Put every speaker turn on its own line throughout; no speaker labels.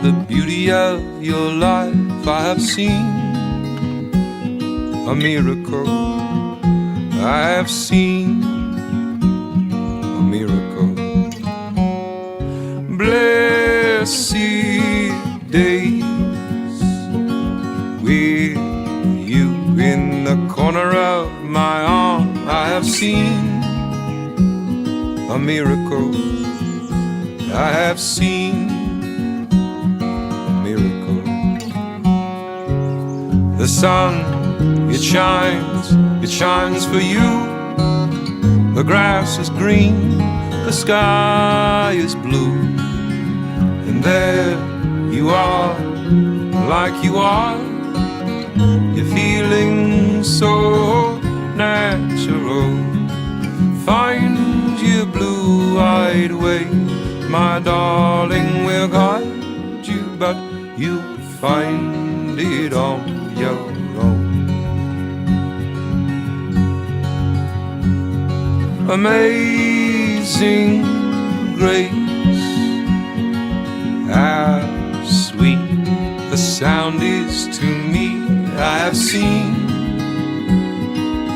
the beauty of your life I have seen a miracle. I have seen a miracle. Blessed days with you in the corner of my arm. I have seen a miracle. I have seen a miracle. The sun, it shines for you. The grass is green, the sky is blue. And there you are, like you are. You're feeling so natural. Find your blue-eyed way, my darling, will guide you, but you'll find it on your own. Amazing grace, how sweet the sound is to me. I have seen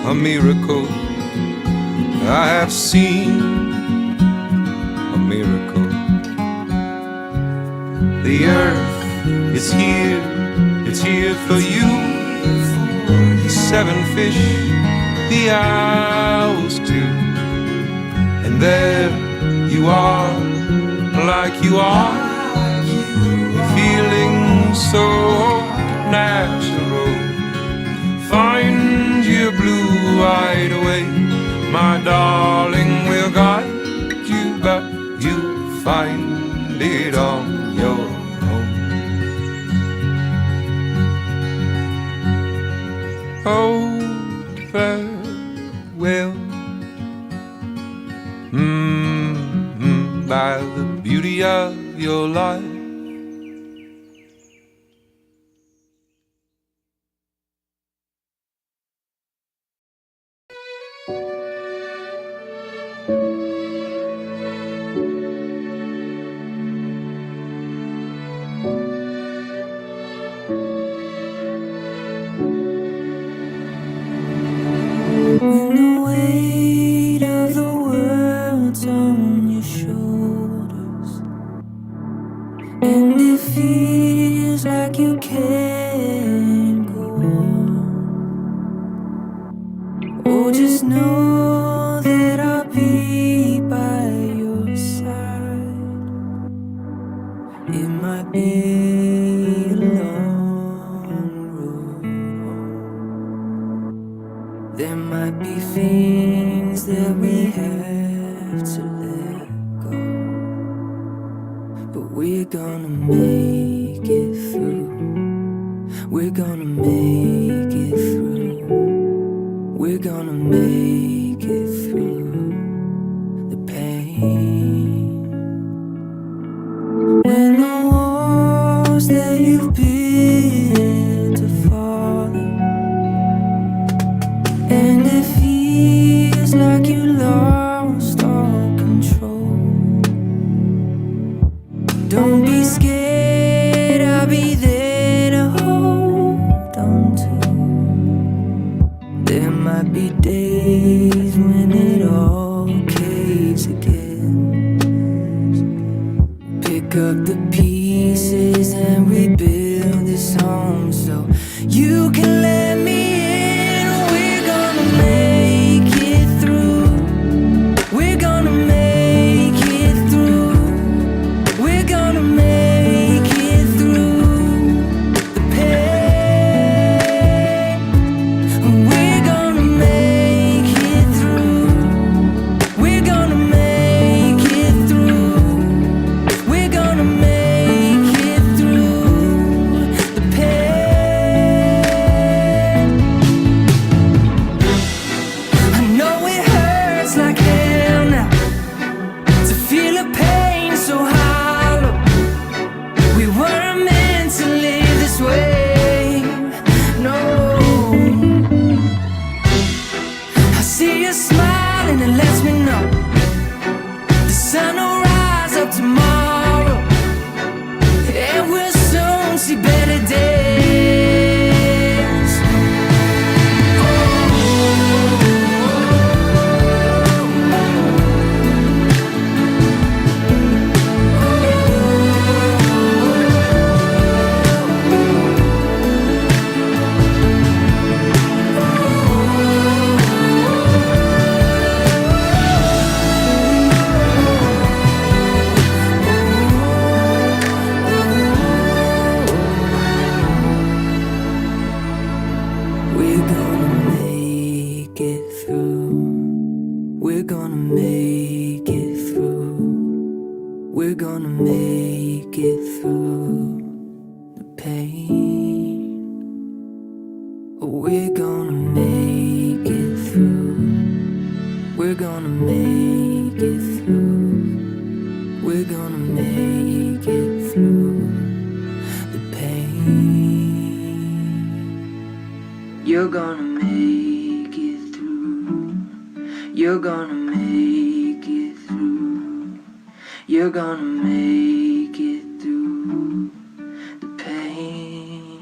a miracle. I have seen a miracle. The earth is here, it's here for you. The 7 fish, the owls too. And there you are, like you are. You're feeling so natural. Find your blue-eyed way, my darling, will guide you, but you'll find it on your own. Oh, farewell, by the beauty of your life.
When the weight of the world's on your shoulders, and it feels like you can't go on, oh, just know that I'll be by your side. It might be a long road home. There might be things that we have to let go, but we're gonna make it through. We're gonna make it through. We're gonna make it through the pain. When the walls that you've built are falling, and it feels like you lost all control, don't be scared, I'll be there to hold on to. There might be days when it all caves again. Pick up the pieces and rebuild this home so you can let me in. We're gonna make it through. We're gonna make it through. We're gonna make it through the pain. We're gonna make it through. We're gonna make it through. We're gonna make through the pain. We're gonna make it through. We're gonna make it through. We're gonna make it through the pain. You're gonna make it through. You're gonna make it through. You're gonna make it through the pain.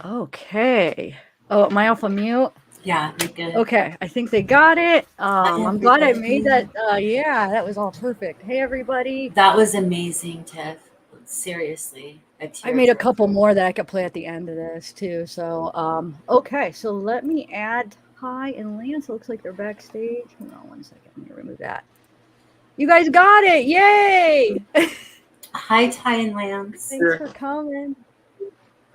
Okay. Oh, am I off of mute?
Yeah, you're good.
Okay, I think they got it. I'm glad I made
everybody.
that. Yeah, that was all perfect. Hey, everybody.
That was amazing, Tiff. Seriously.
I made a couple more that I could play at the end of this too. So, okay, so let me add Ty and Lance. It looks like they're backstage. Hold on 1 second. Let me remove that. You guys got it! Yay!
Hi, Ty and Lance.
Thanks for coming.
You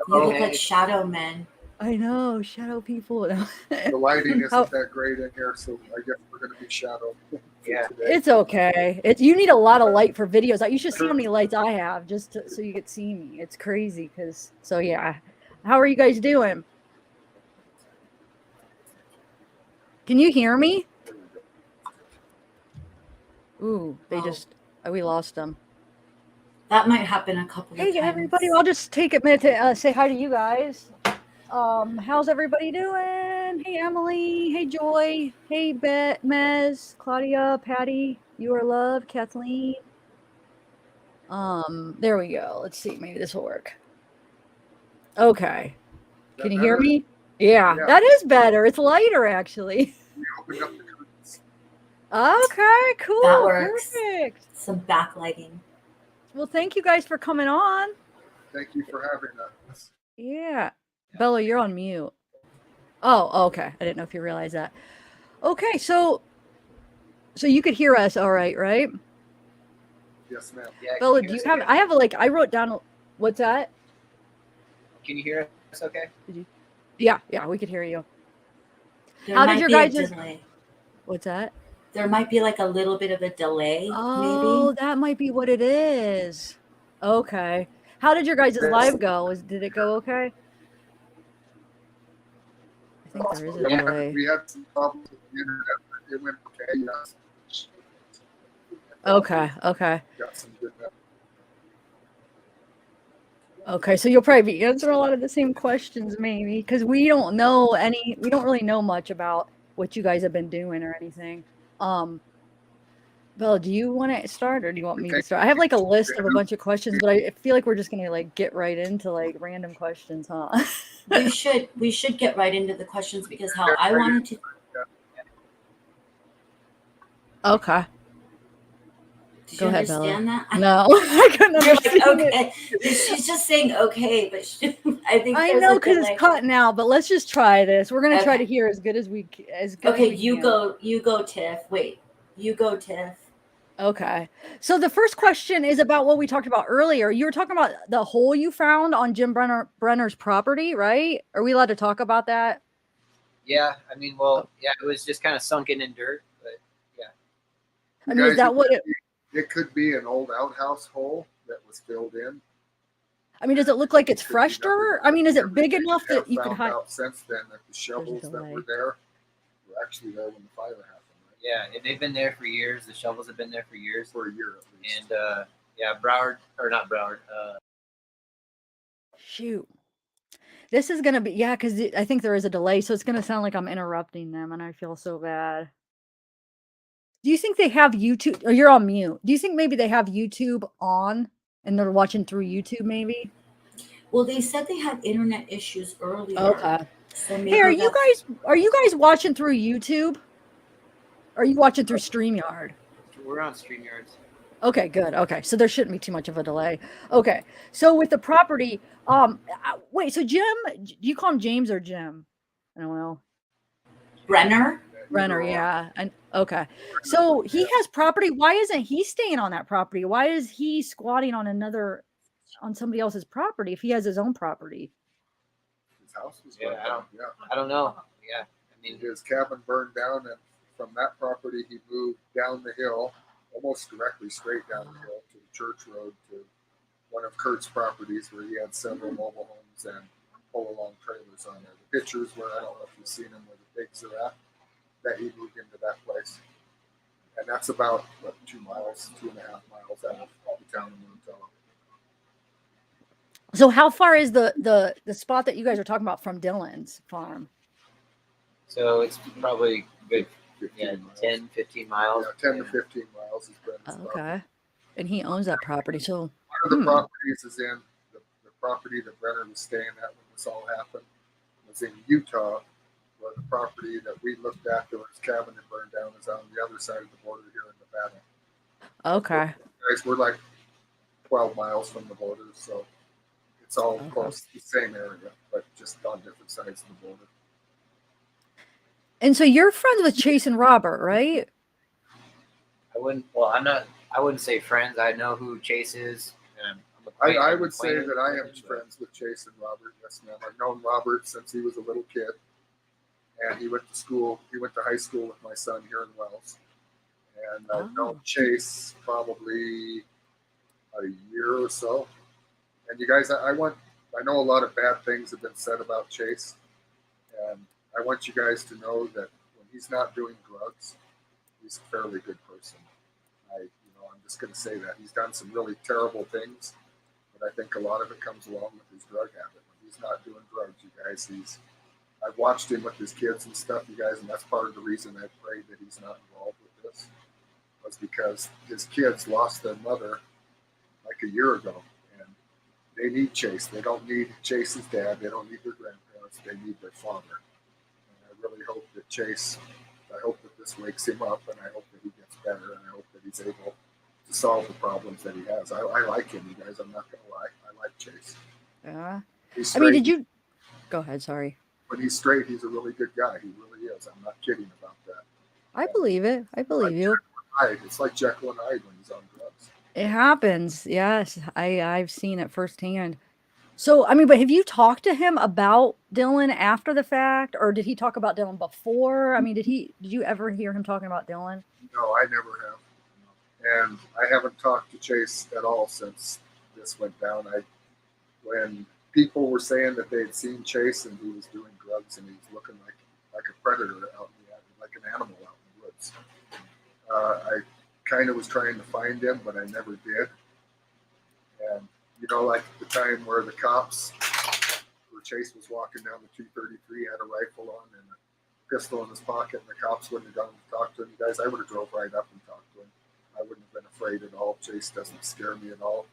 look like shadow men.
I know, shadow people.
The lighting isn't that great in here, so I guess we're going to be shadow.
Yeah,
It's okay. You need a lot of light for videos. You should see how many lights I have so you could see me. It's crazy so yeah. How are you guys doing? Can you hear me? Ooh, we lost them.
That might happen a couple of times.
Hey, everybody. I'll just take a minute to say hi to you guys. How's everybody doing? Hey, Emily. Hey, Joy. Hey, Mez, Claudia, Patty. You are loved. Kathleen. There we go. Let's see. Maybe this will work. Okay. Can you hear me? Yeah, that is better. It's lighter, actually.
We opened up the curtains.
Okay, cool.
That works.
Perfect.
Some backlighting.
Well, thank you guys for coming on.
Thank you for having us.
Yeah. Bella, you're on mute. Oh, okay. I didn't know if you realized that. Okay, so you could hear us all right, right?
Yes, ma'am.
yeah.
Bella,
Can
do you
hear
have
us
I have I wrote down what's that?
okay? Can you hear us okay?
Yeah, we could hear you.
There
How
might
did your
be a
guys'
delay.
What's that?
There might be like a little bit of a delay,
Oh,
maybe.
that might be what it is. Okay. How did your guys' live go? Did it go okay? I think there is a delay.
We had some problems with the internet, but it went okay. Yes.
Okay.
Got some good net.
Okay, so you'll probably be answering a lot of the same questions maybe because we don't really know much about what you guys have been doing or anything. Bella, do you want to start or do you want me to start? I have like a list of a bunch of questions, but I feel like we're just gonna like get right into like random questions, huh?
We should get right into the questions because how I wanted to.
Okay.
Did
Go
you
ahead,
understand
Bella.
that?
No, I couldn't
You're like,
understand it.
okay. She's just saying okay, but I think
I
there's
know
a
because
delay.
it's cutting out, but let's just try this. We're gonna try to
Okay.
hear as good as we can.
Okay, you go, Tiff. Wait, you go, Tiff.
Okay. So the first question is about what we talked about earlier. You were talking about the hole you found on Jim Brenner's property, right? Are we allowed to talk about that?
Yeah, I mean, well, yeah, it was just kind of sunken in dirt, but yeah.
I mean, is that what
it could be an old outhouse hole that was filled in.
I mean, does it look like it's fresh dirt? I mean, is it big enough that you could hide?
Out since then that the shovels that were there were actually there when the fire happened. Right?
Yeah, and they've been there for years. The shovels have been there for years.
For a year at least.
And yeah, not Broward.
Shoot. This is going to be, because I think there is a delay, so it's going to sound like I'm interrupting them, and I feel so bad. Do you think they have YouTube? Or you're on mute. Do you think maybe they have YouTube on and they're watching through YouTube maybe?
Well, they said they had internet issues earlier.
Okay.
So maybe
hey, are you guys watching through YouTube? Or are you watching through StreamYard?
We're on StreamYards.
Okay, good. Okay, so there shouldn't be too much of a delay. Okay, so with the property, wait, so Jim, do you call him James or Jim? I don't know.
Brenner,
yeah. And okay, so he has property. Why isn't he staying on that property? Why is he squatting on somebody else's property if he has his own property?
His house was
Yeah,
burned down.
I don't know. Yeah, I mean,
his cabin burned down, and from that property, he moved down the hill, almost directly straight down the hill to the church road to one of Kurt's properties where he had several mobile homes and pull-along trailers on there. The pictures where, I don't know if you've seen them, where the pigs are at, that he moved into that place. And that's about, what, 2.5 miles out of the town of Montello.
So how far is the spot that you guys are talking about from Dylan's farm?
So it's probably good,
15 miles.
10, 15 miles.
Yeah, 10 to 15 miles is Brendan's
Okay.
property.
And he owns that property, so
One of the properties is in the property that Brenner was staying at when this all happened was in Utah, where the property that we looked at, there was cabin that burned down, is on the other side of the border here in Nevada.
okay.
Guys, we're like 12 miles from the border, so it's all close to the same area, but just on different sides of the border.
And so you're friends with Chase and Robert, right?
I wouldn't say friends. I know who Chase is. And
I would say that I am friends with Chase and Robert. Yes, ma'am. I've known Robert since he was a little kid, and he went to school. He went to high school with my son here in Wells, and I've known Chase probably a year or so. And you guys, I know a lot of bad things have been said about Chase, and I want you guys to know that when he's not doing drugs, he's a fairly good person. I'm just going to say that he's done some really terrible things, but I think a lot of it comes along with his drug habit. When he's not doing drugs, you guys, I've watched him with his kids and stuff, you guys, and that's part of the reason I prayed that he's not involved with this, was because his kids lost their mother like a year ago, and they need Chase. They don't need Chase's dad. They don't need their grandparents. They need their father. And I really hope that I hope that this wakes him up, and I hope that he gets better, and I hope that he's able to solve the problems that he has. I like him, you guys. I'm not going to lie. I like Chase.
Yeah.
He's
I mean,
straight.
did you go ahead? Sorry.
When he's straight, he's a really good guy. He really is. I'm not kidding about that.
I believe it. I believe you.
It's like Jekyll and Hyde when he's on drugs.
It happens. Yes. I've seen it firsthand. So, I mean, but have you talked to him about Dylan after the fact, or did he talk about Dylan before? I mean, did you ever hear him talking about Dylan?
No, I never have. And I haven't talked to Chase at all since this went down. When people were saying that they had seen Chase and he was doing drugs and he was looking like a predator out in the, like an animal out in the woods, I kind of was trying to find him, but I never did. And like the time where the cops, where Chase was walking down the 233, had a rifle on and a pistol in his pocket, and the cops wouldn't have gone to talk to him. You guys, I would have drove right up and talked to him. I wouldn't have been afraid at all. Chase doesn't scare me at all.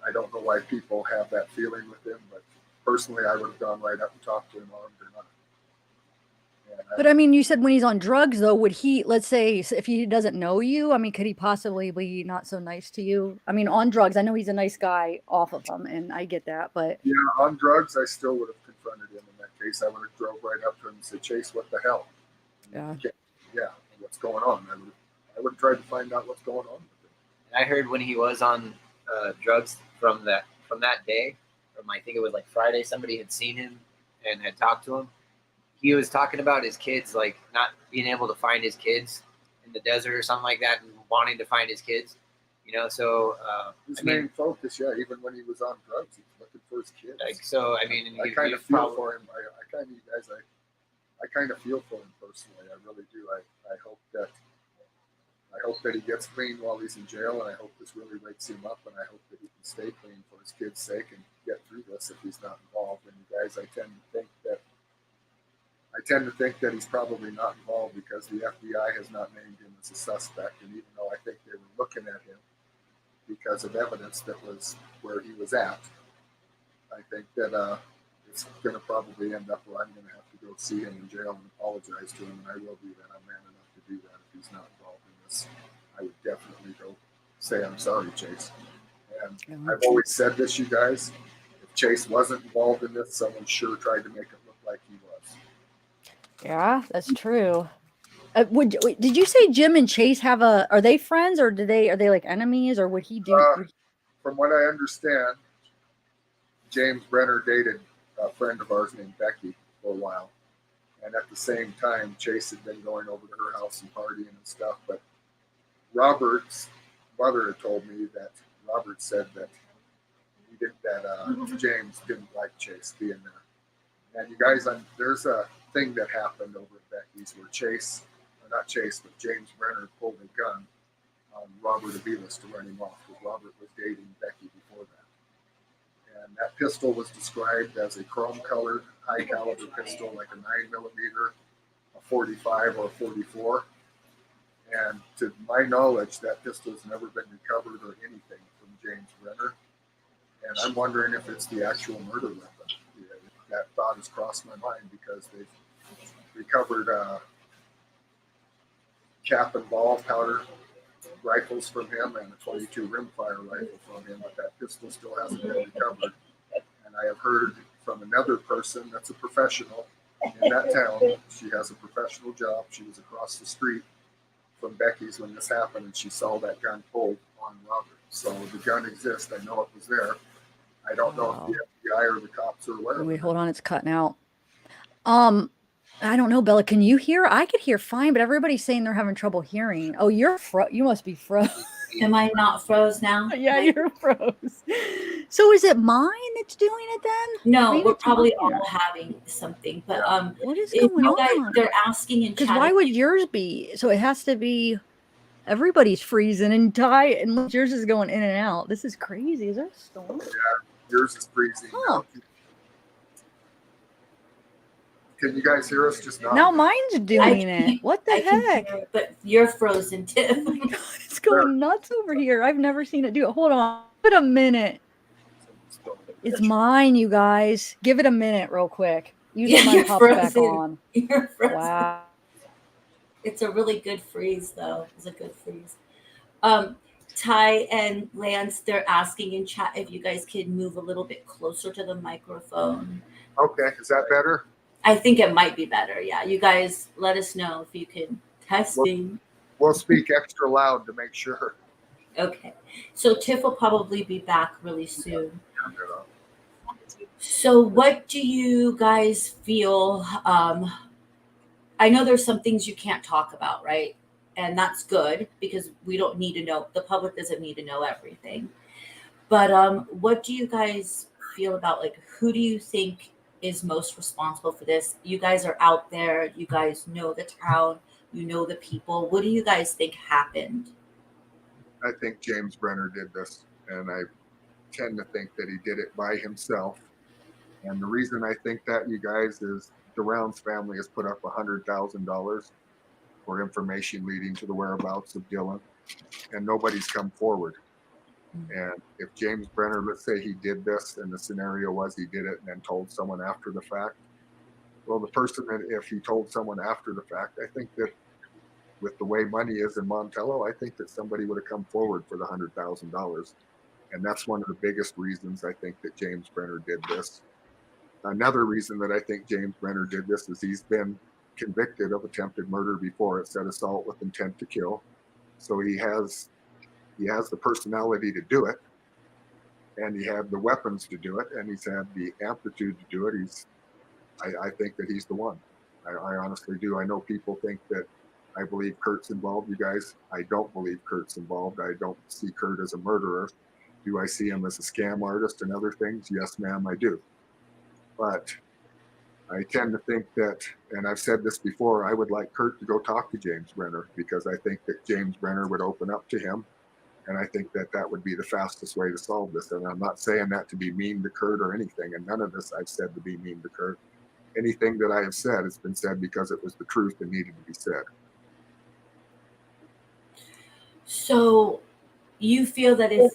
I don't know why people have that feeling with him, but personally, I would have gone right up and talked to him, armed or not.
But I mean, you said when he's on drugs, though, would he, let's say, if he doesn't know you, I mean, could he possibly be not so nice to you? I mean, on drugs, I know he's a nice guy off of them, and I get that, but.
Yeah, on drugs, I still would have confronted him in that case. I would have drove right up to him and said, Chase, what the hell?
Yeah.
Yeah, what's going on? I would have tried to find out what's going on with him.
And I heard when he was on drugs from that day, I think it was like Friday, somebody had seen him and had talked to him. He was talking about his kids, like not being able to find his kids in the desert or something like that, and wanting to find his kids. So
his main focus, yeah, even when he was on drugs, he was looking for his kids.
I
kind of feel for him. I kind of feel for him personally. I really do. I hope that he gets clean while he's in jail, and I hope this really wakes him up, and I hope that he can stay clean for his kids' sake and get through this if he's not involved. And you guys, I tend to think that he's probably not involved because the FBI has not named him as a suspect, and even though I think they were looking at him because of evidence that was where he was at, I think that it's going to probably end up where I'm going to have to go see him in jail and apologize to him, and I will do that. I'm man enough to do that if he's not involved in this. I would definitely go say, I'm sorry, Chase. And I've always said this, you guys, if Chase wasn't involved in this, someone sure tried to make it look like he was.
Yeah, that's true. Did you say Jim and Chase are they friends, or are they like enemies, or would he do?
From what I understand, James Brenner dated a friend of ours named Becky for a while, And at the same time, Chase had been going over to her house and partying and stuff. But Robert's mother had told me that Robert said that James didn't like Chase being there. And you guys, there's a thing that happened over at Becky's where James Brenner pulled a gun on Robert Aviles to run him off, because Robert was dating Becky before that. And that pistol was described as a chrome-colored, high-caliber pistol, like a 9mm, a 45 or a 44. And to my knowledge, that pistol has never been recovered or anything from James Brenner. And I'm wondering if it's the actual murder weapon. That thought has crossed my mind, because they've recovered cap and ball powder rifles from him and a .22 rimfire rifle from him, but that pistol still hasn't been recovered. And I have heard from another person that's a professional in that town. She has a professional job. She was across the street from Becky's when this happened, and she saw that gun pulled on Robert. So the gun exists. I know it was there. I don't know if the FBI or the cops are aware of it.
Wait, hold on, it's cutting out. I don't know, Bella. Can you hear? I could hear fine, but everybody's saying they're having trouble hearing. Oh, you must be froze.
Am I not froze now?
Yeah, you're froze. So is it mine that's doing it then?
No,
Maybe
we're
it's
probably
mine.
all having something. But
What is
if
going
you guys,
on?
they're asking in
Because
chat.
why would yours be? So it has to be. Everybody's freezing and and yours is going in and out. This is crazy. Is there a storm?
Yeah, yours is freezing.
Huh.
Can you guys hear us? Just not.
Now mine's doing it. What the
I can
heck?
hear it, but you're frozen too.
Oh my God, it's going nuts over here. I've never seen it do it. Hold on. Give it a minute. It's mine, you guys. Give it a minute real quick. Usually mine
You're
pops back
frozen.
on.
You're frozen.
Wow.
It's a really good freeze, though. It's a good freeze. Ty and Lance, they're asking in chat if you guys could move a little bit closer to the microphone.
Okay, is that better?
I think it might be better. Yeah, you guys let us know if you can. Testing.
We'll speak extra loud to make sure.
Okay. So Tiff will probably be back really soon. So what do you guys feel? I know there's some things you can't talk about, right? And that's good, because we don't need to know. The public doesn't need to know everything. But what do you guys feel about, like, who do you think is most responsible for this? You guys are out there. You guys know the town. You know the people. What do you guys think happened?
I think James Brenner did this, and I tend to think that he did it by himself. And the reason I think that, you guys, is the Rounds family has put up $100,000 for information leading to the whereabouts of Dylan, and nobody's come forward. And if James Brenner, let's say he did this, and the scenario was he did it and then told someone after the fact, well, the person that, if he told someone after the fact, I think that with the way money is in Montello, I think that somebody would have come forward for the $100,000. And that's one of the biggest reasons I think that James Brenner did this. Another reason that I think James Brenner did this is he's been convicted of attempted murder before. It said assault with intent to kill. So he has the personality to do it, and he had the weapons to do it, and he's had the aptitude to do it. I think that he's the one. I honestly do. I know people think that I believe Kurt's involved. You guys, I don't believe Kurt's involved. I don't see Kurt as a murderer. Do I see him as a scam artist and other things? Yes, ma'am, I do. But I tend to think that, and I've said this before, I would like Kurt to go talk to James Brenner, because I think that James Brenner would open up to him. And I think that that would be the fastest way to solve this. And I'm not saying that to be mean to Kurt or anything. And none of this I've said to be mean to Kurt. Anything that I have said has been said because it was the truth and needed to be said.
So you feel that if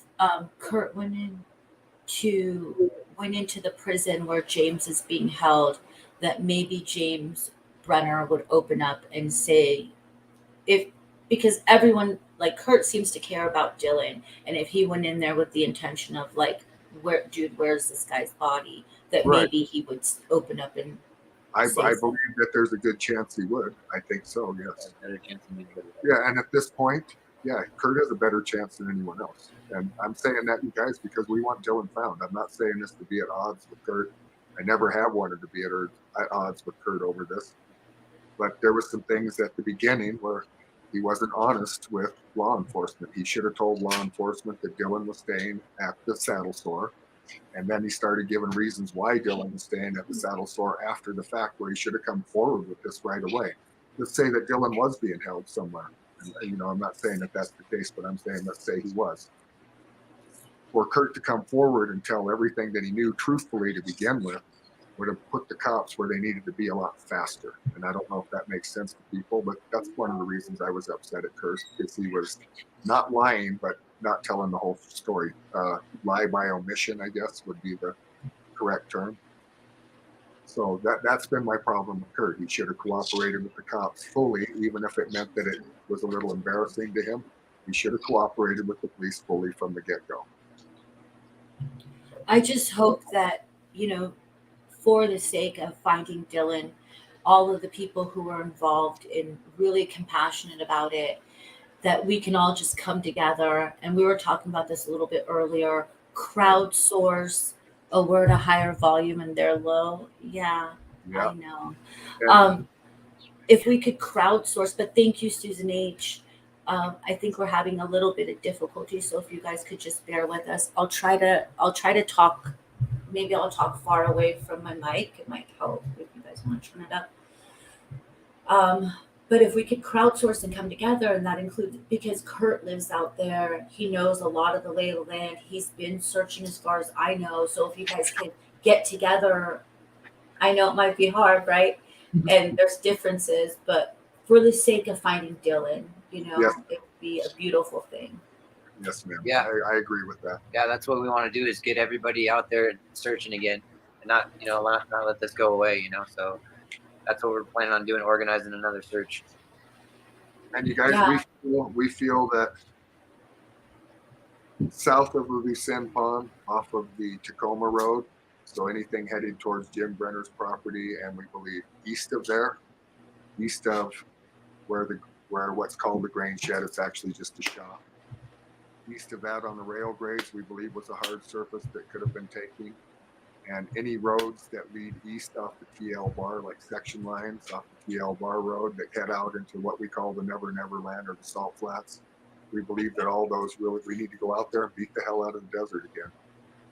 Kurt went into the prison where James is being held, that maybe James Brenner would open up and say, because everyone, like, Kurt seems to care about Dylan, and if he went in there with the intention of, like, where's this guy's body, that
Right.
maybe he would open up and
I
say
believe
something.
that there's a good chance he would. I think so, yes.
Better chance than me.
Yeah, and at this point, yeah, Kurt has a better chance than anyone else. And I'm saying that, you guys, because we want Dylan found. I'm not saying this to be at odds with Kurt. I never have wanted to be at odds with Kurt over this. But there was some things at the beginning where he wasn't honest with law enforcement. He should have told law enforcement that Dylan was staying at the saddle store. And then he started giving reasons why Dylan was staying at the saddle store after the fact, where he should have come forward with this right away. Let's say that Dylan was being held somewhere. And, I'm not saying that that's the case, but I'm saying let's say he was. For Kurt to come forward and tell everything that he knew truthfully to begin with would have put the cops where they needed to be a lot faster. And I don't know if that makes sense to people, but that's one of the reasons I was upset at Kurt, because he was not lying, but not telling the whole story. Lie by omission, I guess, would be the correct term. So that's been my problem with Kurt. He should have cooperated with the cops fully, even if it meant that it was a little embarrassing to him. He should have cooperated with the police fully from the get-go.
I just hope that, for the sake of finding Dylan, all of the people who were involved and really compassionate about it, that we can all just come together. And we were talking about this a little bit earlier, crowdsource. Oh, we're at a higher volume and they're low. Yeah. I know. If we could crowdsource, but thank you, Susan H. I think we're having a little bit of difficulty. So if you guys could just bear with us, I'll try to talk. Maybe I'll talk far away from my mic. It might help if you guys want to turn it up. But if we could crowdsource and come together, and that includes, because Kurt lives out there, he knows a lot of the lay of the land. He's been searching as far as I know. So if you guys could get together, I know it might be hard, right? And there's differences, but for the sake of finding Dylan,
Yes.
it would be a beautiful thing.
Yes, ma'am.
Yeah.
I agree with that.
Yeah, that's what we want to do, is get everybody out there searching again, and not let this go away. So that's what we're planning on doing, organizing another search.
And you guys, we feel that south of Lucerne Pond, off of the Tacoma Road, so anything headed towards Jim Brenner's property, and we believe east of there, east of where what's called the grain shed, it's actually just a shop. East of that on the rail grades, we believe was a hard surface that could have been taken. And any roads that lead east off the TL bar, like section lines off the TL bar road that head out into what we call the Never Never Land or the Salt Flats, we believe that all those we need to go out there and beat the hell out of the desert again.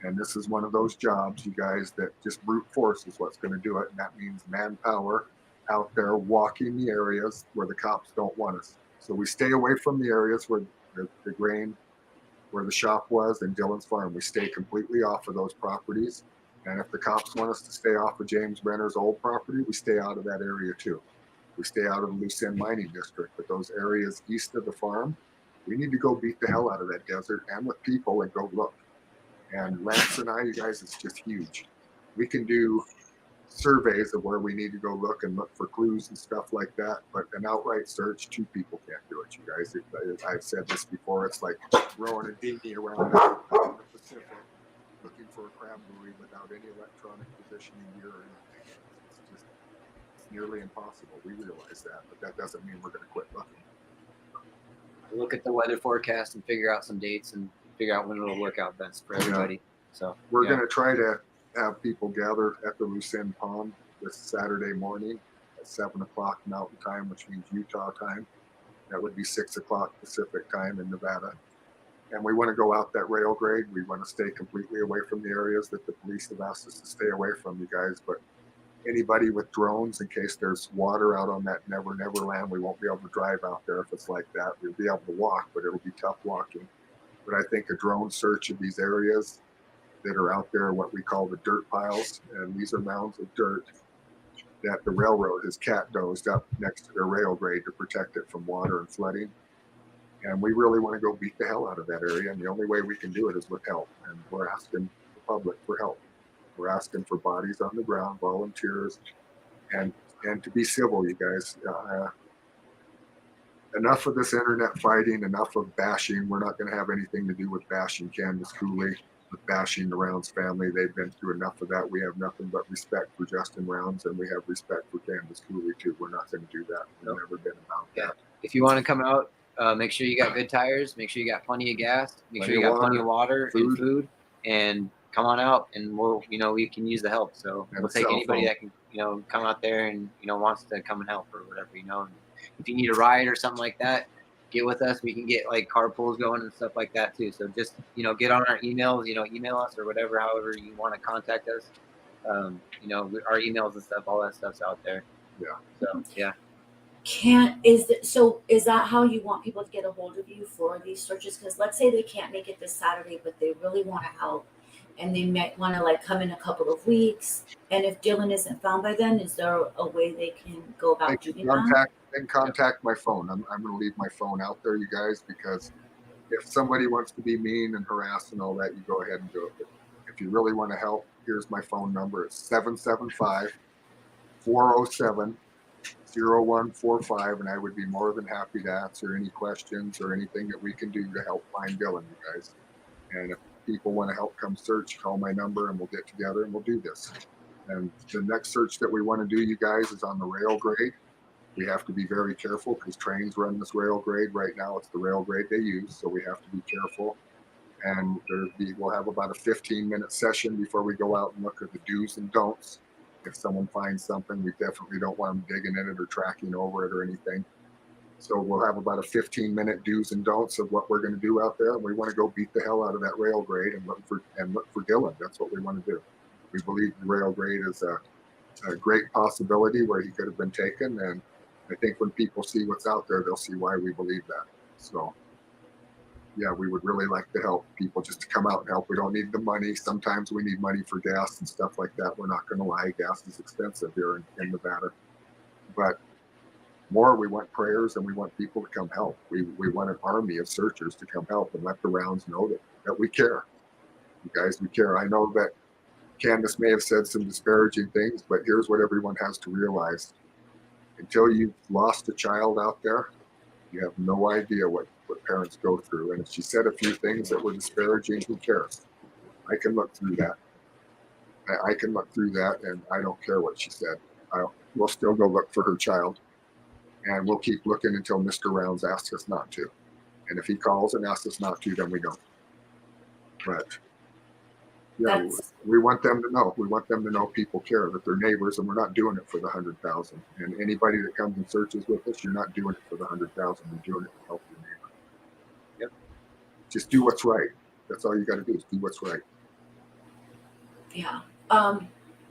And this is one of those jobs, you guys, that just brute force is what's going to do it. And that means manpower out there walking the areas where the cops don't want us. So we stay away from the areas where the grain, where the shop was, and Dylan's farm. We stay completely off of those properties. And if the cops want us to stay off of James Brenner's old property, we stay out of that area too. We stay out of the Lucerne mining district, but those areas east of the farm, we need to go beat the hell out of that desert and with people and go look. And Lance and I, you guys, it's just huge. We can do surveys of where we need to go look and look for clues and stuff like that, but an outright search, 2 people can't do it, you guys. I've said this before, it's like rowing a dinghy around the Pacific looking for a crab buoy without any electronic positioning gear or anything. It's nearly impossible. We realize that, but that doesn't mean we're going to quit looking.
Look at the weather forecast and figure out some dates and figure out when it'll work out best for everybody. So
we're going to try to have people gather at the Lucerne Pond this Saturday morning at 7 o'clock Mountain Time, which means Utah time. That would be 6 o'clock Pacific time in Nevada. And we want to go out that rail grade. We want to stay completely away from the areas that the police have asked us to stay away from, you guys. But anybody with drones, in case there's water out on that Never Never Land, we won't be able to drive out there if it's like that. We'll be able to walk, but it'll be tough walking. But I think a drone search of these areas that are out there, what we call the dirt piles, and these are mounds of dirt that the railroad has cat-dozed up next to their rail grade to protect it from water and flooding. And we really want to go beat the hell out of that area, and the only way we can do it is with help. And we're asking the public for help. We're asking for bodies on the ground, volunteers, and to be civil, you guys. Enough of this internet fighting, enough of bashing. We're not going to have anything to do with bashing Candace Cooley, with bashing the Rounds family. They've been through enough of that. We have nothing but respect for Justin Rounds, and we have respect for Candace Cooley too. We're not going to do that. We've never been about that.
If you want to come out, make sure you got good tires, make sure you got plenty of gas, make sure you got plenty of water and food, and come on out, and we can use the help. So we'll take anybody that can come out there and wants to come and help or whatever. If you need a ride or something like that, get with us. We can get like carpools going and stuff like that too. So just get on our emails. Email us or whatever, however you want to contact us. Our emails and stuff, all that stuff's out there.
Yeah.
So yeah.
Is that how you want people to get a hold of you for these searches? Because let's say they can't make it this Saturday, but they really want to help, and they might want to like come in a couple of weeks. And if Dylan isn't found by then, is there a way they can go about doing that?
Contact my phone. I'm going to leave my phone out there, you guys, because if somebody wants to be mean and harass and all that, you go ahead and do it. But if you really want to help, here's my phone number. It's 775-407-0145, and I would be more than happy to answer any questions or anything that we can do to help find Dylan, you guys. And if people want to help come search, call my number and we'll get together and we'll do this. And the next search that we want to do, you guys, is on the rail grade. We have to be very careful because trains run this rail grade. Right now it's the rail grade they use, so we have to be careful. And we'll have about a 15-minute session before we go out and look at the do's and don'ts. If someone finds something, we definitely don't want them digging in it or tracking over it or anything. So we'll have about a 15-minute do's and don'ts of what we're going to do out there. And we want to go beat the hell out of that rail grade and look for Dylan. That's what we want to do. We believe the rail grade is a great possibility where he could have been taken. And I think when people see what's out there, they'll see why we believe that. So yeah, we would really like to help people just to come out and help. We don't need the money. Sometimes we need money for gas and stuff like that. We're not going to lie. Gas is expensive here in Nevada. But more, we want prayers and we want people to come help. We want an army of searchers to come help and let the rounds know that we care. You guys, we care. I know that Candace may have said some disparaging things, but here's what everyone has to realize. Until you've lost a child out there, you have no idea what parents go through. And if she said a few things that were disparaging, who cares? I can look through that. I can look through that, and I don't care what she said. We'll still go look for her child, and we'll keep looking until Mr. Rounds asks us not to. And if he calls and asks us not to, then we don't. But yeah, we want them to know. We want them to know people care, that they're neighbors, and we're not doing it for the 100,000. And anybody that comes and searches with us, you're not doing it for the 100,000. You're doing it to help your neighbor. Yep. Just do what's right. That's all you got to do is do what's right.
Yeah.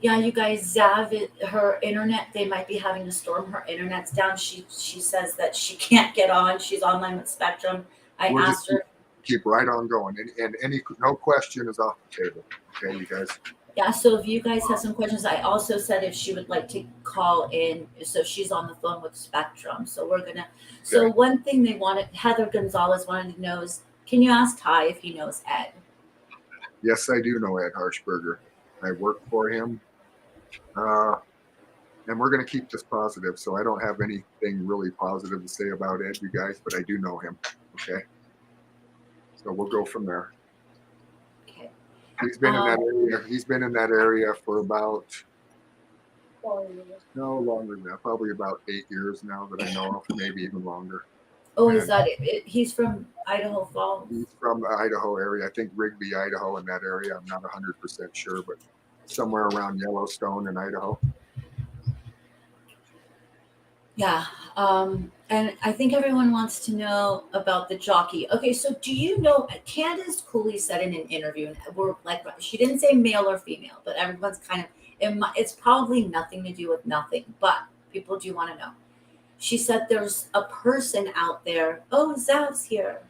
Yeah, you guys, her internet, they might be having to storm. Her internet's down. She says that she can't get on. She's online with Spectrum. I asked her.
Keep right on going, and no question is off the table. Okay, you guys.
Yeah, so if you guys have some questions, I also said if she would like to call in, so she's on the phone with Spectrum. So we're gonna. So okay. One thing Heather Gonzalez wanted to know is, can you ask Ty if he knows Ed?
Yes, I do know Ed Harshberger. I work for him, and we're gonna keep this positive. So I don't have anything really positive to say about Ed, you guys, but I do know him. Okay. So we'll go from there.
Okay.
He's been in that area. He's been in that area for about no longer than that. Probably about 8 years now that I know of, maybe even longer.
Oh, is that it? He's from Idaho Falls.
He's from the Idaho area. I think Rigby, Idaho, in that area. I'm not 100% sure, but somewhere around Yellowstone in Idaho. Yeah.
And I think everyone wants to know about the jockey. Okay, so do you know, Candace Cooley said in an interview, and we're like, she didn't say male or female, but everyone's kind of, it's probably nothing to do with nothing, but people do want to know. She said there's a person out there. Oh, Zav's here.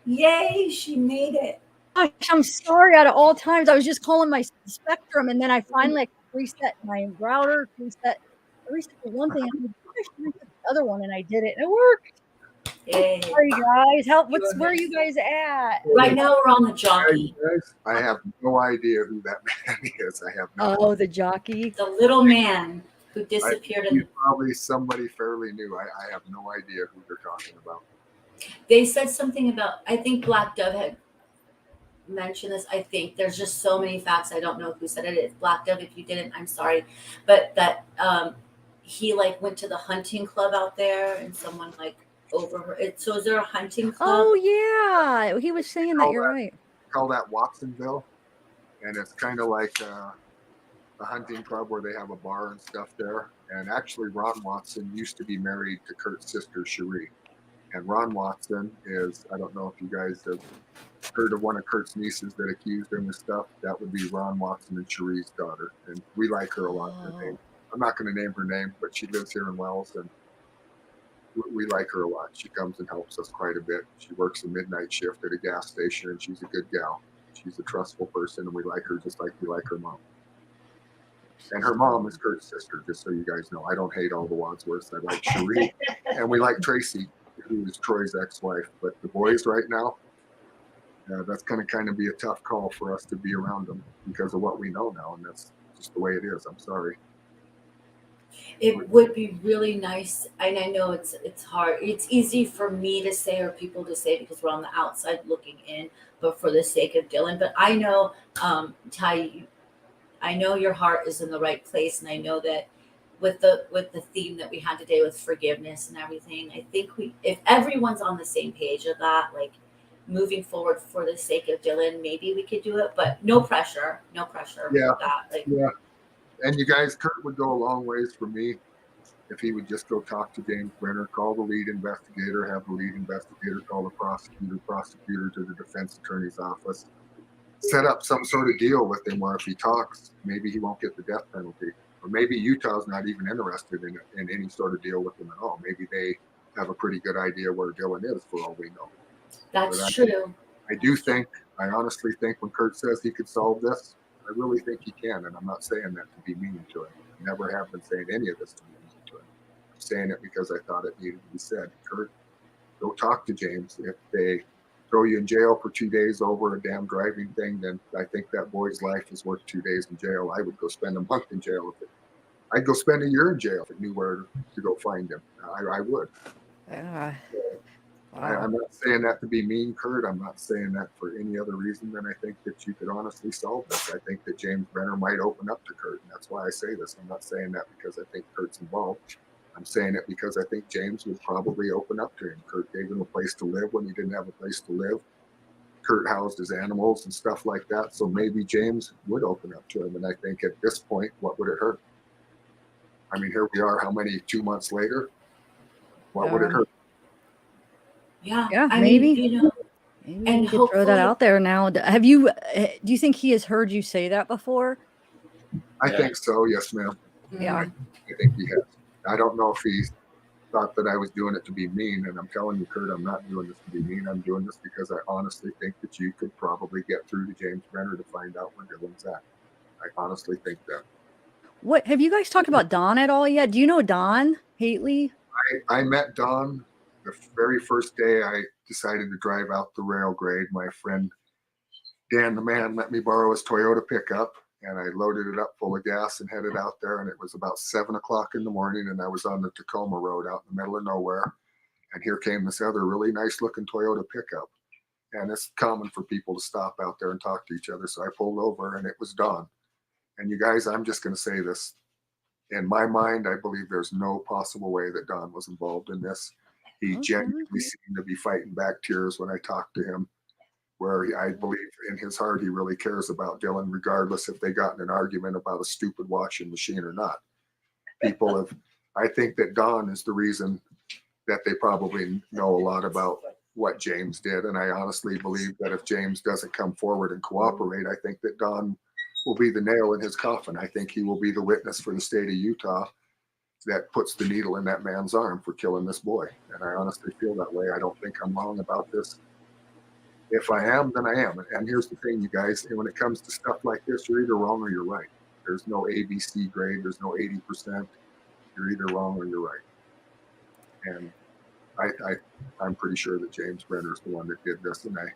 Yay, she made it.
Gosh, I'm sorry out of all times. I was just calling my Spectrum, and then I finally reset my router, reset the one thing, and I reset the other one, and I did it, and it worked.
Yay.
Sorry, guys. Where are you guys at?
Right now, we're on the jockey.
I have no idea who that man is. I have no idea.
The jockey.
The little man who disappeared.
He's probably somebody fairly new. I have no idea who they're talking about.
They said something about, I think Black Dove had mentioned this. I think there's just so many facts. I don't know who said it. It's Black Dove. If you didn't, I'm sorry. But that he went to the hunting club out there, and someone overheard it. So is there a hunting club?
Oh yeah, he was saying that. You're right.
Call that Watsonville, and it's kind of like a hunting club where they have a bar and stuff there. And actually, Ron Watson used to be married to Kurt's sister, Cherie. And Ron Watson is, I don't know if you guys have heard of one of Kurt's nieces that accused him of stuff. That would be Ron Watson and Cherie's daughter. And we like her a lot. Her name. I'm not going to name her name, but she lives here in Wells, and we like her a lot. She comes and helps us quite a bit. She works a midnight shift at a gas station, and she's a good gal. She's a trustful person, and we like her just like we like her mom. And her mom is Kurt's sister, just so you guys know. I don't hate all the Wadsworths. I like Cherie, and we like Tracy, who is Troy's ex-wife. But the boys right now, that's going to kind of be a tough call for us to be around them because of what we know now, and that's just the way it is. I'm sorry.
It would be really nice, and I know it's hard. It's easy for me to say or people to say because we're on the outside looking in, but for the sake of Dylan. But I know, Ty, I know your heart is in the right place, and I know that with the theme that we had today with forgiveness and everything, I think if everyone's on the same page of that, like moving forward for the sake of Dylan, maybe we could do it, but no pressure.
Yeah.
With that. Like,
yeah. And you guys, Kurt would go a long ways for me if he would just go talk to James Brenner, call the lead investigator, have the lead investigator call the prosecutor to the defense attorney's office, set up some sort of deal with him where if he talks, maybe he won't get the death penalty. Or maybe Utah's not even interested in any sort of deal with him at all. Maybe they have a pretty good idea where Dylan is for all we know.
that's true.
I honestly think when Kurt says he could solve this, I really think he can. And I'm not saying that to be mean to him. I never have been saying any of this to be mean to him. I'm saying it because I thought it needed to be said. Kurt, go talk to James. If they throw you in jail for 2 days over a damn driving thing, then I think that boy's life is worth 2 days in jail. I would go spend a month in jail. I'd go spend a year in jail if I knew where to go find him. I would.
Wow.
I'm not saying that to be mean, Kurt. I'm not saying that for any other reason than I think that you could honestly solve this. I think that James Brenner might open up to Kurt, and that's why I say this. I'm not saying that because I think Kurt's involved. I'm saying it because I think James would probably open up to him. Kurt gave him a place to live when he didn't have a place to live. Kurt housed his animals and stuff like that, so maybe James would open up to him. And I think at this point, what would it hurt? I mean, here we are, how many, 2 months later? What would it hurt?
Yeah,
maybe.
mean, you know,
Maybe
and
we could throw that out there now. Have you? Do you think he has heard you say that before?
I think so. Yes, ma'am.
Yeah.
I think he has. I don't know if he thought that I was doing it to be mean, and I'm telling you, Kurt, I'm not doing this to be mean. I'm doing this because I honestly think that you could probably get through to James Brenner to find out where Dylan's at. I honestly think that.
What have you guys talked about Don at all yet? Do you know Don Hately?
I met Don the very first day I decided to drive out the rail grade. My friend Dan the man let me borrow his Toyota pickup, and I loaded it up full of gas and headed out there. And it was about 7 o'clock in the morning, and I was on the Tacoma Road out in the middle of nowhere. And here came this other really nice looking Toyota pickup. And it's common for people to stop out there and talk to each other. So I pulled over, and it was Don. And you guys, I'm just going to say this. In my mind, I believe there's no possible way that Don was involved in this. He genuinely seemed to be fighting back tears when I talked to him, where I believe in his heart he really cares about Dylan, regardless if they got in an argument about a stupid washing machine or not. I think that Don is the reason that they probably know a lot about what James did. And I honestly believe that if James doesn't come forward and cooperate, I think that Don will be the nail in his coffin. I think he will be the witness for the state of Utah that puts the needle in that man's arm for killing this boy. And I honestly feel that way. I don't think I'm wrong about this. If I am, then I am. And here's the thing, you guys, when it comes to stuff like this, you're either wrong or you're right. There's no ABC grade. There's no 80%. You're either wrong or you're right. And I'm pretty sure that James Brenner is the one that did this. And I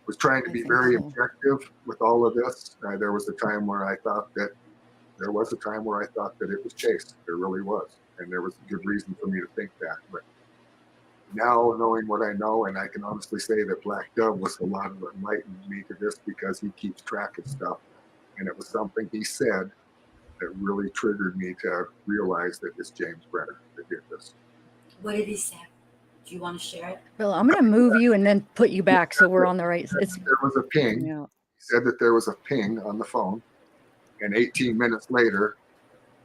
was trying to be very objective with all of this. There was a time where I thought that it was Chase. There really was. And there was a good reason for me to think that. But now, knowing what I know, and I can honestly say that Black Dove was a lot of enlightening me to this because he keeps track of stuff. And it was something he said that really triggered me to realize that it's James Brenner that did this.
What did he say? Do you want to share it?
Well, I'm going to move you and then put you back so we're on the right.
There was a ping.
Yeah.
He said that there was a ping on the phone, And 18 minutes later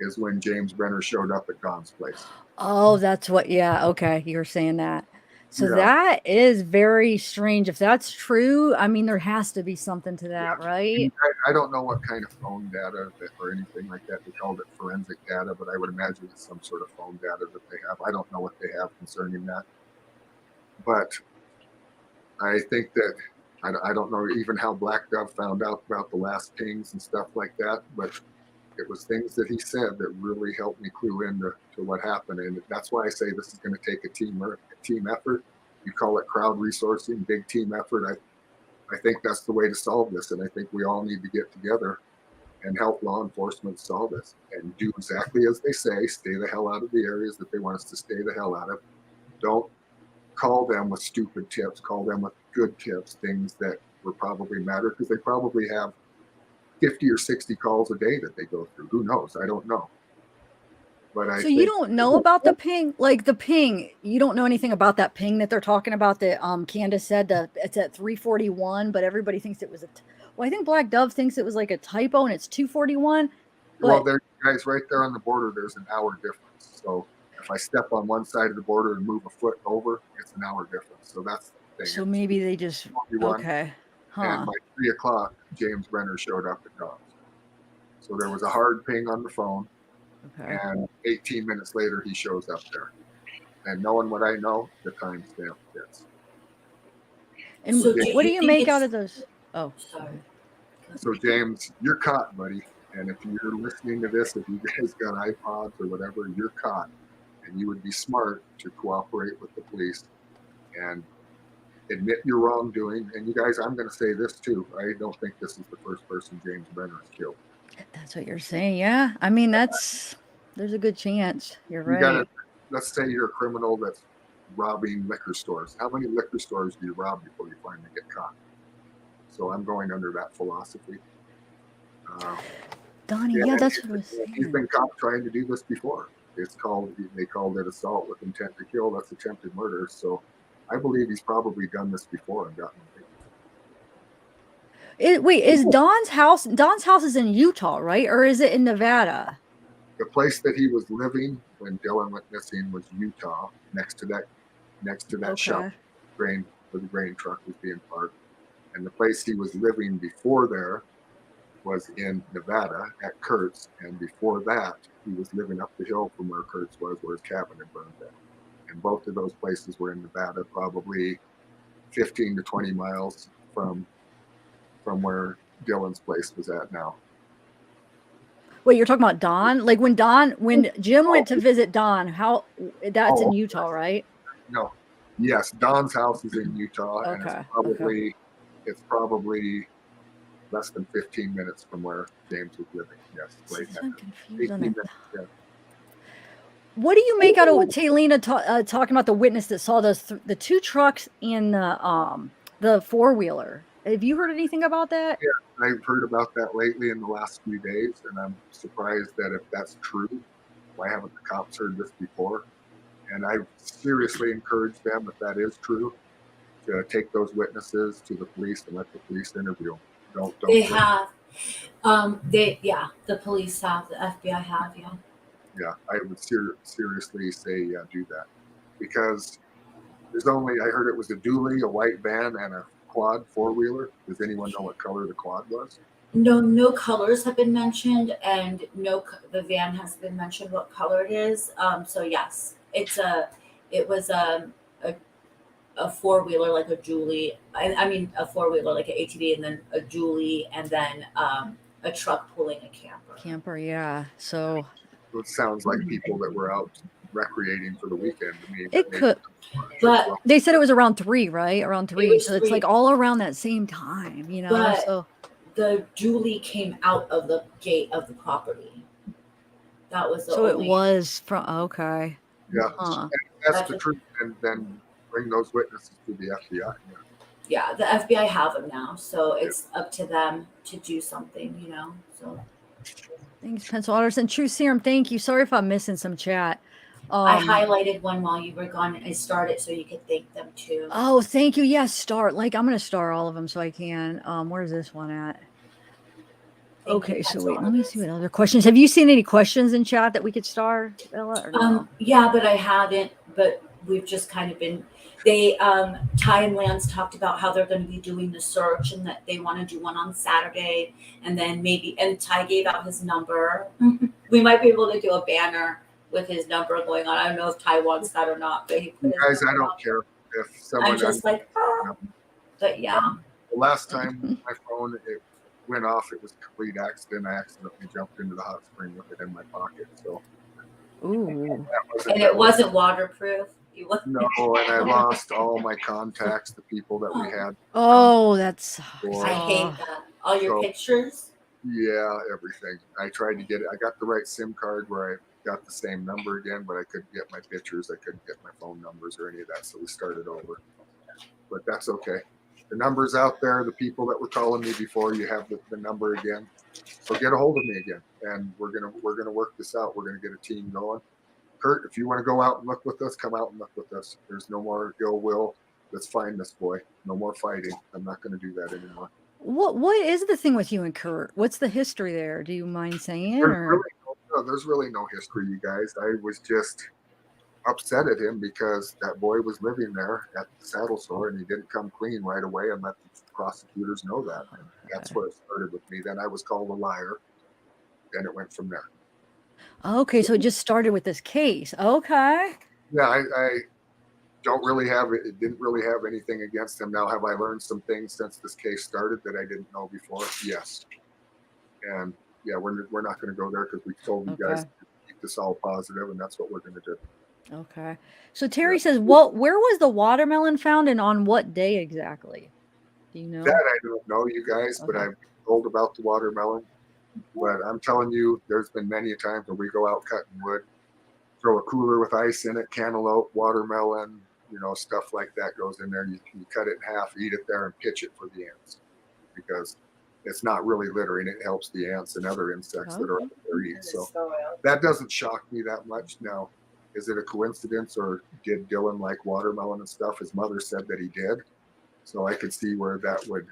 is when James Brenner showed up at Don's place.
Oh, that's what. Yeah. Okay. You were saying that. So
Yeah.
that is very strange. If that's true, I mean, there has to be something to that, right?
I don't know what kind of phone data or anything like that. They called it forensic data, but I would imagine it's some sort of phone data that they have. I don't know what they have concerning that. But I think that I don't know even how Black Dove found out about the last pings and stuff like that, but it was things that he said that really helped me clue into what happened. And that's why I say this is going to take a team effort. You call it crowd resourcing, big team effort. I think that's the way to solve this. And I think we all need to get together and help law enforcement solve this and do exactly as they say, stay the hell out of the areas that they want us to stay the hell out of. Don't call them with stupid tips, call them with good tips, things that will probably matter, because they probably have 50 or 60 calls a day that they go through. Who knows? I don't know. But I
So you don't know about the ping, like the ping. You don't know anything about that ping that they're talking about. That Candace said that it's at 341, but everybody thinks it was well, I think Black Dove thinks it was like a typo and it's 241.
Well, there, guys, right there on the border, there's an hour difference. So if I step on one side of the border and move a foot over, it's an hour difference. So that's the thing.
So maybe they just okay.
And by 3 o'clock, James Brenner showed up at Don's. So there was a hard ping on the phone.
Okay.
And 18 minutes later, he shows up there. And knowing what I know, the timestamp fits.
And so what do you make out of those? Oh,
sorry.
So James, you're caught, buddy. And if you're listening to this, if you guys got iPods or whatever, you're caught. And you would be smart to cooperate with the police and admit your wrongdoing. And you guys, I'm going to say this too. I don't think this is the first person James Brenner has killed.
That's what you're saying. Yeah. I mean, there's a good chance. You're right.
Let's say you're a criminal that's robbing liquor stores. How many liquor stores do you rob before you finally get caught? So I'm going under that philosophy.
Donnie, yeah, that's what I was saying.
He's been caught trying to do this before. They called it assault with intent to kill. That's attempted murder. So I believe he's probably done this before and gotten away.
Wait, is Don's house? Don's house is in Utah, right? Or is it in Nevada?
The place that he was living when Dylan went missing was Utah, next to that shop, where the grain truck was being parked. And the place he was living before there was in Nevada at Kurt's, and before that he was living up the hill from where Kurt's was, where his cabin had burned down. And both of those places were in Nevada, probably 15 to 20 miles from where Dylan's place was at now.
Wait, you're talking about Don? Like when Jim went to visit Don, that's in Utah, right?
No. Yes, Don's house is in Utah, and it's probably less than 15 minutes from where James was living. Yes, right now. I'm confused on that. Yeah.
What do you make out of Taylina talking about the witness that saw the two trucks and the four-wheeler? Have you heard anything about that?
Yeah, I've heard about that lately in the last few days, and I'm surprised that if that's true, why haven't the cops heard this before? And I seriously encourage them, if that is true, to take those witnesses to the police and let the police interview them. Don't
they have. The police have, the FBI have, yeah.
Yeah, I would seriously say do that, because I heard it was a dually, a white van, and a quad four-wheeler. Does anyone know what color the quad was?
No colors have been mentioned, and the van has been mentioned what color it is. So yes, it was a four-wheeler, like a dually. I mean a four-wheeler like an ATV, and then a dually, and then a truck pulling a camper.
Yeah. So
it sounds like people that were out recreating for the weekend to me.
It could, but they said it was around 3, right? Around 3. So it's like all around that same time, you know.
But
so
the dually came out of the gate of the property. That was
it was from okay.
Yeah, that's the truth. And then bring those witnesses to the FBI.
Yeah, the FBI have them now, so it's up to them to do something, you know. So
thanks, Pencil Otters and True Serum. Thank you. Sorry if I'm missing some chat.
I highlighted one while you were gone, and I started so you could thank them too.
Oh, thank you. Yes, start. Like I'm gonna star all of them so I can. Where's this one at? Okay, so wait, let me see what other questions. Have you seen any questions in chat that we could star, Bella? Or no?
Yeah, but I haven't. But we've just kind of been. They Ty and Lance talked about how they're going to be doing the search and that they want to do one on Saturday, and then maybe. And Ty gave out his number. We might be able to do a banner with his number going on. I don't know if Ty wants that or not, but he put his
Guys, I
number
don't
out.
care if someone.
I'm just like, but yeah.
The last time my phone it went off, it was a complete accident. I accidentally jumped into the hot spring with it in my pocket. So.
Ooh.
And it wasn't waterproof.
No, and I lost all my contacts, the people that we had.
Oh, that's.
I hate that. All your pictures.
Yeah, everything. I tried to get it. I got the right SIM card where I got the same number again, but I couldn't get my pictures. I couldn't get my phone numbers or any of that. So we started over. But that's okay. The number's out there. The people that were calling me before, you have the number again. So get a hold of me again, and we're gonna work this out. We're gonna get a team going. Kurt, if you want to go out and look with us, come out and look with us. There's no more ill will. Let's find this boy. No more fighting. I'm not going to do that anymore.
What is the thing with you and Kurt? What's the history there? Do you mind saying?
There's really no history, you guys. I was just upset at him because that boy was living there at the saddle store and he didn't come clean right away and let the prosecutors know that. And that's where it started with me. Then I was called a liar. Then it went from there.
Okay, so it just started with this case. Okay.
Yeah, I don't really have it. It didn't really have anything against him. Now, have I learned some things since this case started that I didn't know before? Yes. And yeah, we're not going to go there because we told you guys to keep this all positive, and that's what we're going to do.
Okay. So Terry says, where was the watermelon found and on what day exactly? Do you know?
That I don't know, you guys, but I've been told about the watermelon. But I'm telling you, there's been many a times when we go out cutting wood, throw a cooler with ice in it, cantaloupe, watermelon, stuff like that goes in there. You cut it in half, eat it there, and pitch it for the ants because it's not really littering. It helps the ants and other insects that are out there eat. So that doesn't shock me that much. Now, is it a coincidence or did Dylan like watermelon and stuff? His mother said that he did. So I could see where that would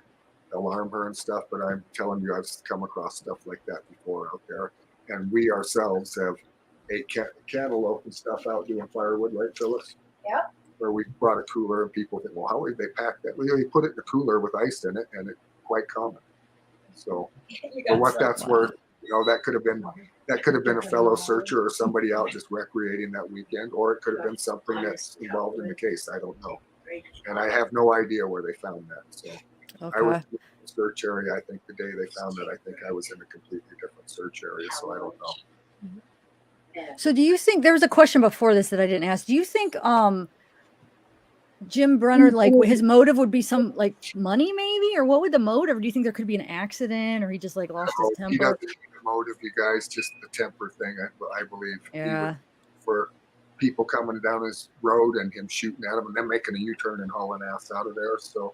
alarm her and stuff, but I'm telling you, I've come across stuff like that before out there. And we ourselves have ate cantaloupe and stuff out doing firewood, right, Phyllis?
Yeah.
Where we brought a cooler and people think, well, how would they pack that? Well, you put it in a cooler with ice in it and it's quite common. So for what that's worth, that could have been a fellow searcher or somebody out just recreating that weekend, or it could have been something that's involved in the case. I don't know. And I have no idea where they found that. So I was in the search area. I think the day they found it, I think I was in a completely different search area. So I don't know.
So do you think there was a question before this that I didn't ask? Do you think Jim Brenner, like his motive would be some like money maybe, or what would the motive? Or do you think there could be an accident or he just like lost his temper?
He doesn't need a motive, you guys, just the temper thing, I believe.
Yeah.
For people coming down his road and him shooting at him and then making a U-turn and hauling ass out of there. So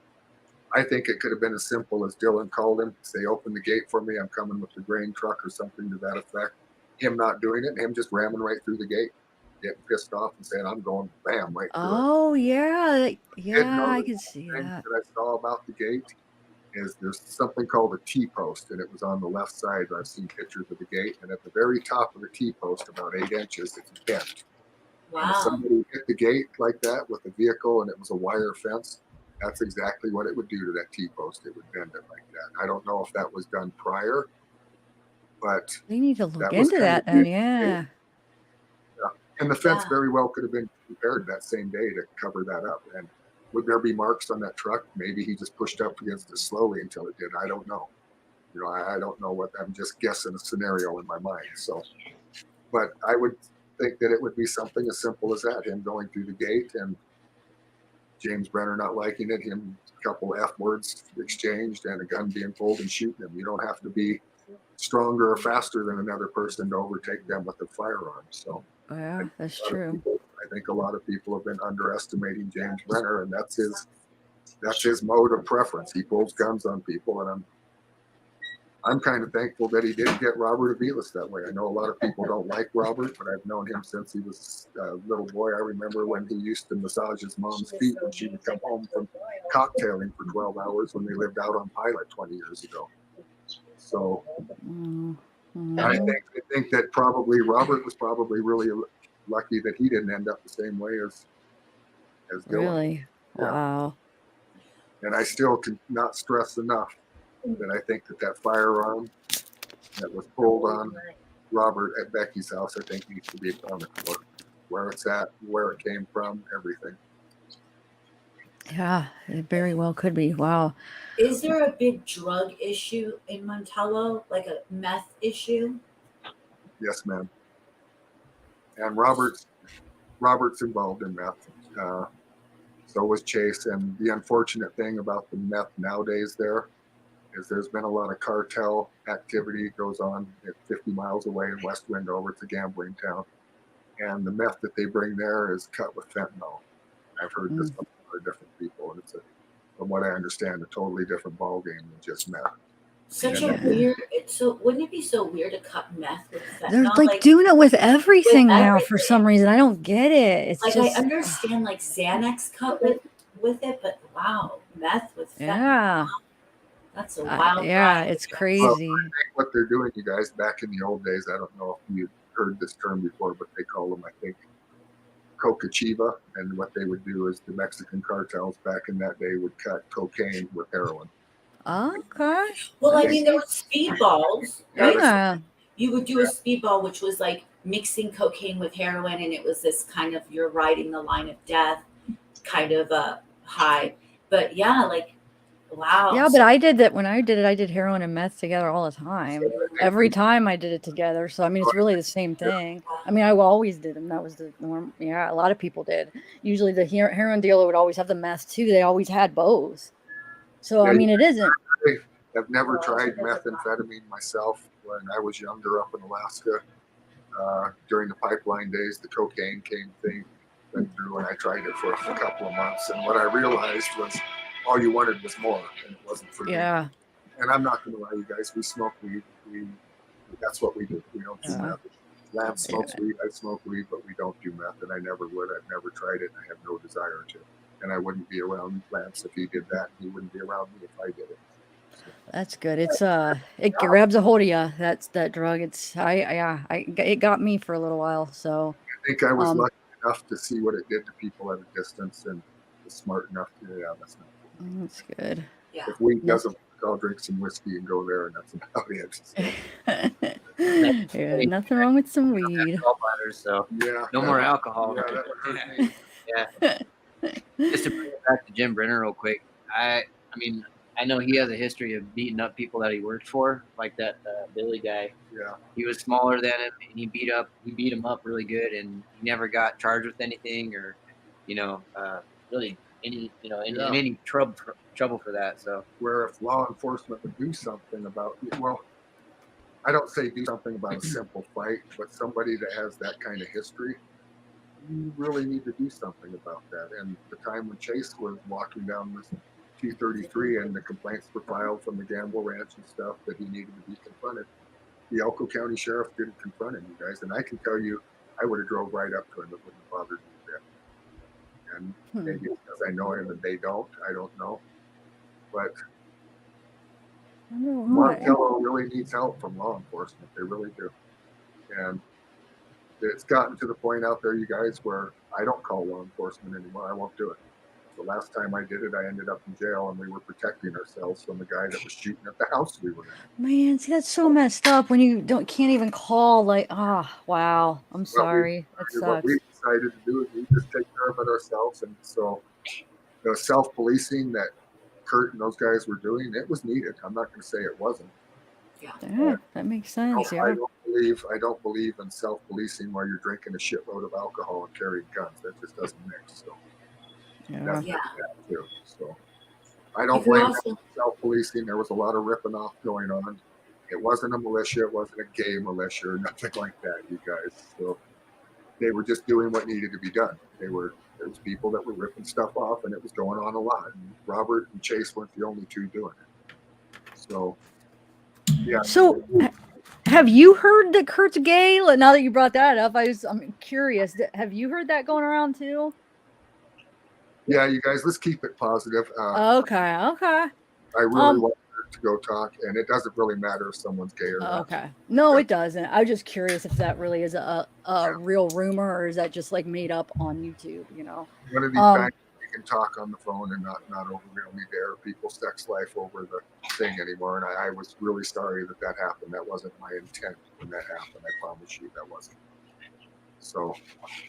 I think it could have been as simple as Dylan called him, say, open the gate for me, I'm coming with the grain truck or something to that effect. Him not doing it, and him just ramming right through the gate, getting pissed off and saying, I'm going, bam, right through it.
Oh, yeah. Yeah, I can see that.
That I saw about the gate is there's something called a T-post, and it was on the left side. I've seen pictures of the gate, and at the very top of the T-post, about 8 inches, it's bent.
Wow.
And if somebody hit the gate like that with a vehicle and it was a wire fence, that's exactly what it would do to that T-post. It would bend it like that. I don't know if that was done prior, but
they need to look into that then, yeah.
And the fence very well could have been repaired that same day to cover that up. And would there be marks on that truck? Maybe he just pushed up against it slowly until it did. I don't know. I don't know what. I'm just guessing a scenario in my mind. So, but I would think that it would be something as simple as that: him going through the gate and James Brenner not liking it, him a couple F words exchanged, and a gun being pulled and shooting him. You don't have to be stronger or faster than another person to overtake them with a firearm. So.
Yeah, that's true.
I think a lot of people have been underestimating James Brenner, and that's his mode of preference. He pulls guns on people, and I'm kind of thankful that he didn't get Robert Aviles that way. I know a lot of people don't like Robert, but I've known him since he was a little boy. I remember when he used to massage his mom's feet when she would come home from cocktailing for 12 hours when they lived out on Pilot 20 years ago. So
Mm,
I
mhm.
think that probably Robert was probably really lucky that he didn't end up the same way as Dylan.
Really?
Yeah.
Wow.
And I still cannot stress enough that I think that firearm that was pulled on Robert at Becky's house, I think needs to be accounted for. Where it's at, where it came from, everything.
Yeah, it very well could be. Wow.
Is there a big drug issue in Montello, like a meth issue?
Yes, ma'am. And Robert's involved in meth. So was Chase. And the unfortunate thing about the meth nowadays there is there's been a lot of cartel activity goes on at 50 miles away in West Windover. It's a gambling town. And the meth that they bring there is cut with fentanyl. I've heard this from other different people. And it's, from what I understand, a totally different ballgame than just meth.
Such a weird. It's so. Wouldn't it be so weird to cut meth with
They're
fentanyl?
like doing it with everything now for
everything.
some reason. I don't get it. It's
Like
just
I understand like Xanax cut with it, but wow, meth with fentanyl.
yeah.
That's a wild
Yeah,
ride.
it's
Well,
crazy.
I think what they're doing, you guys, back in the old days, I don't know if you heard this term before, but they call them, I think, cocachiva. And what they would do is the Mexican cartels back in that day would cut cocaine with heroin.
Okay.
Well, I mean, there were speedballs, right?
Yeah.
You would do a speedball, which was like mixing cocaine with heroin, and it was this kind of you're riding the line of death kind of a high. But yeah, like wow.
Yeah, but I did that when I did it. I did heroin and meth together all the time. Every time I did it together. So I mean, it's really the same thing. I mean, I always did them. That was the norm. Yeah, a lot of people did. Usually the heroin dealer would always have the meth too. They always had both. So I mean, it isn't.
I've never tried methamphetamine myself. When I was younger up in Alaska, during the pipeline days, the cocaine went through, and I tried it for a couple of months. And what I realized was all you wanted was more, and it wasn't for me.
Yeah.
And I'm not going to lie, you guys, we smoke weed. That's what we do. We don't do meth. Lance smokes weed, I smoke weed, but we don't do meth, and I never would. I've never tried it, and I have no desire to. And I wouldn't be around Lance if he did that. He wouldn't be around me if I did it.
That's good. It's it grabs a hold of you. That's that drug. It's it got me for a little while. So
I think I was lucky enough to see what it did to people at a distance, and was smart enough to that's not good.
That's good.
Yeah.
If weed doesn't work, I'll drink some whiskey and go there, and that's about it.
Yeah, nothing wrong with some weed.
So
Yeah.
no more alcohol.
Yeah, that would hurt me.
Yeah. Just to bring it back to Jim Brenner real quick. I mean, I know he has a history of beating up people that he worked for, like that Billy guy.
Yeah.
He was smaller than him, and he beat him up really good, and he never got charged with anything or, really any trouble for that. So
where if law enforcement would do something about it, well, I don't say do something about a simple fight, but somebody that has that kind of history, you really need to do something about that. And the time when Chase was walking down this 233 and the complaints were filed from the Gamble Ranch and stuff that he needed to be confronted, the Elko County Sheriff didn't confront him, you guys. And I can tell you, I would have drove right up to him. It wouldn't have bothered me a bit. And maybe it's because I know him and they don't. I don't know. But Montello really needs help from law enforcement. They really do. And it's gotten to the point out there, you guys, where I don't call law enforcement anymore. I won't do it. The last time I did it, I ended up in jail, and we were protecting ourselves from the guy that was shooting at the house we were in.
Man, see, that's so messed up when you can't even call. Like, wow, I'm sorry. That sucks.
What we decided to do is we just take care of it ourselves, and so the self-policing that Kurt and those guys were doing, it was needed. I'm not going to say it wasn't.
Yeah, that makes sense.
I don't believe in self-policing while you're drinking a shitload of alcohol and carrying guns. That just doesn't mix. So. That's too. So I don't blame self-policing. There was a lot of ripping off going on. It wasn't a militia. It wasn't a gay militia or nothing like that, you guys. So they were just doing what needed to be done. There was people that were ripping stuff off, and it was going on a lot. And Robert and Chase weren't the only two doing it. So, yeah.
So, have you heard that Kurt's gay? Now that you brought that up, I'm curious. Have you heard that going around too?
Yeah, you guys, let's keep it positive.
Okay.
I really want to go talk, and it doesn't really matter if someone's gay or not.
Okay. No, it doesn't. I was just curious if that really is a real rumor, or is that just like made up on YouTube, you know?
One of these times we can talk on the phone and not over really dare people's sex life over the thing anymore. And I was really sorry that happened. That wasn't my intent when that happened. I promise you that wasn't. So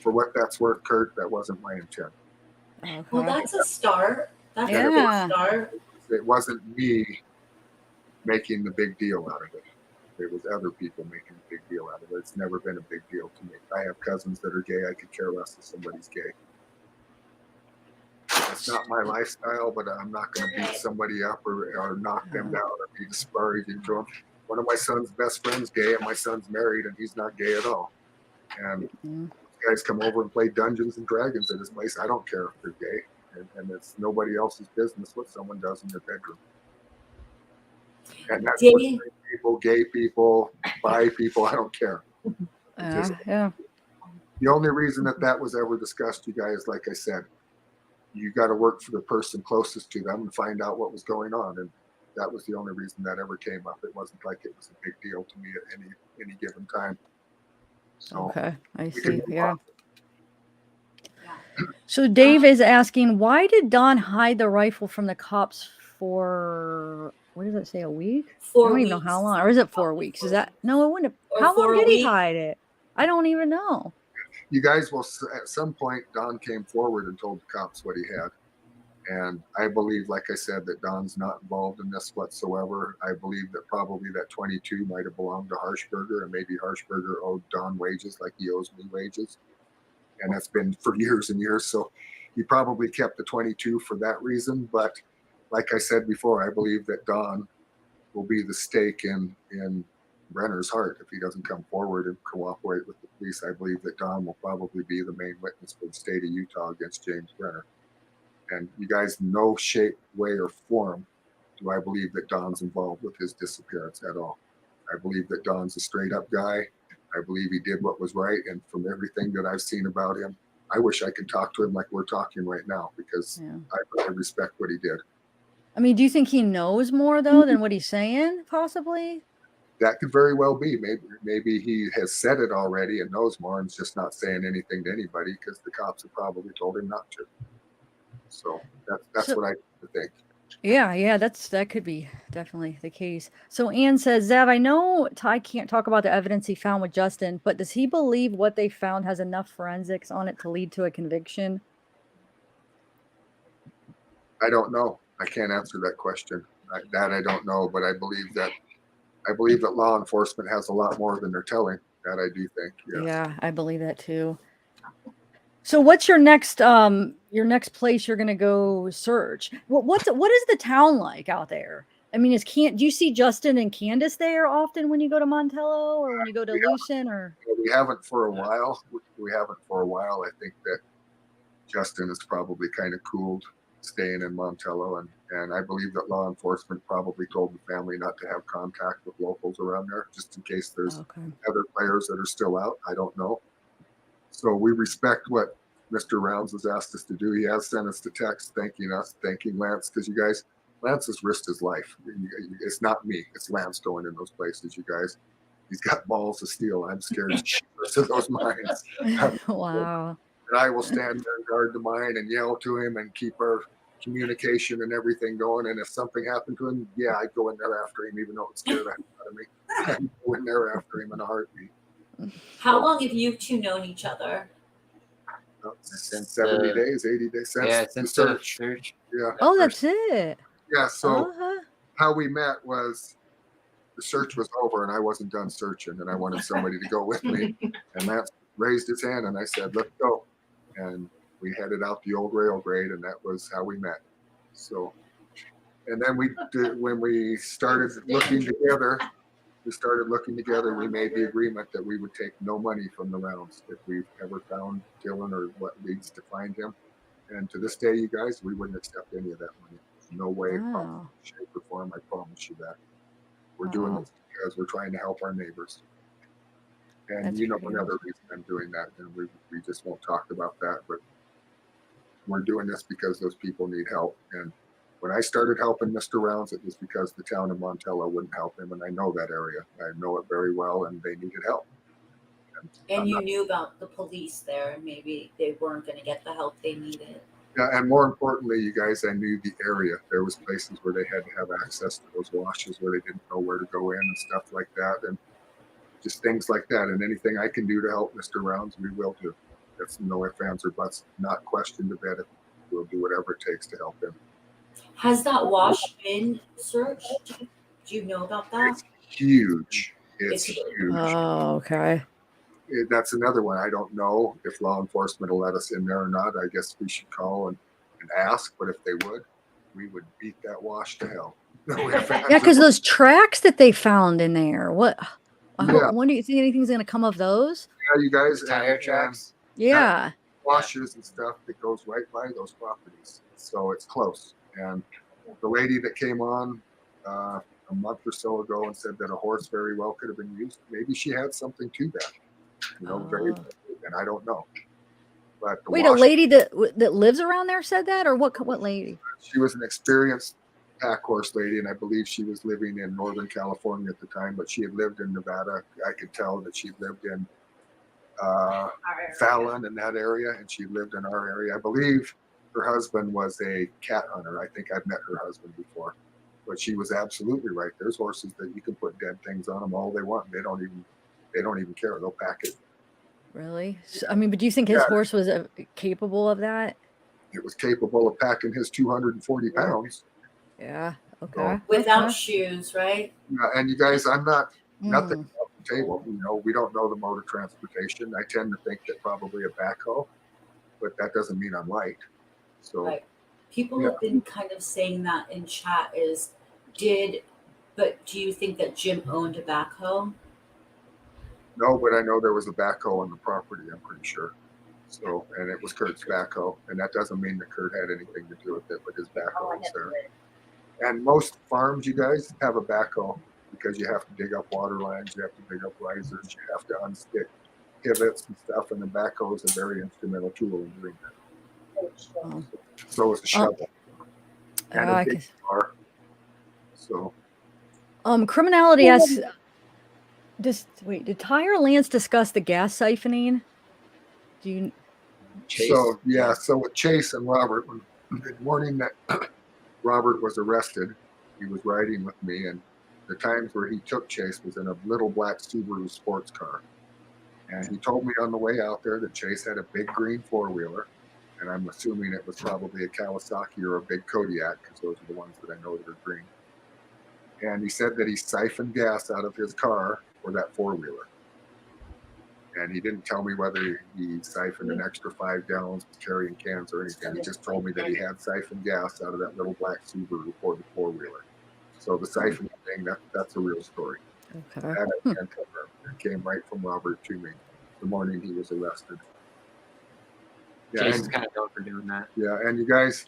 for what that's worth, Kurt, that wasn't my intent.
Okay.
Well, that's a start. That's a
Yeah.
big start.
It wasn't me making the big deal out of it. It was other people making a big deal out of it. It's never been a big deal to me. I have cousins that are gay. I could care less if somebody's gay. It's not my lifestyle, but I'm not going to beat somebody up or knock them down or be disparaging to them. One of my son's best friends gay, and my son's married, and he's not gay at all. And guys come over and play Dungeons and Dragons at his place. I don't care if they're gay, and it's nobody else's business what someone does in their bedroom. And that's what people, gay people, bi people, I don't care.
Yeah.
The only reason that was ever discussed, you guys, like I said, you got to work for the person closest to them and find out what was going on. And that was the only reason that ever came up. It wasn't like it was a big deal to me at any given time. So
okay, I see. Yeah. So Dave is asking, why did Don hide the rifle from the cops for, what does it say, a week?
4
I don't
weeks.
even know how long. Or is it 4 weeks? Is that, no, it wouldn't have. How long did he hide it? I don't even know.
You guys will, at some point, Don came forward and told the cops what he had. And I believe, like I said, that Don's not involved in this whatsoever. I believe that probably that 22 might have belonged to Harshberger, and maybe Harshberger owed Don wages like he owes me wages. And that's been for years and years. So he probably kept the 22 for that reason. But like I said before, I believe that Don will be the stake in Brenner's heart if he doesn't come forward and cooperate with the police. I believe that Don will probably be the main witness for the state of Utah against James Brenner. And you guys, no shape, way, or form do I believe that Don's involved with his disappearance at all. I believe that Don's a straight up guy. I believe he did what was right. And from everything that I've seen about him, I wish I could talk to him like we're talking right now, because I respect what he did.
I mean, do you think he knows more though than what he's saying? Possibly.
That could very well be. Maybe he has said it already and knows more and is just not saying anything to anybody because the cops have probably told him not to. So that's what I think.
Yeah, that could be definitely the case. So Ann says, Zav, I know Ty can't talk about the evidence he found with Justin, but does he believe what they found has enough forensics on it to lead to a conviction?
I don't know. I can't answer that question. I don't know, but I believe that law enforcement has a lot more than they're telling. That I do think. Yes.
Yeah, I believe that too. So what's your next place you're gonna go search? What is the town like out there? I mean, do you see Justin and Candace there often when you go to Montello or when you go to Lucin? Or
we haven't for a while. I think that Justin is probably kind of cooled staying in Montello, and I believe that law enforcement probably told the family not to have contact with locals around there, just in case there's other players that are still out. I don't know. So we respect what Mr. Rounds has asked us to do. He has sent us the text thanking Lance, because you guys, Lance has risked his life. It's not me. It's Lance going in those places, you guys. He's got balls of steel. I'm scared of those mines.
Wow.
And I will stand there and guard the mine and yell to him and keep our communication and everything going. And if something happened to him, I'd go in there after him, even though it scared the heck out of me. I'd go in there after him in a heartbeat.
How long have you two known each other?
Since 70 days, 80 days.
Since the search.
Yeah.
Oh, that's it.
Yeah. So how we met was the search was over and I wasn't done searching and I wanted somebody to go with me. And Lance raised his hand and I said, let's go. And we headed out the old rail grade and that was how we met. So, and then when we started looking together, we made the agreement that we would take no money from the rounds if we've ever found Dylan or what leads to find him. And to this day, you guys, we wouldn't accept any of that money. No way, shape, or form. I promise you that. We're doing this because we're trying to help our neighbors. And another reason I'm doing that, and we just won't talk about that, but we're doing this because those people need help. And When I started helping Mr. Rounds, it was because the town of Montello wouldn't help him, and I know that area. I know it very well, and they needed help.
And you knew about the police there, and maybe they weren't going to get the help they needed.
Yeah, and more importantly, you guys, I knew the area. There was places where they had to have access to those washes where they didn't know where to go in and stuff like that, and just things like that. And anything I can do to help Mr. Rounds, we will do. That's no ifs, ands, or buts, not questioned a bit. We'll do whatever it takes to help him.
Has that wash been searched? Do you know about that?
It's huge.
It's
It's
huge.
huge.
Oh, okay.
That's another one. I don't know if law enforcement will let us in there or not. I guess we should call and ask. But if they would, we would beat that wash to hell. No ifs, ands,
Yeah,
or
because
buts.
those tracks that they found in there. What?
Yeah.
When do you think anything's going to come of those?
Yeah, you guys,
Tire
and
tracks.
Yeah.
washes and stuff that goes right by those properties. So it's close. And the lady that came on a month or so ago and said that a horse very well could have been used, maybe she had something to that. Very, and I don't know. But the
Wait, a
wash,
lady that lives around there said that, or what? What lady?
she was an experienced pack horse lady, and I believe she was living in Northern California at the time, but she had lived in Nevada. I could tell that she lived in Fallon in that area, and she lived in our area. I believe her husband was a cat hunter. I think I've met her husband before, but she was absolutely right. There's horses that you can put dead things on them all they want. They don't even care. They'll pack it.
Really? So, I mean, but do you think his
Yeah.
horse was capable of that?
It was capable of packing his 240 pounds.
Yeah. Okay.
Without
Okay.
shoes, right?
And you guys, I'm not nothing
Mm.
off the table. We don't know the mode of transportation. I tend to think that probably a backhoe, but that doesn't mean I'm right. So
Right. People
Yeah.
have been kind of saying that in chat but do you think that Jim owned a backhoe?
no, but I know there was a backhoe on the property. I'm pretty sure. So, and it was Kurt's backhoe, and that doesn't mean that Kurt had anything to do with it, but his backhoe was there. And most farms, you guys, have a backhoe because you have to dig up water lines, you have to dig up risers, you have to unstick pivots and stuff, and the backhoe is a very instrumental tool in doing that.
Oh.
So is the shovel and
I
a big
guess-
car. So
Criminality asks. Did Tyre Lance discuss the gas siphoning? Do you?
Chase.
So yeah, so with Chase and Robert, the morning that Robert was arrested, he was riding with me, and the times where he took Chase was in a little black Subaru sports car. And he told me on the way out there that Chase had a big green four-wheeler, and I'm assuming it was probably a Kawasaki or a big Kodiak, because those are the ones that I know that are green. And he said that he siphoned gas out of his car for that four-wheeler. And he didn't tell me whether he siphoned an extra 5 gallons carrying cans or anything. He just told me that he had siphoned gas out of that little black Subaru for the four-wheeler. So the siphoning thing, that's a real story.
Okay.
That I can't confirm. It came right from Robert to me the morning he was arrested. Yeah,
Chase
and,
is kind of known for doing that.
yeah, and you guys,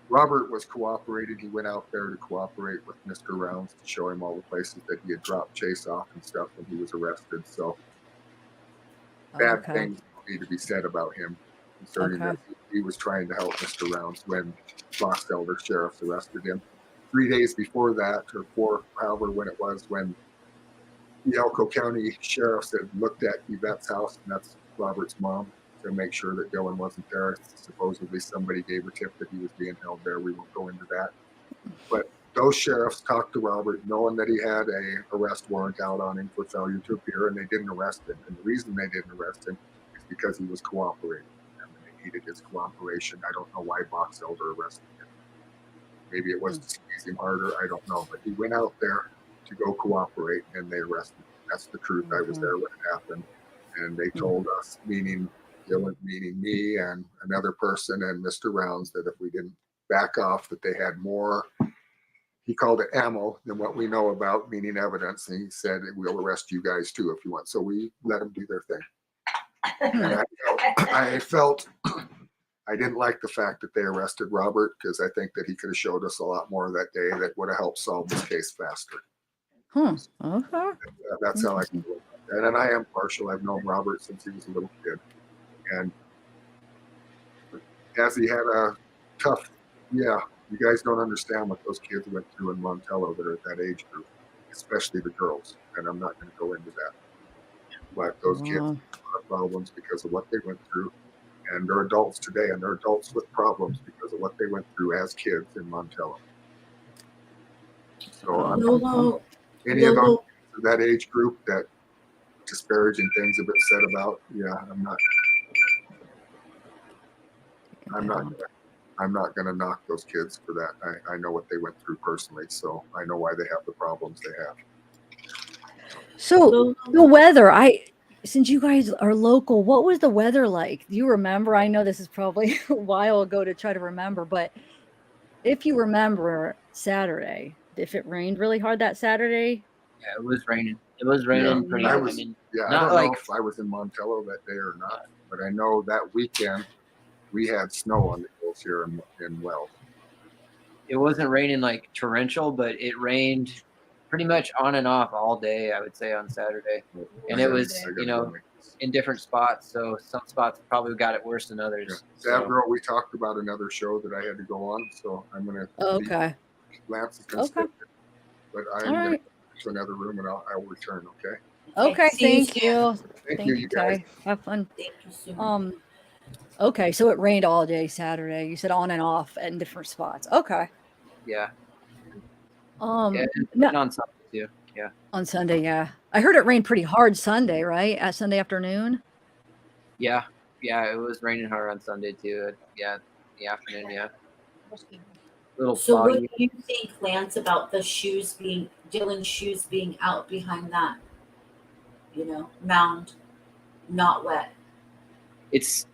Robert was cooperating. He went out there to cooperate with Mr. Rounds to show him all the places that he had dropped Chase off and stuff when he was arrested. So bad
Okay.
things need to be said about him concerning
Okay.
that he was trying to help Mr. Rounds when Box Elder sheriffs arrested him. 3 days before that, or 4, however, when it was, when the Elko County sheriffs had looked at Yvette's house, and that's Robert's mom, to make sure that Dylan wasn't there. Supposedly somebody gave a tip that he was being held there. We won't go into that. But those sheriffs talked to Robert knowing that he had a arrest warrant out on him for failure to appear, and they didn't arrest him. And the reason they didn't arrest him is because he was cooperating. And they needed his cooperation. I don't know why Box Elder arrested him. Maybe it was to squeeze him harder. I don't know. But he went out there to go cooperate, and they arrested him. That's the truth. I was there when it happened. And they told us, meaning Dylan, meaning me and another person and Mr. Rounds, that if we didn't back off, that they had more, he called it ammo, than what we know about, meaning evidence. And he said, we'll arrest you guys too if you want. So we let them do their thing. And I felt I didn't like the fact that they arrested Robert, because I think that he could have showed us a lot more that day that would have helped solve this case faster.
Okay.
That's how I feel about that. And I am partial. I've known Robert since he was a little kid. And as he had a tough, You guys don't understand what those kids went through in Montello that are at that age group, especially the girls. And I'm not going to go into that. But those kids
Wow.
have problems because of what they went through. And they're adults today, and they're adults with problems because of what they went through as kids in Montello. So I'm
Lolo,
any of those
Lolo,
that age group that disparaging things have been said about, I'm not gonna knock those kids for that. I know what they went through personally, so I know why they have the problems they have.
So the weather, since you guys are local, what was the weather like? Do you remember? I know this is probably a while ago to try to remember, but if you remember Saturday, if it rained really hard that Saturday,
Yeah, it was raining. It was raining pretty.
I
I
was,
mean,
I
not
don't
like
know if I was in Montello that day or not, but I know that weekend we had snow on the hills here in Wells.
it wasn't raining like torrential, but it rained pretty much on and off all day, I would say, on Saturday. And it was, in different spots. So some spots probably got it worse than others.
Zavgirl, we talked about another show that I had to go on, so I'm gonna.
okay.
Lance is gonna stay, but I'm
All
gonna
right.
go to another room and I'll return. Okay.
Okay,
See you
thank you.
Thank you, you guys.
Ty. Have fun.
thank you so much.
Okay, so it rained all day Saturday. You said on and off in different spots. Okay.
Yeah.
Yeah,
and on Sunday too. Yeah.
On Sunday, yeah. I heard it rained pretty hard Sunday, right? At Sunday afternoon.
Yeah. Yeah. It was raining hard on Sunday too. Yeah. The afternoon. Yeah. Little
So what
foggy.
do you think, Lance, about Dylan's shoes being out behind that, mound, not wet?
It's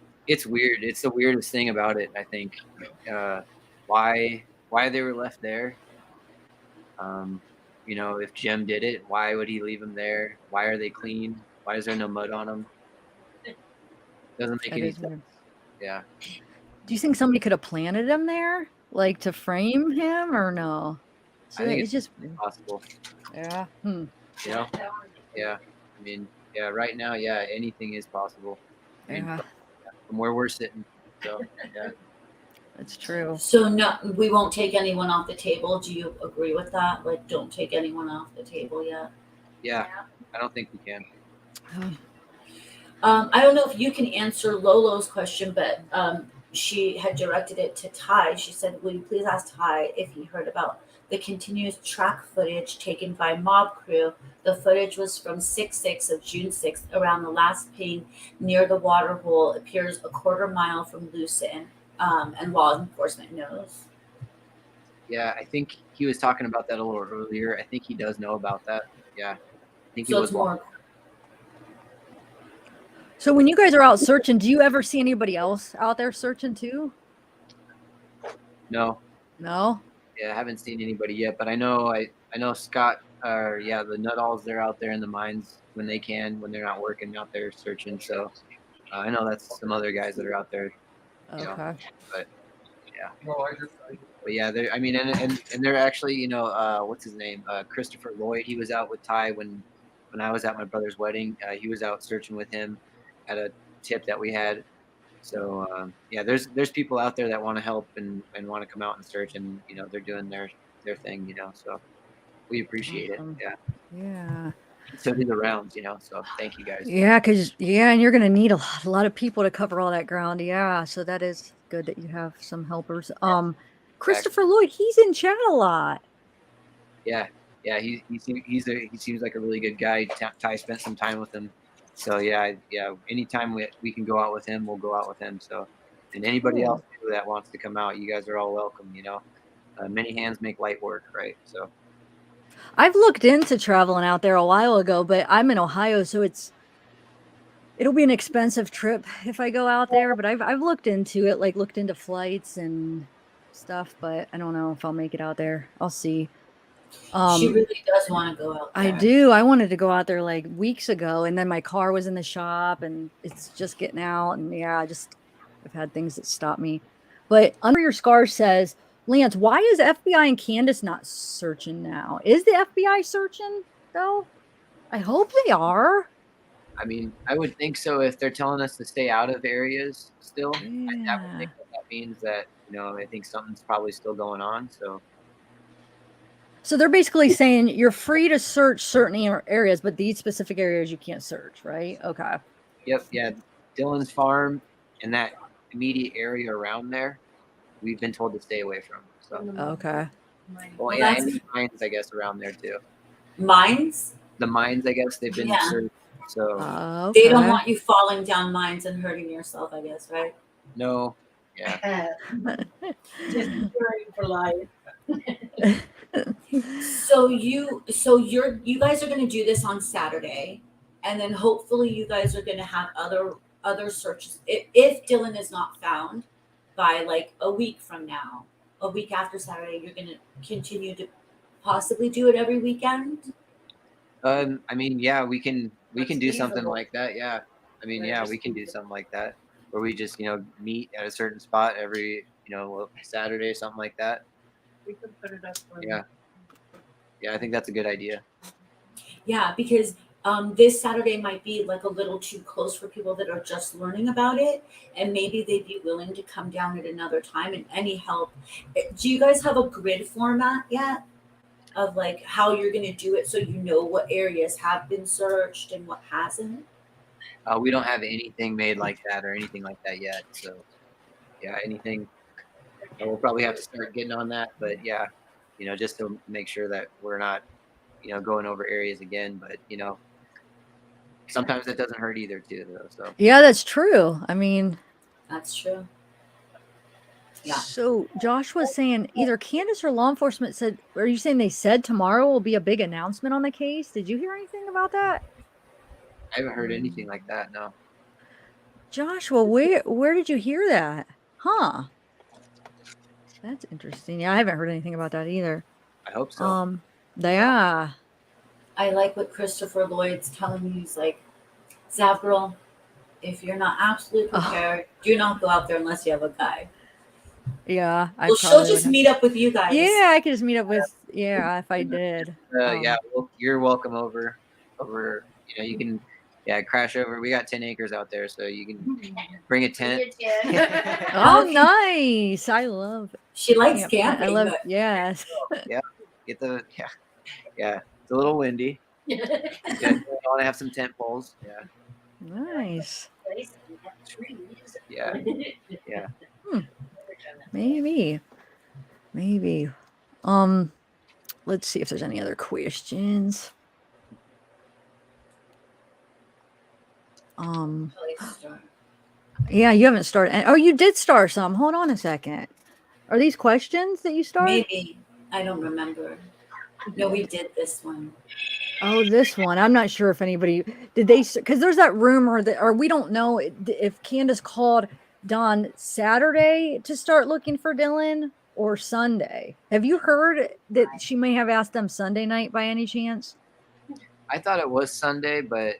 weird. It's the weirdest thing about it, I think. Why they were left there. If Jim did it, why would he leave them there? Why are they clean? Why is there no mud on them? Doesn't make any sense. Yeah.
Do you think somebody could have planted him there, like to frame him, or no? So
I think
it's just
possible.
Yeah.
Yeah. I mean, yeah. Right now, yeah, anything is possible. I mean, from where we're sitting. So yeah.
That's true.
So no, we won't take anyone off the table. Do you agree with that? Like, don't take anyone off the table yet.
Yeah, I don't think we can.
I don't know if you can answer Lolo's question, but she had directed it to Ty. She said, "Will you please ask Ty if he heard about the continuous track footage taken by Mob Crew? The footage was from 6/6 of June 6th, around the last ping near the water hole. Appears a quarter mile from Lucin, and law enforcement knows."
Yeah, I think he was talking about that a little earlier. I think he does know about that. Yeah, I think
So
he was
it's more.
So when you guys are out searching, do you ever see anybody else out there searching too?
No.
No.
Yeah, I haven't seen anybody yet, but I know Scott. The Nuttalls, they're out there in the mines when they can, when they're not working out there searching. So I know that's some other guys that are out there.
Okay.
But yeah. But yeah, they're. I mean, and they're actually, what's his name? Christopher Lloyd. He was out with Ty when I was at my brother's wedding. He was out searching with him at a tip that we had. So there's people out there that want to help and want to come out and search, and they're doing their thing. So we appreciate it. Yeah.
Yeah.
So do the rounds. So thank you guys.
Yeah, and you're gonna need a lot of people to cover all that ground. Yeah, so that is good that you have some helpers. Christopher Lloyd, he's in chat a lot.
Yeah, he seems like a really good guy. Ty spent some time with him, so yeah. Anytime we can go out with him, we'll go out with him. So, and anybody else too that wants to come out, you guys are all welcome. Many hands make light work, right? So,
I've looked into traveling out there a while ago, but I'm in Ohio, so it'll be an expensive trip if I go out there. But I've looked into it, like looked into flights and stuff, but I don't know if I'll make it out there. I'll see.
She really does want to go out there.
I do. I wanted to go out there like weeks ago, and then my car was in the shop, and it's just getting out. And yeah, I've had things that stop me. But Under Your Scars says, Lance, why is FBI and Candace not searching now? Is the FBI searching though? I hope they are.
I mean, I would think so if they're telling us to stay out of areas still.
Yeah.
I would think that means that I think something's probably still going on.
So they're basically saying you're free to search certain areas, but these specific areas you can't search, right? Okay.
Yep, yeah. Dylan's farm and that immediate area around there, we've been told to stay away from. So,
Okay.
well,
Well,
yeah,
that's-
and mines, I guess, around there too.
Mines?
The mines, I guess, they've been
Yeah.
searched. So,
Okay.
They don't want you falling down mines and hurting yourself, I guess, right?
no, yeah.
Just preparing for life.
So you guys are gonna do this on Saturday, and then hopefully you guys are gonna have other searches. If Dylan is not found by like a week from now, a week after Saturday, you're gonna continue to possibly do it every weekend.
I mean, yeah, we can
That's
do something
feasible.
like that. Yeah, I mean,
That
yeah,
is
we can do
feasible.
something like that where we just meet at a certain spot every Saturday, something like that.
We can put it up for
Yeah. Yeah, I think that's a good idea.
Yeah, because this Saturday might be like a little too close for people that are just learning about it, and maybe they'd be willing to come down at another time. And any help? Do you guys have a grid format yet of like how you're going to do it, so you know what areas have been searched and what hasn't?
We don't have anything made like that or anything like that yet. So, yeah, anything. We'll probably have to start getting on that. But yeah, just to make sure that we're not, going over areas again. But sometimes that doesn't hurt either, too. Though. So
Yeah, that's true. I mean,
That's true. Yeah.
So Josh was saying either Candace or law enforcement said, are you saying they said tomorrow will be a big announcement on the case? Did you hear anything about that?
I haven't heard anything like that. No.
Joshua, where did you hear that? Huh. That's interesting. Yeah, I haven't heard anything about that either.
I hope so.
Yeah.
I like what Christopher Lloyd's telling you. He's like, zavgirl, if you're not absolutely prepared, do not go out there unless you have a guide.
Yeah.
Well, she'll just meet up with you guys.
Yeah, I could just meet up with, if I did.
Yeah, well, you're welcome over. You can, crash over. We got 10 acres out there, so you can bring a tent.
Oh, nice. I love it.
She likes
Yeah,
camping.
I love,
but
yes.
Yeah, get the, yeah. It's a little windy. You want to have some tent poles. Yeah.
Nice.
Yeah. Yeah.
Maybe. Let's see if there's any other questions. Yeah, you haven't started. Oh, you did start some. Hold on a second. Are these questions that you started?
Maybe. I don't remember. No, we did this one.
Oh, this one. I'm not sure if anybody did they, because there's that rumor that, or we don't know if Candace called Don Saturday to start looking for Dylan or Sunday. Have you heard that she may have asked them Sunday night by any chance?
I thought it was Sunday, but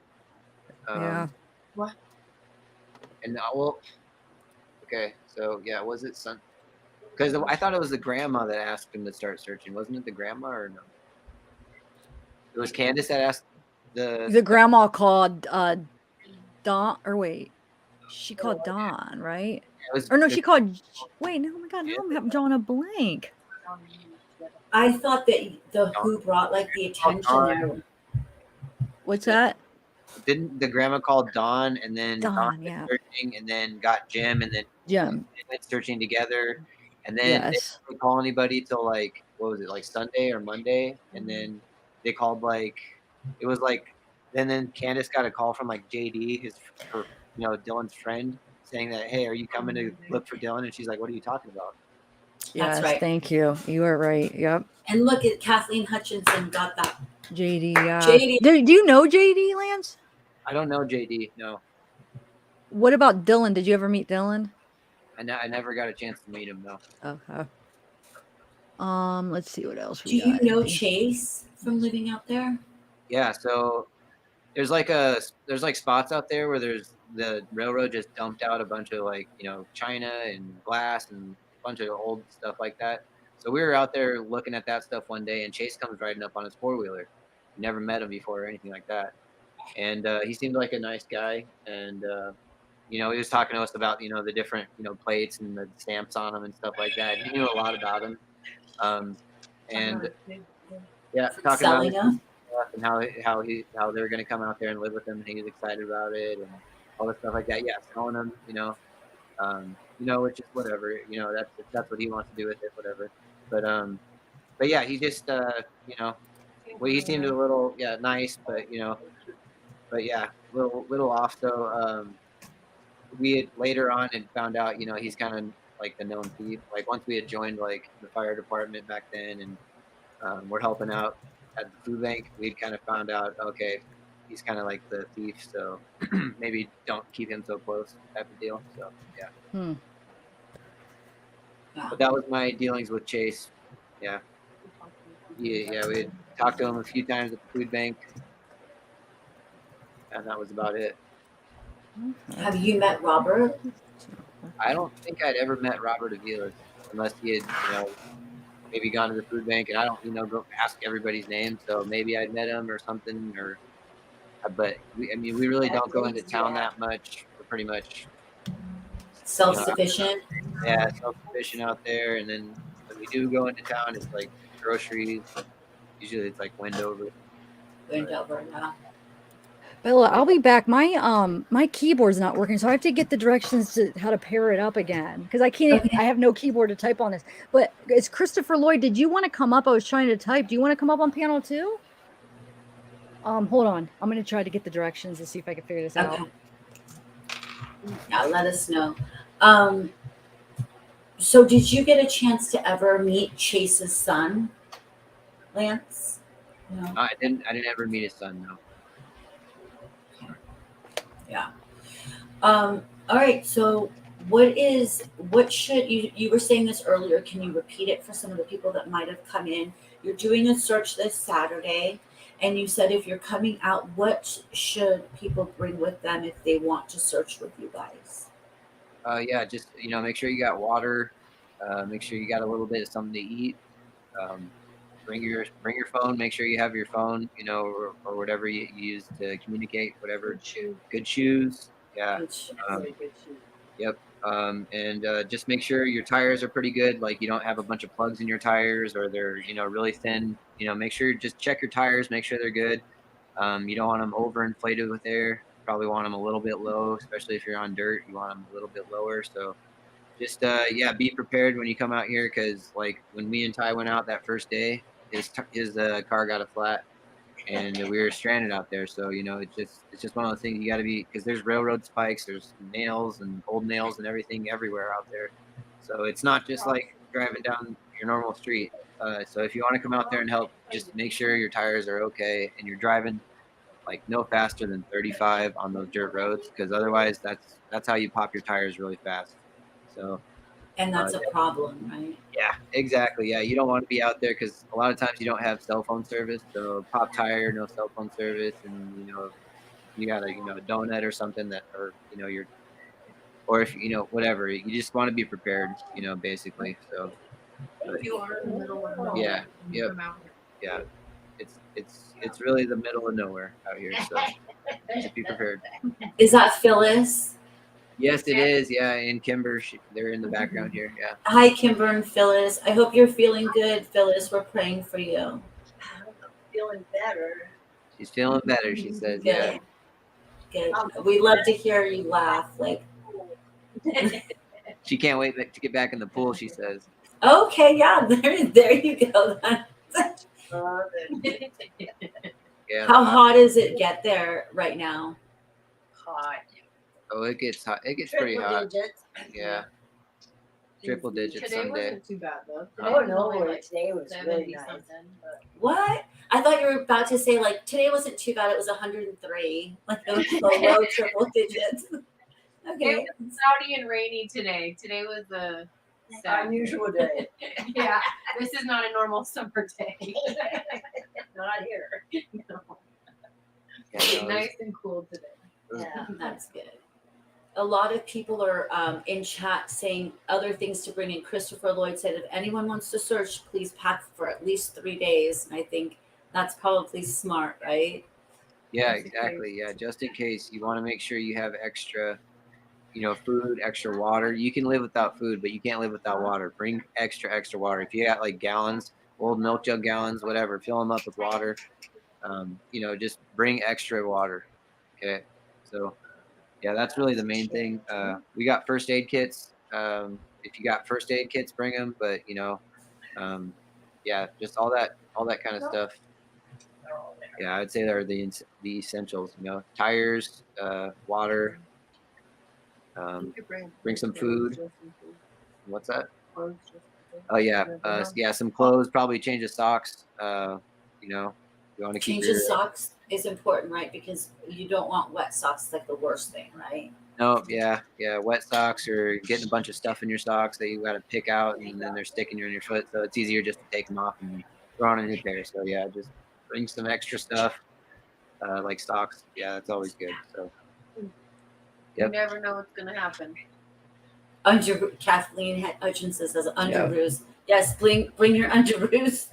Yeah.
What?
And okay, so yeah, was it Sunday? Because I thought it was the grandma that asked him to start searching. Wasn't it the grandma or no? It was Candace that asked
the grandma called Don, or wait, she called Don, right? Or no, she called. Wait, no, oh my God, now I'm drawing a blank.
I thought that who brought like the attention there.
What's that?
Didn't the grandma call Dawn and then
Dawn, yeah,
searching and then got Jim and then
Jim
went searching together and then they didn't call anybody till like what was it, like Sunday or Monday, and then they called like it was like then Candace got a call from like JD, her Dylan's friend, saying that, hey, are you coming to look for Dylan? And she's like, what are you talking about?
Yes,
That's right.
Thank you. You are right. Yep.
And look at Kathleen Hutchinson got that.
JD.
JD.
Do you know JD, Lance?
I don't know JD. No.
What about Dylan? Did you ever meet Dylan?
I never got a chance to meet him. No.
Okay. Let's see what else
Do you know Chase from living out there?
Yeah. So there's like spots out there where there's the railroad just dumped out a bunch of like china and glass and a bunch of old stuff like that. So we were out there looking at that stuff one day, and Chase comes riding up on his 4-wheeler. Never met him before or anything like that, and he seemed like a nice guy. And he was talking to us about, the different, plates and the stamps on them and stuff like that. He knew a lot about them. And yeah, talking about
Selling
his
them.
stuff and how they were going to come out there and live with him, and he was excited about it and all this stuff like that. Yeah, selling them, which is whatever, that's what he wants to do with it, whatever. But yeah, he just, well, he seemed a little, nice, but yeah, little off though. We had later on and found out, he's kind of like the known thief. Like once we had joined like the fire department back then, and we're helping out at the food bank, we'd kind of found out, okay, he's kind of like the thief, so maybe don't keep him so close, type of deal. So yeah. But that was my dealings with Chase. Yeah. Yeah, we had talked to him a few times at the food bank, and that was about it.
Have you met Robert?
I don't think I'd ever met Robert Aviles unless he had, maybe gone to the food bank, and I don't, go ask everybody's name. So maybe I'd met him or something, but we really don't go into town that much. We're pretty much
Self-sufficient.
Yeah, self-sufficient out there. And then when we do go into town, it's like groceries. Usually it's like Wendover.
Yeah.
Bella, I'll be back. My keyboard's not working, so I have to get the directions to how to pair it up again because I can't.
Okay.
I have no keyboard to type on this. But it's Christopher Lloyd. Did you want to come up? I was trying to type. Do you want to come up on panel 2? Hold on. I'm gonna try to get the directions to see if I can figure this out.
Yeah, let us know. So did you get a chance to ever meet Chase's son, Lance? No.
I didn't ever meet his son, no.
Yeah. All right. So what should you were saying this earlier. Can you repeat it for some of the people that might have come in? You're doing a search this Saturday, and you said if you're coming out, what should people bring with them if they want to search with you guys?
Yeah, just, make sure you got water, make sure you got a little bit of something to eat. Bring your phone. Make sure you have your phone, or whatever you use to communicate. Whatever. Good shoes. Yeah.
Good shoes.
Yep. And just make sure your tires are pretty good. Like you don't have a bunch of plugs in your tires, or they're really thin. Make sure just check your tires. Make sure they're good. You don't want them overinflated with air. Probably want them a little bit low, especially if you're on dirt. You want them a little bit lower. So. Just be prepared when you come out here, because like when me and Ty went out that first day, his car got a flat, and we were stranded out there. So it's just one of those things you got to be, because there's railroad spikes, there's nails and old nails and everything everywhere out there. So it's not just like driving down your normal street. So if you want to come out there and help, just make sure your tires are okay and you're driving like no faster than 35 on those dirt roads, because otherwise that's how you pop your tires really fast. So,
and that's a problem, right?
Yeah, exactly. Yeah, you don't want to be out there because a lot of times you don't have cell phone service. So pop tire, no cell phone service, and you got a a donut or something that, or or if whatever. You just want to be prepared, basically. So.
If you are in the middle of nowhere,
Yeah. Yep.
come out here.
Yeah. It's really the middle of nowhere out here. So just be prepared.
Is that Phyllis?
Yes, it is. Yeah, and Kimber, they're in the background here. Yeah.
Hi, Kimber and Phyllis. I hope you're feeling good, Phyllis. We're praying for you.
I'm feeling better.
She's feeling better, she says. Yeah.
Good. We love to hear you laugh. Like.
She can't wait to get back in the pool, she says.
Okay, yeah, there you go.
Love it.
Yeah.
How hot does it get there right now?
Hot.
Oh, it gets hot. It gets pretty hot.
Digits.
Yeah. Triple digits
Today
someday.
wasn't too bad though.
Oh,
no,
today was really nice.
But
What? I thought you were about to say like today wasn't too bad. It was 103. Like it was below triple digits. Okay.
it was cloudy and rainy today. Today was a sad.
Unusual day.
Yeah, this is not a normal summer day.
Not here.
No.
Yeah, no,
Nice and cool today.
Yeah.
That's good. A lot of people are in chat saying other things to bring in. Christopher Lloyd said, if anyone wants to search, please pack for at least 3 days. And I think that's probably smart, right?
Yeah, exactly. Yeah, just in case you want to make sure you have extra food, extra water. You can live without food, but you can't live without water. Bring extra water. If you got like gallons, old milk jug gallons, whatever, fill them up with water. Just bring extra water. Okay. So yeah, that's really the main thing. We got first aid kits. If you got first aid kits, bring them. But just all that kind of stuff. Yeah, I'd say they're the essentials. Tires, water. Bring some food. What's that? Oh yeah, some clothes. Probably change of socks. You want to keep
Change
your
of socks is important, right? Because you don't want wet socks. It's like the worst thing, right?
No, yeah, wet socks or getting a bunch of stuff in your socks that you got to pick out, and then they're sticking on your foot. So it's easier just to take them off and throw on a new pair. So yeah, just bring some extra stuff like socks. Yeah, that's always good. So
You
Yep.
never know what's gonna happen.
Kathleen Hutchinson says underoos. Yes, bring your underoos.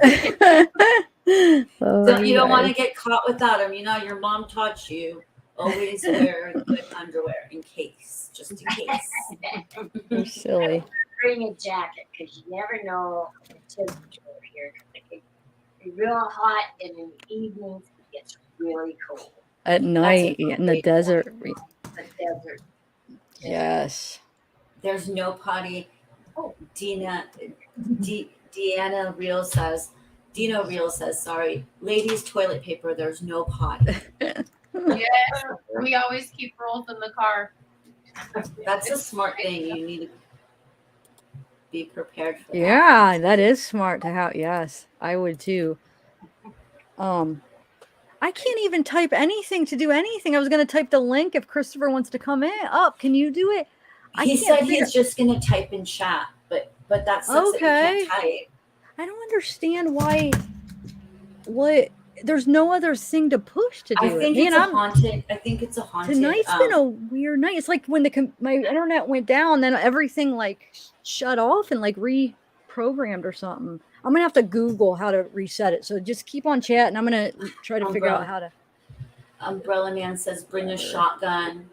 Oh,
You don't want to
guys.
get caught without them. Your mom taught you always wear good underwear just in case.
You're silly.
Bring a jacket because you never know the temperature here. It can be real hot, and in the evenings it gets really cold.
At night in the
big
desert.
The desert.
Yes.
There's no potty.
Oh.
Deanna Real says, Dino Real says, sorry, ladies' toilet paper, there's no potty.
Yes, we always keep rolls in the car.
That's a smart thing. You need to be prepared for that.
Yeah, that is smart to have. Yes, I would too. I can't even type anything to do anything. I was going to type the link if Christopher wants to come in. Up, can you do it?
He said he's just going to type in chat, but that sucks that you can't type.
I don't understand why. There's no other thing to push to do
I think
it.
it's haunted. I think it's a haunted.
Tonight's been a weird night. It's like when my internet went down, then everything like shut off and like reprogrammed or something. I'm gonna have to Google how to reset it. So just keep on chat, and I'm gonna try to figure out how to.
Umbrella Man says, "Bring a shotgun."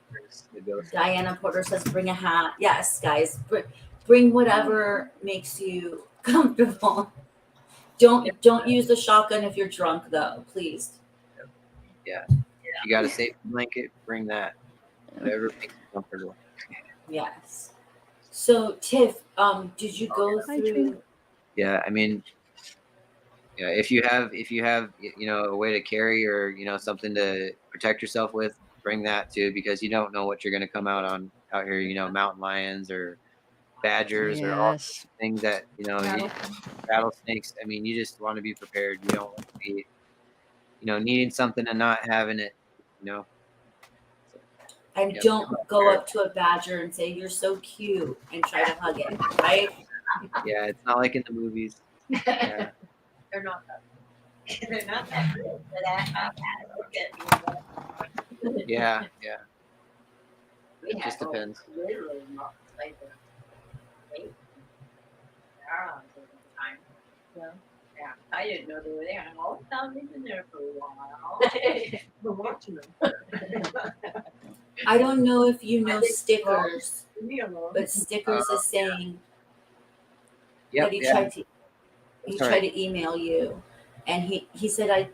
Diana Porter says, "Bring a hat." Yes, guys, bring whatever makes you comfortable. Don't use the shotgun if you're drunk, though, please.
Yeah. You got a safe blanket, bring that. Whatever makes you comfortable.
Yes. So, Tiff, did you go through?
Yeah, I mean, yeah, if you have a way to carry or something to protect yourself with, bring that too, because you don't know what you're going to come out here. Mountain lions or badgers or all things that rattlesnakes. I mean, you just want to be prepared. You don't want to be needing something and not having it.
And don't go up to a badger and say you're so cute and try to hug it, right?
Yeah, it's not like in the movies. Yeah.
They're not that.
They're not that good for that.
Yeah.
We
It just
have
depends.
literally not like that. They are on time. Yeah, I didn't know they were there. I'm all down in there for a while. We're watching them.
I don't know if you know Stickers, but Stickers is saying that he tried to email you, and he said,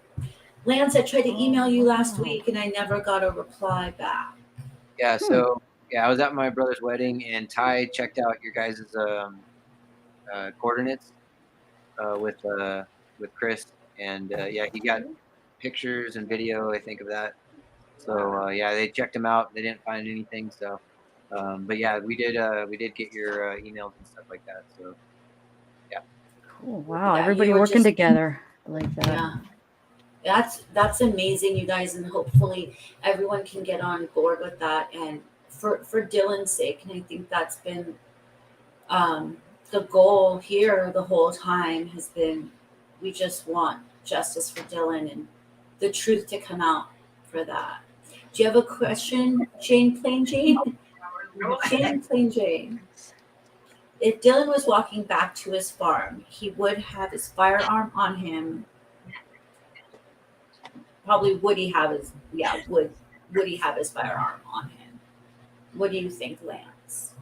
Lance, I tried to email you last week and I never got a reply back.
Yeah, so I was at my brother's wedding and Ty checked out your guys' coordinates with Chris, and he got pictures and video, I think, of that. So they checked him out. They didn't find anything. So, but yeah, we did get your emails and stuff like that. So, yeah.
Cool. Wow,
Yeah,
everybody
you were
working
just-
together like that.
Yeah. That's amazing, you guys, and hopefully everyone can get on board with that. And for Dylan's sake, and I think that's been the goal here the whole time has been, we just want justice for Dylan and the truth to come out for that. Do you have a question, Jane Plain Jane? Jane Plain Jane. If Dylan was walking back to his farm, he would have his firearm on him. Probably would he have his firearm on him? What do you think, Lance?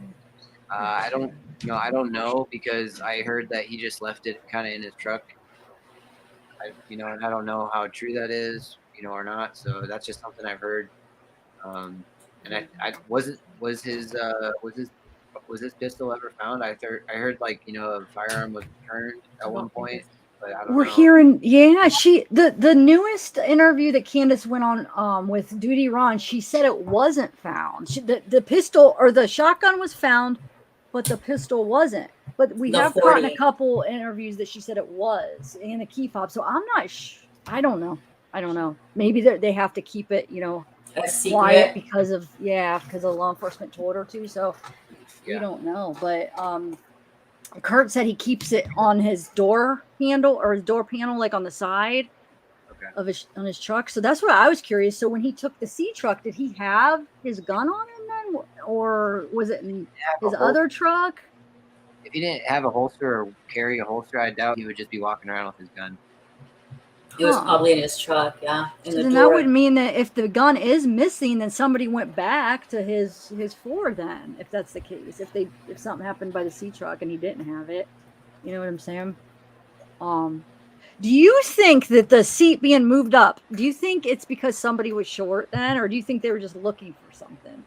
I don't know because I heard that he just left it kind of in his truck. And I don't know how true that is, or not. So that's just something I've heard. And I wasn't was his pistol ever found? I heard like a firearm was returned at one point, but I don't
We're
know.
hearing, yeah, the newest interview that Candace went on with Duty Ron, she said it wasn't found. The pistol or the shotgun was found, but the pistol wasn't. But we
The
have caught in a
40.
couple interviews that she said it was, and a key fob. So I'm not. I don't know. I don't know. Maybe they have to keep it,
A
quiet
secret.
because of law enforcement told her to. So we don't know. But Kurt said he keeps it on his door handle or his door panel, like on the side of on his truck. So that's what I was curious. So when he took the C truck, did he have his gun on him then, or was it in his other truck?
If he didn't have a holster or carry a holster, I doubt he would just be walking around with his gun.
It was probably in his truck, yeah.
So then that would mean that if the gun is missing, then somebody went back to his floor. Then, if that's the case, if something happened by the C truck and he didn't have it, you know what I'm saying? Do you think that the seat being moved up? Do you think it's because somebody was short then, or do you think they were just looking for something?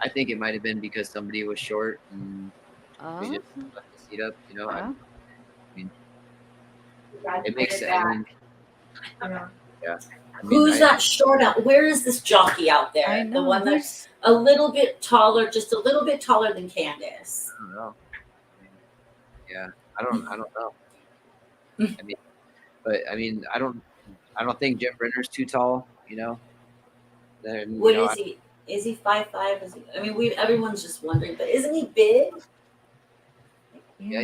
I think it might have been because somebody was short and they just left the seat up. I mean, it makes sense. Yeah.
Who's that short out? Where is this jockey out there? The one that's a little bit taller, just a little bit taller than Candace.
I don't know. I don't know. I don't think Jim Brenner's too tall. Then,
what is he? Is he 5'5"? Is he? I mean, everyone's just wondering, but isn't he big?
Yeah.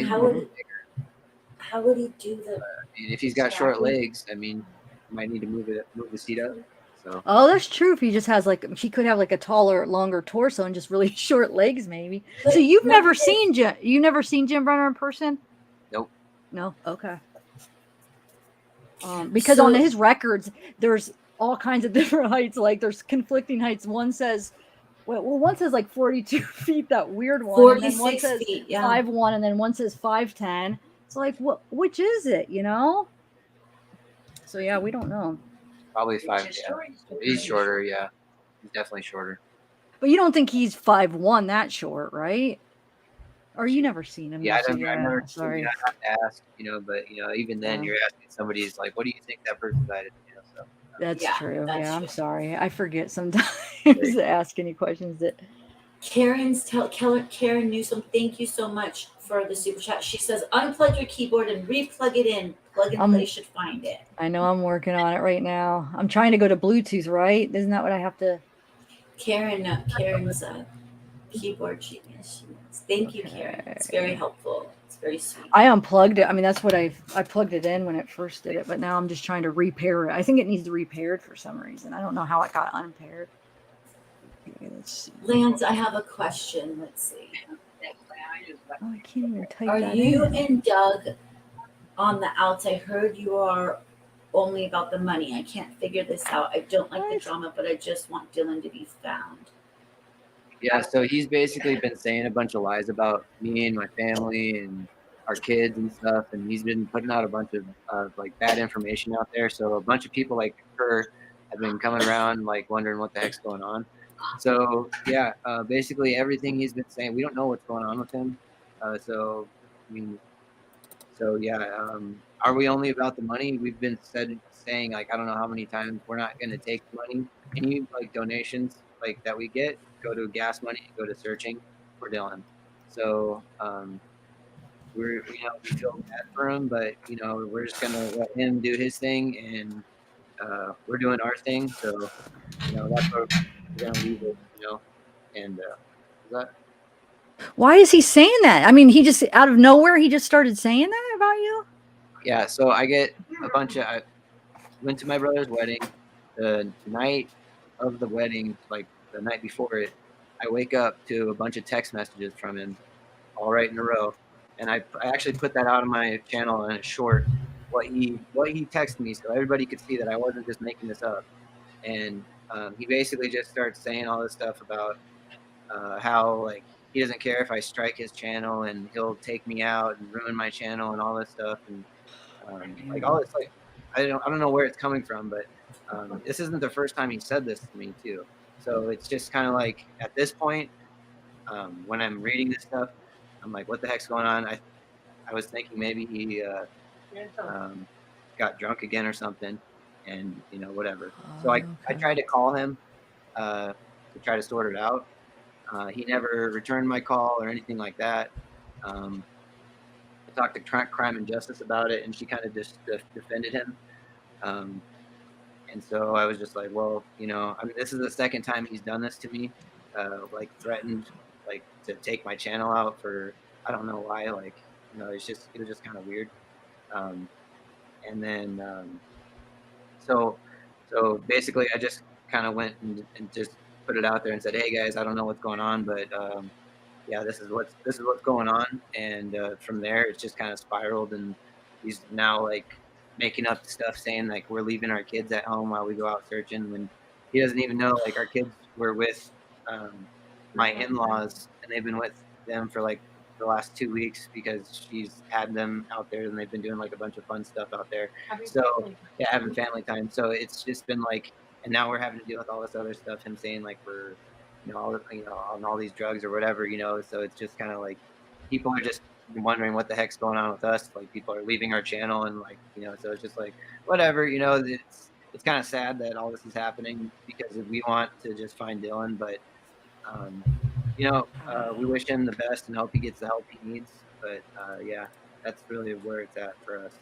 How would he do the?
If he's got short legs, you might need to move the seat up. So.
Oh, that's true. If he just has he could have like a taller, longer torso and just really short legs, maybe. But so you've never seen Jim Brenner in person?
Nope.
No. Okay. Because on his records, there's all kinds of different heights. Like there's conflicting heights. One says, one says like 42 feet. That weird one.
46
and then one says
feet. Yeah.
5'1", and then one says 5'10". It's like, which is it? So yeah, we don't know.
Probably 5. Yeah. He's shorter. Yeah, he's definitely shorter.
But you don't think he's 5'1", that short, right? Or you never seen him?
Yeah, I've never. Sorry, I have to ask. But even then, you're asking somebody is like, what do you think that person's height is? So.
That's true.
That's
true.
I'm
sorry, I forget sometimes to ask any questions that.
Karen Newsom, thank you so much for the super chat. She says, unplug your keyboard and replug it in. Plug and play should find it.
I know, I'm working on it right now. I'm trying to go to Bluetooth, right? Isn't that what I have to?
Karen's keyboard genius. Thank you, Karen. It's very helpful. It's very sweet.
I unplugged it. That's what I plugged it in when it first did it, but now I'm just trying to repair it. I think it needs to be repaired for some reason. I don't know how it got unpaired. Okay, let's see.
Lance, I have a question. Let's see.
Oh, I can't even type
Are
that
you
in.
and Doug on the outs? I heard you are only about the money. I can't figure this out. I don't like the drama, but I just want Dylan to be found.
Yeah, so he's basically been saying a bunch of lies about me and my family and our kids and stuff, and he's been putting out a bunch of bad information out there. So a bunch of people like her have been coming around wondering what the heck's going on. So yeah, basically everything he's been saying, we don't know what's going on with him. Are we only about the money? We've been saying I don't know how many times we're not going to take money. Any donations that we get go to gas money, go to searching for Dylan. So we feel bad for him, but we're just gonna let him do his thing, and we're doing our thing. So that's where we're gonna leave it. And is that.
Why is he saying that? He just out of nowhere he just started saying that about you?
Yeah. So I get a bunch of. I went to my brother's wedding. The night of the wedding, the night before it, I wake up to a bunch of text messages from him, all right in a row, and I actually put that out on my channel in a short, what he texted me, so everybody could see that I wasn't just making this up. And he basically just starts saying all this stuff about how like he doesn't care if I strike his channel and he'll take me out and ruin my channel and all this stuff, and like all this, like I don't know where it's coming from, but this isn't the first time he said this to me too. So it's just kind of like at this point, when I'm reading this stuff, I'm like, what the heck's going on? I was thinking maybe he got drunk again or something, and whatever. So I tried to call him to try to sort it out. He never returned my call or anything like that. I talked to Crime and Justice about it, and she kind of just defended him. And so I was just like, well, I mean, this is the second time he's done this to me, like threatened, like to take my channel out for, I don't know why, like, it was just kind of weird. And then, so basically I just kind of went and just put it out there and said, hey guys, I don't know what's going on, but yeah, this is what's going on. And from there, it's just kind of spiraled, and he's now like making up stuff saying like we're leaving our kids at home while we go out searching, when he doesn't even know like our kids were with my in-laws, and they've been with them for like the last 2 weeks because she's had them out there and they've been doing like a bunch of fun stuff out there. So yeah, having family time. So it's just been like, and now we're having to deal with all this other stuff, him saying like we're on all these drugs or whatever, so it's just kind of like people are just wondering what the heck's going on with us. Like people are leaving our channel, and like so it's just like whatever. It's kind of sad that all this is happening because we want to just find Dylan, but we wish him the best and hope he gets the help he needs. But yeah, that's really where it's at for us.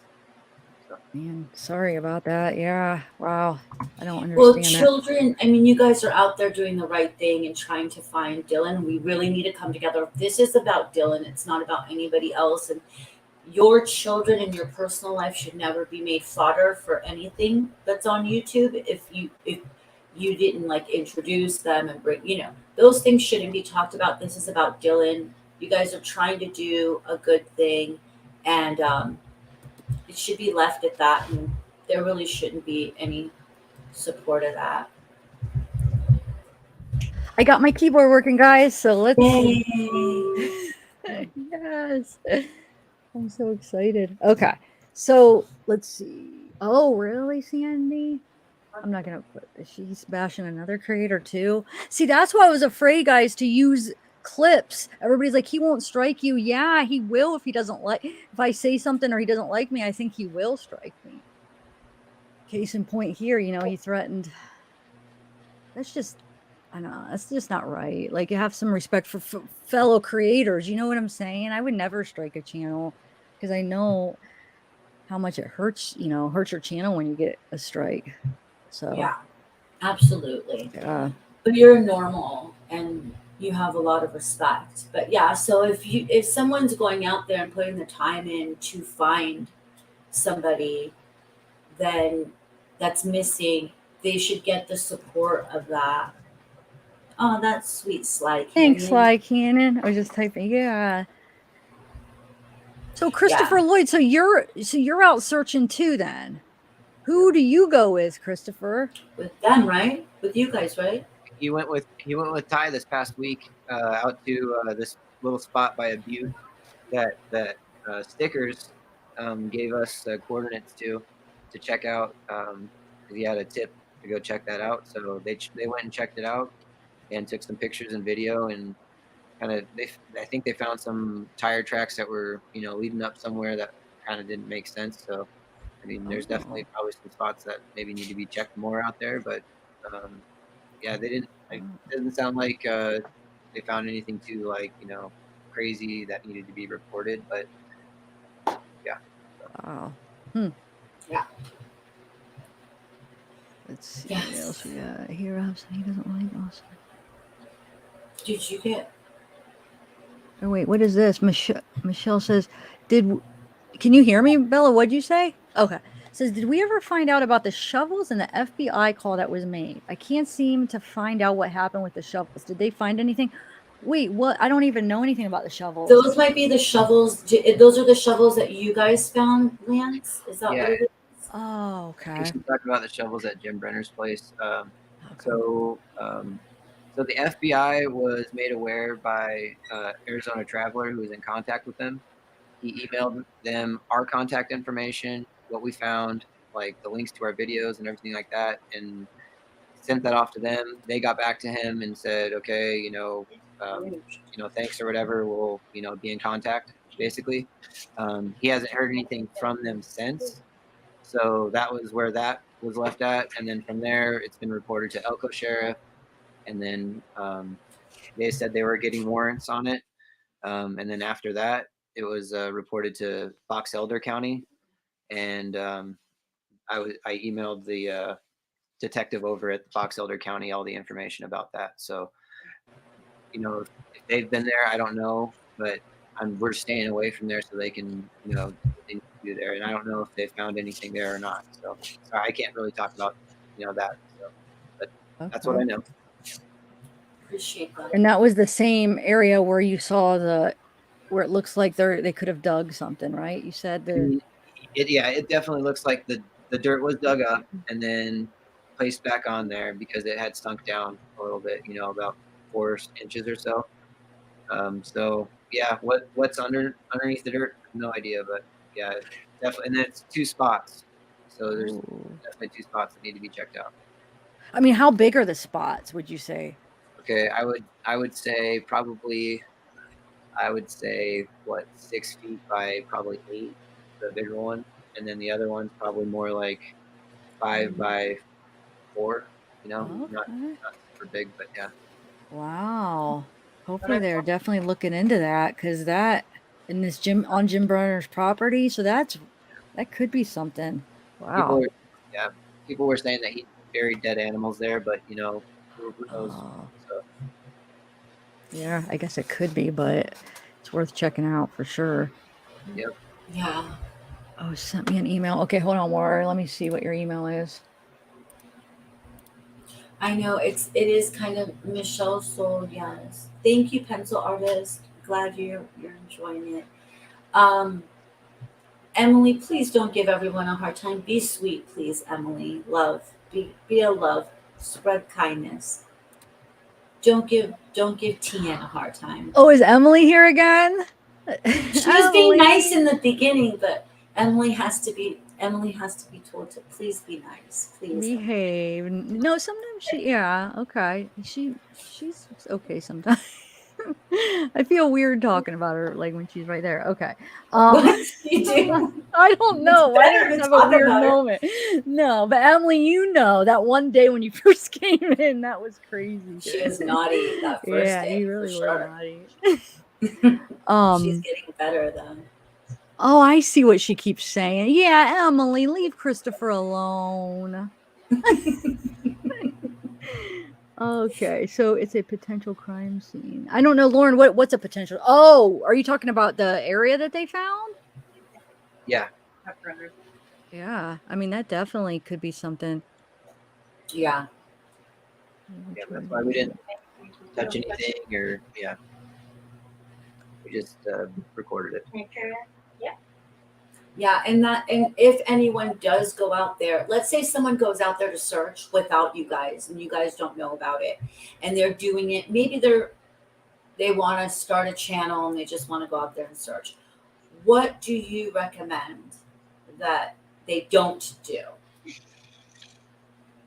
So.
Man, sorry about that. Yeah, wow, I don't understand.
Well, children, I mean, you guys are out there doing the right thing and trying to find Dylan. We really need to come together. This is about Dylan. It's not about anybody else. And your children and your personal life should never be made fodder for anything that's on YouTube. If you didn't like introduce them and bring, those things shouldn't be talked about. This is about Dylan. You guys are trying to do a good thing, and it should be left at that, and there really shouldn't be any support of that.
I got my keyboard working, guys, so let's
Yay.
Yes, I'm so excited. Okay, so let's see. Oh, really, Sandy? I'm not gonna put this. She's bashing another creator too. See, that's why I was afraid, guys, to use clips. Everybody's like, he won't strike you. Yeah, he will if he doesn't like. If I say something or he doesn't like me, I think he will strike me. Case in point here, he threatened. That's just, I don't know. That's just not right. Like, you have some respect for fellow creators. You know what I'm saying? I would never strike a channel because I know how much it hurts. Hurts your channel when you get a strike. So
yeah, absolutely.
Yeah.
But you're normal and you have a lot of respect. But yeah, so if someone's going out there and putting the time in to find somebody then that's missing, they should get the support of that. Oh, that's sweet, Sly Cannon.
Thanks, Sly Cannon. I was just typing. Yeah. So Christopher Lloyd, so you're out searching too then. Who do you go with, Christopher?
With them, right? With you guys, right?
He went with Ty this past week out to this little spot by a butte that Stickers gave us coordinates to check out. He had a tip to go check that out, so they went and checked it out and took some pictures and video, and kind of I think they found some tire tracks that were leading up somewhere that kind of didn't make sense. So I mean, there's definitely probably some spots that maybe need to be checked more out there, but yeah, they didn't. It doesn't sound like they found anything too crazy that needed to be reported, but yeah.
Wow.
Yeah.
Let's see what else we got here. He doesn't like us.
Did you get?
Oh wait, what is this? Michelle says, can you hear me, Bella? What'd you say? Okay. Says, did we ever find out about the shovels and the FBI call that was made? I can't seem to find out what happened with the shovels. Did they find anything? Wait, what? I don't even know anything about the shovels.
Those might be the shovels. Those are the shovels that you guys found, Lance? Is that what it is?
Oh, okay.
We talked about the shovels at Jim Brenner's place. So, so the FBI was made aware by Arizona Traveler, who was in contact with them. He emailed them our contact information, what we found, like the links to our videos and everything like that, and sent that off to them. They got back to him and said, okay, thanks or whatever. We'll, be in contact, basically. He hasn't heard anything from them since. So that was where that was left at. And then from there, it's been reported to Elko Sheriff. And then they said they were getting warrants on it. And then after that, it was reported to Fox Elder County. And I emailed the detective over at Fox Elder County all the information about that. So, if they've been there, I don't know, but we're staying away from there so they can, things to do there. And I don't know if they found anything there or not. So I can't really talk about, that. So, but that's what I know.
Appreciate that.
And that was the same area where you saw where it looks like they could have dug something, right? You said
It definitely looks like the dirt was dug up and then placed back on there because it had sunk down a little bit, about 4 inches or so. So yeah, what's underneath the dirt? No idea, but yeah, definitely. And then it's 2 spots, so there's definitely 2 spots that need to be checked out.
I mean, how big are the spots, would you say?
Okay, I would say probably, what, 6 feet by probably 8, the bigger one, and then the other one's probably more like 5 by 4. Not super big, but yeah.
Wow. Hopefully they're definitely looking into that, because that in this on Jim Brenner's property, so that could be something. Wow.
People were saying that he buried dead animals there, but who knows? So.
Yeah, I guess it could be, but it's worth checking out for sure.
Yep.
Yeah.
Oh, sent me an email. Okay, hold on, Warren. Let me see what your email is.
I know it is kind of Michelle Soul, yes. Thank you, pencil artist. Glad you're enjoying it. Emily, please don't give everyone a hard time. Be sweet, please, Emily. Love. Be a love. Spread kindness. Don't give Tian a hard time.
Oh, is Emily here again?
She was being nice in the beginning, but Emily has to be told to please be nice. Please
behave. No, sometimes okay. She's okay sometimes. I feel weird talking about her like when she's right there. Okay.
What you do?
I don't know.
It's better to
have
talk
a weird
about her.
moment. No, but Emily, that one day when you first came in, that was crazy.
She was naughty that first day.
Yeah, you really
for
were
sure.
naughty.
She's getting better though.
Oh, I see what she keeps saying. Yeah, Emily, leave Christopher alone. Okay, so it's a potential crime scene. I don't know, Lauren, what's a potential? Oh, are you talking about the area that they found?
Yeah.
Yeah, I mean, that definitely could be something.
Yeah.
Yeah, that's why we didn't touch anything we just recorded it.
Yeah, and if anyone does go out there, let's say someone goes out there to search without you guys and you guys don't know about it and they're doing it, maybe they want to start a channel and they just want to go out there and search. What do you recommend that they don't do?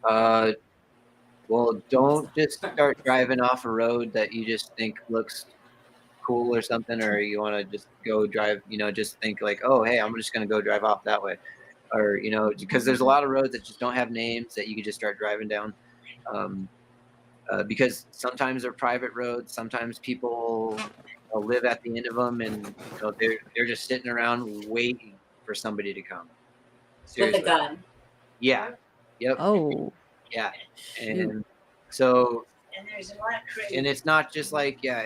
Well, don't just start driving off a road that you just think looks cool or something, or you want to just go drive, just think like, oh, hey, I'm just going to go drive off that way. Or, because there's a lot of roads that just don't have names that you can just start driving down. Because sometimes they're private roads. Sometimes people live at the end of them and they're just sitting around waiting for somebody to come. Seriously.
With a gun.
Yeah. Yep.
Oh.
Yeah. And so,
and there's a lot of crazy.
And it's not just like, you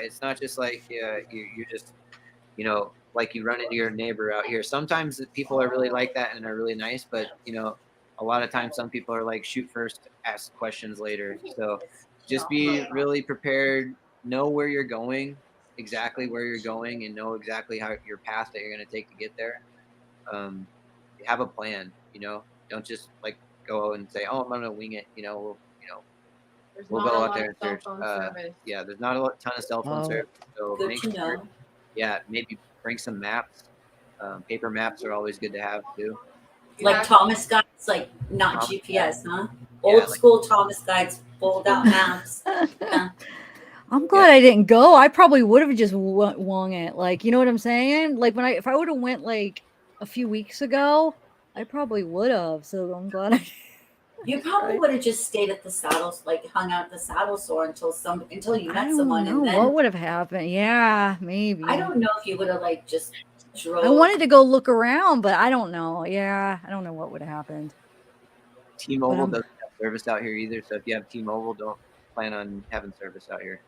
just, like you run into your neighbor out here. Sometimes people are really like that and are really nice, but a lot of times some people are like shoot first, ask questions later. So just be really prepared, know where you're going, exactly where you're going, and know exactly how your path that you're going to take to get there. Have a plan, don't just like go and say, oh, I'm going to wing it,
There's
We'll
not
go
a
out
lot
there
of
and
cell
search.
phone service.
Yeah, there's not a ton of cell phone
Oh.
service, so
Good
make
to
sure.
know.
Yeah, maybe bring some maps. Paper maps are always good to have too.
Like
Yeah.
Thomas guides, like not
Thomas
GPS, huh?
Yeah,
Old
like-
school Thomas guides, fold out maps. Yeah.
I'm glad I didn't go. I probably would have just wung it. Like, you know what I'm saying? Like if I would have went like a few weeks ago, I probably would have. So I'm glad I.
You probably
Right.
would have just stayed at the saddles, like hung out at the saddle store until you
I
met
don't
someone,
know
and then
what would have happened. Yeah, maybe.
I don't know if you would have like just drove.
I wanted to go look around, but I don't know. Yeah, I don't know what would have happened.
T-Mobile
I'm-
doesn't have service out here either. So if you have T-Mobile, don't plan on having service out here.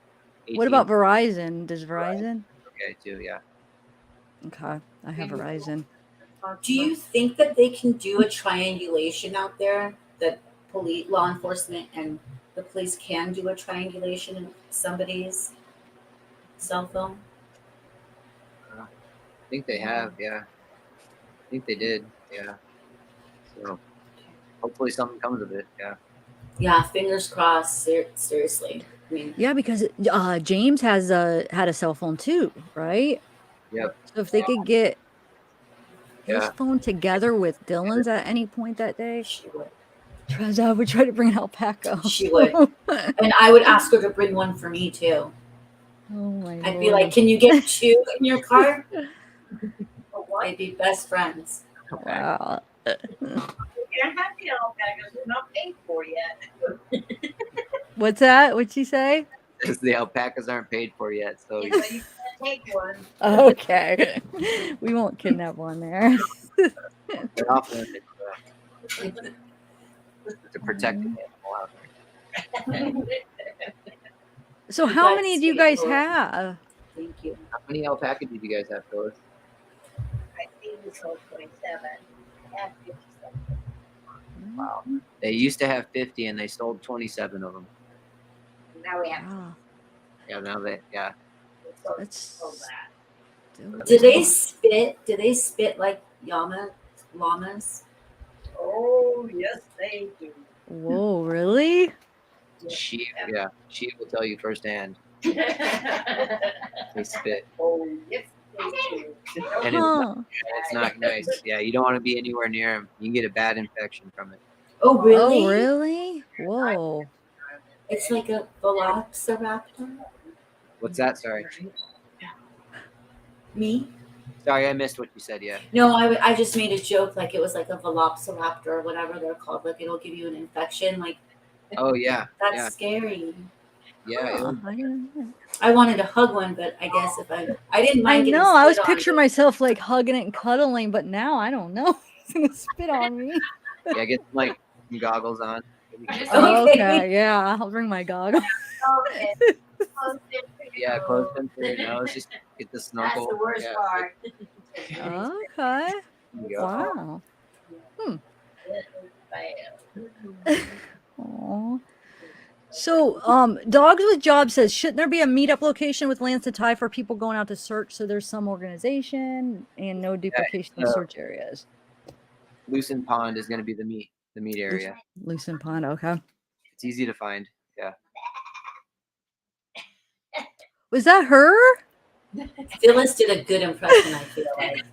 What about Verizon? Does Verizon?
Okay, too. Yeah.
Okay, I have Verizon.
Do you think that they can do a triangulation out there? That police, law enforcement, and the police can do a triangulation of somebody's cell phone?
I think they have. Yeah. I think they did. Yeah. So hopefully something comes of it. Yeah.
Yeah, fingers crossed. Seriously, I mean,
Yeah, because James has had a cell phone too, right?
Yep.
So if they could get his
Yeah.
phone together with Dylan's at any point that day,
she would.
I would try to bring an alpaca.
She would. And I would ask her to bring one for me too.
Oh my
I'd be like,
Lord.
"Can you get two in your car?" I'd be best friends.
Wow.
You can't have the alpacas. They're not paid for yet.
What's that? What'd she say?
Because the alpacas aren't paid for yet. So
Yeah, but you can't take one.
Okay. We won't kidnap one there.
they're off limits. It's a protected animal out there.
So
You
how
guys
many do you
stay
guys
low.
have?
Thank you.
How many alpacas did you guys have, Phyllis?
I think we sold 27. I have 57.
Wow. They used to have 50 and they sold 27 of them.
Now we have
Wow.
Yeah, now they, yeah.
sold,
That's
sold that.
Do they spit? Do they spit like llamas?
Oh, yes, they do.
Whoa, really?
She will tell you firsthand. They spit.
Oh, yes, they do.
And
Huh.
it's not nice. Yeah, you don't want to be anywhere near them. You can get a bad infection from it.
Oh, really?
Oh, really? Whoa.
It's like a velociraptor.
What's that? Sorry.
Me?
Sorry, I missed what you said. Yeah.
No, I just made a joke like it was like a velociraptor or whatever they're called. Like it'll give you an infection. Like
Oh yeah.
that's
Yeah.
scary.
Yeah.
Oh, I didn't know.
I wanted to hug one, but I guess if I didn't
I
mind. getting
know. I was
spit on,
picturing
but-
myself like hugging it and cuddling, but now I don't know. He's gonna spit on me.
Yeah. Get like some goggles on.
Just
Oh,
Okay.
okay, yeah, I'll bring my goggles.
Okay. Close it for you.
Yeah, close them for your nose. Just get the
That's
snorkel.
the worst
Yeah,
part.
Okay.
there you go.
Wow. Aw. So, Dogs with Jobs says, shouldn't there be a meetup location with Lance and Ty for people going out to search so there's some organization and no duplication of search areas?
Lucent Pond is going to be the meat area.
Lucent Pond, okay.
It's easy to find. Yeah.
Was that her?
Phyllis did a good impression. I feel like.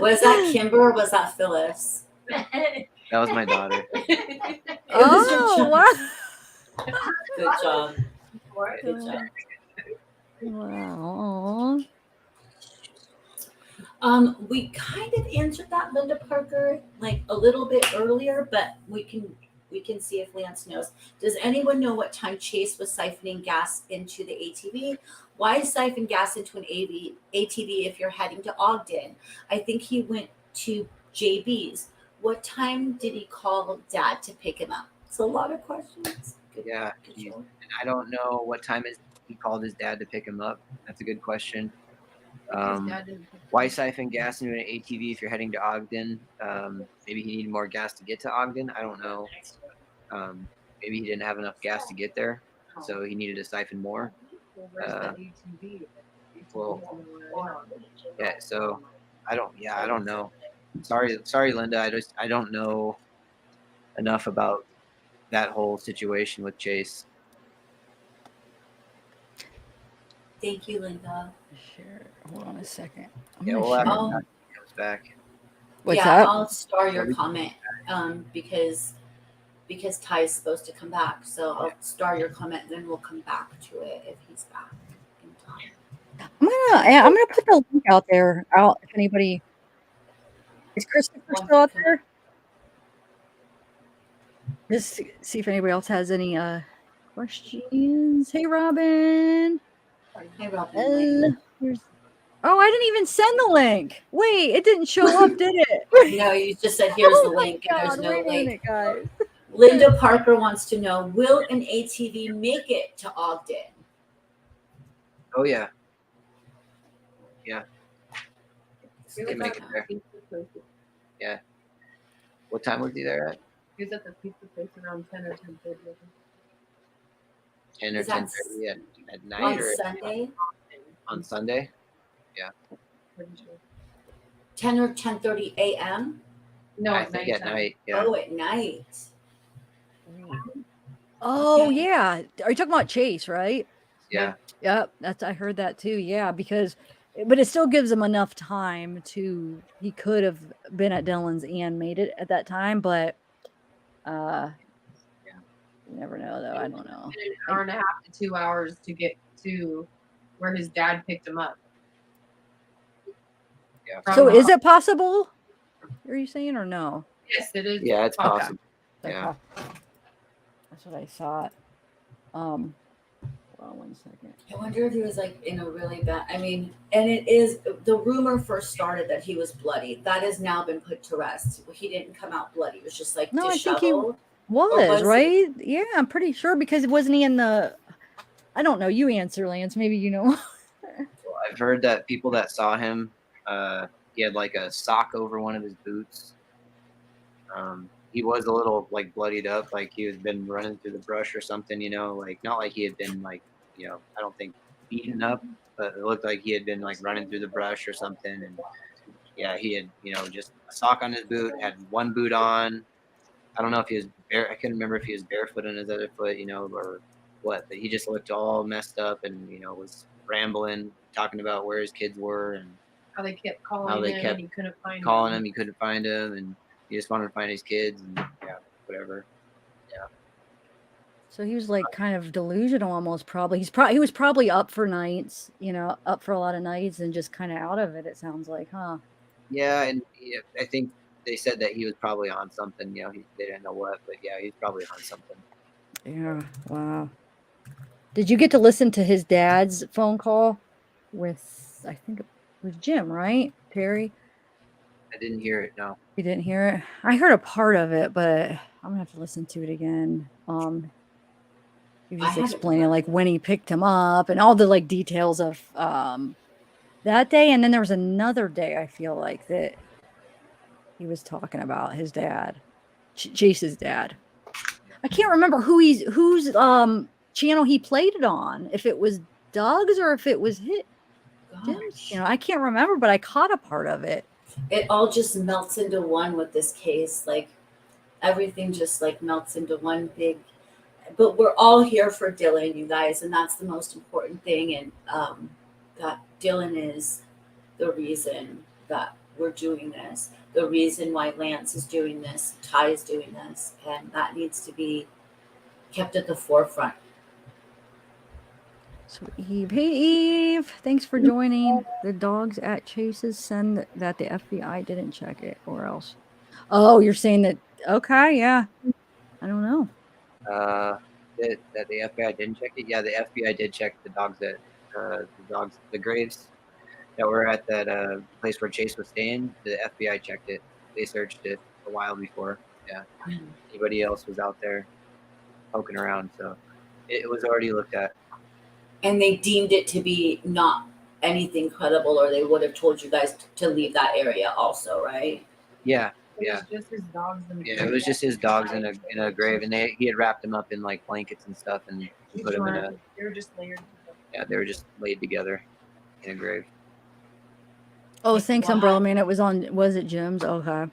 Was that Kimber or was that Phyllis?
That was my daughter.
Oh, wow.
Good job.
What?
Good job.
Wow.
We kind of answered that, Linda Parker, like a little bit earlier, but we can see if Lance knows. Does anyone know what time Chase was siphoning gas into the ATV? Why siphon gas into an ATV if you're heading to Ogden? I think he went to JB's. What time did he call Dad to pick him up? It's a lot of questions. Good-
Yeah.
good
He,
job.
and I don't know what time he called his dad to pick him up. That's a good question. Why siphon gas into an ATV if you're heading to Ogden? Maybe he needed more gas to get to Ogden. I don't know. Maybe he didn't have enough gas to get there, so he needed to siphon more. Well, yeah. So I don't know. Sorry, Linda. I don't know enough about that whole situation with Chase.
Thank you, Linda.
Sure. Hold on a second. I'm
Yeah,
gonna
we'll have
share.
him
Oh.
back when he comes back.
What's
yeah,
up?
I'll star your
Yeah.
comment because Ty's supposed to come back. So I'll star your comment, then we'll come back to it if he's back in time.
I'm gonna put the link out there. If anybody is Christopher
One
still out
second.
there? Just see if anybody else has any questions. Hey, Robin.
Hey, Robin.
Oh, I didn't even send the link. Wait, it didn't show up, did it?
No, you just said here's the
Oh my
link, and there's
God,
no
wait a
link.
minute, guys.
Linda Parker wants to know: will an ATV make it to Ogden?
Oh yeah. Yeah.
He
Can
was
make
at
it there.
the pizza place.
Yeah. What time was he there at?
He was at the pizza place around 10 or 10:30.
10 or
Is that
10:30 at night
On
or
Sunday,
on Sunday?
Pretty sure.
10 or 10:30 a.m.
No,
I
at
think
nighttime.
at night. Yeah.
Oh, at night.
Oh
Okay.
yeah. Are you talking about Chase, right?
Yeah.
Yep, I heard that too. Yeah, but it still gives him enough time he could have been at Dylan's and made it at that time, but you never know though. I don't know.
An hour and a half to 2 hours to get to where his dad picked him up.
Yeah.
From
So
the
is it possible? Are you saying or no?
Yes, it is.
Yeah, it's
Okay.
possible.
Okay.
Yeah.
That's what I thought. Hold on 1 second.
I wonder if he was like in a really bad. I mean, and it is the rumor first started that he was bloody. That has now been put to rest. He didn't come out bloody. It was just like
No, I think he
disheveled.
was
he?
right. Yeah, I'm pretty sure because wasn't he in the? I don't know. You answer, Lance. Maybe you know.
Well, I've heard that people that saw him, he had like a sock over one of his boots. He was a little like bloodied up, like he had been running through the brush or something, like not like he had been like, I don't think beaten up, but it looked like he had been like running through the brush or something. And yeah, he had, just a sock on his boot, had one boot on. I don't know if he was I couldn't remember if he was barefoot on his other foot, or what, but he just looked all messed up and, was rambling, talking about where his kids were and
How they kept calling
How they
him
kept
and he couldn't find
calling
him.
him. He couldn't find him and he just wanted to find his kids and whatever.
So he was like kind of delusional almost probably. He was probably up for nights, up for a lot of nights and just kind of out of it, it sounds like, huh?
Yeah, and I think they said that he was probably on something, they didn't know what, but yeah, he's probably on something.
Yeah, wow. Did you get to listen to his dad's phone call with, I think it was Jim, right? Terry?
I didn't hear it, no.
You didn't hear it? I heard a part of it, but I'm gonna have to listen to it again. He was just explaining like when he picked him up and all the like details of that day, and then there was another day I feel like that he was talking about his dad, Chase's dad. I can't remember whose channel he played it on. If it was Doug's or if it was Jim's. I can't remember, but I caught a part of it.
It all just melts into one with this case. Like everything just like melts into one big. But we're all here for Dylan, you guys, and that's the most important thing. And that Dylan is the reason that we're doing this, the reason why Lance is doing this, Ty is doing this, and that needs to be kept at the forefront.
So Eve, hey Eve, thanks for joining. The dogs at Chase's send that the FBI didn't check it, or else. Oh, you're saying that? Okay, yeah. I don't know.
That the FBI didn't check it. Yeah, the FBI did check the dogs at the graves that were at that place where Chase was staying. The FBI checked it. They searched it a while before. Yeah, anybody else was out there poking around, so it was already looked at.
And they deemed it to be not anything credible, or they would have told you guys to leave that area also, right?
Yeah.
It was just his dogs in the
Yeah, it was just his dogs in a grave, and he had wrapped them up in like blankets and stuff, and put them in a.
They were just layered.
Yeah, they were just laid together in a grave.
Oh, thanks, Umbrella Man. It was it Jim's? Okay.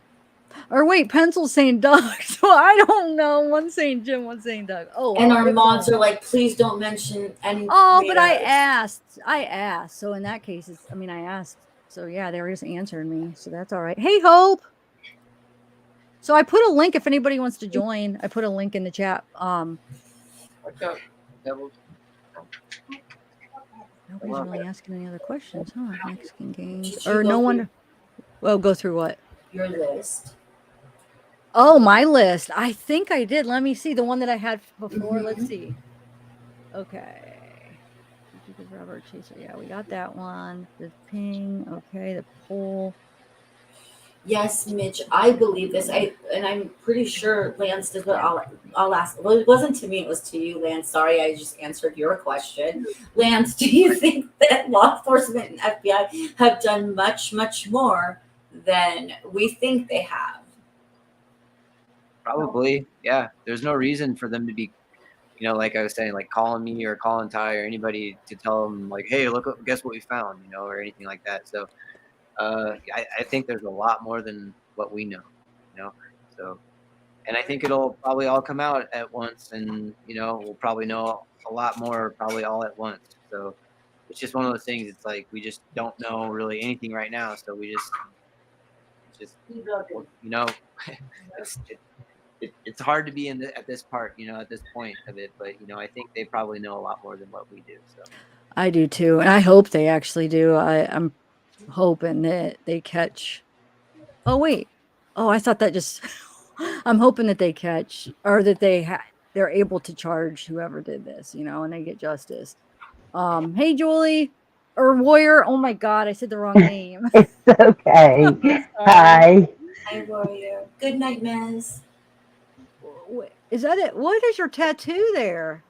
Or wait, Pencil's saying Doug. So I don't know. One's saying Jim, one's saying Doug. Oh,
And
well,
our
it's
mods
all-
are like, please don't mention any.
Oh, but I
creators.
asked. So in that case, I asked. So yeah, they were just answering me. So that's all right. Hey, Hope. So I put a link if anybody wants to join. I put a link in the chat.
What's up, Devils?
Nobody's really asking any other questions, huh? Mexican games.
Did you
Or
go
no
through
one. Well, go through what?
Your list.
Oh, my list. I think I did. Let me see the one that I had before.
Mhm.
Let's see. Okay. Robert Chaser. Yeah, we got that one. The ping. Okay, the poll.
Yes, Mitch, I believe this. And I'm pretty sure Lance did, but I'll ask. Well, it wasn't to me, it was to you, Lance. Sorry, I just answered your question. Lance, do you think that law enforcement and FBI have done much, much more than we think they have?
Probably, yeah. There's no reason for them to be, like I was saying, like calling me or calling Ty or anybody to tell them like, hey, guess what we found, or anything like that. So I think there's a lot more than what we know, So, and I think it'll probably all come out at once, and we'll probably know a lot more, probably all at once. So it's just one of those things. It's like we just don't know really anything right now. So we just it's hard to be at this part, at this point of it. But I think they probably know a lot more than what we do. So
I do too, and I hope they actually do. I'm hoping that they catch. Oh wait. Oh, I thought that just. I'm hoping that they catch, or that they're able to charge whoever did this, and they get justice. Hey Julie or Warrior. Oh my God, I said the wrong name.
It's okay. Hi.
Hi, Warrior. Good night, Miss.
Is that it? What is your tattoo there?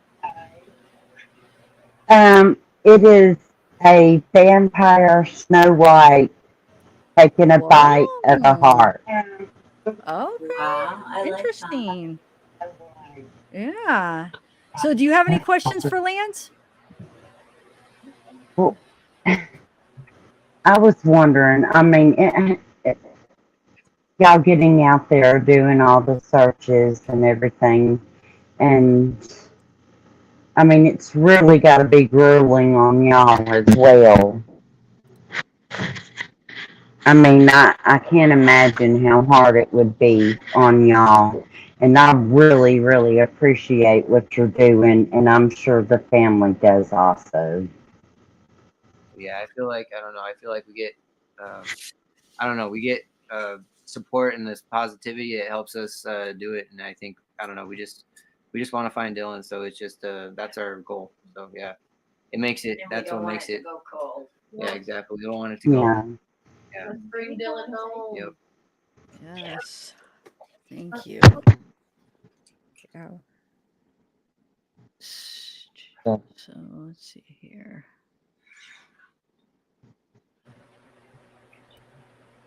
It is a vampire Snow White taking a bite of a heart.
Okay.
Wow, I
Interesting. Yeah. So do you have any questions for Lance?
Well, I was wondering, y'all getting out there doing all the searches and everything, and it's really got to be grueling on y'all as well. I can't imagine how hard it would be on y'all. And I really, really appreciate what you're doing, and I'm sure the family does also.
Yeah, I feel like I feel like we get, we get support and this positivity. It helps us do it, and I think we just want to find Dylan. So it's just that's our goal. So yeah, it makes it. That's what makes it.
Go cold.
Yeah, exactly. We don't want it to go.
Yeah.
Let's bring Dylan home.
Yep.
Yes. Thank you. Yeah. So let's see here.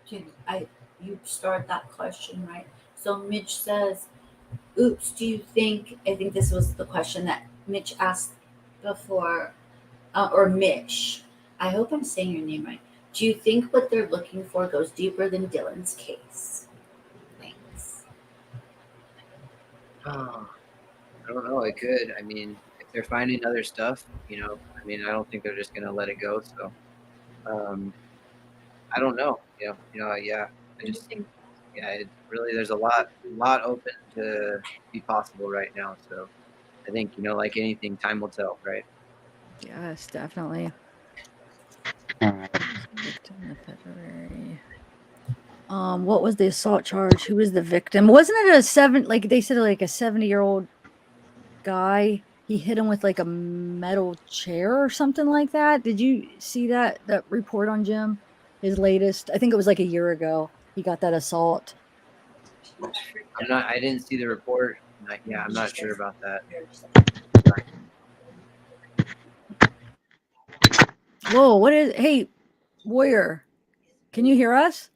You start that question, right? So Mitch says, oops, do you think, I think this was the question that Mitch asked before, or Mitch, I hope I'm saying your name right. Do you think what they're looking for goes deeper than Dylan's case? Thanks.
Oh, I don't know. It could. If they're finding other stuff, I don't think they're just gonna let it go. So, I don't know. Yeah. I just think, it really, there's a lot open to be possible right now. So, I think like anything, time will tell, right?
Yes, definitely. What was the assault charge? Who was the victim? Wasn't it like they said, like a 70-year-old guy? He hit him with like a metal chair or something like that. Did you see that report on Jim? His latest, I think it was like a year ago. He got that assault.
I didn't see the report. I'm not sure about that.
Whoa, what is? Hey, Warrior, can you hear us?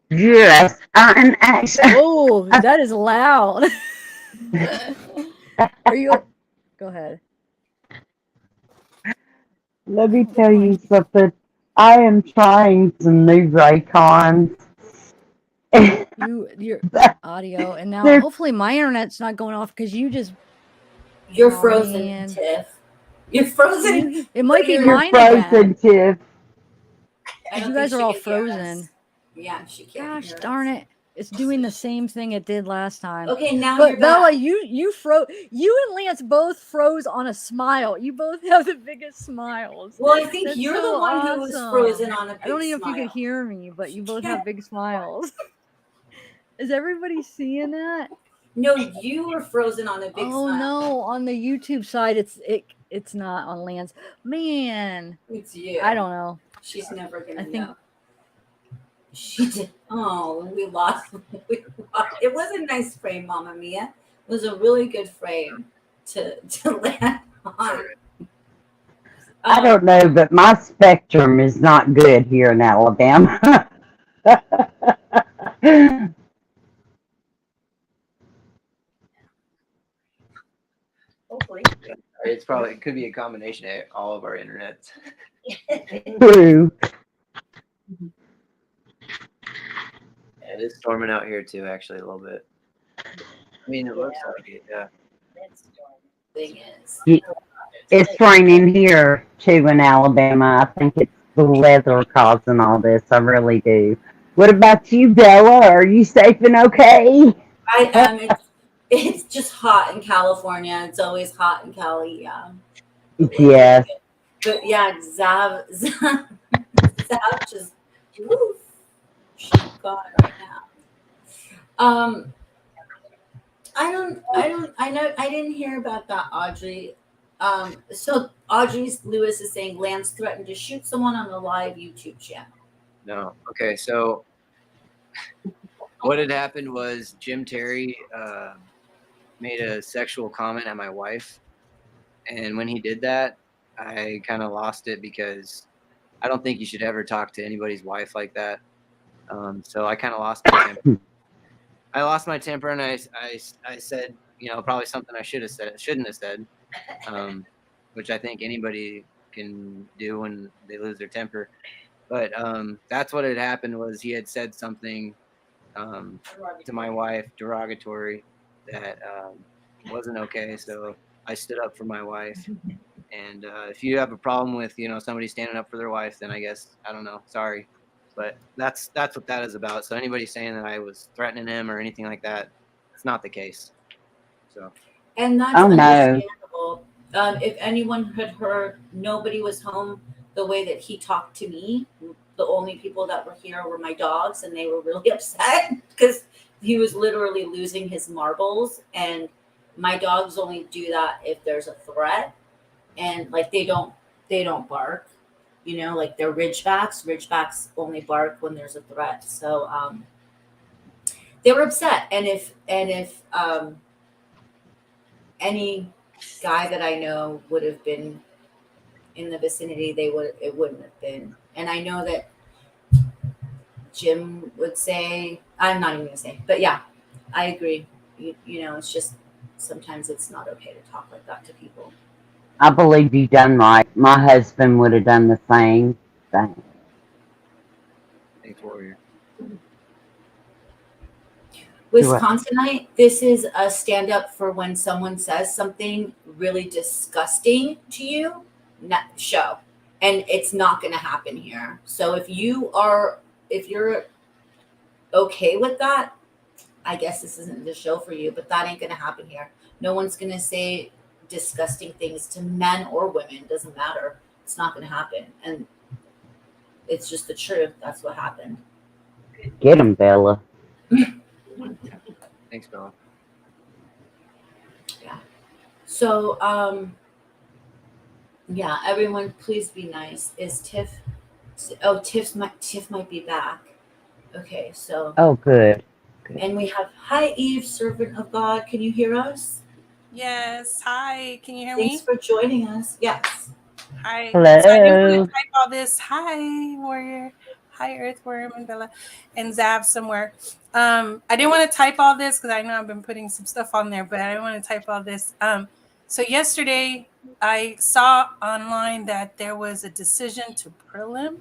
Yes, I'm actually.
Oh, that is loud. Are you? Go ahead.
Let me tell you something. I am trying some new Raycons,
your audio, and now
They're-
hopefully my internet's not going off because you just.
You're
Oh,
frozen,
man.
Tiff. You're
Can
frozen.
you, it might be
You're
You're
mine
frozen,
again.
Tiff.
I
You
don't
guys
think
are
she
all
can hear us.
frozen.
Yeah, she can't
Gosh
hear
darn
us.
it! It's doing the same thing it did last time.
Okay, now
But
you're
Bella,
back.
you froze. You and Lance both froze on a smile. You both have the biggest smiles.
Well, I think
That's
you're
so
the one who was
awesome.
frozen on a big
I don't even know if you
smile.
could hear me, but you both
Yeah.
have big smiles. Is everybody seeing that?
No, you were frozen on a big
Oh
smile.
no! On the YouTube side, it's not on Lance. Man,
It's you.
I don't know.
She's never gonna
I think
know. She did. Oh, we lost. It was a nice frame, Mama Mia. It was a really good frame to land on.
I don't know, but my spectrum is not good here in Alabama.
Hopefully.
It could be a combination of all of our internets.
True.
It is storming out here too, actually, a little bit. I mean, it looks like it, yeah.
That's storm.
Thing is,
It's raining here too in Alabama. I think it's the weather causing all this. I really do. What about you, Bella? Are you safe and okay?
I am. It's just hot in California. It's always hot in Cali. Yeah.
Yes.
But yeah, Zav just woof, she's gone right now. I didn't hear about that, Audrey. So Audrey Lewis is saying Lance threatened to shoot someone on a live YouTube channel.
No. Okay, so what had happened was Jim Terry made a sexual comment at my wife. And when he did that, I kind of lost it because I don't think you should ever talk to anybody's wife like that. So I kind of lost my temper. I lost my temper, and I said, probably something I shouldn't have said, which I think anybody can do when they lose their temper. But that's what had happened was he had said something to my wife, derogatory, that wasn't okay. So I stood up for my wife. And if you have a problem with, somebody standing up for their wife, then I guess, I don't know, sorry. But that's what that is about. So anybody saying that I was threatening him or anything like that, it's not the case. So.
And that's understandable. If anyone had heard, nobody was home the way that he talked to me. The only people that were here were my dogs, and they were really upset because he was literally losing his marbles. And my dogs only do that if there's a threat, and like they don't bark. Like they're Ridgebacks. Ridgebacks only bark when there's a threat. So they were upset. And if any guy that I know would have been in the vicinity, it wouldn't have been. And I know that Jim would say, I'm not even gonna say, but yeah, I agree. It's just sometimes it's not okay to talk like that to people.
I believe you done right. My husband would have done the same thing.
Thanks, Warrior.
Wisconsinite, this is a stand up for when someone says something really disgusting to you, show. And it's not going to happen here. So if you're okay with that, I guess this isn't the show for you, but that ain't going to happen here. No one's going to say disgusting things to men or women. Doesn't matter. It's not going to happen. And it's just the truth. That's what happened.
Get him, Bella.
Thanks, Bella.
Yeah. So, yeah, everyone, please be nice. Is Tiff? Oh, Tiff might be back. Okay, so.
Oh, good.
And we have, hi, Eve, servant of God. Can you hear us?
Yes. Hi. Can you hear
Thanks
me?
for joining us. Yes.
Hi.
Hello.
So I didn't want to type all this. Hi, Warrior. Hi, Earthworm and Bella and Zav somewhere. I didn't want to type all this because I know I've been putting some stuff on there, but I didn't want to type all this. So yesterday I saw online that there was a decision to prelim,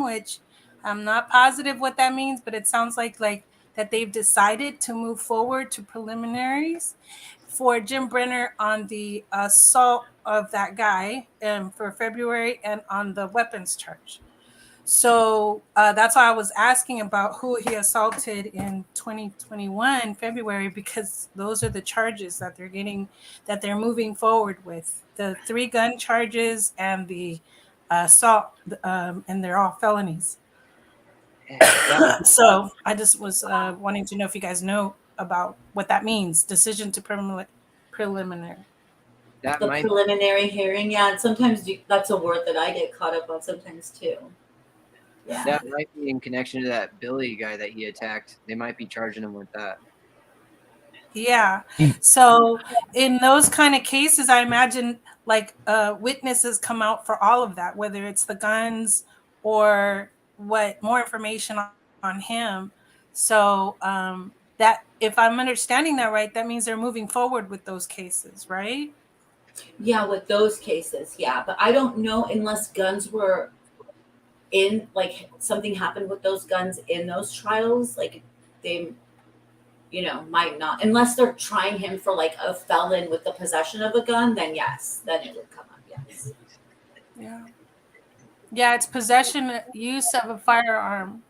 which I'm not positive what that means, but it sounds like that they've decided to move forward to preliminaries for Jim Brenner on the assault of that guy for February and on the weapons charge. So that's why I was asking about who he assaulted in 2021 February, because those are the charges that they're getting, that they're moving forward with, the 3 gun charges and the assault, and they're all felonies.
Yeah,
So I just was wanting to know if you guys know about what that means, decision to preliminary.
that
The
might
preliminary hearing, yeah, and sometimes that's a word that I get caught up on sometimes too. Yeah.
that might be in connection to that Billy guy that he attacked. They might be charging him with that.
Yeah. So in those kind of cases, I imagine like witnesses come out for all of that, whether it's the guns or what more information on him. So that, if I'm understanding that right, that means they're moving forward with those cases, right?
Yeah, with those cases, yeah. But I don't know unless guns were in, like something happened with those guns in those trials, like they, might not, unless they're trying him for like a felon with the possession of a gun, then yes, then it would come up, yes.
Yeah. Yeah, it's possession, use of a firearm.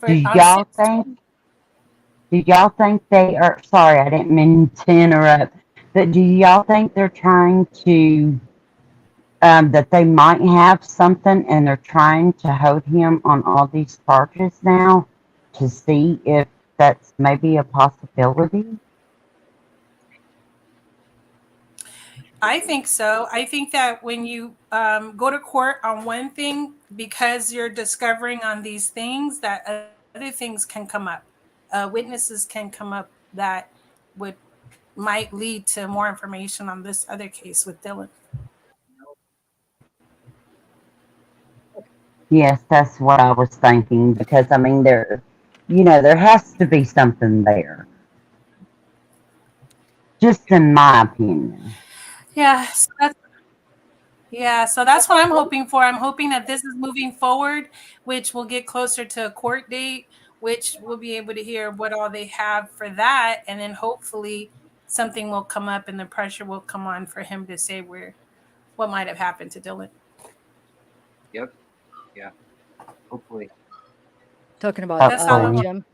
Do y'all think? Do y'all think they are? Sorry, I didn't mean to interrupt. But do y'all think they're trying to? That they might have something, and they're trying to hold him on all these charges now to see if that's maybe a possibility.
I think so. I think that when you go to court on one thing, because you're discovering on these things, that other things can come up. Witnesses can come up that might lead to more information on this other case with Dylan.
Yes, that's what I was thinking, because I mean, there has to be something there. Just in my opinion.
Yeah, so that's what I'm hoping for. I'm hoping that this is moving forward, which will get closer to a court date, which we'll be able to hear what all they have for that, and then hopefully something will come up and the pressure will come on for him to say what might have happened to Dylan.
Yep. Yeah. Hopefully.
Talking about Jim.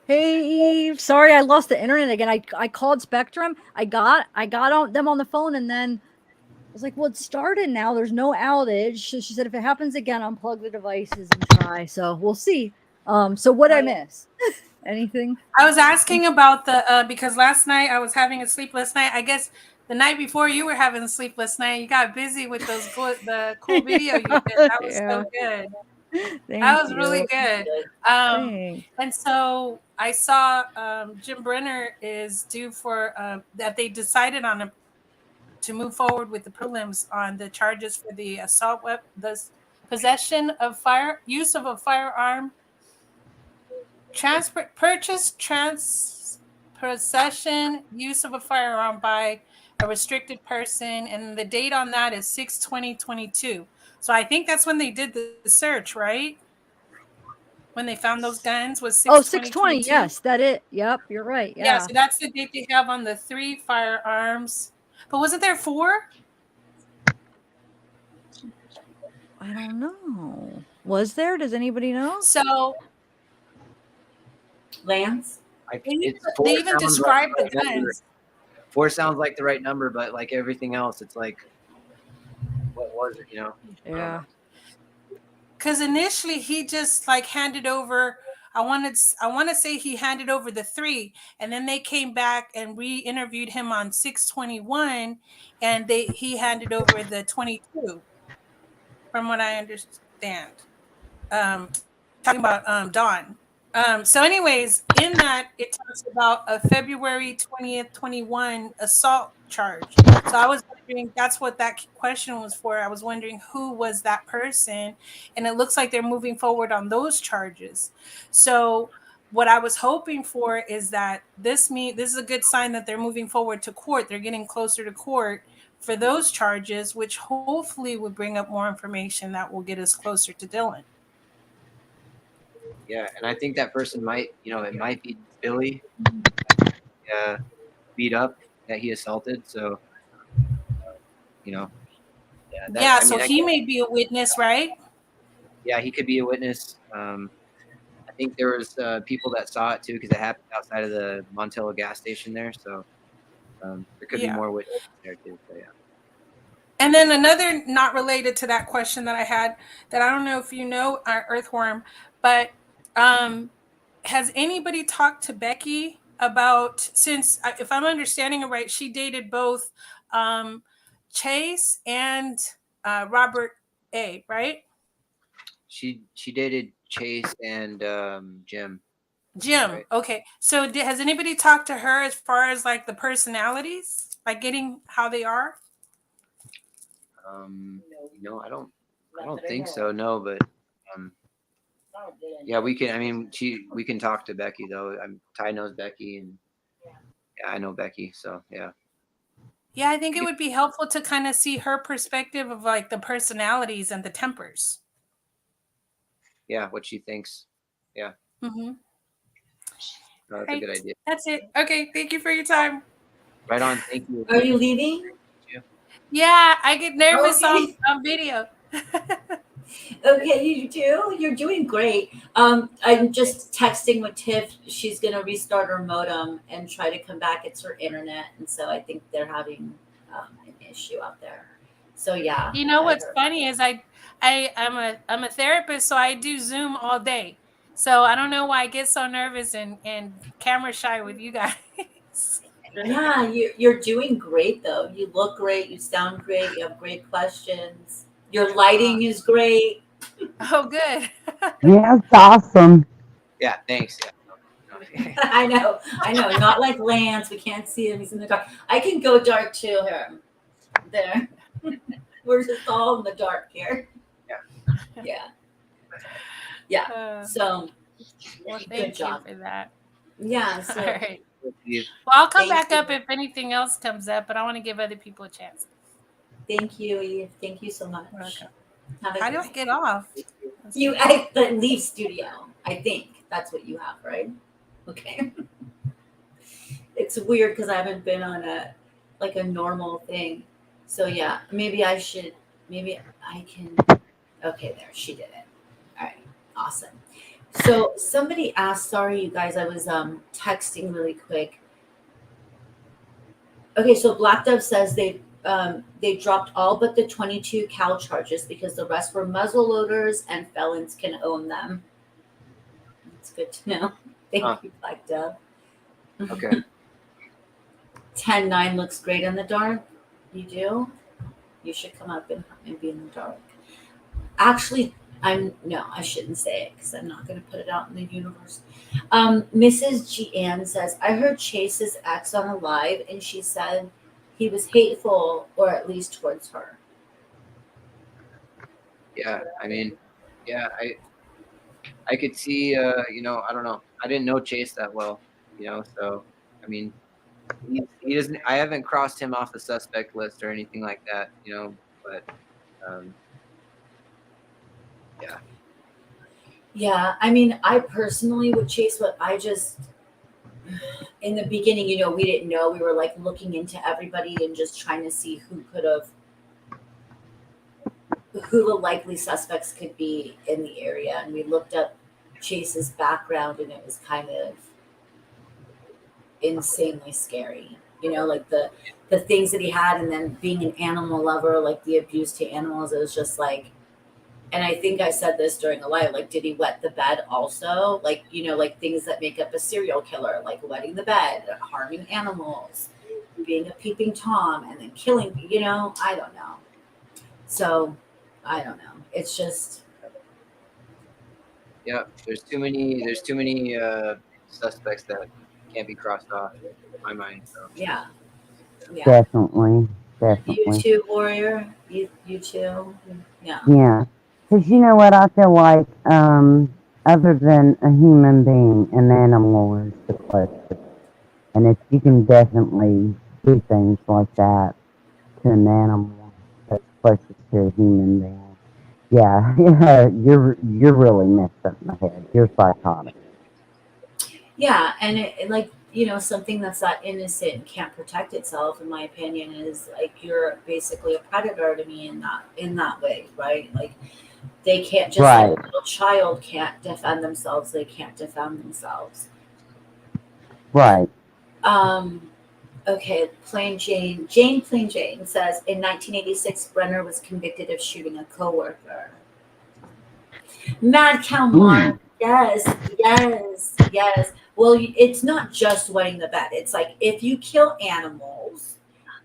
Hey Eve, sorry I lost the internet again. I called Spectrum. I got them on the phone, and then I was like, well, it started now. There's no outage. So she said if it happens again, unplug the devices and try. So we'll see. So what I miss? Anything?
I was asking about the because last night I was having a sleepless night. I guess the night before you were having a sleepless night. You got busy with the cool video you did. That was so good. That was really good. And so I saw Jim Brenner is due for that they decided on to move forward with the prelims on the charges for the assault weapon, the possession of use of a firearm, possession, use of a firearm by a restricted person, and the date on that is 6/20/22. So I think that's when they did the search, right? When they found those guns was
6/20. Yes, that it. Yep, you're right. Yeah.
So that's the date they have on the 3 firearms. But wasn't there 4?
I don't know. Was there? Does anybody know?
So
Lance?
They even described the guns.
4 sounds like the right number, but like everything else, it's like, what was it,
Yeah.
Because initially he just like handed over. I want to say he handed over the 3, and then they came back and re-interviewed him on 6/21, and he handed over the 22. From what I understand, talking about Dawn. So, anyways, in that it talks about a February 20th, 21 assault charge. So I was wondering, that's what that question was for. I was wondering who was that person, and it looks like they're moving forward on those charges. So what I was hoping for is that this is a good sign that they're moving forward to court. They're getting closer to court for those charges, which hopefully would bring up more information that will get us closer to Dylan.
Yeah, and I think that person might, it might be Billy, beat up that he assaulted. So, yeah, that,
Yeah,
I
so
mean,
he may be a witness, right?
yeah, he could be a witness. I think there was people that saw it too because it happened outside of the Montello gas station there. So there could be
Yeah.
more witnesses there too. So yeah.
And then another not related to that question that I had that I don't know if you know, Earthworm, but has anybody talked to Becky about, since if I'm understanding it right, she dated both Chase and Robert A, right?
She dated Chase and Jim.
Jim.
Right.
Okay. So has anybody talked to her as far as like the personalities, like getting how they are?
I don't think so. No, but yeah, we can. I mean, we can talk to Becky though. Ty knows Becky, and yeah, I know Becky. So yeah.
Yeah, I think it would be helpful to kind of see her perspective of like the personalities and the tempers.
Yeah, what she thinks. Yeah.
Mm-hmm.
No, that's a good idea.
That's it. Okay, thank you for your time.
Right on. Thank you.
Are you leaving?
Yeah, I get nervous
Okay.
on video.
Okay, you do. You're doing great. I'm just texting with Tiff. She's gonna restart her modem and try to come back. It's her internet, and so I think they're having an issue out there. So yeah.
You know
I
what's
heard.
funny is I'm a therapist, so I do Zoom all day. So I don't know why I get so nervous and camera shy with you guys.
Yeah, you're doing great though. You look great. You sound great. You have great questions. Your lighting is great.
Oh, good.
Yeah, it's awesome.
Yeah. Thanks. Yeah.
I know. Not like Lance. We can't see him. He's in the dark. I can go dark too. Here, there. We're just all in the dark here. Yeah. So,
Well,
good
thank
job.
you for that.
Yeah. So,
All right. Well, I'll come
Thank
back up
you.
if anything else comes up, but I want to give other people a chance.
thank you, Eve. Thank you so much.
Okay.
Have a
How
good
do I
night.
get off?
You at the leave studio. I think that's what you have, right? Okay. It's weird because I haven't been on a normal thing. So yeah, maybe I can. Okay, there, she did it. All right, awesome. So somebody asked, sorry you guys, I was texting really quick. Okay, so Black Dove says they dropped all but the 22 cal charges because the rest were muzzle loaders and felons can own them. That's good to know. Thank you, Black Dove.
Okay.
10-9 looks great in the dark. You do? You should come up and be in the dark. Actually, I shouldn't say it because I'm not going to put it out in the universe. Mrs. G. Ann says, I heard Chase's ex on a live and she said he was hateful or at least towards her.
Yeah. I mean, yeah, I could see, I don't know. I didn't know Chase that well, so, I mean, he doesn't, I haven't crossed him off the suspect list or anything like that, but, yeah.
Yeah, I mean, I personally would Chase, but I just, in the beginning, we didn't know. We were like looking into everybody and just trying to see who the likely suspects could be in the area. And we looked up Chase's background and it was kind of insanely scary. Like the things that he had, and then being an animal lover, like the abuse to animals, it was just like, and I think I said this during a live, like, did he wet the bed also? Like, like things that make up a serial killer, like wetting the bed, harming animals, being a peeping Tom, and then killing, I don't know. So, I don't know. It's just.
Yeah, there's too many suspects that can't be crossed off in my mind. So.
Yeah.
Definitely.
You too, Warrior. You too. Yeah.
Yeah. Because you know what, I feel like other than a human being, an animal is the closest. And if you can definitely do things like that to an animal that's closest to a human being, Yeah, you're really messed up in the head. You're psychotic.
Yeah, and like something that's that innocent and can't protect itself, in my opinion, is like you're basically a predator to me in that way, right? Like they can't, just like
Right.
a little child can't defend themselves, they can't defend themselves.
Right.
Okay, Plain Jane says in 1986, Brenner was convicted of shooting a coworker. Mad Cow
Mm.
Mark, yes, yes, yes. Well, it's not just wetting the bed. It's like if you kill animals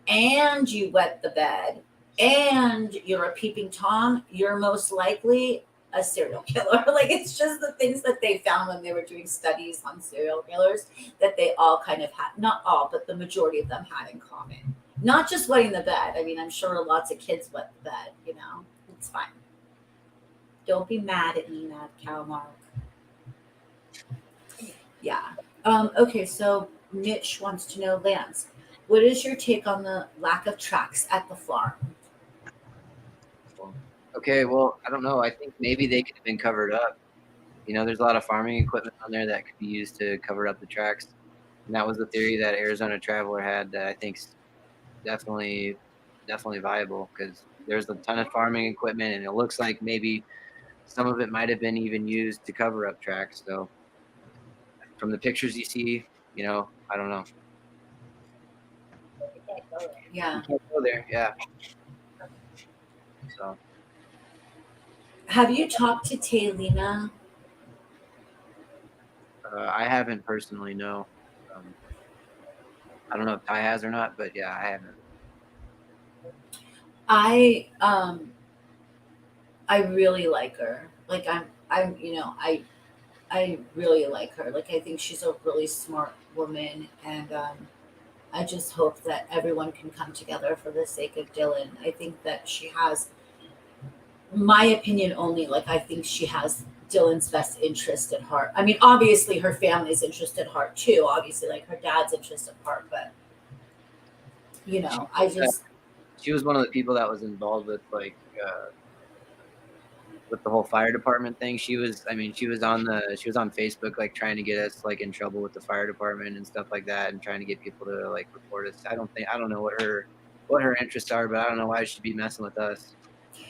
and you wet the bed and you're a peeping Tom, you're most likely a serial killer. Like it's just the things that they found when they were doing studies on serial killers that they all kind of had, not all, but the majority of them had in common. Not just wetting the bed. I mean, I'm sure lots of kids wet the bed, it's fine. Don't be mad at me, Mad Cow Mark. Yeah. Okay, so Mitch wants to know, Lance, what is your take on the lack of tracks at the farm?
Okay, well, I don't know. I think maybe they could have been covered up. There's a lot of farming equipment on there that could be used to cover up the tracks. And that was the theory that Arizona Traveler had that I think's definitely viable, because there's a ton of farming equipment, and it looks like maybe some of it might have been even used to cover up tracks. So from the pictures you see, I don't know.
You can't go there.
Yeah.
You can't go there, yeah. So
Have you talked to Taylina?
I haven't personally, no. I don't know if Ty has or not, but yeah, I haven't.
I really like her. Like I really like her. Like I think she's a really smart woman, and I just hope that everyone can come together for the sake of Dylan. I think that she has, my opinion only, like I think she has Dylan's best interest at heart. I mean, obviously her family's interest at heart too. Obviously, like her dad's interest at heart, but I just
She was one of the people that was involved with with the whole fire department thing. She was on Facebook, like trying to get us like in trouble with the fire department and stuff like that, and trying to get people to like report us. I don't know what her interests are, but I don't know why she'd be messing with us.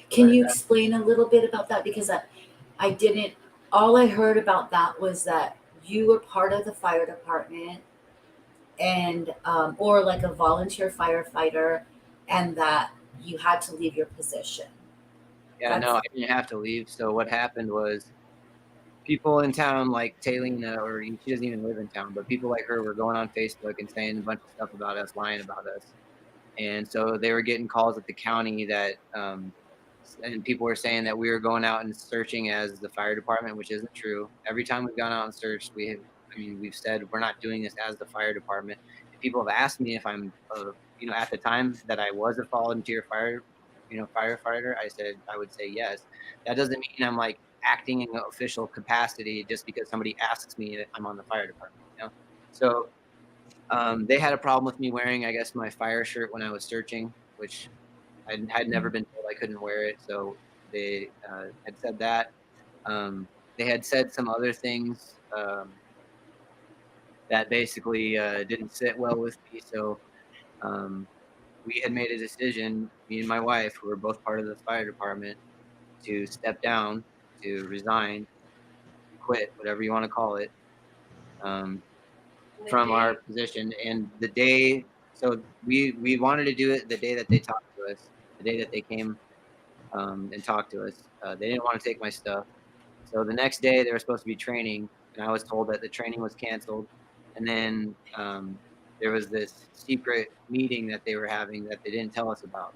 Can you explain a little bit about that? Because I didn't, all I heard about that was that you were part of the fire department and, or like a volunteer firefighter, and that you had to leave your position.
Yeah, no, I didn't have to leave. So what happened was people in town like Taylina, or she doesn't even live in town, but people like her were going on Facebook and saying a bunch of stuff about us, lying about us. And so they were getting calls at the county that, and people were saying that we were going out and searching as the fire department, which isn't true. Every time we've gone out and searched, we've said we're not doing this as the fire department. And people have asked me if I'm, at the time that I was a volunteer firefighter, I would say yes. That doesn't mean I'm like acting in an official capacity just because somebody asks me if I'm on the fire department. So they had a problem with me wearing, I guess, my fire shirt when I was searching, which I had never been told I couldn't wear it. So they had said that. They had said some other things that basically didn't sit well with me. So we had made a decision, me and my wife, who were both part of the fire department, to step down, to resign, quit, whatever you want to call it, from our position. And the day, so we wanted to do it the day that they talked to us, the day that they came and talked to us. They didn't want to take my stuff. So the next day they were supposed to be training, and I was told that the training was canceled. And then there was this secret meeting that they were having that they didn't tell us about.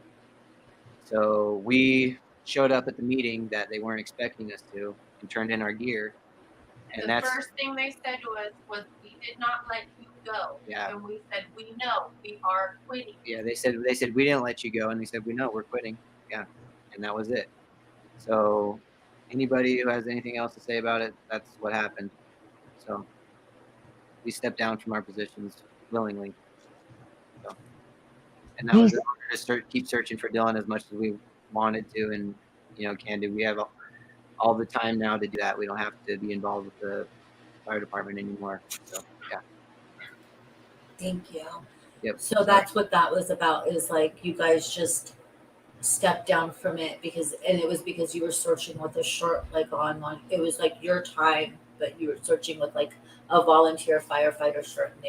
So we showed up at the meeting that they weren't expecting us to and turned in our gear. And
the first thing they said to us was, "We did not let you go."
Yeah.
And we said, "We know, we are quitting."
Yeah, they said we didn't let you go, and they said, "We know, we're quitting." Yeah, and that was it. So anybody who has anything else to say about it, that's what happened. So we stepped down from our positions willingly. So, and that was in order to keep searching for Dylan as much as we wanted to, and can do. We have all the time now to do that. We don't have to be involved with the fire department anymore. So yeah.
Thank you.
Yep.
So that's what that was about, is like you guys just stepped down from it because it was because you were searching with a shirt like on it was like your time, but you were searching with like a volunteer firefighter shirt, and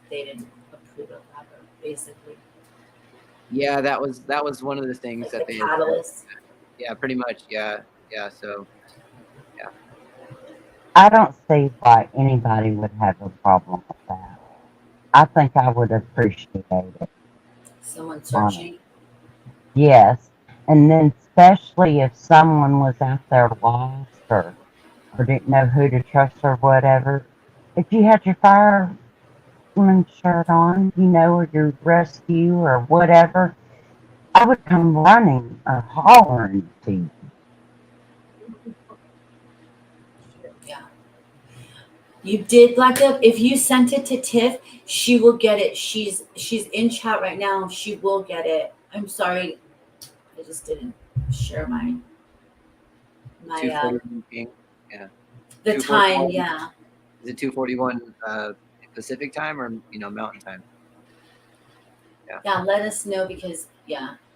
they didn't approve of that, basically.
Yeah, that was one of the things
Like
that
the
they
catalyst.
Yeah, pretty much. Yeah. So yeah.
I don't see why anybody would have a problem with that. I think I would appreciate it.
Someone
On
searching.
Yes. And then especially if someone was out there lost or didn't know who to trust or whatever. If you had your fireman shirt on, or your rescue or whatever, I would come running or hollering to you.
Yeah. You did, Black Dove. If you sent it to Tiff, she will get it. She's in chat right now. She will get it. I'm sorry, I just didn't share my
2:41 ping. Yeah.
the
2:41.
time. Yeah.
Is it 2:41 Pacific time or Mountain time?
Yeah. Let us know because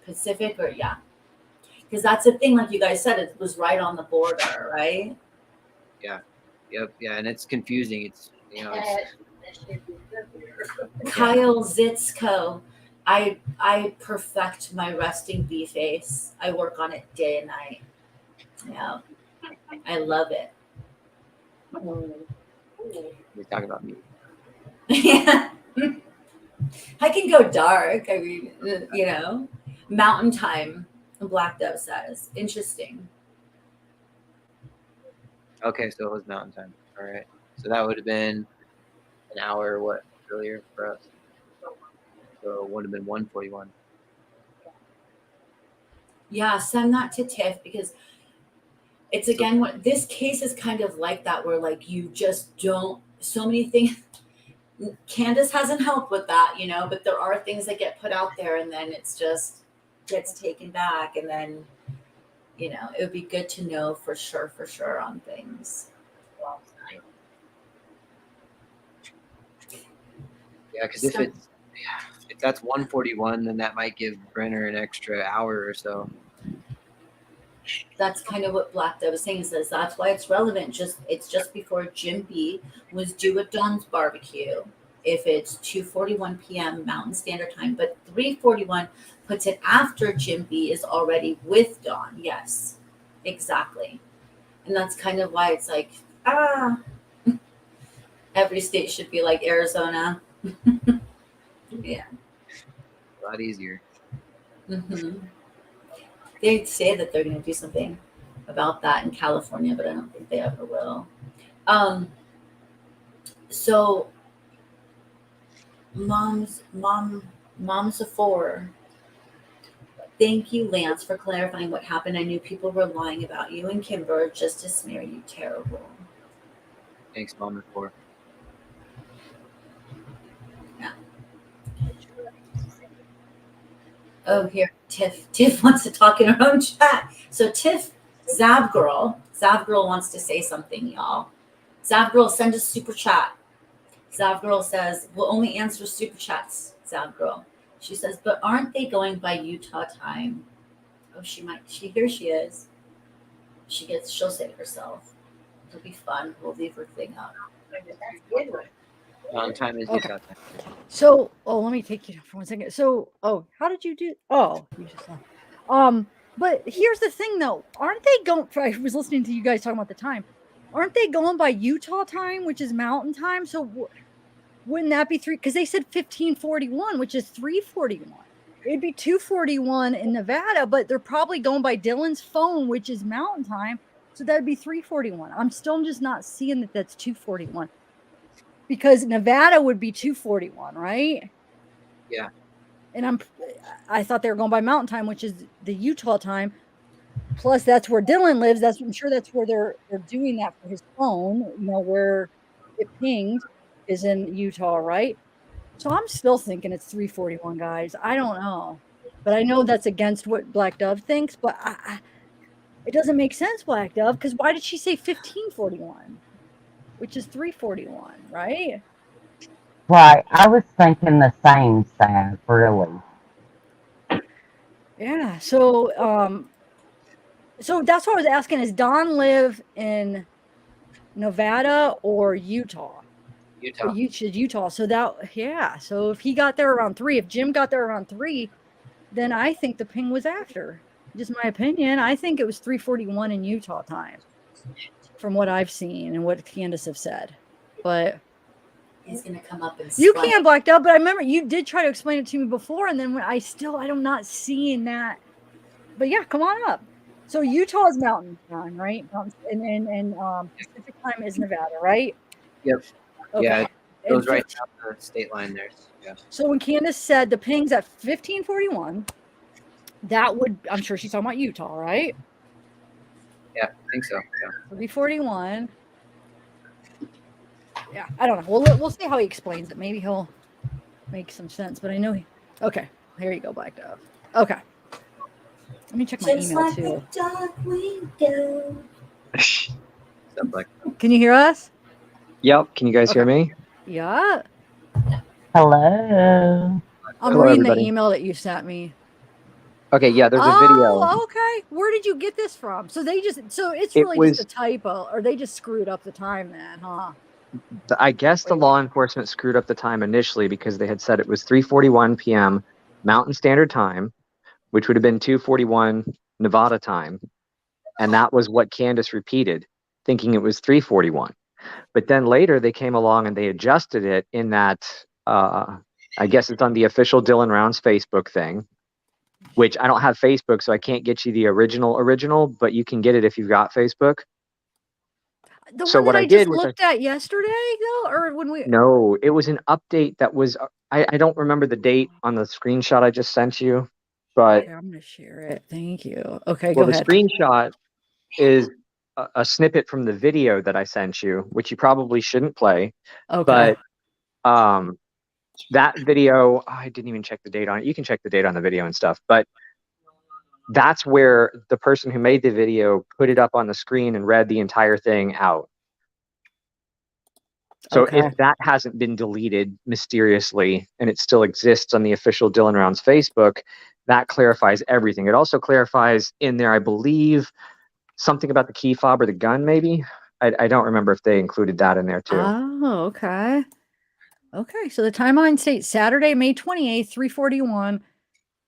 Pacific or because that's the thing. Like you guys said, it was right on the border, right?
Yeah. Yep. Yeah, and it's confusing. It's
Kyle Zitzko. I perfect my resting bee face. I work on it day and night. Yeah. I love it.
You're talking about me.
Yeah. I can go dark. I mean, mountain time, Black Dove says. Interesting.
Okay, so it was Mountain time. All right. So that would have been an hour earlier for us. So it would have been 1:41.
Yeah, send that to Tiff because it's again what this case is kind of like that, where like you just don't so many things. Candace hasn't helped with that, but there are things that get put out there and then it's just gets taken back, and then it would be good to know for sure on things.
Yeah, because if that's 1:41, then that might give Brenner an extra hour or so.
That's kind of what Black Dove was saying. Says that's why it's relevant. It's just before Jim B was due at Dawn's barbecue. If it's 2:41 p.m. Mountain Standard Time, but 3:41 puts it after Jim B is already with Dawn. Yes, exactly. And that's kind of why it's like every state should be like Arizona. Yeah,
A lot easier.
Mm-hmm. They say that they're going to do something about that in California, but I don't think they ever will. So mom's a four. Thank you, Lance, for clarifying what happened. I knew people were lying about you and Kimber just to smear you. Terrible.
Thanks, Mom, for.
Yeah. Oh, here, Tiff wants to talk in her own chat. So Tiff, zavgirl wants to say something, y'all. Zavgirl, send us super chat. Zavgirl says, we'll only answer super chats, Zavgirl. She says, but aren't they going by Utah time? Oh, here she is. She'll say it herself. It'll be fun. We'll leave her thing up.
Mountain time is
Okay.
Utah time.
So, let me take you down for 1 second. So, how did you do? Oh, you just left. But here's the thing, though. Aren't they going? I was listening to you guys talking about the time. Aren't they going by Utah time, which is Mountain time? So, wouldn't that be 3? Because they said 15:41, which is 3:41. It'd be 2:41 in Nevada, but they're probably going by Dylan's phone, which is Mountain time. So that'd be 3:41. I'm just not seeing that that's 2:41. Because Nevada would be 2:41, right?
Yeah.
And I thought they were going by Mountain time, which is the Utah time. Plus, that's where Dylan lives. I'm sure that's where they're doing that for his phone. Where it pinged is in Utah, right? So I'm still thinking it's 3:41, guys. I don't know, but I know that's against what Black Dove thinks. But It doesn't make sense, Black Dove, because why did she say 1541? Which is 341, right?
Right. I was thinking the same, Sav, really.
Yeah. So so that's what I was asking, is Don live in Nevada or Utah?
Utah.
Utah. So so if he got there around 3, if Jim got there around 3, then I think the ping was after. Just my opinion. I think it was 3:41 in Utah time, from what I've seen and what Candace have said. But
He's gonna come up and
you
swipe.
can't, Blacked Out. But I remember you did try to explain it to me before, and then when I'm not seeing that. But yeah, come on up. So Utah is Mountain Time, right? And Pacific Time is Nevada, right?
Yep.
Okay.
Yeah, it
And
goes right down the state line there. Yeah.
So when Candace said the ping's at 1541, that would, I'm sure she's talking about Utah, right?
Yeah, I think so. Yeah.
341. Yeah, I don't know. We'll see how he explains it. Maybe he'll make some sense. But I know okay, here you go, Black Dove. Okay. Let me check my
Just
email
like
too.
a dog we go.
Stuff like that.
Can you hear us?
Yep. Can you guys hear me?
Yeah.
Hello.
I'm
Hello,
reading
everybody.
the email that you sent me.
Okay. Yeah. There's a video.
Oh, okay. Where did you get this from? So it's
It
really
was-
just a typo, or they just screwed up the time then, huh?
I guess the law enforcement screwed up the time initially because they had said it was 3:41 p.m. Mountain Standard Time, which would have been 2:41 Nevada time, and that was what Candace repeated, thinking it was 3:41. But then later they came along and they adjusted it in that I guess it's on the official Dylan Rounds Facebook thing, which I don't have Facebook, so I can't get you the original, but you can get it if you've got Facebook.
The
So
one
what
that
I
I just
did was
looked at yesterday, though, or when we.
No, it was an update that was, I don't remember the date on the screenshot I just sent you, but
Okay, I'm gonna share it. Thank you. Okay,
well,
go
the
ahead.
screenshot is a snippet from the video that I sent you, which you probably shouldn't play.
Okay.
But that video, I didn't even check the date on it. You can check the date on the video and stuff, but that's where the person who made the video put it up on the screen and read the entire thing out. So
Okay.
if that hasn't been deleted mysteriously and it still exists on the official Dylan Rounds Facebook, that clarifies everything. It also clarifies in there, I believe, something about the key fob or the gun, maybe. I don't remember if they included that in there too.
Oh, okay. Okay, so the timeline states Saturday, May 28th, 3:41.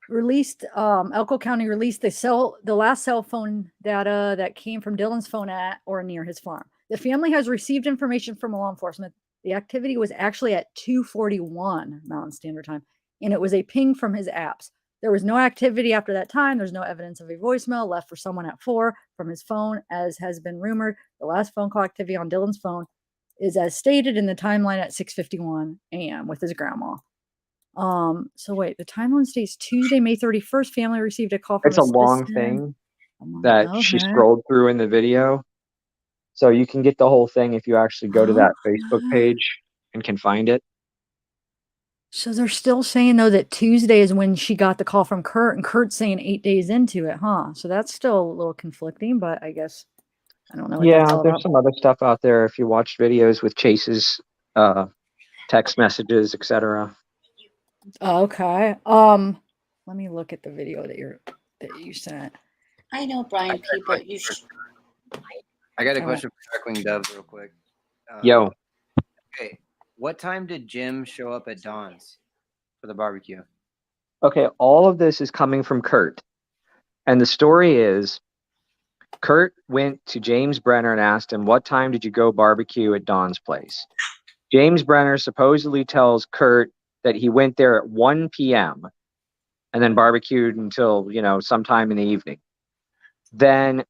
Released, Elko County released the last cell phone data that came from Dylan's phone at or near his farm. The family has received information from law enforcement. The activity was actually at 2:41 Mountain Standard Time, and it was a ping from his apps. There was no activity after that time. There's no evidence of a voicemail left for someone at 4 from his phone, as has been rumored. The last phone call activity on Dylan's phone is as stated in the timeline at 6:51 a.m. with his grandma. So wait, the timeline states Tuesday, May 31st, family received a call from
It's a long
citizen.
thing that she
Okay.
scrolled through in the video. So you can get the whole thing if you actually go to that Facebook page and can find it.
So they're still saying, though, that Tuesday is when she got the call from Kurt, and Kurt's saying 8 days into it, huh? So that's still a little conflicting, but I guess I don't know what that's
Yeah,
all
there's
about.
some other stuff out there if you watched videos with Chase's text messages, etc.
Oh, okay. Let me look at the video that you sent.
I know, Brian. People, you.
I got a question for Darkwing Dove real quick.
Yo.
Okay, what time did Jim show up at Dawn's for the barbecue?
Okay, all of this is coming from Kurt. And the story is Kurt went to James Brenner and asked him, what time did you go barbecue at Dawn's place? James Brenner supposedly tells Kurt that he went there at 1 p.m. and then barbecued until, sometime in the evening. Then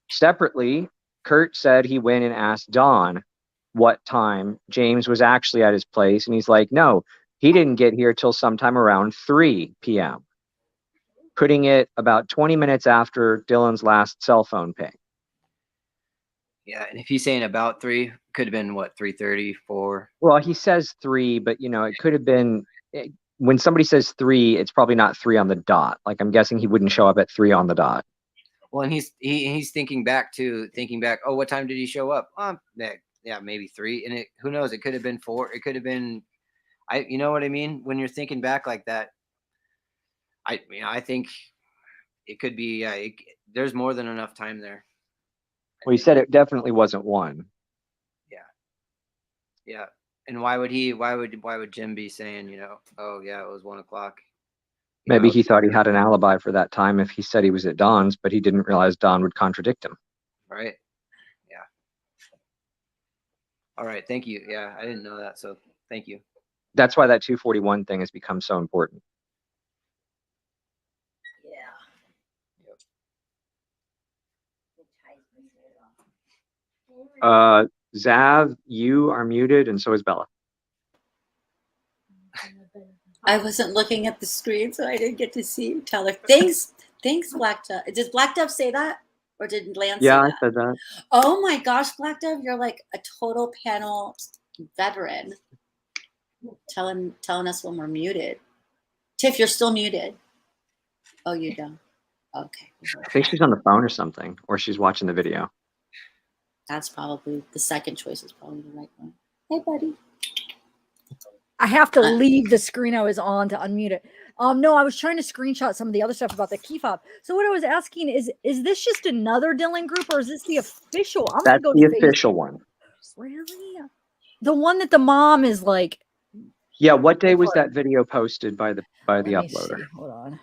separately, Kurt said he went and asked Dawn what time James was actually at his place. And he's like, no, he didn't get here till sometime around 3 p.m., putting it about 20 minutes after Dylan's last cell phone ping.
Yeah, and if he's saying about 3, could have been what, 3:30, 4?
Well, he says 3, but it could have been when somebody says 3, it's probably not 3 on the dot. Like I'm guessing he wouldn't show up at 3 on the dot.
Well, and he's thinking back. Oh, what time did he show up? Yeah, maybe 3. And who knows? It could have been 4. It could have been. You know what I mean? When you're thinking back like that, I think it could be. There's more than enough time there.
Well, he said it definitely wasn't 1.
Yeah. And why would Jim be saying, oh yeah, it was 1 o'clock?
Maybe he thought he had an alibi for that time if he said he was at Don's, but he didn't realize Don would contradict him.
Right. Yeah. All right. Thank you. Yeah, I didn't know that. So thank you.
That's why that 241 thing has become so important. Zav, you are muted, and so is Bella.
I wasn't looking at the screen, so I didn't get to see you tell her. Thanks, Black Dove. Did Black Dove say that? Or did Lance say that?
I said that.
Oh my gosh, Black Dove, you're like a total panel veteran. Telling us when we're muted. Tiff, you're still muted. Oh, you don't. Okay.
I think she's on the phone or something, or she's watching the video.
That's probably the second choice is probably the right one. Hey, buddy.
I have to leave the screen I was on to unmute it. No, I was trying to screenshot some of the other stuff about the key fob. So what I was asking is this just another Dylan group, or is this the official?
That's the official one.
Really? The one that the mom is like.
Yeah. What day was that video posted by the uploader?
Hold on.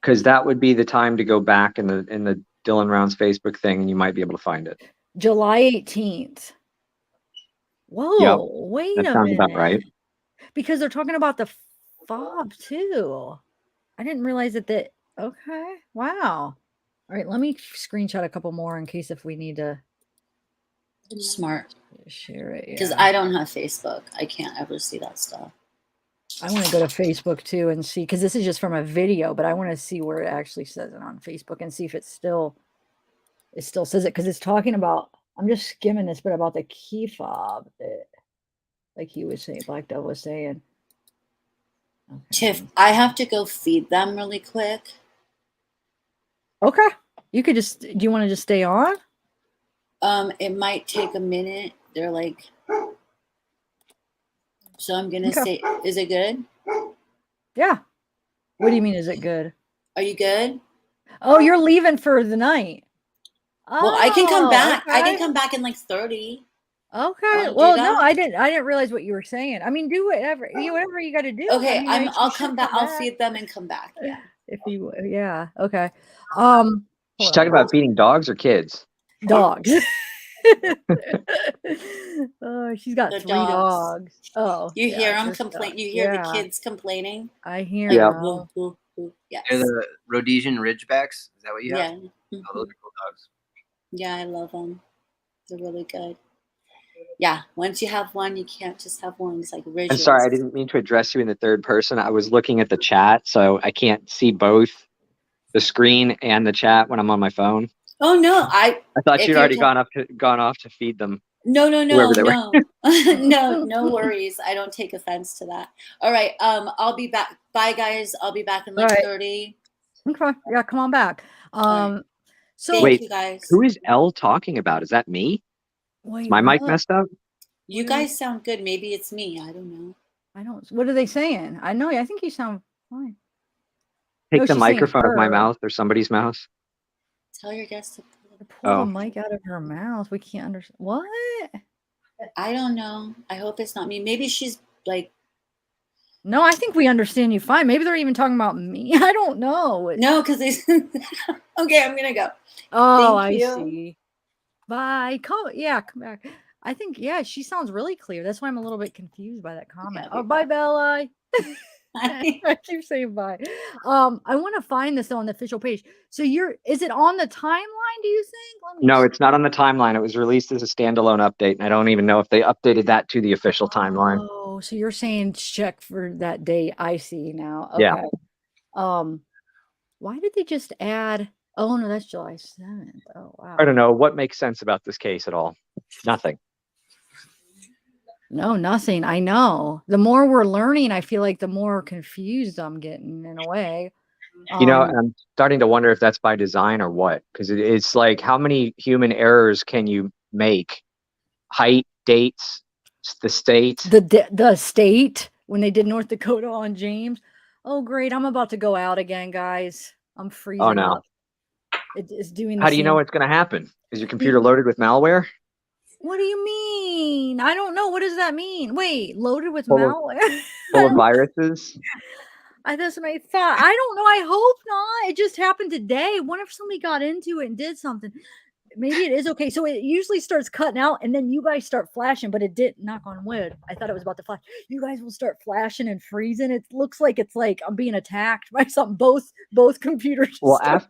Because that would be the time to go back in the Dylan Rounds Facebook thing, and you might be able to find it.
July 18th. Whoa!
Yep.
Wait a minute.
That sounds about right.
Because they're talking about the fob too. I didn't realize that. Okay. Wow. All right. Let me screenshot a couple more in case if we need to.
Smart.
Share it.
Because I don't have Facebook. I can't ever see that stuff.
I want to go to Facebook too and see, because this is just from a video, but I want to see where it actually says it on Facebook and see if it still says it, because it's talking about. I'm just skimming this bit about the key fob that, like he was saying, Black Dove was saying. Okay.
Tiff, I have to go feed them really quick.
Okay. You could just, do you want to just stay on?
It might take a minute. They're like, so I'm going to say, is it good?
Yeah. What do you mean, is it good?
Are you good?
Oh, you're leaving for the night.
Well, I can come back.
Okay.
I can come back in like 30.
Okay. Well, no, I didn't realize what you were saying. I mean, do whatever you got to do.
Okay,
I mean,
I'll come back. I'll feed them and come back. Yeah.
Yeah. Okay.
She's talking about feeding dogs or kids?
Dogs. Oh, she's got 3 dogs. Oh,
you hear them complain. You hear the kids complaining.
I hear.
Yeah.
Yes.
They're the Rhodesian Ridgebacks. Is that what you have?
Yeah.
Oh, those are cool dogs.
Yeah, I love them. They're really good. Yeah, once you have one, you can't just have one. It's like rigid.
I'm sorry, I didn't mean to address you in the third person. I was looking at the chat, so I can't see both the screen and the chat when I'm on my phone.
Oh no, I
thought you'd already gone off to feed them.
No,
no
worries. I don't take offense to that. All right, I'll be back. Bye, guys. I'll be back in like 30.
Okay, yeah, come on back. So
thank you guys.
Who is Elle talking about? Is that me?
Wait,
is my mic messed up?
You guys sound good. Maybe it's me. I don't know.
What are they saying? I think you sound fine.
Take the microphone of my mouth or somebody's mouth.
Tell your guest to
pull the mic out of her mouth. We can't understand. What?
I don't know. I hope it's not me. Maybe she's like.
No, I think we understand you fine. Maybe they're even talking about me. I don't know.
No, because they. Okay, I'm gonna go.
Oh, I see. Bye. Come back. I think she sounds really clear. That's why I'm a little bit confused by that comment. Oh, bye, Bella. I keep saying bye. I want to find this on the official page. So is it on the timeline, do you think?
No, it's not on the timeline. It was released as a standalone update, and I don't even know if they updated that to the official timeline.
Oh, so you're saying check for that date. I see now. Okay.
Yeah.
Why did they just add? Oh no, that's July 7th. Oh wow.
I don't know what makes sense about this case at all. Nothing.
No, nothing. I know. The more we're learning, I feel like the more confused I'm getting in a way.
You know,
Um,
and I'm starting to wonder if that's by design or what, because it's like, how many human errors can you make? Height, dates, the state.
the state when they did North Dakota on James. Oh, great! I'm about to go out again, guys. I'm freezing
Oh no.
up. It's doing the
How do you know
same.
what's going to happen? Is your computer loaded with malware?
What do you mean? I don't know. What does that mean? Wait, loaded with
Full of
malware?
full of viruses?
That's my thought. I don't know. I hope not. It just happened today. What if somebody got into it and did something? Maybe it is okay. So it usually starts cutting out, and then you guys start flashing, but it didn't. Knock on wood. I thought it was about to flash. You guys will start flashing and freezing. It looks like it's like I'm being attacked by something. Both computers.
Well,
start-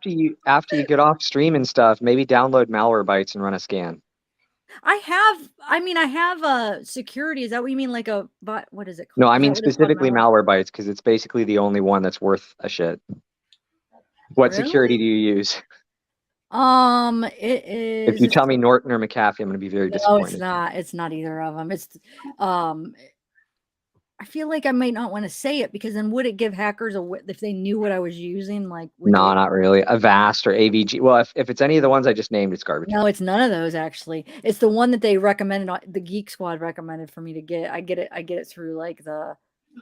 after you get off stream and stuff, maybe download malware bytes and run a scan.
I have a security. Is that what you mean? Like a what is it called?
No, I
Is that
mean
what it's called,
specifically malware bytes, because it's basically the only one that's worth a shit. What security do you use?
It is.
If you tell me Norton or McAfee, I'm going to be very
No,
disappointed.
it's not. It's not either of them. It's I feel like I might not want to say it because then would it give hackers if they knew what I was using? Like,
No, not really. Avast or AVG. Well, if it's any of the ones I just named, it's garbage.
No, it's none of those actually. It's the one that they recommended. The Geek Squad recommended for me to get. I get it through like the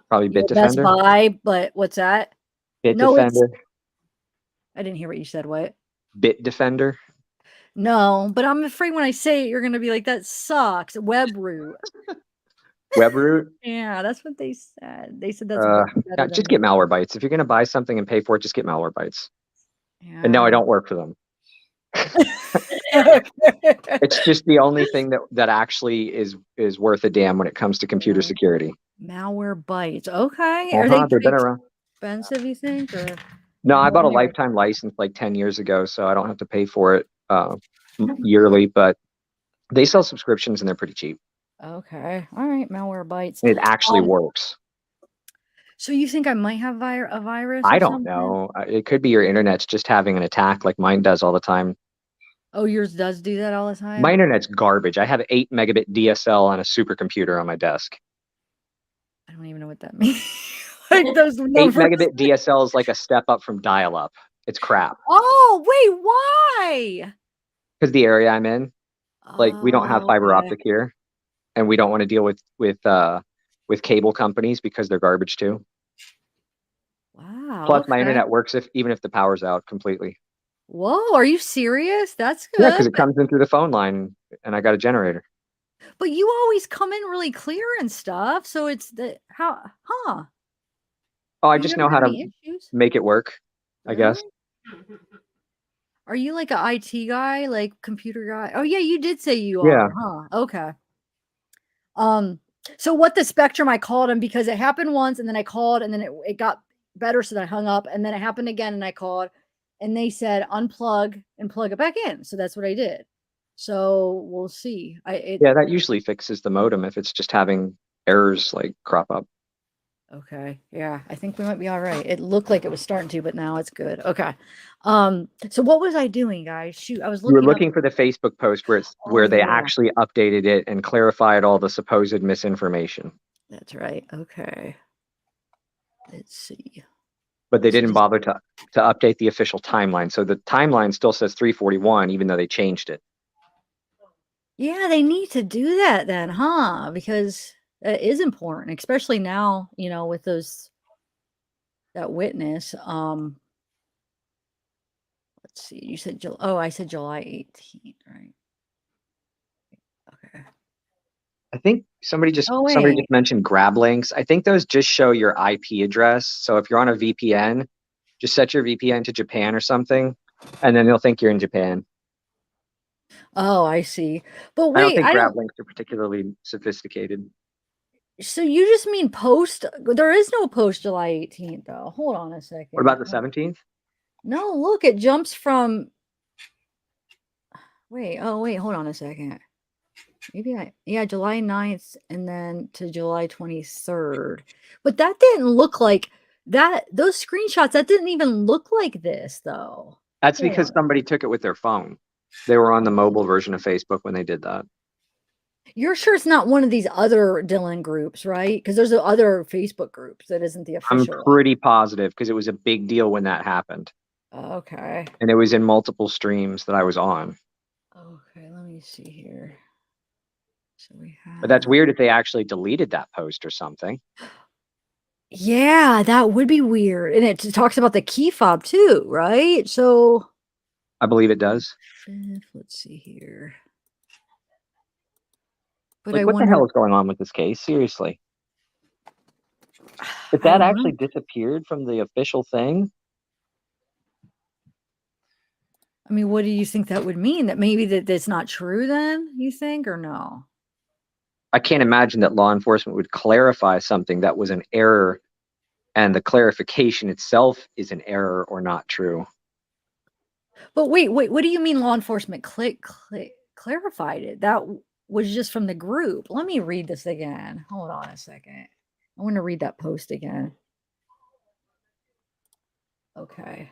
Probably
Best
Bitdefender.
Buy. But what's that? No,
Bitdefender.
I didn't hear what you said. What?
Bitdefender.
No, but I'm afraid when I say it, you're gonna be like, that sucks. WebRoot.
WebRoot.
Yeah, that's what they said. They said that's better
Yeah,
than
just get malware bytes. If you're going to buy something and pay for it, just get malware bytes.
Yeah.
And no, I don't work for them. It's just the only thing that actually is worth a damn when it comes to computer security.
Malware bytes. Okay.
They've been around.
Expensive, you think? Or
No, I bought a lifetime license like 10 years ago, so I don't have to pay for it yearly, but they sell subscriptions and they're pretty cheap.
Okay. All right. Malware bytes.
It actually works.
So you think I might have a virus?
I
or
don't
something?
know. It could be your internet's just having an attack like mine does all the time.
Oh, yours does do that all the time?
My internet's garbage. I have 8 megabit DSL on a supercomputer on my desk.
I don't even know what that means. Like those
8
numbers.
megabit DSL is like a step up from dial-up. It's crap.
Oh, wait, why?
Because the area I'm in, like we don't have fiber
okay.
optic here, and we don't want to deal with cable companies because they're garbage too.
Wow.
Plus, my
okay.
internet works even if the power's out completely.
Whoa, are you serious? That's good.
Yeah, because it comes in through the phone line, and I got a generator.
But you always come in really clear and stuff. So it's huh?
Oh, I
You
just
never
know how
had
to
any issues?
make it work, I guess.
Are you like an IT guy, like computer guy? Oh yeah, you did say you
Yeah.
are, huh? Okay. So what the Spectrum, I called him because it happened once and then I called and then it got better. So then I hung up and then it happened again and I called and they said unplug and plug it back in. So that's what I did. So we'll see.
Yeah, that usually fixes the modem if it's just having errors like crop up.
Okay. Yeah, I think we might be all right. It looked like it was starting to, but now it's good. Okay. So what was I doing, guys? Shoot, I was
You were
looking
looking for the Facebook post where they actually updated it and clarified all the supposed misinformation.
That's right. Okay. Let's see.
But they didn't bother to update the official timeline. So the timeline still says 341, even though they changed it.
Yeah, they need to do that then, huh? Because it is important, especially now, with that witness. Let's see. You said I said July 18th, right? Okay.
I think somebody just
Oh,
somebody
wait.
just mentioned grab links. I think those just show your IP address. So if you're on a VPN, just set your VPN to Japan or something, and then they'll think you're in Japan.
Oh, I see. But
I don't
wait,
think grab links are particularly sophisticated.
so you just mean post? There is no post July 18th, though. Hold on a second.
What about the 17th?
No, look, it jumps from. Wait, hold on a second. Maybe July 9th and then to July 23rd. But that didn't look like that. Those screenshots, that didn't even look like this, though.
That's because somebody took it with their phone. They were on the mobile version of Facebook when they did that.
You're sure it's not one of these other Dylan groups, right? Because there's other Facebook groups that isn't the
I'm
official one.
pretty positive because it was a big deal when that happened.
Okay.
And it was in multiple streams that I was on.
Okay, let me see here. So we have.
But that's weird if they actually deleted that post or something.
Yeah, that would be weird. And it talks about the key fob too, right? So
I believe it does.
let's see here. But
Like,
I
what the
wonder.
hell is going on with this case? Seriously. If
I
that
don't
actually
know.
disappeared from the official thing,
I mean, what do you think that would mean? That maybe that's not true then, you think, or no?
I can't imagine that law enforcement would clarify something that was an error and the clarification itself is an error or not true.
But wait, what do you mean law enforcement clarified it? That was just from the group. Let me read this again. Hold on a second. I want to read that post again. Okay.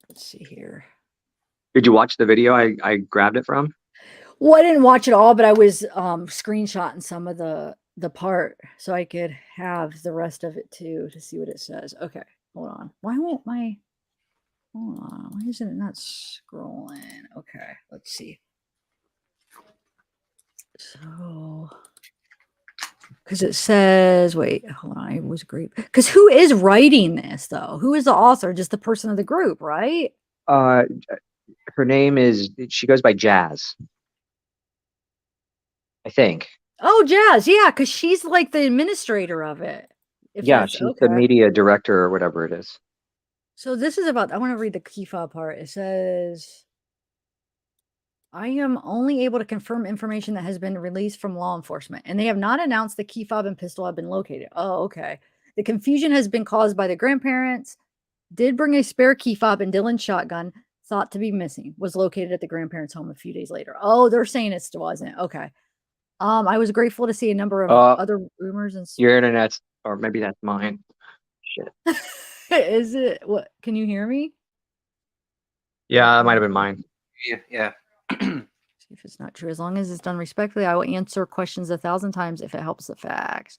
Let's see here.
Did you watch the video I grabbed it from?
Well, I didn't watch it all, but I was screenshotting some of the part so I could have the rest of it too to see what it says. Okay, hold on. Why won't my hold on? Why isn't it not scrolling? Okay, let's see. So because it says, wait, hold on, it was great. Because who is writing this though? Who is the author? Just the person of the group, right?
Her name is, she goes by Jazz, I think.
Oh, Jazz, yeah, because she's like the administrator of it. If
Yeah,
that's
she's the
okay.
media director or whatever it is.
So this is about, I want to read the key fob part. It says, I am only able to confirm information that has been released from law enforcement, and they have not announced the key fob and pistol have been located. Oh, okay. The confusion has been caused by the grandparents. Did bring a spare key fob and Dylan's shotgun, thought to be missing, was located at the grandparents' home a few days later. Oh, they're saying it still wasn't. Okay. I was grateful to see a number of other rumors and
your internet's, or maybe that's mine. Shit.
Is it what? Can you hear me?
Yeah, that might have been mine.
Yeah.
See if it's not true. As long as it's done respectfully, I will answer questions 1,000 times if it helps the facts.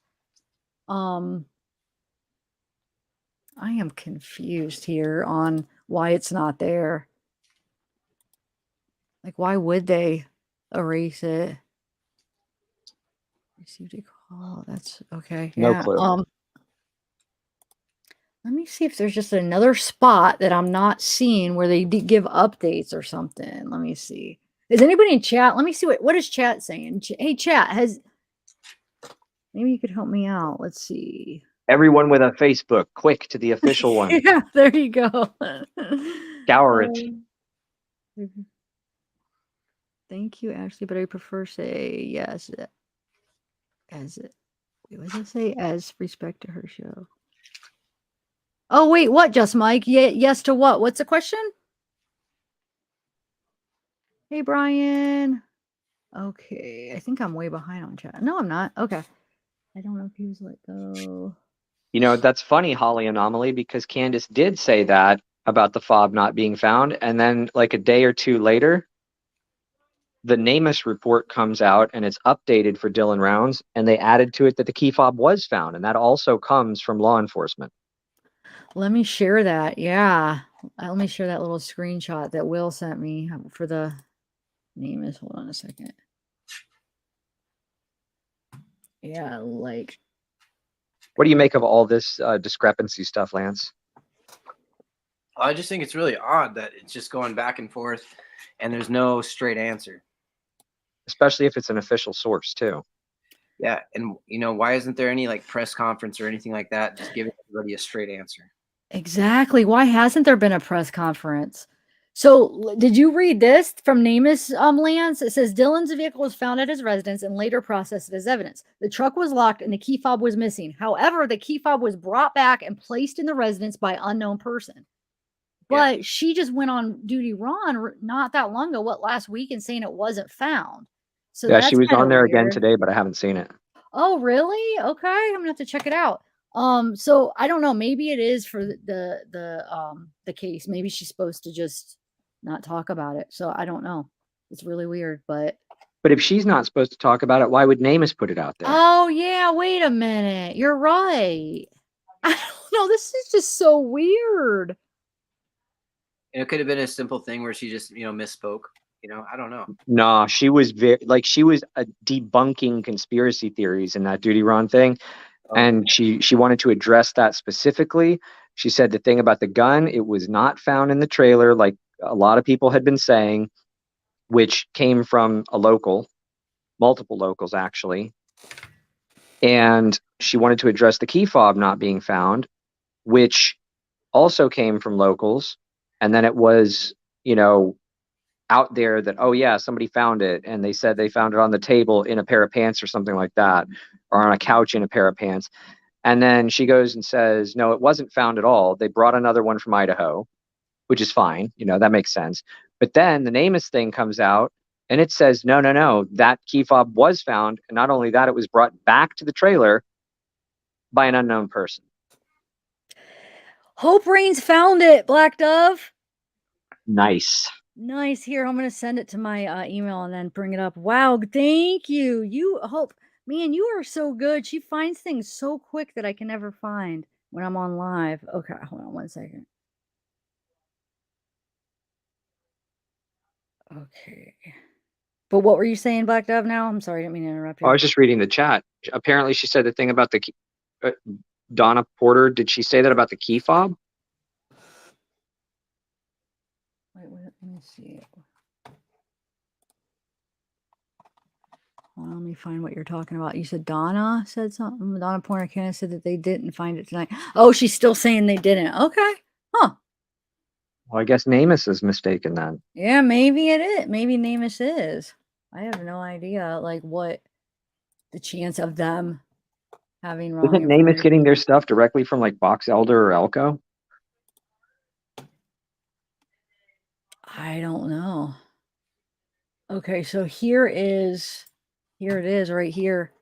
I am confused here on why it's not there. Like, why would they erase it? Received a call. That's okay.
No
Yeah.
clue.
Let me see if there's just another spot that I'm not seeing where they give updates or something. Let me see. Is anybody in chat? Let me see what is chat saying. Hey, chat, maybe you could help me out. Let's see.
Everyone with a Facebook, quick to the official one.
Yeah, there you go.
Scour it.
Thank you, Ashley, but I prefer say yes as it. Wait, what does it say? As respect to her show. Oh, wait, what, Just Mike? Yeah, yes to what? What's the question? Hey, Brian. Okay, I think I'm way behind on chat. No, I'm not. Okay. I don't know if he was let go.
You know, that's funny, Holly Anomaly, because Candace did say that about the fob not being found. And then like a day or two later, the NamUs report comes out and it's updated for Dylan Rounds. And they added to it that the key fob was found. And that also comes from law enforcement.
Let me share that. Yeah. Let me share that little screenshot that Will sent me for the NamUs. Hold on a second. Yeah, like.
What do you make of all this discrepancy stuff, Lance?
I just think it's really odd that it's just going back and forth and there's no straight answer.
Especially if it's an official source too.
Yeah. And you know, why isn't there any like press conference or anything like that? Just giving everybody a straight answer.
Exactly. Why hasn't there been a press conference? So did you read this from NamUs, Lance? It says Dylan's vehicle was found at his residence and later processed as evidence. The truck was locked and the key fob was missing. However, the key fob was brought back and placed in the residence by unknown person. But she just went on duty Ron not that long ago, last week, and saying it wasn't found. So
yeah,
that's
she was on there again
weird.
today, but I haven't seen it.
Oh, really? Okay, I'm gonna have to check it out. So I don't know. Maybe it is for the case. Maybe she's supposed to just not talk about it. So I don't know. It's really weird, but
But if she's not supposed to talk about it, why would Namus put it out there?
Oh yeah, wait a minute. You're right. I don't know. This is just so weird.
And it could have been a simple thing where she just, misspoke. I don't know.
No, she was she was debunking conspiracy theories in that Duty Ron thing. And she wanted to address that specifically. She said the thing about the gun, it was not found in the trailer like a lot of people had been saying, which came from a local, multiple locals actually. And she wanted to address the key fob not being found, which also came from locals. And then it was, out there that, oh yeah, somebody found it. And they said they found it on the table in a pair of pants or something like that, or on a couch in a pair of pants. And then she goes and says, no, it wasn't found at all. They brought another one from Idaho, which is fine. That makes sense. But then the Namus thing comes out and it says, no, that key fob was found. And not only that, it was brought back to the trailer by an unknown person.
Hope Reigns found it, Black Dove.
Nice.
Nice. Here, I'm going to send it to my email and then bring it up. Wow, thank you. Hope, man, you are so good. She finds things so quick that I can never find when I'm on live. Okay, hold on one second. Okay. But what were you saying, Black Dove, now? I'm sorry, I didn't mean to interrupt you.
I was just reading the chat. Apparently, she said the thing about the Donna Porter. Did she say that about the key fob?
Wait, let me see. Well, let me find what you're talking about. You said Donna said something. Donna Porter Cannon said that they didn't find it tonight. Oh, she's still saying they didn't. Okay. Huh.
Well, I guess Namus is mistaken then.
Yeah, maybe it is. Maybe Namus is. I have no idea, like, what the chance of them having wrong
Isn't Namus getting their stuff directly from like Box Elder or Elko?
I don't know. Okay, so here it is right here.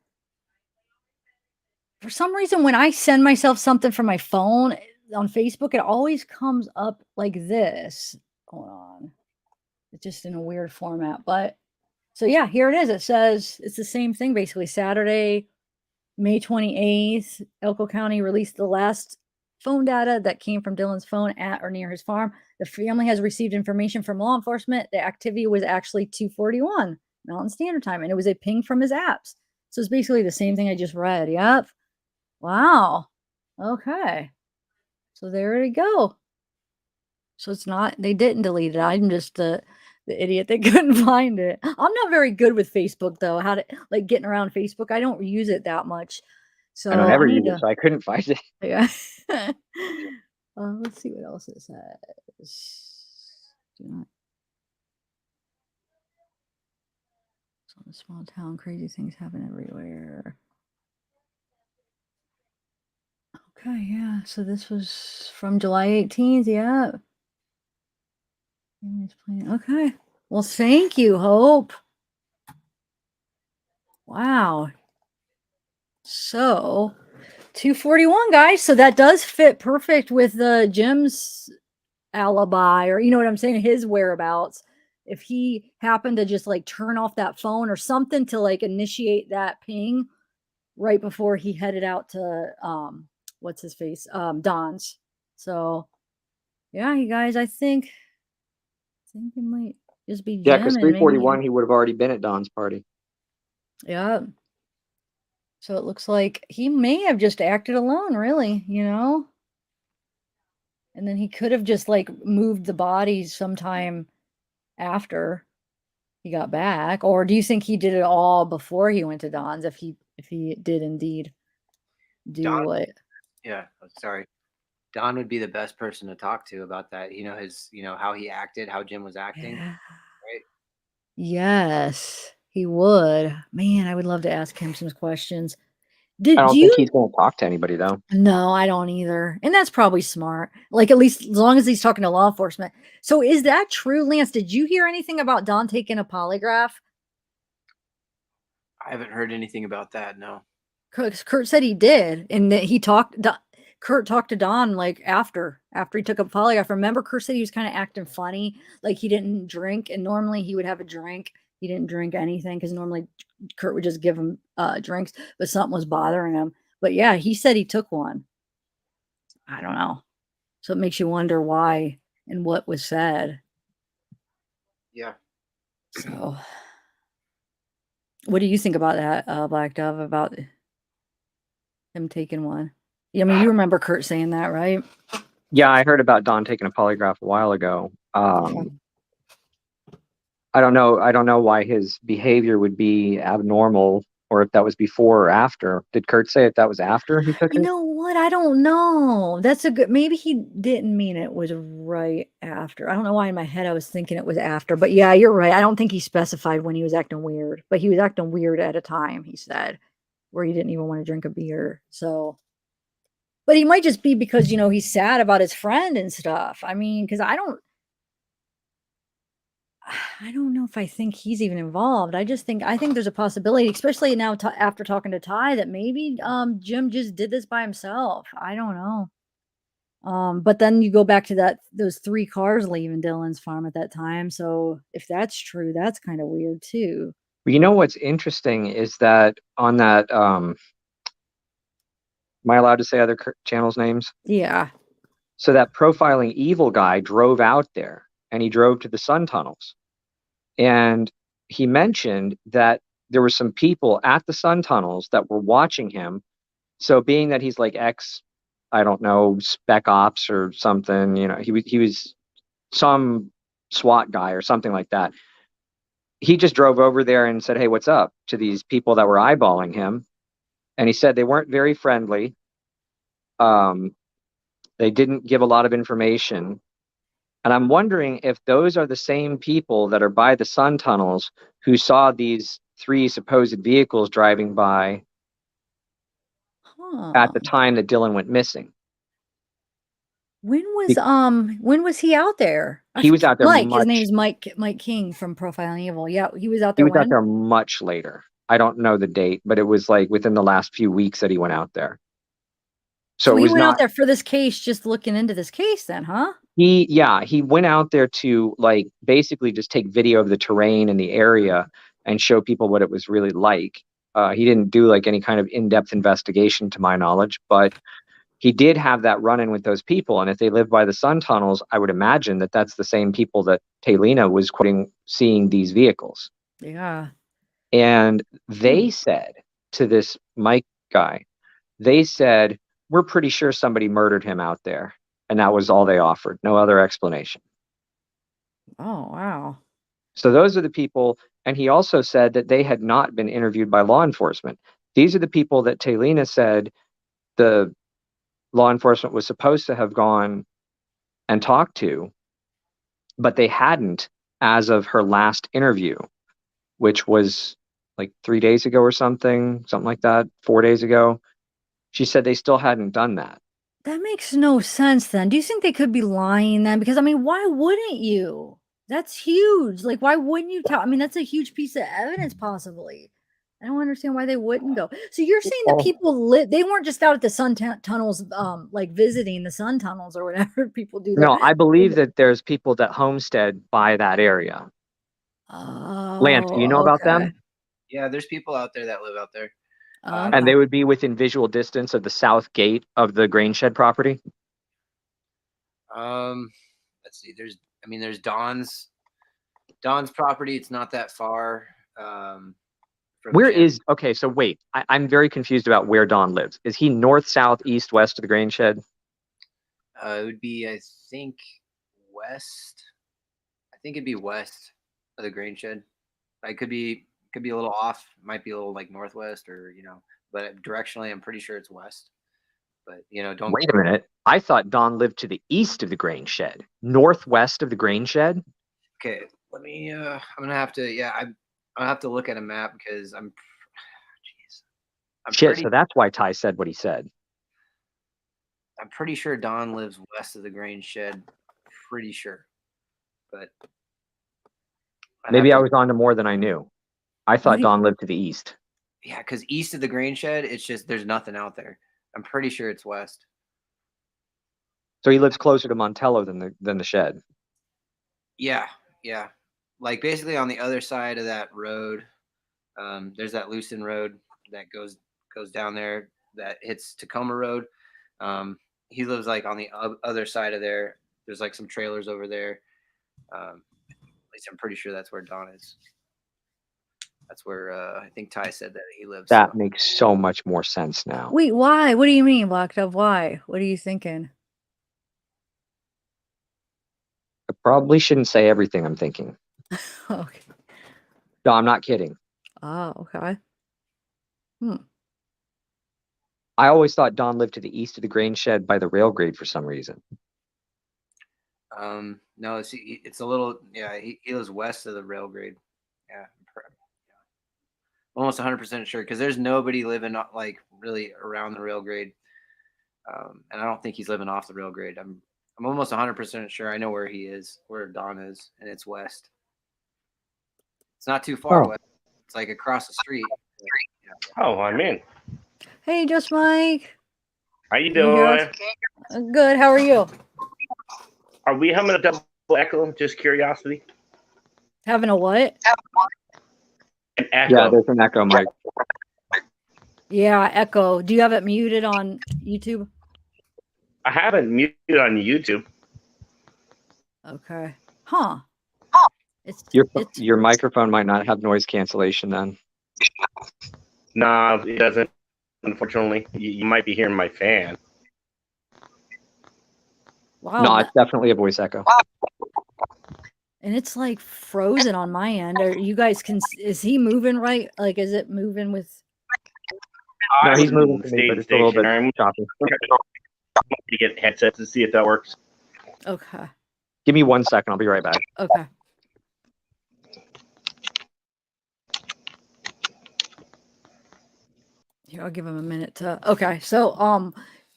For some reason, when I send myself something from my phone on Facebook, it always comes up like this. Hold on. It's just in a weird format. But so yeah, here it is. It says it's the same thing basically. Saturday, May 28th, Elko County released the last phone data that came from Dylan's phone at or near his farm. The family has received information from law enforcement. The activity was actually 2:41 Mountain Standard Time, and it was a ping from his apps. So it's basically the same thing I just read. Yep. Wow. Okay. So there we go. So it's not, they didn't delete it. I'm just the idiot that couldn't find it. I'm not very good with Facebook though. How to like getting around Facebook. I don't use it that much. So
I don't ever use it, so I couldn't find it.
Yeah. Let's see what else it says. Do not. So in a small town, crazy things happen everywhere. Okay, yeah. So this was from July 18th. Yeah. Okay. Well, thank you, Hope. Wow. So 2:41, guys. So that does fit perfect with the Jim's alibi, or you know what I'm saying, his whereabouts. If he happened to just like turn off that phone or something to like initiate that ping right before he headed out to what's his face? Don's. So yeah, you guys, I think it might just be Jim.
Yeah, because 3:41 he would have already been at Don's party.
Yeah. So it looks like he may have just acted alone, really, you know? And then he could have just like moved the bodies sometime after he got back. Or do you think he did it all before he went to Don's, if he did indeed do
Don,
what?
Yeah, sorry. Don would be the best person to talk to about that. His, how he acted, how Jim was acting.
Yeah.
Right?
Yes, he would. Man, I would love to ask him some questions.
I don't think he's going to talk to anybody, though.
No, I don't either. And that's probably smart. Like, at least as long as he's talking to law enforcement. So is that true, Lance? Did you hear anything about Don taking a polygraph?
I haven't heard anything about that, no.
Kurt said he did. And that Kurt talked to Don like after he took a polygraph. Remember, Kurt said he was kind of acting funny, like he didn't drink, and normally he would have a drink He didn't drink anything because normally Kurt would just give him drinks, but something was bothering him. But yeah, he said he took one. I don't know. So it makes you wonder why and what was said.
Yeah.
So, what do you think about that, Black Dove, about him taking one? I mean, you remember Kurt saying that, right?
Yeah, I heard about Don taking a polygraph a while ago. I don't know why his behavior would be abnormal, or if that was before or after. Did Kurt say if that was after he took
You
it?
know what? I don't know. That's a good, maybe he didn't mean it was right after. I don't know why in my head I was thinking it was after, but yeah, you're right. I don't think he specified when he was acting weird, but he was acting weird at a time, he said, where he didn't even want to drink a beer. So, but he might just be because, he's sad about his friend and stuff. I mean, because I don't know if I think he's even involved. I think there's a possibility, especially now after talking to Ty, that maybe Jim just did this by himself. I don't know. But then you go back to those 3 cars leaving Dylan's farm at that time. So if that's true, that's kind of weird too.
Well, you know what's interesting is that on that, am I allowed to say other channels' names?
Yeah.
So that profiling evil guy drove out there, and he drove to the sun tunnels. And he mentioned that there were some people at the sun tunnels that were watching him. So being that he's like I don't know, spec ops or something, he was some SWAT guy or something like that. He just drove over there and said, "Hey, what's up?" to these people that were eyeballing him. And he said they weren't very friendly. They didn't give a lot of information. And I'm wondering if those are the same people that are by the sun tunnels who saw these 3 supposed vehicles driving by at the time that Dylan went missing.
When was he out there?
He was out there
His name is Mike King from Profiling Evil. Yeah, he was out
He
there
was out
when?
there much later. I don't know the date, but it was like within the last few weeks that he went out there. So it
he
was
went
not
out there for this case, just looking into this case then, huh?
he went out there to like basically just take video of the terrain and the area and show people what it was really like. He didn't do like any kind of in-depth investigation to my knowledge, but he did have that run-in with those people. And if they live by the sun tunnels, I would imagine that that's the same people that Taylina was quoting seeing these vehicles.
Yeah.
And they said to this Mike guy, they said, "We're pretty sure somebody murdered him out there." And that was all they offered. No other explanation.
Oh, wow.
So those are the people. And he also said that they had not been interviewed by law enforcement. These are the people that Taylina said the law enforcement was supposed to have gone and talked to, but they hadn't as of her last interview, which was like 3 days ago or something like that, 4 days ago. She said they still hadn't done that.
That makes no sense then. Do you think they could be lying then? Because I mean, why wouldn't you? That's huge. Like, why wouldn't you tell? I mean, that's a huge piece of evidence, possibly. I don't understand why they wouldn't go. So you're saying that people they weren't just out at the sun tunnels, like visiting the sun tunnels or whatever people do there.
No, I believe that there's people that homestead by that area. Lance, do you know about them?
Yeah, there's people out there that live out there.
And they would be within visual distance of the south gate of the grain shed property?
Let's see. There's Don's property. It's not that far.
Okay, so wait, I'm very confused about where Don lives. Is he north, south, east, west of the grain shed?
It would be, I think, west. I think it'd be west of the grain shed. I could be a little off. It might be a little like northwest or, but directionally, I'm pretty sure it's west. But, don't
wait a minute. I thought Don lived to the east of the grain shed, northwest of the grain shed.
Okay, let me. I'm gonna have to. Yeah, I'm gonna have to look at a map because I'm. Jeez.
So that's why Ty said what he said.
I'm pretty sure Don lives west of the grain shed. Pretty sure, but
maybe I was on to more than I knew. I thought Don lived to the east.
Yeah, because east of the grain shed, it's just there's nothing out there. I'm pretty sure it's west.
So he lives closer to Montello than the shed.
Yeah. like basically on the other side of that road. There's that Lucin Road that goes down there that hits Tacoma Road. He lives like on the other side of there. There's like some trailers over there. At least I'm pretty sure that's where Don is. That's where I think Ty said that he lives.
That makes so much more sense now.
Wait, why? What do you mean, Black Dove? Why? What are you thinking?
I probably shouldn't say everything I'm thinking.
Okay.
No, I'm not kidding.
Oh, okay.
I always thought Don lived to the east of the grain shed by the rail grade for some reason.
No, it's a little. Yeah, he lives west of the rail grade. Yeah, almost 100% sure because there's nobody living like really around the rail grade, and I don't think he's living off the rail grade. I'm almost 100% sure I know where he is, where Don is, and it's west. It's not too far west. It's like across the street. Yeah.
Oh, I'm in.
Hey, Just Mike.
How you
Can you hear
doing?
us? Good. How are you?
Are we having a double echo? Just curiosity.
Having a what?
An echo.
Yeah, there's an echo, Mike.
Yeah, echo. Do you have it muted on YouTube?
I haven't muted on YouTube.
Okay. Huh.
Your microphone might not have noise cancellation then.
No, it doesn't. Unfortunately, you might be hearing my fan.
Wow.
No, it's definitely a voice echo.
And it's like frozen on my end. Are you guys is he moving right? Like, is it moving with?
No, he's moving to me, but it's a little bit choppy.
To get headsets to see if that works.
Okay.
Give me 1 second. I'll be right back.
Okay. Here, I'll give him a minute to. Okay, so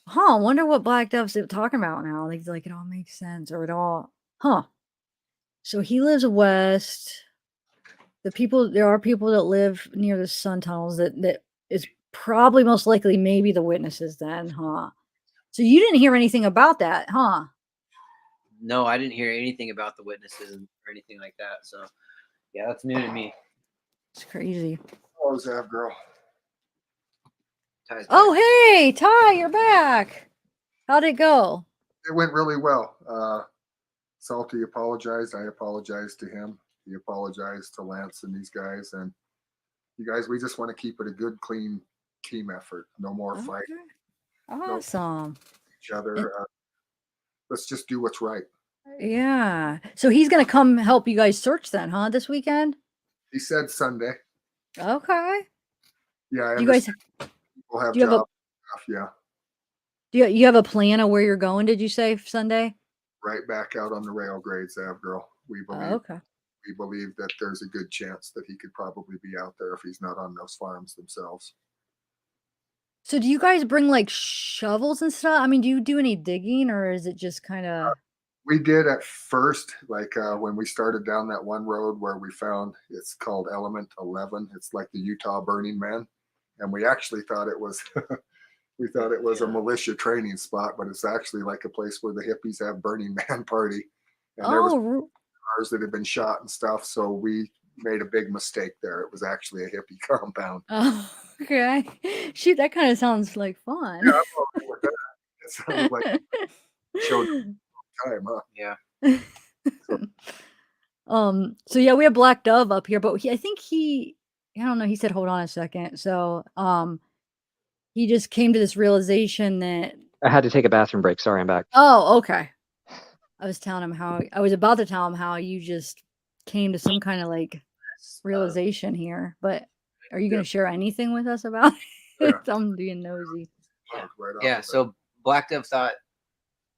I wonder what Black Dove's talking about now. Like it all makes sense, or it all, So he lives west. There are people that live near the sun tunnels that is probably most likely maybe the witnesses then, So you didn't hear anything about that, huh?
No, I didn't hear anything about the witnesses or anything like that. So, yeah, that's new to me.
It's crazy.
Oh, zavgirl.
Oh, hey, Ty, you're back. How'd it go?
It went really well. Salty apologized. I apologized to him. He apologized to Lance and these guys. And you guys, we just want to keep it a good, clean team effort. No more fight.
Awesome.
Each other. Let's just do what's right.
Yeah. So he's going to come help you guys search then, huh, this weekend?
He said Sunday.
Okay.
Yeah.
Do you guys
people have
do you have
jobs. Yeah.
Do you have a plan of where you're going, did you say, Sunday?
Right back out on the rail grades, Avgirl. We believe.
Okay.
We believe that there's a good chance that he could probably be out there if he's not on those farms themselves.
So do you guys bring like shovels and stuff? I mean, do you do any digging or is it just kind of?
We did at first, like when we started down that one road where we found, it's called Element 11. It's like the Utah Burning Man. And we actually thought it was, a militia training spot, but it's actually like a place where the hippies have Burning Man party. And there was cars that had been shot and stuff. So we made a big mistake there. It was actually a hippie compound.
Oh, okay. Shoot, that kind of sounds like fun.
Yeah, I'm all right with that. It sounded like showed time, huh?
Yeah.
So yeah, we have Black Dove up here, but I don't know, he said hold on a second. So he just came to this realization that
I had to take a bathroom break. Sorry, I'm back.
Oh, okay. I was about to tell him how you just came to some kind of like realization here, but are you going to share anything with us about it?
Yeah.
I'm being nosy.
Yeah, so Black Dove thought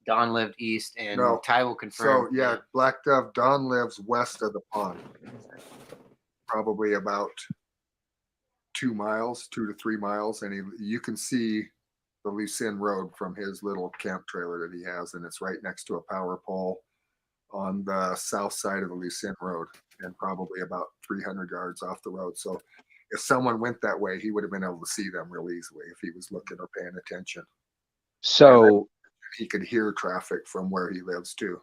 Don lived east, and Ty will confirm.
So yeah, Black Dove, Don lives west of the pond, probably about 2 to 3 miles, and you can see the Lucin Road from his little camp trailer that he has, and it's right next to a power pole on the south side of the Lucin Road, and probably about 300 yards off the road. So if someone went that way, he would have been able to see them real easily if he was looking or paying attention.
So
he could hear traffic from where he lives too.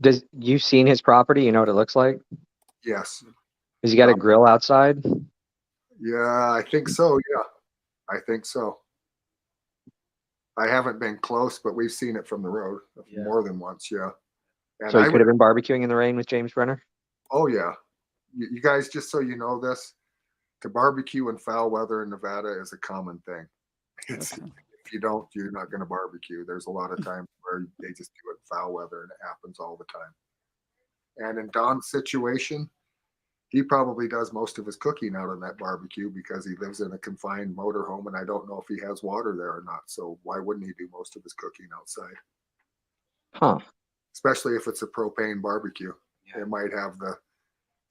Does you've seen his property? You know what it looks like?
Yes.
Has he got a grill outside?
Yeah, I think so. Yeah, I think so. I haven't been close, but we've seen it from the road more than once. Yeah. And
So he
I
could have been barbecuing in the rain with James Brenner?
Oh yeah. You guys, just so you know this, to barbecue in foul weather in Nevada is a common thing. It's, if you don't, you're not going to barbecue. There's a lot of times where they just do it in foul weather, and it happens all the time. And in Don's situation, he probably does most of his cooking out on that barbecue because he lives in a confined motorhome, and I don't know if he has water there or not. So why wouldn't he do most of his cooking outside?
Huh.
Especially if it's a propane barbecue. It might have the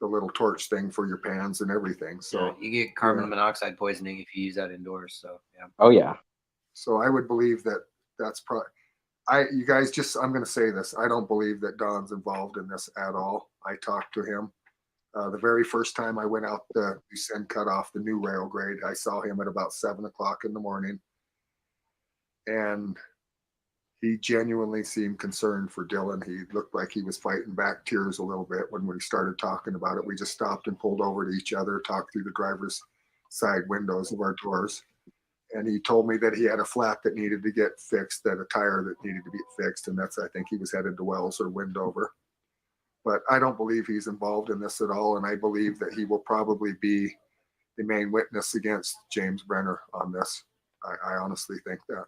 little torch thing for your pans and everything. So
you get carbon monoxide poisoning if you use that indoors. So yeah.
Oh yeah.
So I would believe that that's probably. You guys, I'm going to say this. I don't believe that Don's involved in this at all. I talked to him. The very first time I went out to Lucen cut off the new rail grade, I saw him at about 7 o'clock in the morning. And he genuinely seemed concerned for Dylan. He looked like he was fighting back tears a little bit when we started talking about it. We just stopped and pulled over to each other, talked through the driver's side windows of our doors. And he told me that he had a flat that needed to get fixed, that a tire that needed to be fixed. And I think he was headed to Wells or Wendover. But I don't believe he's involved in this at all. And I believe that he will probably be the main witness against James Brenner on this. I honestly think that.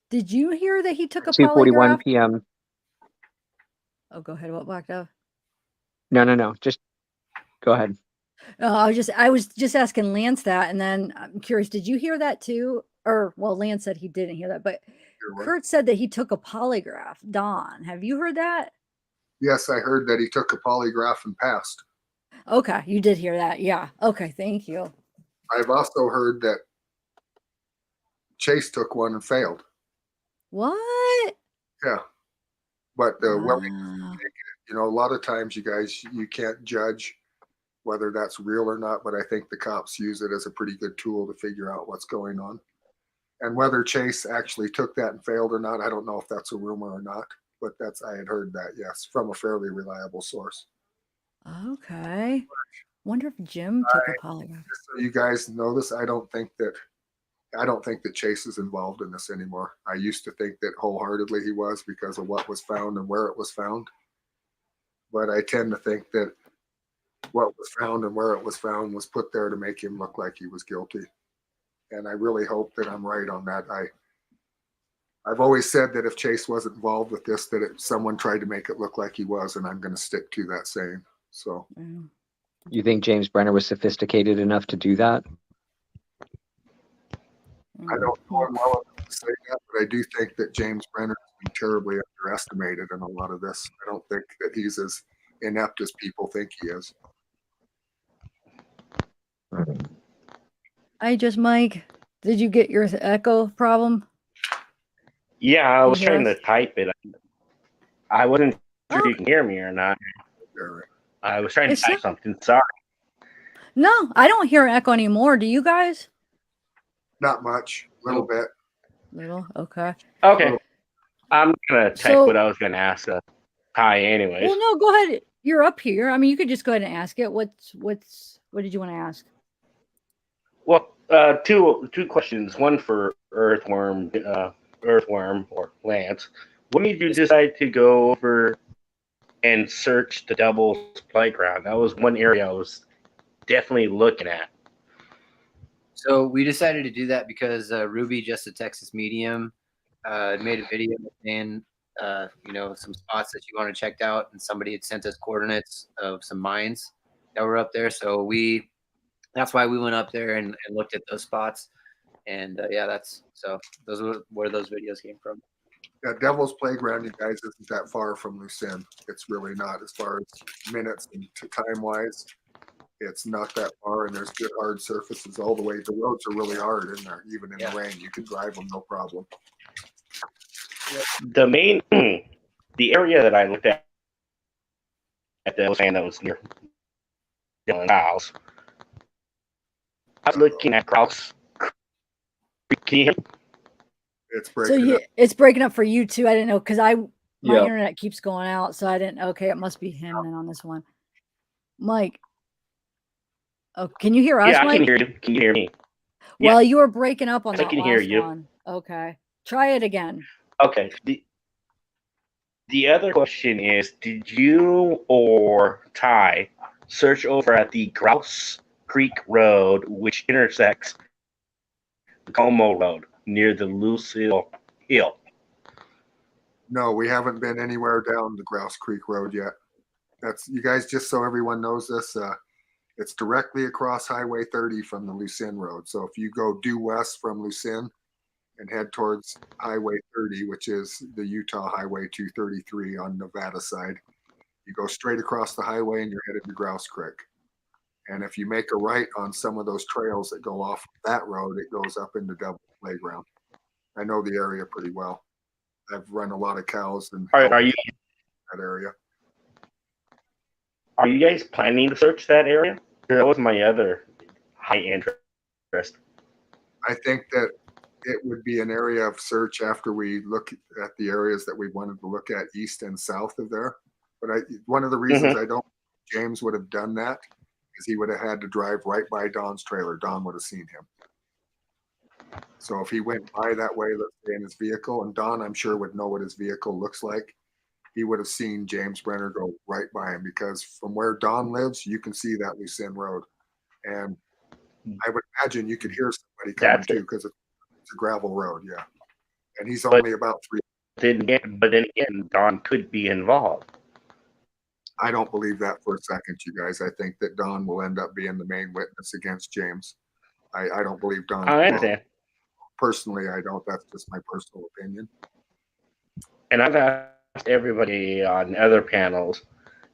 Did you hear that he took a
2:41
polygraph?
p.m.
Oh, go ahead. What, Black Dove?
No. Just go ahead.
I was just asking Lance that, and then I'm curious, did you hear that too? Or, well, Lance said he didn't hear that, but Kurt said that he took a polygraph. Don, have you heard that?
Yes, I heard that he took a polygraph and passed.
Okay, you did hear that. Yeah. Okay, thank you.
I've also heard that Chase took one and failed.
What?
Yeah. But
Wow.
a lot of times you guys, you can't judge whether that's real or not, but I think the cops use it as a pretty good tool to figure out what's going on. And whether Chase actually took that and failed or not, I don't know if that's a rumor or not, but I had heard that, yes, from a fairly reliable source.
Okay. Wonder if Jim took a polygraph.
Just so you guys know this, I don't think that Chase is involved in this anymore. I used to think that wholeheartedly he was because of what was found and where it was found. But I tend to think that what was found and where it was found was put there to make him look like he was guilty. And I really hope that I'm right on that. I've always said that if Chase wasn't involved with this, that someone tried to make it look like he was, and I'm going to stick to that saying. So,
You think James Brenner was sophisticated enough to do that?
I don't know him well enough to say that, but I do think that James Brenner has been terribly underestimated in a lot of this. I don't think that he's as inept as people think he is.
Mike, did you get your echo problem?
Yeah, I was trying to type it. I wasn't sure if you can hear me or not. I was trying to type something. Sorry.
No, I don't hear echo anymore. Do you guys?
Not much. A little bit.
Little? Okay.
Okay. I'm going to type what I was going to ask. Hi, anyways.
Well, no, go ahead. You're up here. I mean, you could just go ahead and ask it. What did you want to ask?
Well, two questions. One for Earthworm or Lance. When did you decide to go over and search the Devil's Playground? That was one area I was definitely looking at.
So we decided to do that because Ruby, just a Texas medium, made a video saying, some spots that she wanted checked out, and somebody had sent us coordinates of some mines that were up there. So that's why we went up there and looked at those spots. And those were where those videos came from.
Yeah, Devil's Playground, you guys, isn't that far from Lucen. It's really not, as far as minutes and time wise. It's not that far, and there's good hard surfaces all the way. The roads are really hard in there, even in the rain. You can drive them, no problem.
The area that I looked at that was near Dylan's house, I was looking at Cross Creek. Can you hear me?
It's
So
breaking up.
it's breaking up for you too. I didn't know because my
Yep.
internet keeps going out, so I didn't. Okay, it must be him then on this one. Mike. Oh, can you hear us,
Yeah, I
Mike?
can hear you. Can you hear me? Yeah.
Well, you were breaking up on
Yes, I
that
can hear
last
you.
one. Okay. Try it again.
Okay. The other question is, did you or Ty search over at the Grouse Creek Road, which intersects the Como Road near the Lucille Hill?
No, we haven't been anywhere down the Grouse Creek Road yet. That's you guys. Just so everyone knows this, it's directly across Highway 30 from the Lucin Road. So if you go due west from Lucin and head towards Highway 30, which is the Utah Highway 233 on Nevada side, you go straight across the highway and you're headed to Grouse Creek. And if you make a right on some of those trails that go off that road, it goes up into Devil Playground. I know the area pretty well. I've run a lot of cows and
Are you
that area.
Are you guys planning to search that area? That was my other high interest.
I think that it would be an area of search after we look at the areas that we wanted to look at east and south of there. But one of the reasons I don't think James would have done that is he would have had to drive right by Don's trailer. Don would have seen him. So if he went by that way, let's say in his vehicle, and Don, I'm sure, would know what his vehicle looks like, he would have seen James Brenner go right by him, because from where Don lives, you can see that Lucin Road. And I would imagine you could hear somebody coming too, because it's a gravel road, yeah. And he's only about 3.
But then again, Don could be involved.
I don't believe that for a second, you guys. I think that Don will end up being the main witness against James. I don't believe Don's
I understand.
Personally, I don't. That's just my personal opinion.
And I've asked everybody on other panels.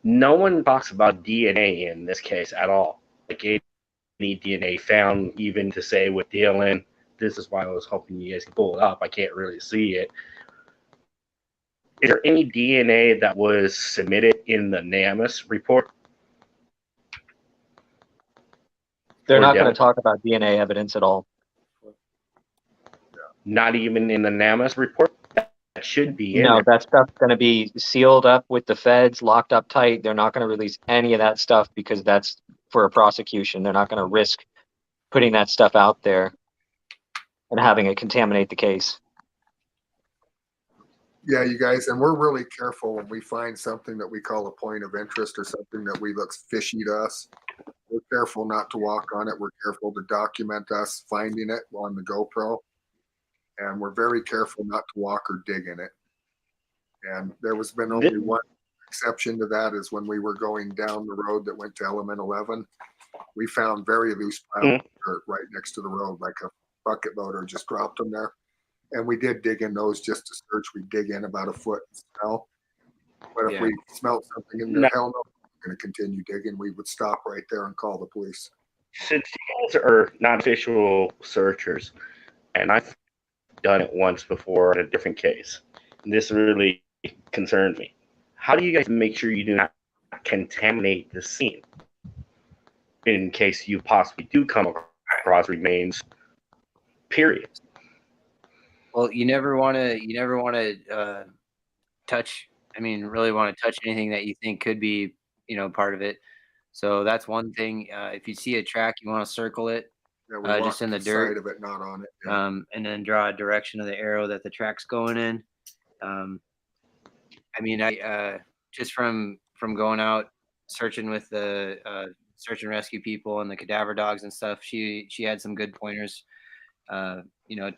No one talks about DNA in this case at all. Like any DNA found, even to say with Dylan. This is why I was hoping you guys could pull it up. I can't really see it. Is there any DNA that was submitted in the NamUs report?
They're not going to talk about DNA evidence at all.
Not even in the NamUs report? That should be in
No,
there.
that stuff's going to be sealed up with the feds, locked up tight. They're not going to release any of that stuff because that's for a prosecution. They're not going to risk putting that stuff out there and having it contaminate the case.
Yeah, you guys, and we're really careful when we find something that we call a point of interest or something that looks fishy to us. We're careful not to walk on it. We're careful to document us finding it on the GoPro. And we're very careful not to walk or dig in it. And there was been only one exception to that, is when we were going down the road that went to Element 11. We found very loose piles of dirt right next to the road, like a bucket loader just dropped them there. And we did dig in those just to search. We dig in about a foot and smell. But if we smelled something in there, hell no, we're going to continue digging. We would stop right there and call the police.
Since you guys are not official searchers, and I've done it once before in a different case, and this really concerned me. How do you guys make sure you do not contaminate the scene in case you possibly do come across remains? Period.
Well, you never want to touch. I mean, really want to touch anything that you think could be, part of it. So that's one thing. If you see a track, you want to circle it, just in the dirt,
side of it, not on it. Yeah.
And then draw a direction of the arrow that the track's going in. I mean, I just from going out searching with the search and rescue people and the cadaver dogs and stuff, she had some good pointers, to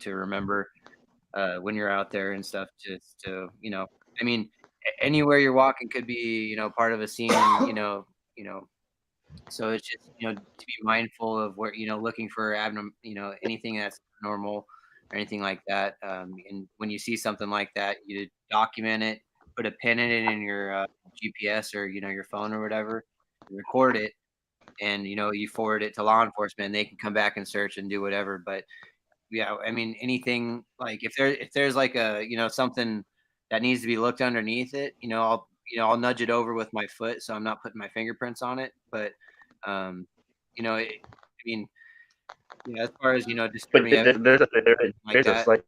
remember when you're out there and stuff. Just to, I mean, anywhere you're walking could be, part of a scene. So it's just, to be mindful of where, looking for anything that's normal or anything like that. And when you see something like that, you document it, put a pin in it in your GPS or, your phone or whatever, record it, and, you forward it to law enforcement. They can come back and search and do whatever. But yeah, I mean, anything like if there's like a, something that needs to be looked underneath it, I'll nudge it over with my foot, so I'm not putting my fingerprints on it. But, I mean, as far as,
But there's a slight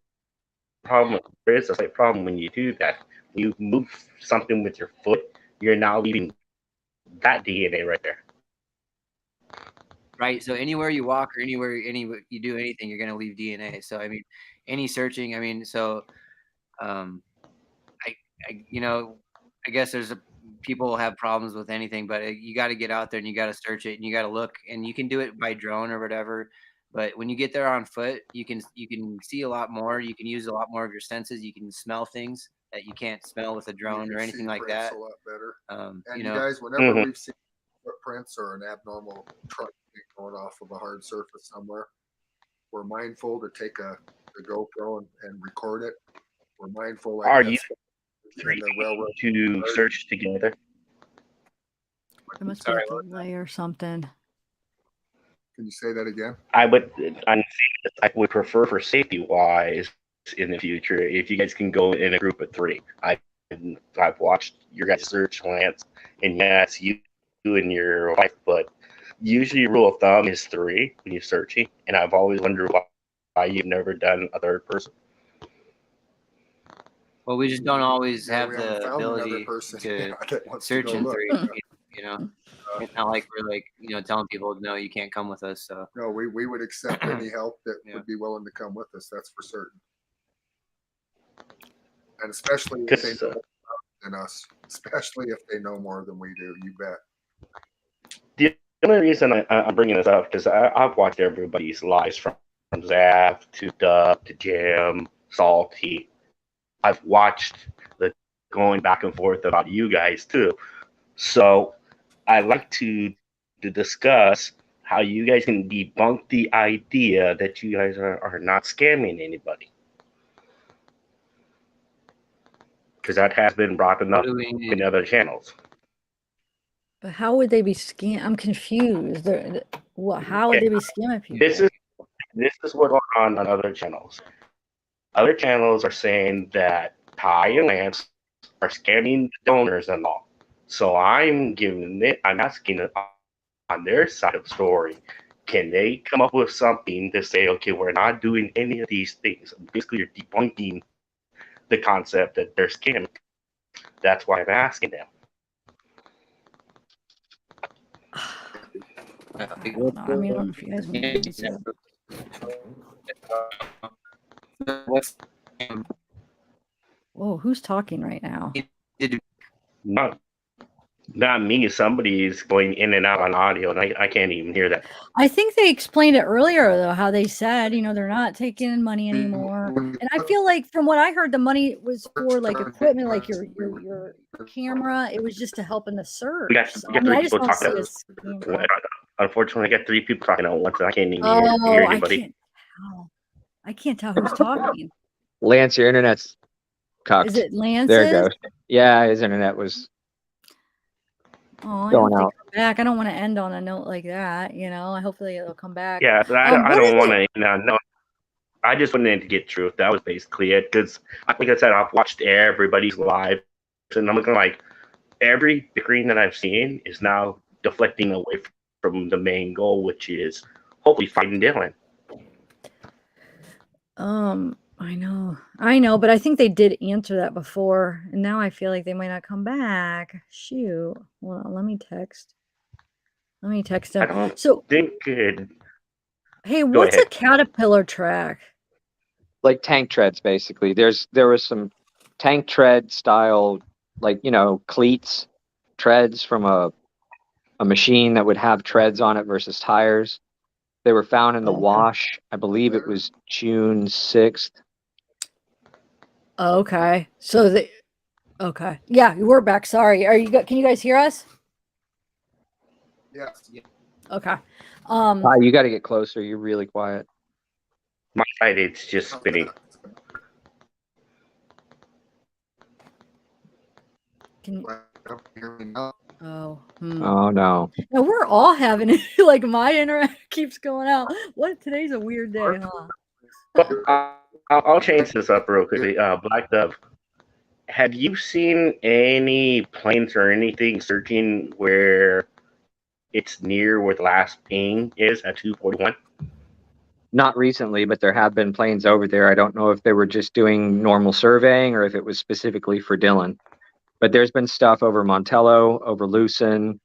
problem. There is a slight problem when you do that. You move something with your foot, you're now leaving that DNA right there.
Right. So anywhere you walk or anywhere you do anything, you're going to leave DNA. So I mean, any searching. I mean, so I guess people have problems with anything, but you got to get out there and you got to search it and you got to look, and you can do it by drone or whatever. But when you get there on foot, you can see a lot more. You can use a lot more of your senses. You can smell things that you can't smell with a drone or anything like that.
A lot better.
And
you guys, whenever we've seen footprints or an abnormal truck going off of a hard surface somewhere, we're mindful to take the GoPro and record it. We're mindful.
Are you three to search together?
There must be a delay or something.
Can you say that again?
I would prefer, for safety wise, in the future, if you guys can go in a group of 3. I've watched your guys search, Lance, and yes, you and your wife, but usually rule of thumb is 3 when you're searching, and I've always wondered why you've never done a third person.
Well, we just don't always have the ability to search in 3. It's not like we're telling people, no, you can't come with us. So
no, we would accept any help that would be willing to come with us. That's for certain. And especially if they know more than us, especially if they know more than we do, you bet.
The only reason I'm bringing this up is I've watched everybody's lives from Zav to Dub to Jim, Salty. I've watched the going back and forth about you guys too. So I'd like to discuss how you guys can debunk the idea that you guys are not scamming anybody. Because that has been brought up in other channels.
But how would they be scam? I'm confused. How would they be scamming people?
This is what's going on other channels. Other channels are saying that Ty and Lance are scamming donors and all. So I'm asking on their side of the story, can they come up with something to say, okay, we're not doing any of these things? Basically, you're debunking the concept that they're scamming. That's why I'm asking them.
I don't know. I mean, I don't know if you guys want to answer. Whoa, who's talking right now?
Not me. Somebody's going in and out on audio, and I can't even hear that.
I think they explained it earlier, though, how they said, they're not taking money anymore. And I feel like from what I heard, the money was for equipment, like your camera. It was just to help in the search.
We got 3 people talking. Unfortunately, I got 3 people talking at once, and I can't even hear anybody.
I can't tell who's talking.
Lance, your internet's cucked.
Is it Lance?
There it goes. Yeah, his internet was going out.
Come back. I don't want to end on a note like that. Hopefully it'll come back.
Yeah, I don't want to. No, I just wanted to get truth. That was basically it. Because, like I said, I've watched everybody's live, and I'm looking like every bickering that I've seen is now deflecting away from the main goal, which is hopefully fighting Dylan.
I know, but I think they did answer that before, and now I feel like they might not come back. Shoot. Well, let me text them.
I don't think it.
Hey, what's a caterpillar track?
Like tank treads, basically. There was some tank tread style, cleats, treads from a machine that would have treads on it versus tires. They were found in the wash. I believe it was June 6th.
Okay. Okay. Yeah, we're back. Sorry. Can you guys hear us?
Yes.
Okay.
You got to get closer. You're really quiet.
My side, it's just spinning.
Can you
hear me now?
Oh.
Oh no.
No, we're all having it. Like my internet keeps going out. Today's a weird day, huh?
I'll change this up real quickly. Black Dove, have you seen any planes or anything searching where it's near where the last ping is at 241?
Not recently, but there have been planes over there. I don't know if they were just doing normal surveying or if it was specifically for Dylan. But there's been stuff over Montello, over Lucin,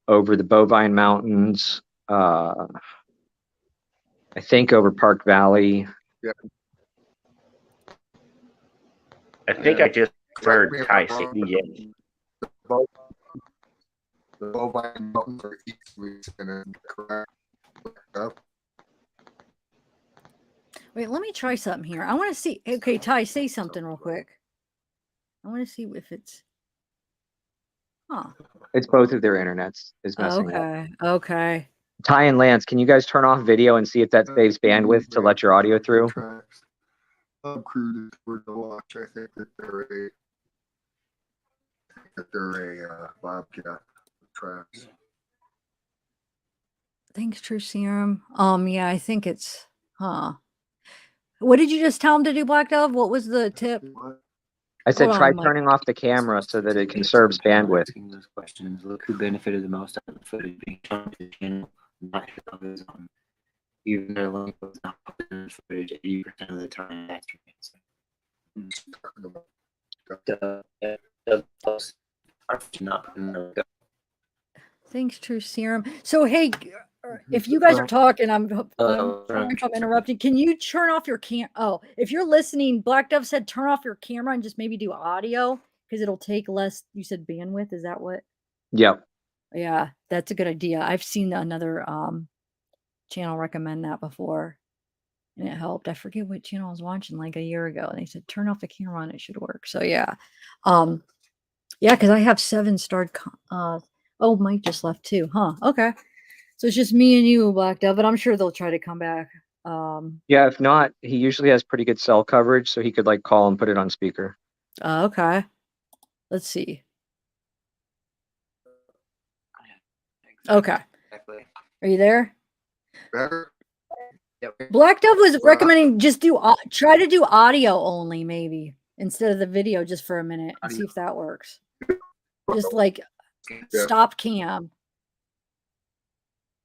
over the Bovine Mountains, I think over Park Valley.
Yeah.
I think I just
Correct
heard
me if
Ty
I'm wrong,
saying yes.
the Bovine Mountains are east Lucin, and correct.
Wait, let me try something here. I want to see. Okay, Ty, say something real quick. I want to see if it's. Huh.
It's both of their internets is messing up.
Okay. Okay.
Ty and Lance, can you guys turn off video and see if that saves bandwidth to let your audio through?
Cruises were to watch. I think that they're a Bobcat tracks.
Thanks, True Serum. Yeah, I think it's. Huh. What did you just tell him to do, Black Dove? What was the tip?
I said
Hold
try
on, Mike.
turning off the camera so that it conserves bandwidth.
Asking those questions. Look who benefited the most out of the footage being shown to the channel, not his own. Even their link was not published in the footage 80% of the time. That's your answer. Not put in the
Thanks, True Serum. So, hey, if you guys are talking, I'm sorry if I'm interrupting. Can you turn off your Oh, if you're listening, Black Dove said turn off your camera and just maybe do audio because it'll take less. You said bandwidth. Is that what?
Yep.
Yeah, that's a good idea. I've seen another channel recommend that before, and it helped. I forget what channel I was watching like a year ago, and they said turn off the camera and it should work. So yeah, yeah, because I have 7-starred. Oh, Mike just left too, huh? Okay, so it's just me and you, Black Dove, but I'm sure they'll try to come back.
Yeah, if not, he usually has pretty good cell coverage, so he could like call and put it on speaker.
Okay, let's see. Okay, are you there?
Better.
Black Dove was recommending just try to do audio only, maybe instead of the video, just for a minute and see if that works. Just like stop cam.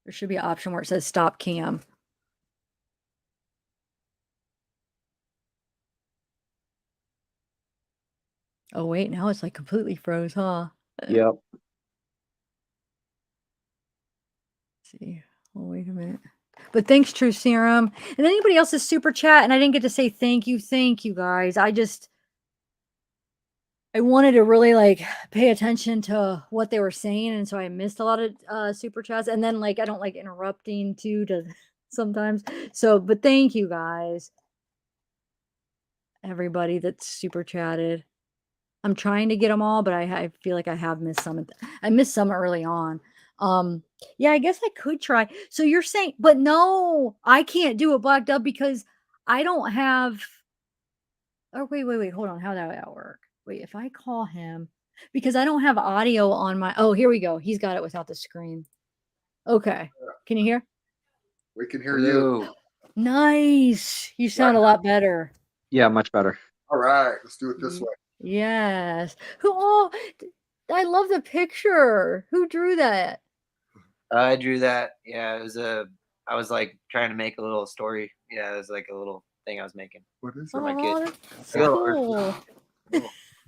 There should be an option where it says stop cam. Oh wait, now it's like completely froze, huh?
Yep.
Let's see. Oh, wait a minute. But thanks, True Serum. And anybody else's super chat, and I didn't get to say thank you guys. I wanted to really like pay attention to what they were saying, and so I missed a lot of super chats. And then like I don't like interrupting too to sometimes. So, but thank you guys, everybody that's super chatted. I'm trying to get them all, but I feel like I have missed some. I missed some early on. Yeah, I guess I could try. So you're saying, but no, I can't do a Black Dove because I don't have. Oh wait, hold on. How did that work? Wait, if I call him, because I don't have audio on my. Oh, here we go. He's got it without the screen. Okay, can you hear?
We can hear you.
Nice. You sound a lot better.
Yeah, much better.
All right, let's do it this way.
Yes. Oh, I love the picture. Who drew that?
I drew that. Yeah, it was I was like trying to make a little story. Yeah, it was like a little thing I was making.
What is
for
it?
my kid?
That's cool.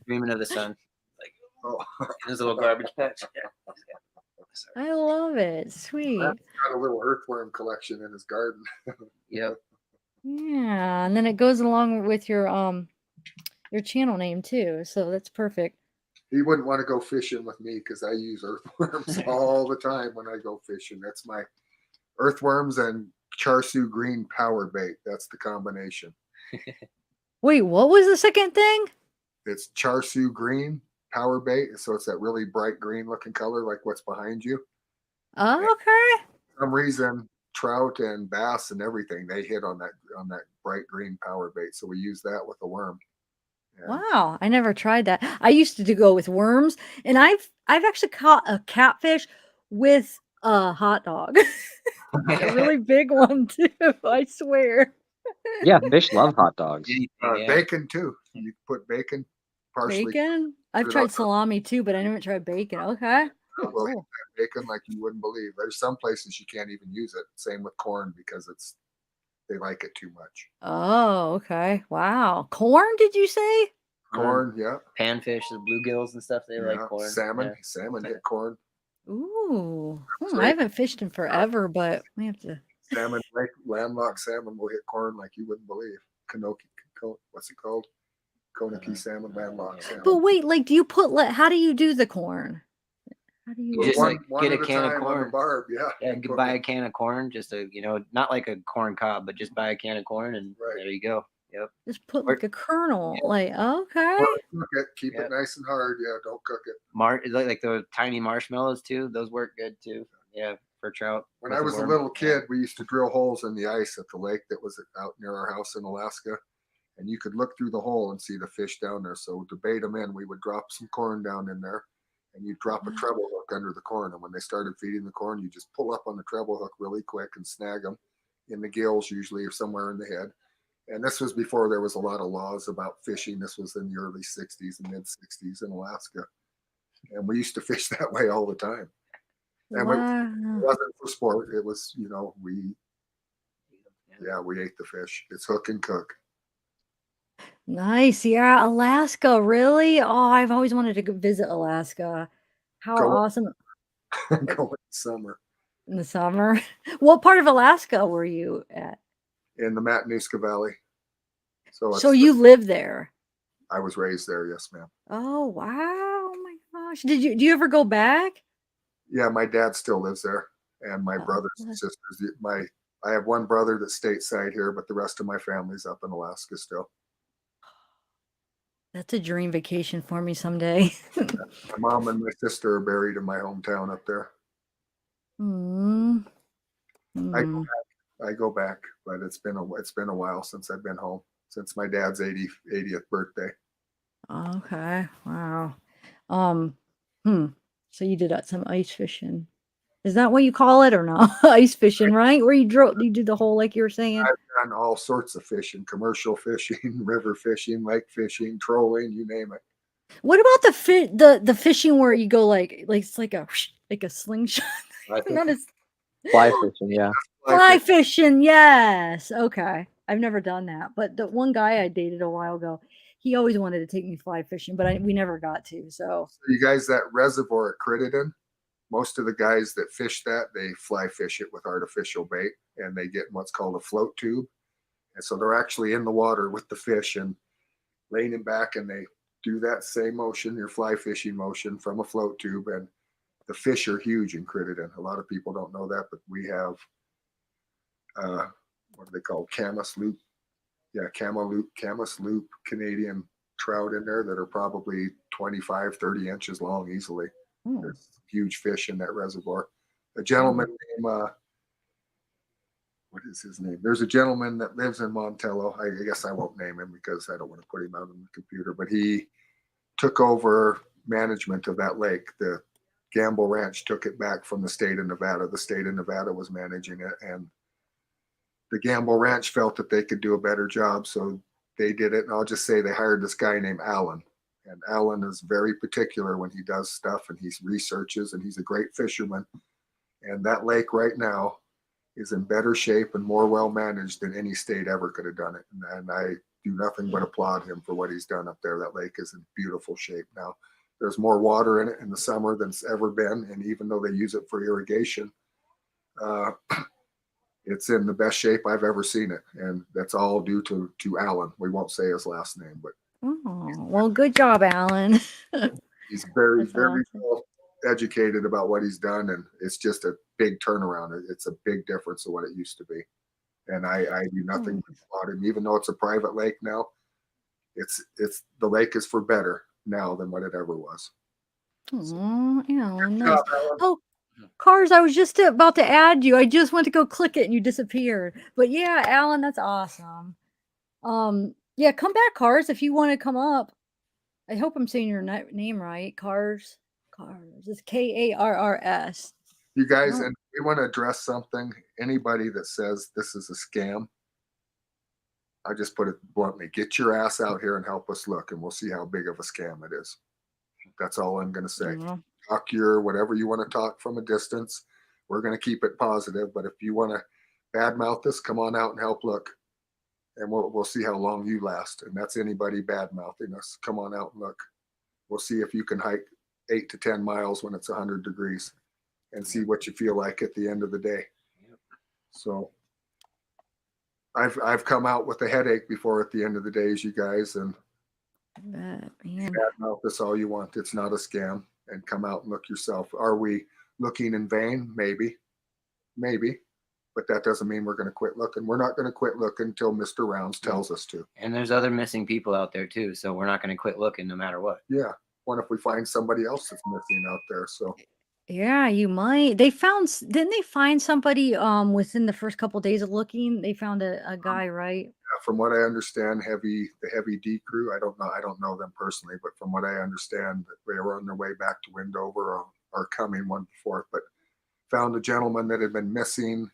Dreaming of the sun. Like there's a little garbage patch. Yeah.
I love it. Sweet.
Matt's got a little earthworm collection in his garden.
Yep.
Yeah, and then it goes along with your channel name too. So that's perfect.
He wouldn't want to go fishing with me because I use earthworms all the time when I go fishing. That's my earthworms and charsiu green power bait. That's the combination.
Wait, what was the second thing?
It's charsiu green power bait. So it's that really bright green looking color like what's behind you.
Oh, okay.
For some reason, trout and bass and everything, they hit on that bright green power bait. So we use that with a worm. Yeah.
Wow, I never tried that. I used to go with worms, and I've actually caught a catfish with a hot dog. A really big one too, I swear.
Yeah, fish love hot dogs.
Bacon too. You put bacon, parsley.
Bacon? I've tried salami too, but I never tried bacon. Okay.
Well,
Cool.
bacon like you wouldn't believe. There's some places you can't even use it. Same with corn because it's they like it too much.
Oh, okay. Wow. Corn, did you say?
Corn, yeah.
Panfish, the bluegills and stuff, they like corn.
Salmon,
Yeah.
salmon hit corn.
Ooh.
That's
I
right.
haven't fished in forever, but we have to.
Salmon, like landlocked salmon will hit corn like you wouldn't believe. What's it called? Koniki salmon, landlocked salmon.
But wait, like, do you put, how do you do the corn? How do you
You just like
one
get a
at a
can of
time on the
corn.
barb, yeah.
Yeah, you buy a can of corn, just not like a corn cob, but just buy a can of corn, and there you go. Yep.
just put like a kernel? Like, okay.
Well, cook it, keep it nice and hard. Yeah, don't cook it.
Like the tiny marshmallows too. Those work good too. Yeah, for trout.
When I was a little kid, we used to drill holes in the ice at the lake that was out near our house in Alaska, and you could look through the hole and see the fish down there. So to bait them in, we would drop some corn down in there, and you drop a treble hook under the corn. And when they started feeding the corn, you just pull up on the treble hook really quick and snag them in the gills, usually, or somewhere in the head. And this was before there was a lot of laws about fishing. This was in the early 60s and mid 60s in Alaska. And we used to fish that way all the time. And it wasn't for sport. It was, we ate the fish. It's hook and cook.
Nice. Yeah. Alaska. Really? Oh, I've always wanted to go visit Alaska. How awesome.
Go in the summer.
In the summer? What part of Alaska were you at?
In the Matanuska Valley.
So you live there?
I was raised there, yes, ma'am.
Oh, wow. Oh my gosh. Do you ever go back?
Yeah, my dad still lives there, and my brothers and sisters. I have one brother that's stateside here, but the rest of my family's up in Alaska still.
That's a dream vacation for me someday.
My mom and my sister are buried in my hometown up there. I go back, but it's been a while since I've been home, since my dad's 80th birthday.
Okay. Wow. So you did some ice fishing. Is that what you call it or no? Ice fishing, right? Where you did the whole, like you were saying?
I've done all sorts of fishing, commercial fishing, river fishing, lake fishing, trolling, you name it.
What about the fishing where you go like it's like a slingshot?
Fly fishing, yeah.
Fly fishing, yes. Okay. I've never done that. But the one guy I dated a while ago, he always wanted to take me fly fishing, but we never got to. So
you guys, that reservoir at Crittenden, most of the guys that fish that, they fly fish it with artificial bait, and they get what's called a float tube. And so they're actually in the water with the fish and leaning back, and they do that same motion, your fly fishing motion, from a float tube. And the fish are huge in Crittenden. A lot of people don't know that, but we have what are they called? Camas loop. Yeah, Camas loop Canadian trout in there that are probably 25, 30 inches long easily. There's huge fish in that reservoir. A gentleman named, what is his name? There's a gentleman that lives in Montello. I guess I won't name him because I don't want to put him out on the computer, but he took over management of that lake. The Gamble Ranch took it back from the state of Nevada. The state of Nevada was managing it, and the Gamble Ranch felt that they could do a better job, so they did it. And I'll just say they hired this guy named Alan. And Alan is very particular when he does stuff, and he researches, and he's a great fisherman. And that lake right now is in better shape and more well managed than any state ever could have done it. And I do nothing but applaud him for what he's done up there. That lake is in beautiful shape now. There's more water in it in the summer than it's ever been. And even though they use it for irrigation, it's in the best shape I've ever seen it. And that's all due to Alan. We won't say his last name, but
well, good job, Alan.
He's very well educated about what he's done, and it's just a big turnaround. It's a big difference to what it used to be. And I do nothing but applaud him, even though it's a private lake now. It's the lake is for better now than what it ever was.
Oh, Alan, nice. Oh, Cars, I was just about to add you. I just went to go click it and you disappeared. But yeah, Alan, that's awesome. Yeah, come back, Cars, if you want to come up. I hope I'm saying your name right. Cars. It's Karrs.
You guys, and we want to address something. Anybody that says this is a scam, I just put it bluntly, get your ass out here and help us look, and we'll see how big of a scam it is. That's all I'm going to say. Talk your whatever you want to talk from a distance. We're going to keep it positive, but if you want to badmouth us, come on out and help look. And we'll see how long you last. And that's anybody bad-mouthing us. Come on out and look. We'll see if you can hike 8 to 10 miles when it's 100 degrees and see what you feel like at the end of the day. So I've come out with a headache before at the end of the days, you guys, and
Man.
badmouth us all you want. It's not a scam. And come out and look yourself. Are we looking in vain? Maybe. But that doesn't mean we're going to quit looking. We're not going to quit looking until Mr. Rounds tells us to.
And there's other missing people out there too, so we're not going to quit looking no matter what.
Yeah. What if we find somebody else that's missing out there? So
Yeah, you might. Didn't they find somebody within the first couple days of looking? They found a guy, right?
from what I understand, the heavy D crew, I don't know them personally, but from what I understand, they were on their way back to Windover or coming one before, but found a gentleman that had been missing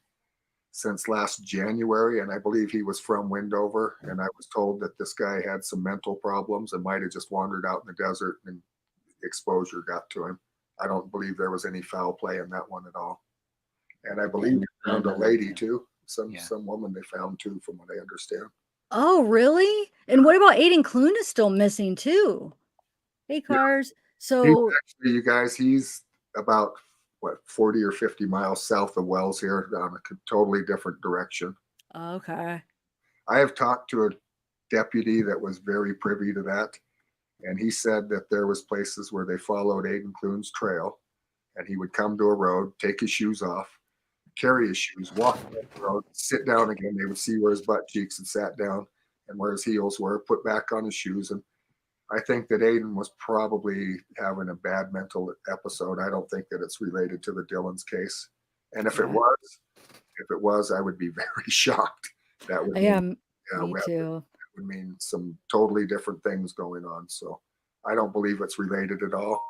since last January, and I believe he was from Windover, and I was told that this guy had some mental problems and might have just wandered out in the desert and exposure got to him. I don't believe there was any foul play in that one at all. And I believe they found a lady too, some woman they found too, from what I understand.
Oh, really? And what about Aiden Clune is still missing too? Hey, Cars. So
Actually, you guys, he's about 40 or 50 miles south of Wells here, down a totally different direction.
okay.
I have talked to a deputy that was very privy to that, and he said that there was places where they followed Aiden Clune's trail, and he would come to a road, take his shoes off, carry his shoes, walk down the road, sit down again. They would see where his butt cheeks had sat down and where his heels were, put back on his shoes. And I think that Aiden was probably having a bad mental episode. I don't think that it's related to the Dillon's case. And if it was, I would be very shocked. That would
Me too.
That would mean some totally different things going on. So I don't believe it's related at all.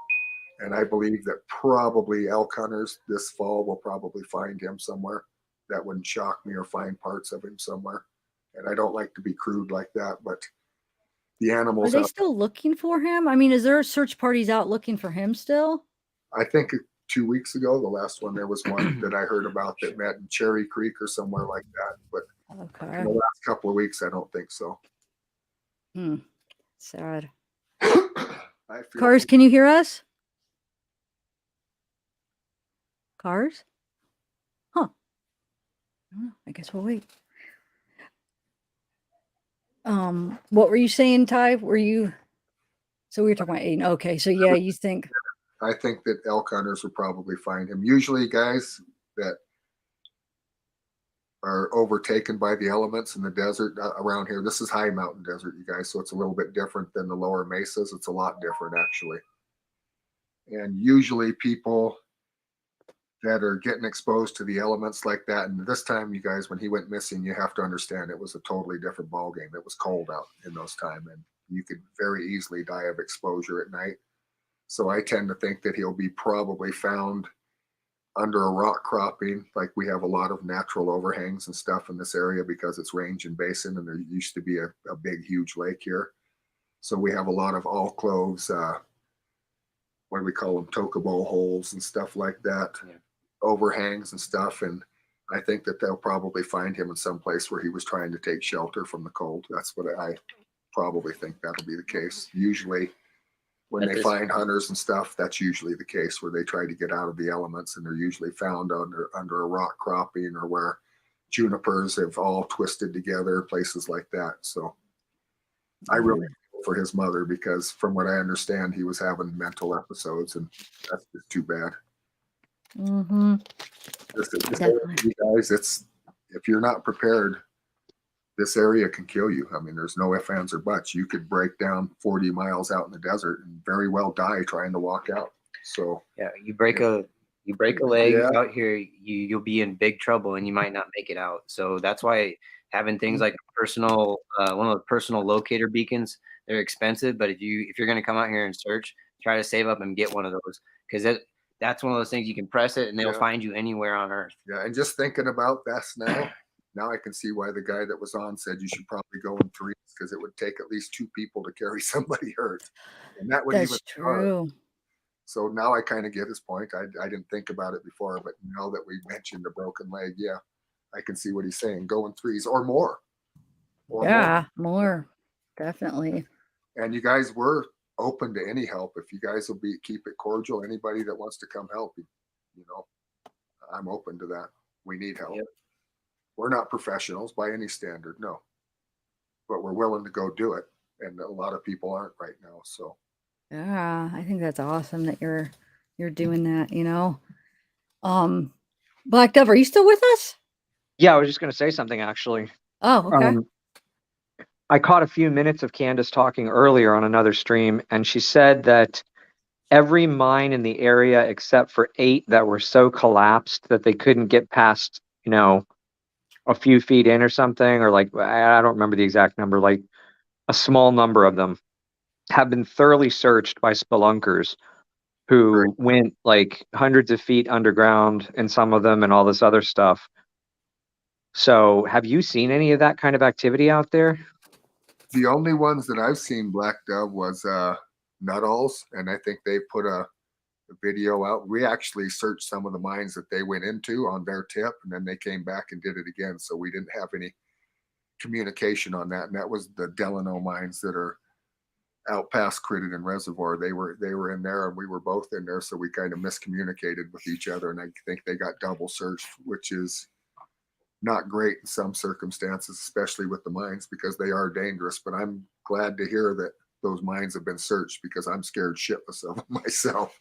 And I believe that probably elk hunters this fall will probably find him somewhere. That wouldn't shock me, or find parts of him somewhere. And I don't like to be crude like that, but the
Are
animals
they
out,
still looking for him? I mean, is there search parties out looking for him still?
I think 2 weeks ago, the last one, there was one that I heard about that met in Cherry Creek or somewhere like that. But in the last couple of weeks, I don't think so.
Sad.
I feel
Cars, can you hear us? Cars? Huh. I guess we'll wait. What were you saying, Ty? So we were talking about Aiden. Okay, so yeah, you think
I think that elk hunters would probably find him. Usually guys that are overtaken by the elements in the desert around here. This is high mountain desert, you guys, so it's a little bit different than the lower mesas. It's a lot different, actually. And usually people that are getting exposed to the elements like that, and this time, you guys, when he went missing, you have to understand it was a totally different ball game. It was cold out in those times, and you could very easily die of exposure at night. So I tend to think that he'll be probably found under a rock cropping. Like, we have a lot of natural overhangs and stuff in this area because it's range and basin, and there used to be a big, huge lake here. So we have a lot of all cloves, what do we call them, tocobo holes and stuff like that, overhangs and stuff. And I think that they'll probably find him in some place where he was trying to take shelter from the cold. That's what I probably think that'll be the case. Usually when they find hunters and stuff, that's usually the case, where they try to get out of the elements, and they're usually found under a rock cropping, or where junipers have all twisted together, places like that. So I really feel for his mother, because from what I understand, he was having mental episodes, and that's just too bad. You guys, if you're not prepared, this area can kill you. I mean, there's no ifs, ands, or buts. You could break down 40 miles out in the desert and very well die trying to walk out. So
yeah, you break a leg out here, you'll be in big trouble, and you might not make it out. So that's why having things like personal, one of those personal locator beacons, they're expensive, but if you're going to come out here and search, try to save up and get one of those, because that's one of those things you can press it and they'll find you anywhere on earth.
Yeah, and just thinking about this now I can see why the guy that was on said you should probably go in threes, because it would take at least 2 people to carry somebody hurt, and that would
that's true.
So now I kind of get his point. I didn't think about it before, but now that we mentioned a broken leg, yeah, I can see what he's saying. Go in threes or more. Or
Yeah, more. Definitely.
And you guys were open to any help. If you guys will keep it cordial, anybody that wants to come help, you know, I'm open to that. We need help.
Yep.
We're not professionals by any standard, no, but we're willing to go do it. And a lot of people aren't right now. So
Yeah, I think that's awesome that you're doing that, you know. Black Dove, are you still with us?
Yeah, I was just going to say something actually.
Oh, okay.
I caught a few minutes of Candace talking earlier on another stream, and she said that every mine in the area except for 8 that were so collapsed that they couldn't get past, you know, a few feet in or something, or like, I don't remember the exact number, like a small number of them have been thoroughly searched by spelunkers who went like hundreds of feet underground in some of them and all this other stuff. So have you seen any of that kind of activity out there?
the only ones that I've seen Black Dove was Nuttall's, and I think they put a video out. We actually searched some of the mines that they went into on their tip, and then they came back and did it again. So we didn't have any communication on that. And that was the Delano mines that are out past Crittenden Reservoir. They were in there, and we were both in there. So we kind of miscommunicated with each other, and I think they got double searched, which is not great in some circumstances, especially with the mines, because they are dangerous. But I'm glad to hear that those mines have been searched, because I'm scared shitless of them myself.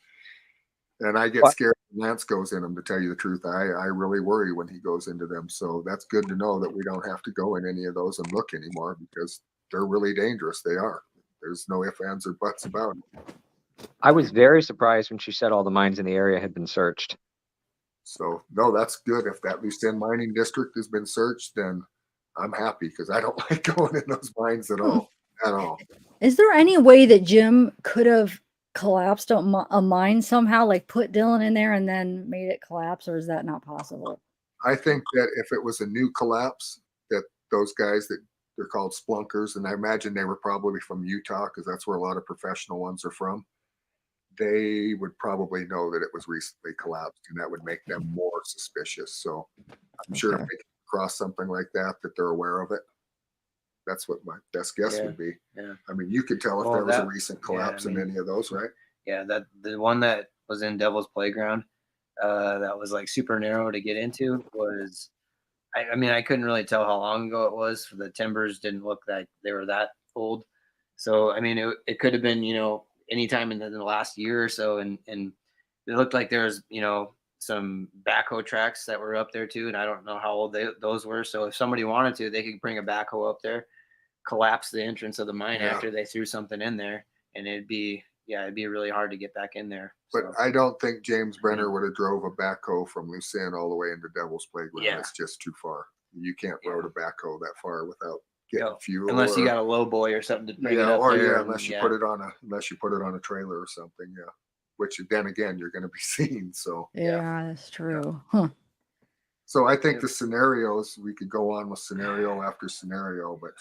And I get scared when Lance goes in them, to tell you the truth. I really worry when he goes into them. So that's good to know that we don't have to go in any of those and look anymore, because they're really dangerous. They are. There's no ifs, ands, or buts about it.
I was very surprised when she said all the mines in the area had been searched.
So, no, that's good. If that Lucien mining district has been searched, then I'm happy, because I don't like going in those mines at all. At all.
Is there any way that Jim could have collapsed a mine somehow, like put Dylan in there and then made it collapse, or is that not possible?
I think that if it was a new collapse, that those guys that they're called splunkers, and I imagine they were probably from Utah, because that's where a lot of professional ones are from, they would probably know that it was recently collapsed, and that would make them more suspicious. So I'm sure if they cross something like that, that they're aware of it. That's what my best guess would be.
Yeah.
I mean, you could tell if there was a recent collapse in any of those, right?
Yeah, that the one that was in Devil's Playground, that was like super narrow to get into was, I mean, I couldn't really tell how long ago it was. The timbers didn't look like they were that old. So, I mean, it could have been, you know, anytime in the last year or so. And it looked like there was, you know, some backhoe tracks that were up there too. And I don't know how old those were. So if somebody wanted to, they could bring a backhoe up there, collapse the entrance of the mine after they threw something in there, and it'd be really hard to get back in there.
But I don't think James Brenner would have drove a backhoe from Lucien all the way into Devil's Playground.
Yeah.
It's just too far. You can't road a backhoe that far without getting fuel,
unless you got a low boy or something to bring it up
or
there.
unless you put it on a trailer or something. Yeah, which then again you're going to be seen. So
yeah, that's true. Huh.
So I think the scenarios, we could go on with scenario after scenario, but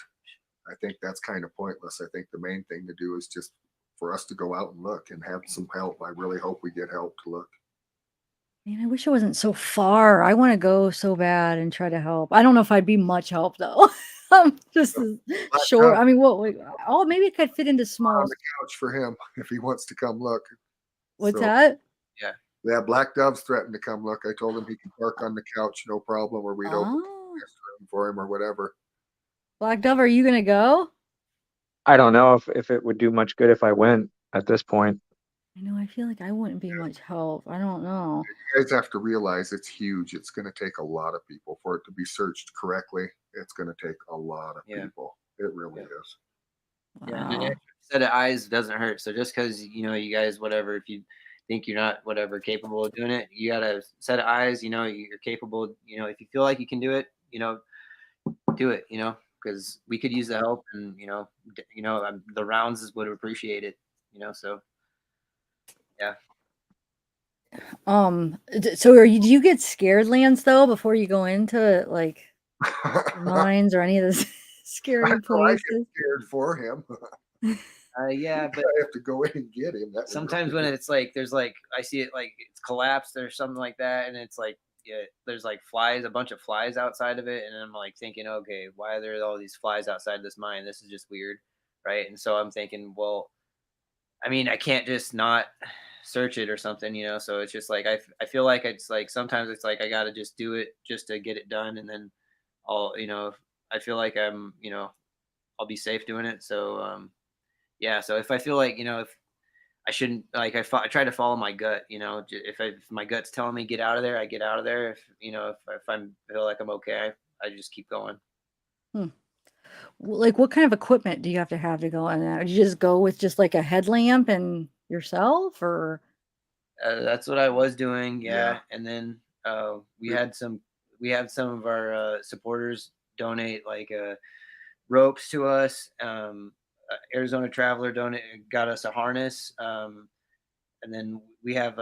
I think that's kind of pointless. I think the main thing to do is just for us to go out and look and have some help. I really hope we get help to look.
Man, I wish it wasn't so far. I want to go so bad and try to help. I don't know if I'd be much help though. I'm just short. I mean, maybe it could fit into small.
On the couch for him if he wants to come look.
What's that?
Yeah, Black Dove's threatened to come look. I told him he can park on the couch, no problem, or we'd open the guest room for him or whatever.
Black Dove, are you gonna go?
I don't know if it would do much good if I went at this point.
I know. I feel like I wouldn't be much help. I don't know.
You guys have to realize it's huge. It's going to take a lot of people for it to be searched correctly. It's going to take a lot of people. It really is.
Yeah, and an set of eyes doesn't hurt. So just because you guys, whatever, if you think you're not capable of doing it, you got a set of eyes. You're capable. If you feel like you can do it, do it. Because we could use the help, and the rounds would appreciate it. So. Yeah.
So do you get scared, Lance, though, before you go into like mines or any of this scary places?
I get scared for him.
Yeah, but
I have to go in and get him.
Sometimes when it's like there's like I see it like it's collapsed or something like that, and it's like yeah, there's like flies, a bunch of flies outside of it, and I'm like thinking, okay, why are there all these flies outside this mine? This is just weird, right? And so I'm thinking, well, I mean, I can't just not search it or something, you know. So it's just like I feel like it's like sometimes it's like I got to just do it just to get it done, and then I'll, you know, I feel like I'm, you know, I'll be safe doing it. So yeah. So if I feel like, you know, if I shouldn't, like I try to follow my gut, you know. If my gut's telling me get out of there, I get out of there. If you know, if I feel like I'm okay, I just keep going.
Hmm. Like, what kind of equipment do you have to go in there? Do you just go with just like a headlamp and yourself, or?
That's what I was doing, yeah.
Yeah.
And then we had some of our supporters donate like ropes to us. Arizona Traveler got us a harness, and then we have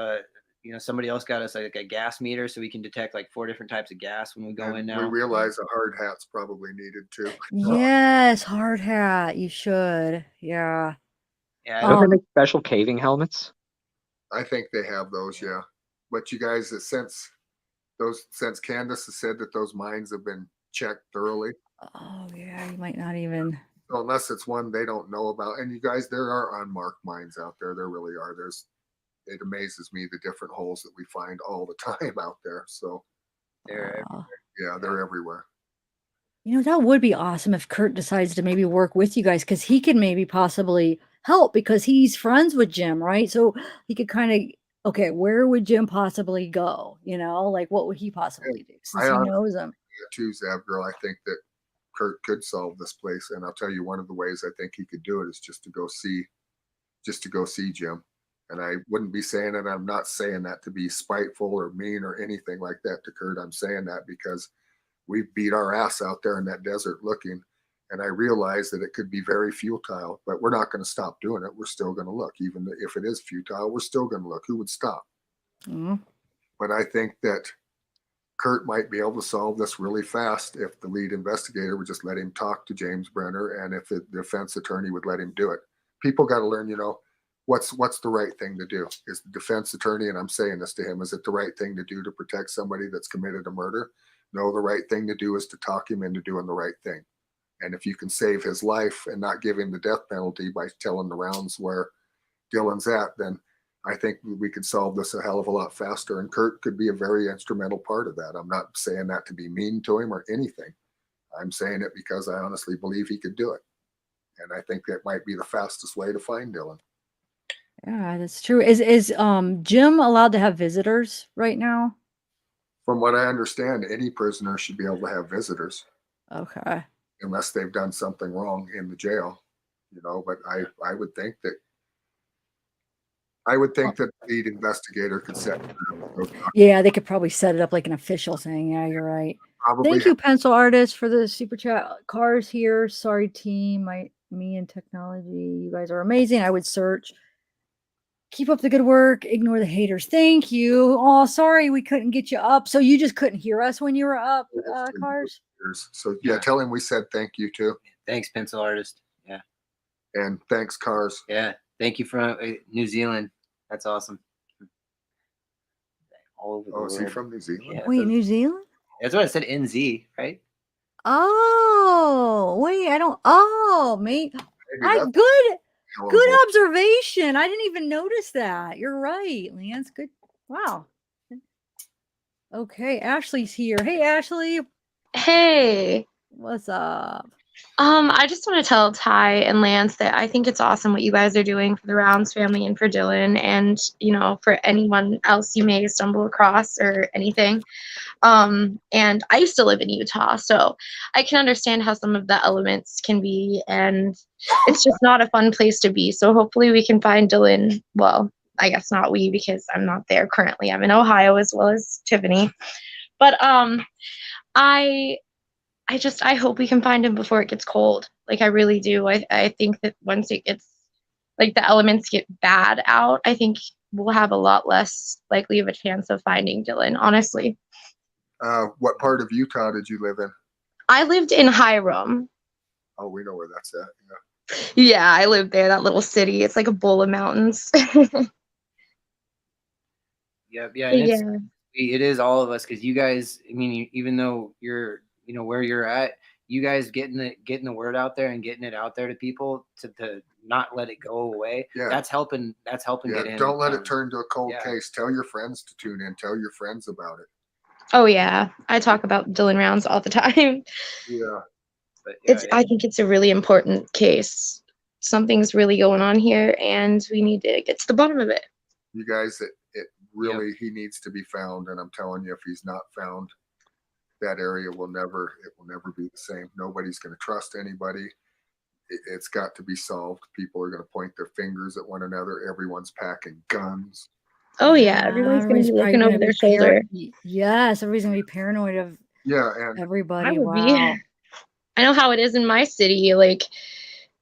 you know, somebody else got us like a gas meter so we can detect like 4 different types of gas when we go in
And
now.
we realize a hard hat's probably needed too.
Yes, hard hat. You should. Yeah.
Yeah,
Don't they
Um,
make special caving helmets?
I think they have those, yeah. But you guys, since Candace has said that those mines have been checked thoroughly,
oh yeah, you might not even.
so unless it's one they don't know about. And you guys, there are unmarked mines out there. There really are. It amazes me the different holes that we find all the time out there. So
they're
yeah, they're everywhere.
You know, that would be awesome if Kurt decides to maybe work with you guys, because he can maybe possibly help because he's friends with Jim, right? So he could kind of, okay, where would Jim possibly go? You know, like what would he possibly do since
I
he
honestly
knows him?
too, Zavgirl, I think that Kurt could solve this place. And I'll tell you, one of the ways I think he could do it is just to go see Jim. And I wouldn't be saying it. I'm not saying that to be spiteful or mean or anything like that to Kurt. I'm saying that because we beat our ass out there in that desert looking. And I realize that it could be very futile, but we're not going to stop doing it. We're still going to look. Even if it is futile, we're still going to look. Who would stop?
Mhm.
But I think that Kurt might be able to solve this really fast if the lead investigator would just let him talk to James Brenner, and if the defense attorney would let him do it. People got to learn, you know, what's the right thing to do. Is the defense attorney, and I'm saying this to him, is it the right thing to do to protect somebody that's committed a murder? No, the right thing to do is to talk him into doing the right thing. And if you can save his life and not give him the death penalty by telling the rounds where Dylan's at, then I think we could solve this a hell of a lot faster. And Kurt could be a very instrumental part of that. I'm not saying that to be mean to him or anything. I'm saying it because I honestly believe he could do it. And I think that might be the fastest way to find Dylan.
Yeah, that's true. Is Jim allowed to have visitors right now?
From what I understand, any prisoner should be able to have visitors.
Okay.
Unless they've done something wrong in the jail, you know. But I would think that the lead investigator could set it up.
Yeah, they could probably set it up like an official thing. Yeah, you're right.
Probably.
Thank you, Pencil Artist, for the super chat. Cars here. Sorry, team. Me and technology. You guys are amazing. I would search. Keep up the good work. Ignore the haters. Thank you. Oh, sorry we couldn't get you up. So you just couldn't hear us when you were up, Cars?
So yeah, tell him we said thank you too.
Thanks, Pencil Artist. Yeah.
And thanks, Cars.
Yeah. Thank you from New Zealand. That's awesome. All over the
Oh, is he
world.
from New Zealand?
Yeah,
Wait, New Zealand?
that's what I said. NZ, right?
Oh, wait, I don't. Oh, mate.
that's
Good
horrible.
observation. I didn't even notice that. You're right, Lance. Good. Wow. Okay, Ashley's here. Hey, Ashley.
Hey.
What's up?
I just want to tell Ty and Lance that I think it's awesome what you guys are doing for the Rounds family and for Dylan, and you know, for anyone else you may stumble across or anything. And I used to live in Utah, so I can understand how some of the elements can be, and it's just not a fun place to be. So hopefully we can find Dylan. Well, I guess not we, because I'm not there currently. I'm in Ohio as well as Tiffany. But I hope we can find him before it gets cold. Like, I really do. I think that once it gets, like, the elements get bad out, I think we'll have a lot less likely of a chance of finding Dylan, honestly.
What part of Utah did you live in?
I lived in Hiram.
Oh, we know where that's at. Yeah.
Yeah, I lived there, that little city. It's like a bowl of mountains.
Yeah.
Yeah.
It is all of us, because you guys, I mean, even though you're, where you're at, you guys getting the word out there and getting it out there to people to not let it go away.
Yeah.
That's helping.
Yeah,
get him.
don't let it turn to a cold
yeah.
case. Tell your friends to tune in. Tell your friends about it.
Oh yeah, I talk about Dylan rounds all the time.
Yeah.
But yeah,
I think it's a really important case. Something's really going on here, and we need to get to the bottom of it.
You guys, it really, he needs to be found. And I'm telling you, if he's not found, that area will never be the same. Nobody's going to trust anybody. It's got to be solved. People are going to point their fingers at one another. Everyone's packing guns.
Oh yeah, everyone's gonna be
probably
looking over
gonna
their
be
shoulder.
Yes, everybody's gonna be paranoid of
and
everybody.
I would be.
Wow.
I know how it is in my city, like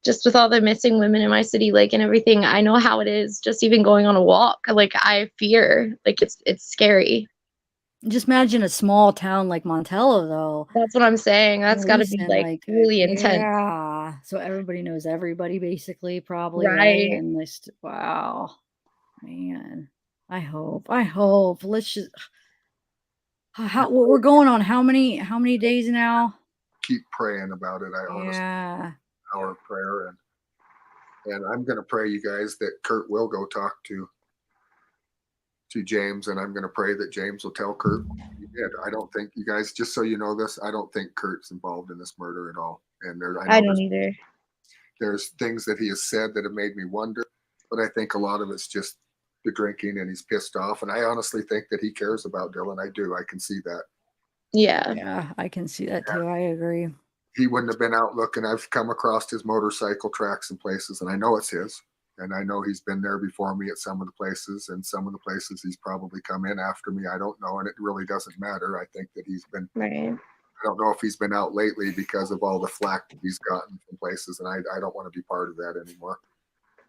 just with all the missing women in my city, like and everything. I know how it is just even going on a walk. Like I fear, like it's scary.
Just imagine a small town like Montello, though.
That's what I'm saying. That's got to be
Recent,
really intense.
Yeah. So everybody knows everybody, basically, probably, right?
Right.
And wow, man. I hope. Let's just. We're going on how many days now?
Keep praying about it. I honestly, our prayer, and I'm going to pray, you guys, that Kurt will go talk to James, and I'm going to pray that James will tell Kurt what he did. I don't think, you guys, just so you know this, I don't think Kurt's involved in this murder at all. And
I don't either.
There's things that he has said that have made me wonder, but I think a lot of it's just the drinking, and he's pissed off. And I honestly think that he cares about Dylan. I do. I can see that.
Yeah.
Yeah, I can see that too. I agree.
He wouldn't have been out looking. I've come across his motorcycle tracks and places, and I know it's his. And I know he's been there before me at some of the places, and some of the places he's probably come in after me. I don't know, and it really doesn't matter. I think that he's been.
Right.
I don't know if he's been out lately because of all the flack that he's gotten from places, and I don't want to be part of that anymore.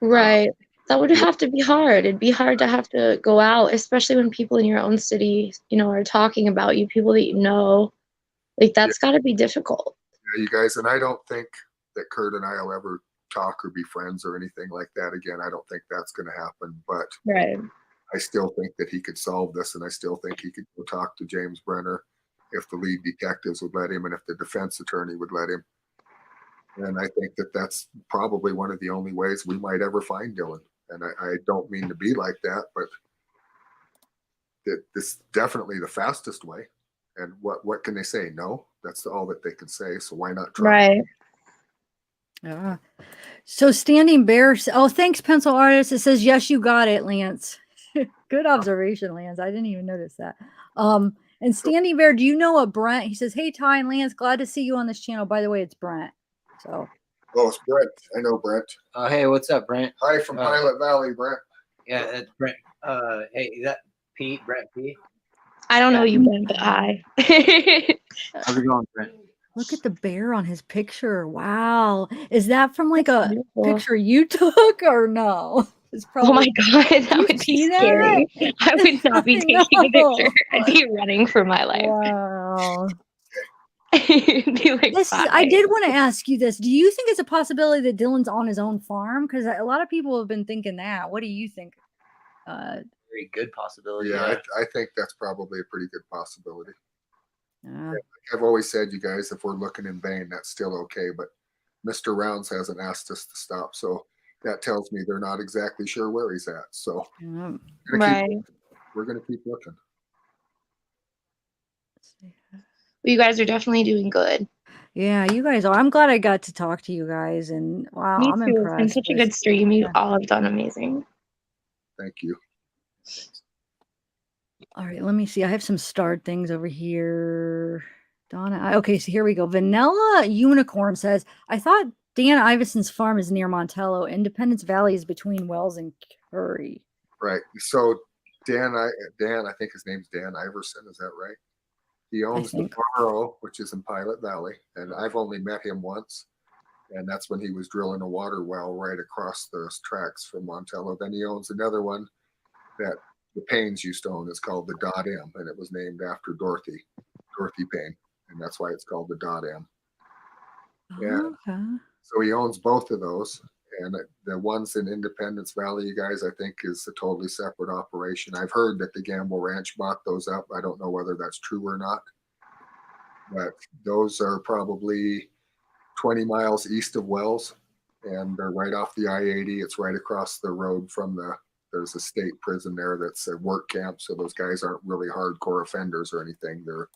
Right. That would have to be hard. It'd be hard to have to go out, especially when people in your own city, are talking about you, people that you know. Like that's got to be difficult.
Yeah, you guys, and I don't think that Kurt and I will ever talk or be friends or anything like that again. I don't think that's going to happen, but
right.
I still think that he could solve this, and I still think he could go talk to James Brenner if the lead detectives would let him, and if the defense attorney would let him. And I think that that's probably one of the only ways we might ever find Dylan. And I don't mean to be like that, but this is definitely the fastest way. And what can they say? No, that's all that they can say. So why not try?
Right.
Yeah. So Standing Bear. Oh, thanks, Pencil Artist. It says, yes, you got it, Lance. Good observation, Lance. I didn't even notice that. And Standing Bear, do you know a Brent? He says, hey, Ty and Lance, glad to see you on this channel. By the way, it's Brent. So.
Oh, it's Brent. I know Brent.
Hey, what's up, Brent?
Hi from Pilot Valley, Brent.
Yeah, that's Brent. Hey, is that Pete? Brent Pete?
I don't know you, Brent, but hi.
How's it going, Brent?
Look at the bear on his picture. Wow. Is that from like a
beautiful
picture you took or no? It's probably,
oh my God, that would be scary. I would not be taking a picture. I'd be running for my life.
Wow.
Be like,
I did want to ask you this. Do you think it's a possibility that Dylan's on his own farm? Because a lot of people have been thinking that. What do you think?
Very good possibility.
Yeah, I think that's probably a pretty good possibility.
Yeah.
I've always said, you guys, if we're looking in vain, that's still okay. But Mr. Rounds hasn't asked us to stop. So that tells me they're not exactly sure where he's at. So
right.
We're going to keep looking.
You guys are definitely doing good.
Yeah, you guys are. I'm glad I got to talk to you guys. And wow,
Me
I'm
too.
impressed.
It's been such a good stream. You all have done amazing.
Thank you.
All right, let me see. I have some starred things over here. Donna. Okay, so here we go. Vanilla Unicorn says, I thought Dan Iverson's farm is near Montello. Independence Valley is between Wells and Curry.
Right. So Dan, I think his name's Dan Iverson. Is that right? He owns the Faro, which is in Pilot Valley, and I've only met him once, and that's when he was drilling a water well right across those tracks from Montello. Then he owns another one that the Paynes used to own. It's called the Dot M, and it was named after Dorothy Payne, and that's why it's called the Dot M.
Okay.
So he owns both of those, And the ones in Independence Valley, you guys, I think is a totally separate operation. I've heard that the Gamble Ranch bought those up. I don't know whether that's true or not, but those are probably 20 miles east of Wells, and they're right off the I-80. It's right across the road from there's a state prison there that's a work camp. So those guys aren't really hardcore offenders or anything. They're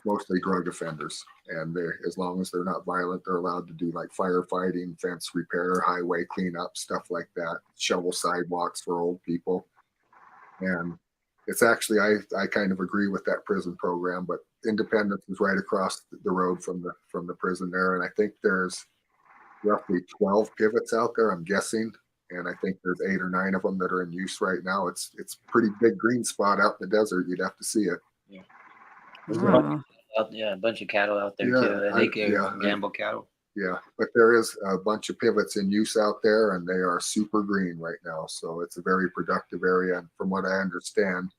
mostly drug offenders. And as long as they're not violent, they're allowed to do like firefighting, fence repair, highway cleanup, stuff like that, shovel sidewalks for old people. And it's actually, I kind of agree with that prison program, but Independence is right across the road from the prison there. And I think there's roughly 12 pivots out there, I'm guessing. And I think there's 8 or 9 of them that are in use right now. It's pretty big green spot out in the desert. You'd have to see it.
Yeah.
Wow.
A bunch of cattle out there
Yeah,
too. I think Gamble cattle.
Yeah, but there is a bunch of pivots in use out there, and they are super green right now. So it's a very productive area. And from what I understand,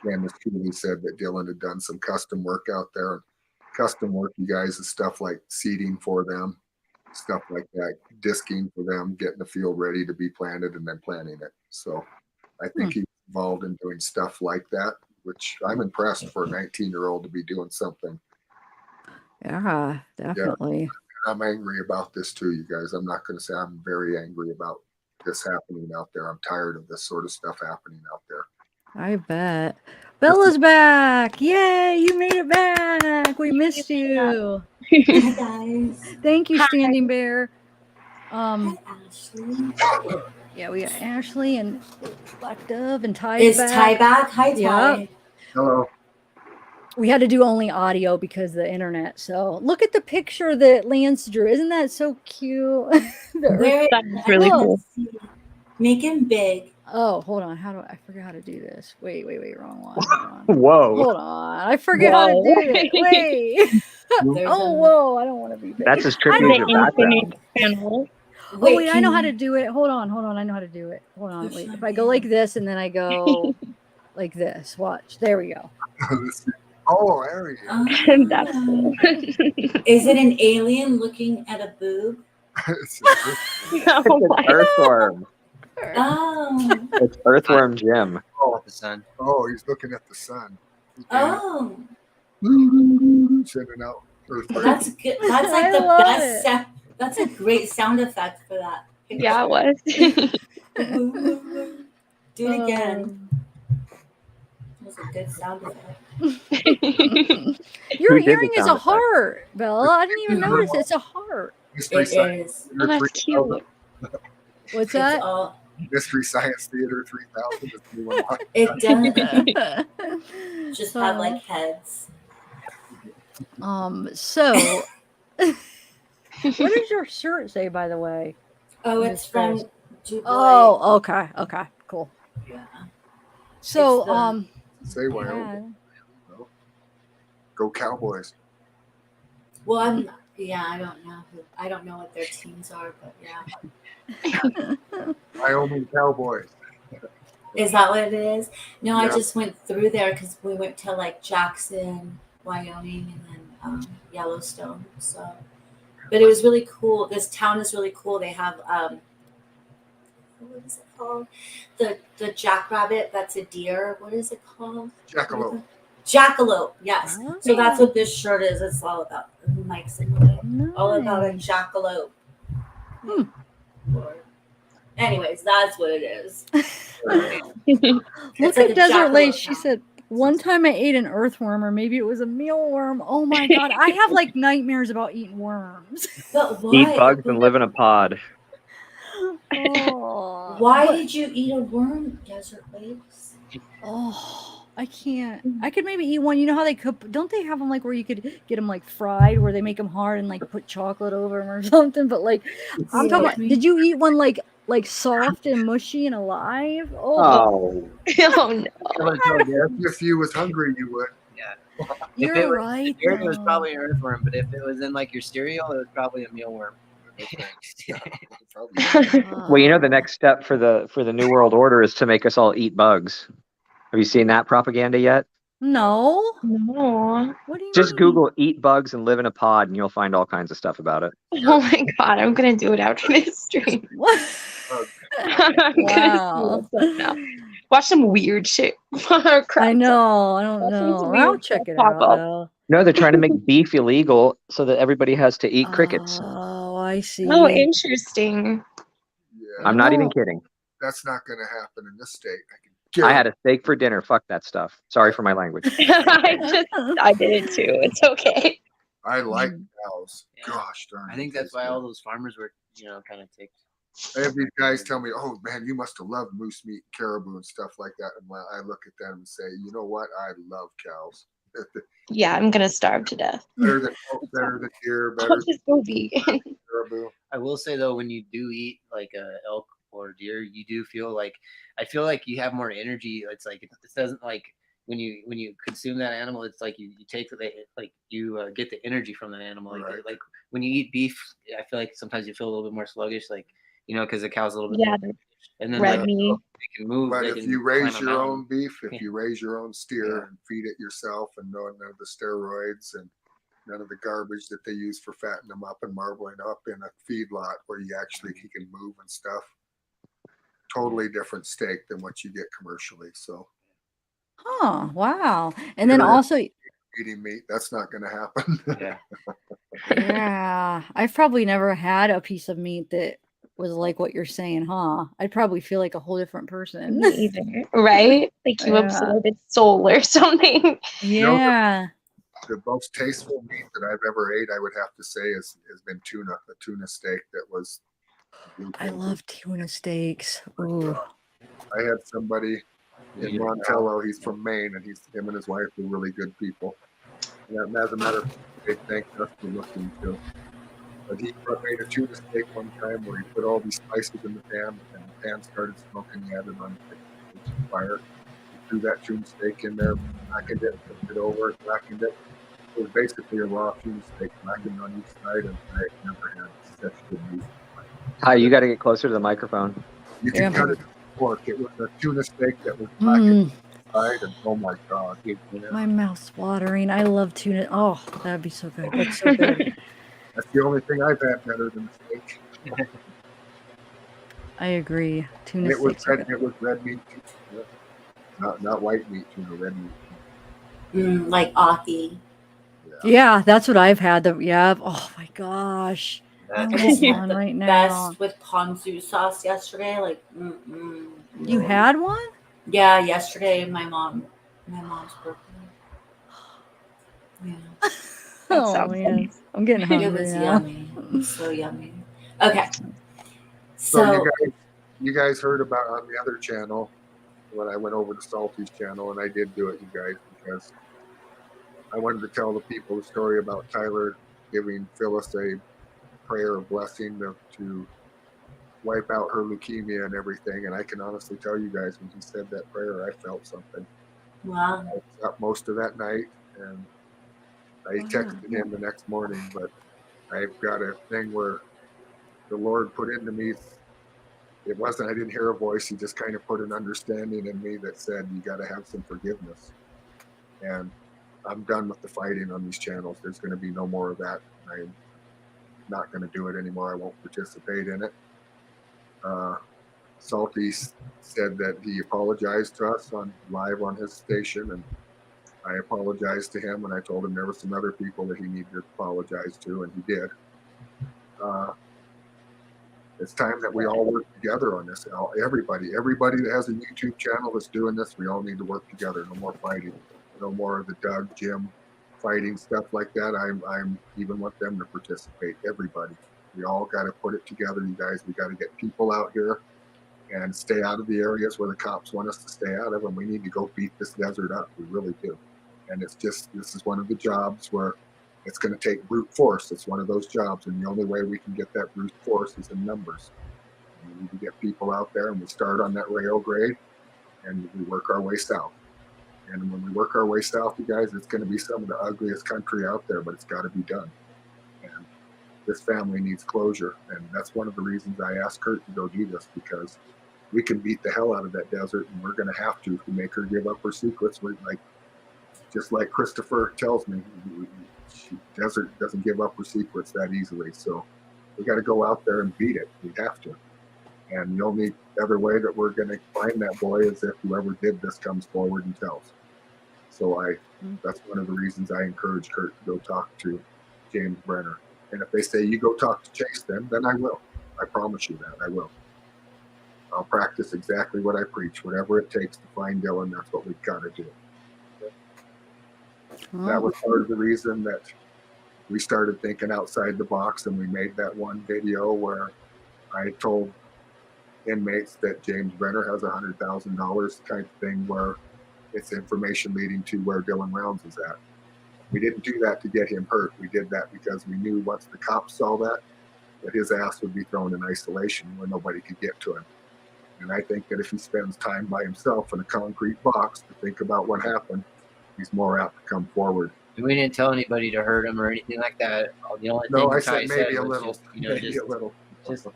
Candace Cooley said that Dylan had done some custom work out there. Custom work, you guys, is stuff like seeding for them, stuff like that, disking for them, getting the field ready to be planted, and then planting it. So I think he's involved in doing stuff like that, which I'm impressed for a 19-year-old to be doing something.
Yeah, definitely.
Yeah. I'm angry about this too, you guys. I'm not going to say I'm very angry about this happening out there. I'm tired of this sort of stuff happening out there.
I bet. Bella's back. Yay, you made it back. We missed you.
Hi, guys.
Thank you, Standing Bear.
Hi, Ashley.
Yeah, we got Ashley and Black Dove and Ty.
Is Ty back? Hi, Ty.
Yep.
Hello.
We had to do only audio because of the internet. So look at the picture that Lance drew. Isn't that so cute?
That's really cool.
Make him big.
Oh, hold on. I forget how to do this. Wait, wrong one. Hold on.
Whoa.
Hold on. I forget how to do it. Wait. Oh, whoa. I don't want to be big.
That's as trippy as your background.
Oh, wait, I know how to do it. Hold on. I know how to do it. Hold on. Wait. If I go like this and then I go like this. Watch. There we go.
Oh, there we go.
That's cool.
Is it an alien looking at a boob?
It's
Earthworm.
Oh.
It's Earthworm Jim.
Oh,
The sun.
oh, he's looking at the sun.
Oh.
Sending out Earthworm.
That's good. That's like the best. That's a great sound effect for that.
Yeah, it was.
Do it again. That was a good sound effect.
Your
Who did the
earring is a
sound effect?
heart, Bella. I didn't even notice. It's a heart.
Mystery Science
is.
Theater
Oh, that's
3000.
cute.
What's that?
Mystery Science Theater 3000 is the new one.
It does. Just have like heads.
So what does your shirt say, by the way?
Oh, it's from Dubai.
Oh, okay, cool.
Yeah.
So
Say Wyoming. No. Go Cowboys.
Well, I don't know what their teams are, but yeah.
Wyoming Cowboys.
Is that what it is? No,
Yeah.
I just went through there because we went to like Jackson, Wyoming, and then Yellowstone. So, but it was really cool. This town is really cool. They have what is it called? The jackrabbit. That's a deer. What is it called?
Jackalope.
Jackalope. Yes. So that's what this shirt is. It's all about Mike's all about a jackalope. Anyways, that's what it is.
Look
like
at
a
Desert Lace.
jackalope
She said, one time I ate an earthworm, or maybe it was a mealworm. Oh my god, I have like nightmares about eating worms.
But why?
Eat bugs and live in a pod.
Oh,
Why did you eat a worm, Desert Lace?
Oh, I can't. I could maybe eat one. You know how they cook? Don't they have them like where you could get them like fried, where they make them hard and like put chocolate over them or something? But like, I'm talking about, did you eat one like soft and mushy and alive?
Oh.
Oh no.
If you was hungry, you would.
Yeah.
You're
if it was,
right,
It was
though.
probably an earthworm, but if it was in like your cereal, it was probably a mealworm.
Well, you know, the next step for the New World Order is to make us all eat bugs. Have you seen that propaganda yet?
No.
No.
What do you
Just
mean?
Google "eat bugs and live in a pod" and you'll find all kinds of stuff about it.
Oh my god, I'm gonna do it after this stream.
What?
I'm gonna see
Wow.
what's up now. Watch some weird shit.
I know. I don't
Watch some
know.
weird
I'll check
stuff
it
pop
out
up.
though.
No, they're trying to make beef illegal so that everybody has to eat crickets.
Oh, I see.
Oh, interesting.
Yeah,
I'm not even kidding.
that's not going to happen in this state. I can
I
guarantee.
had a steak for dinner. Fuck that stuff. Sorry for my language.
I did it too. It's okay.
I like cows.
Yeah.
Gosh darn.
I think that's why all those farmers were, kind of ticked.
I have these guys tell me, "Oh man, you must have loved moose meat, caribou, and stuff like that." And when I look at them and say, "You know what? I love cows.
Yeah, I'm gonna starve to death.
better than deer,
I'll
better
just go vegan.
than caribou."
I will say though, when you do eat like a elk or deer, you do feel like I feel like you have more energy. It's like it doesn't like when you consume that animal, it's like you take you get the energy from that animal.
Right.
Like when you eat beef, I feel like sometimes you feel a little bit more sluggish, like because the cow's a little bit
Yeah,
more, and then
red
like
meat.
they can move.
But
they
if
can
you
climb
raise
a
your
mountain.
own beef, if
Yeah.
you raise your own steer
Yeah.
and feed it yourself, and none of the steroids and none of the garbage that they use for fattening them up and marbling up in a feedlot where he can move and stuff. Totally different steak than what you get commercially. So
Huh. Wow. And then
Sure.
also,
eating meat, that's not going to happen.
Yeah.
yeah, I've probably never had a piece of meat that was like what you're saying, huh? I'd probably feel like a whole different person.
Me either. Right? Like you
Yeah.
absorb its soul or something.
Yeah.
The most tasteful meat that I've ever ate, I would have to say, has been tuna. A tuna steak that was.
I love tuna steaks. Ooh.
I had somebody in Montello. He's from Maine, and him and his wife were really good people. And as a matter of fact, they thanked us for looking too. But he made a tuna steak one time where he put all these spices in the pan, and the pan started smoking. He had it on the fire. He threw that tuna steak in there, blackened it, flipped it over, blackened it. It was basically a raw tuna steak, blackened on each side, and I never had such good meat.
Hi, you got to get closer to the microphone.
You can cut it with fork. It was a tuna steak that was blackened inside, and oh my god,
My mouth's watering. I love tuna. Oh, that'd be so good. That's so good.
That's the only thing I've had better than a steak.
I agree. Tuna
And it was
steaks are
red.
good.
It was red meat tuna, not white meat tuna, red meat.
Like Athi.
Yeah, that's what I've had. Oh my gosh. I
I
want
just
one
had the
right now.
best with ponzu sauce yesterday. Like,
You had one?
Yeah, yesterday, my mom's birthday. Yeah.
Oh
sounds
man, I'm getting
It
hungry
was
now.
yummy. So yummy. Okay.
So
So,
you guys heard about on the other channel when I went over to Salty's channel, and I did do it, you guys, because I wanted to tell the people the story about Tyler giving Phyllis a prayer of blessing to wipe out her leukemia and everything. And I can honestly tell you guys, when he said that prayer, I felt something.
wow.
I was up most of that night, and I texted him the next morning, but I've got a thing where the Lord put into me, it wasn't, I didn't hear a voice, he just kind of put an understanding in me that said, you got to have some forgiveness. And I'm done with the fighting on these channels. There's going to be no more of that. I'm not going to do it anymore. I won't participate in it. Salty said that he apologized to us live on his station, and I apologized to him, and I told him there were some other people that he needed to apologize to, and he did. It's time that we all work together on this. Everybody that has a YouTube channel that's doing this, we all need to work together. No more fighting. No more of the Doug, Jim fighting, stuff like that. I'm even want them to participate. Everybody. We all got to put it together, you guys. We got to get people out here and stay out of the areas where the cops want us to stay out of, and we need to go beat this desert up. We really do. And it's just, this is one of the jobs where it's going to take brute force. It's one of those jobs, and the only way we can get that brute force is in numbers. We need to get people out there, and we start on that rail grade, and we work our way south. And when we work our way south, you guys, it's going to be some of the ugliest country out there, but it's got to be done. And this family needs closure, and that's one of the reasons I asked Kurt to go do this, because we can beat the hell out of that desert, and we're going to have to make her give up her secrets. We're like, just like Christopher tells me, Desert doesn't give up her secrets that easily. So we got to go out there and beat it. We have to. And the only other way that we're going to find that boy is if whoever did this comes forward and tells. So that's one of the reasons I encourage Kurt to go talk to James Brenner. And if they say you go talk to Chase, then I will. I promise you that I will. I'll practice exactly what I preach. Whatever it takes to find Dylan, that's what we've got to do. That was part of the reason that we started thinking outside the box, and we made that one video where I told inmates that James Brenner has $100,000 type of thing, where it's information leading to where Dylan Rounds is at. We didn't do that to get him hurt. We did that because we knew once the cops saw that his ass would be thrown in isolation where nobody could get to him. And I think that if he spends time by himself in a concrete box to think about what happened, he's more apt to come forward.
We didn't tell anybody to hurt him or anything like that. The only thing
I
Ty
said maybe a
was
little.
just,
Maybe a little.
Just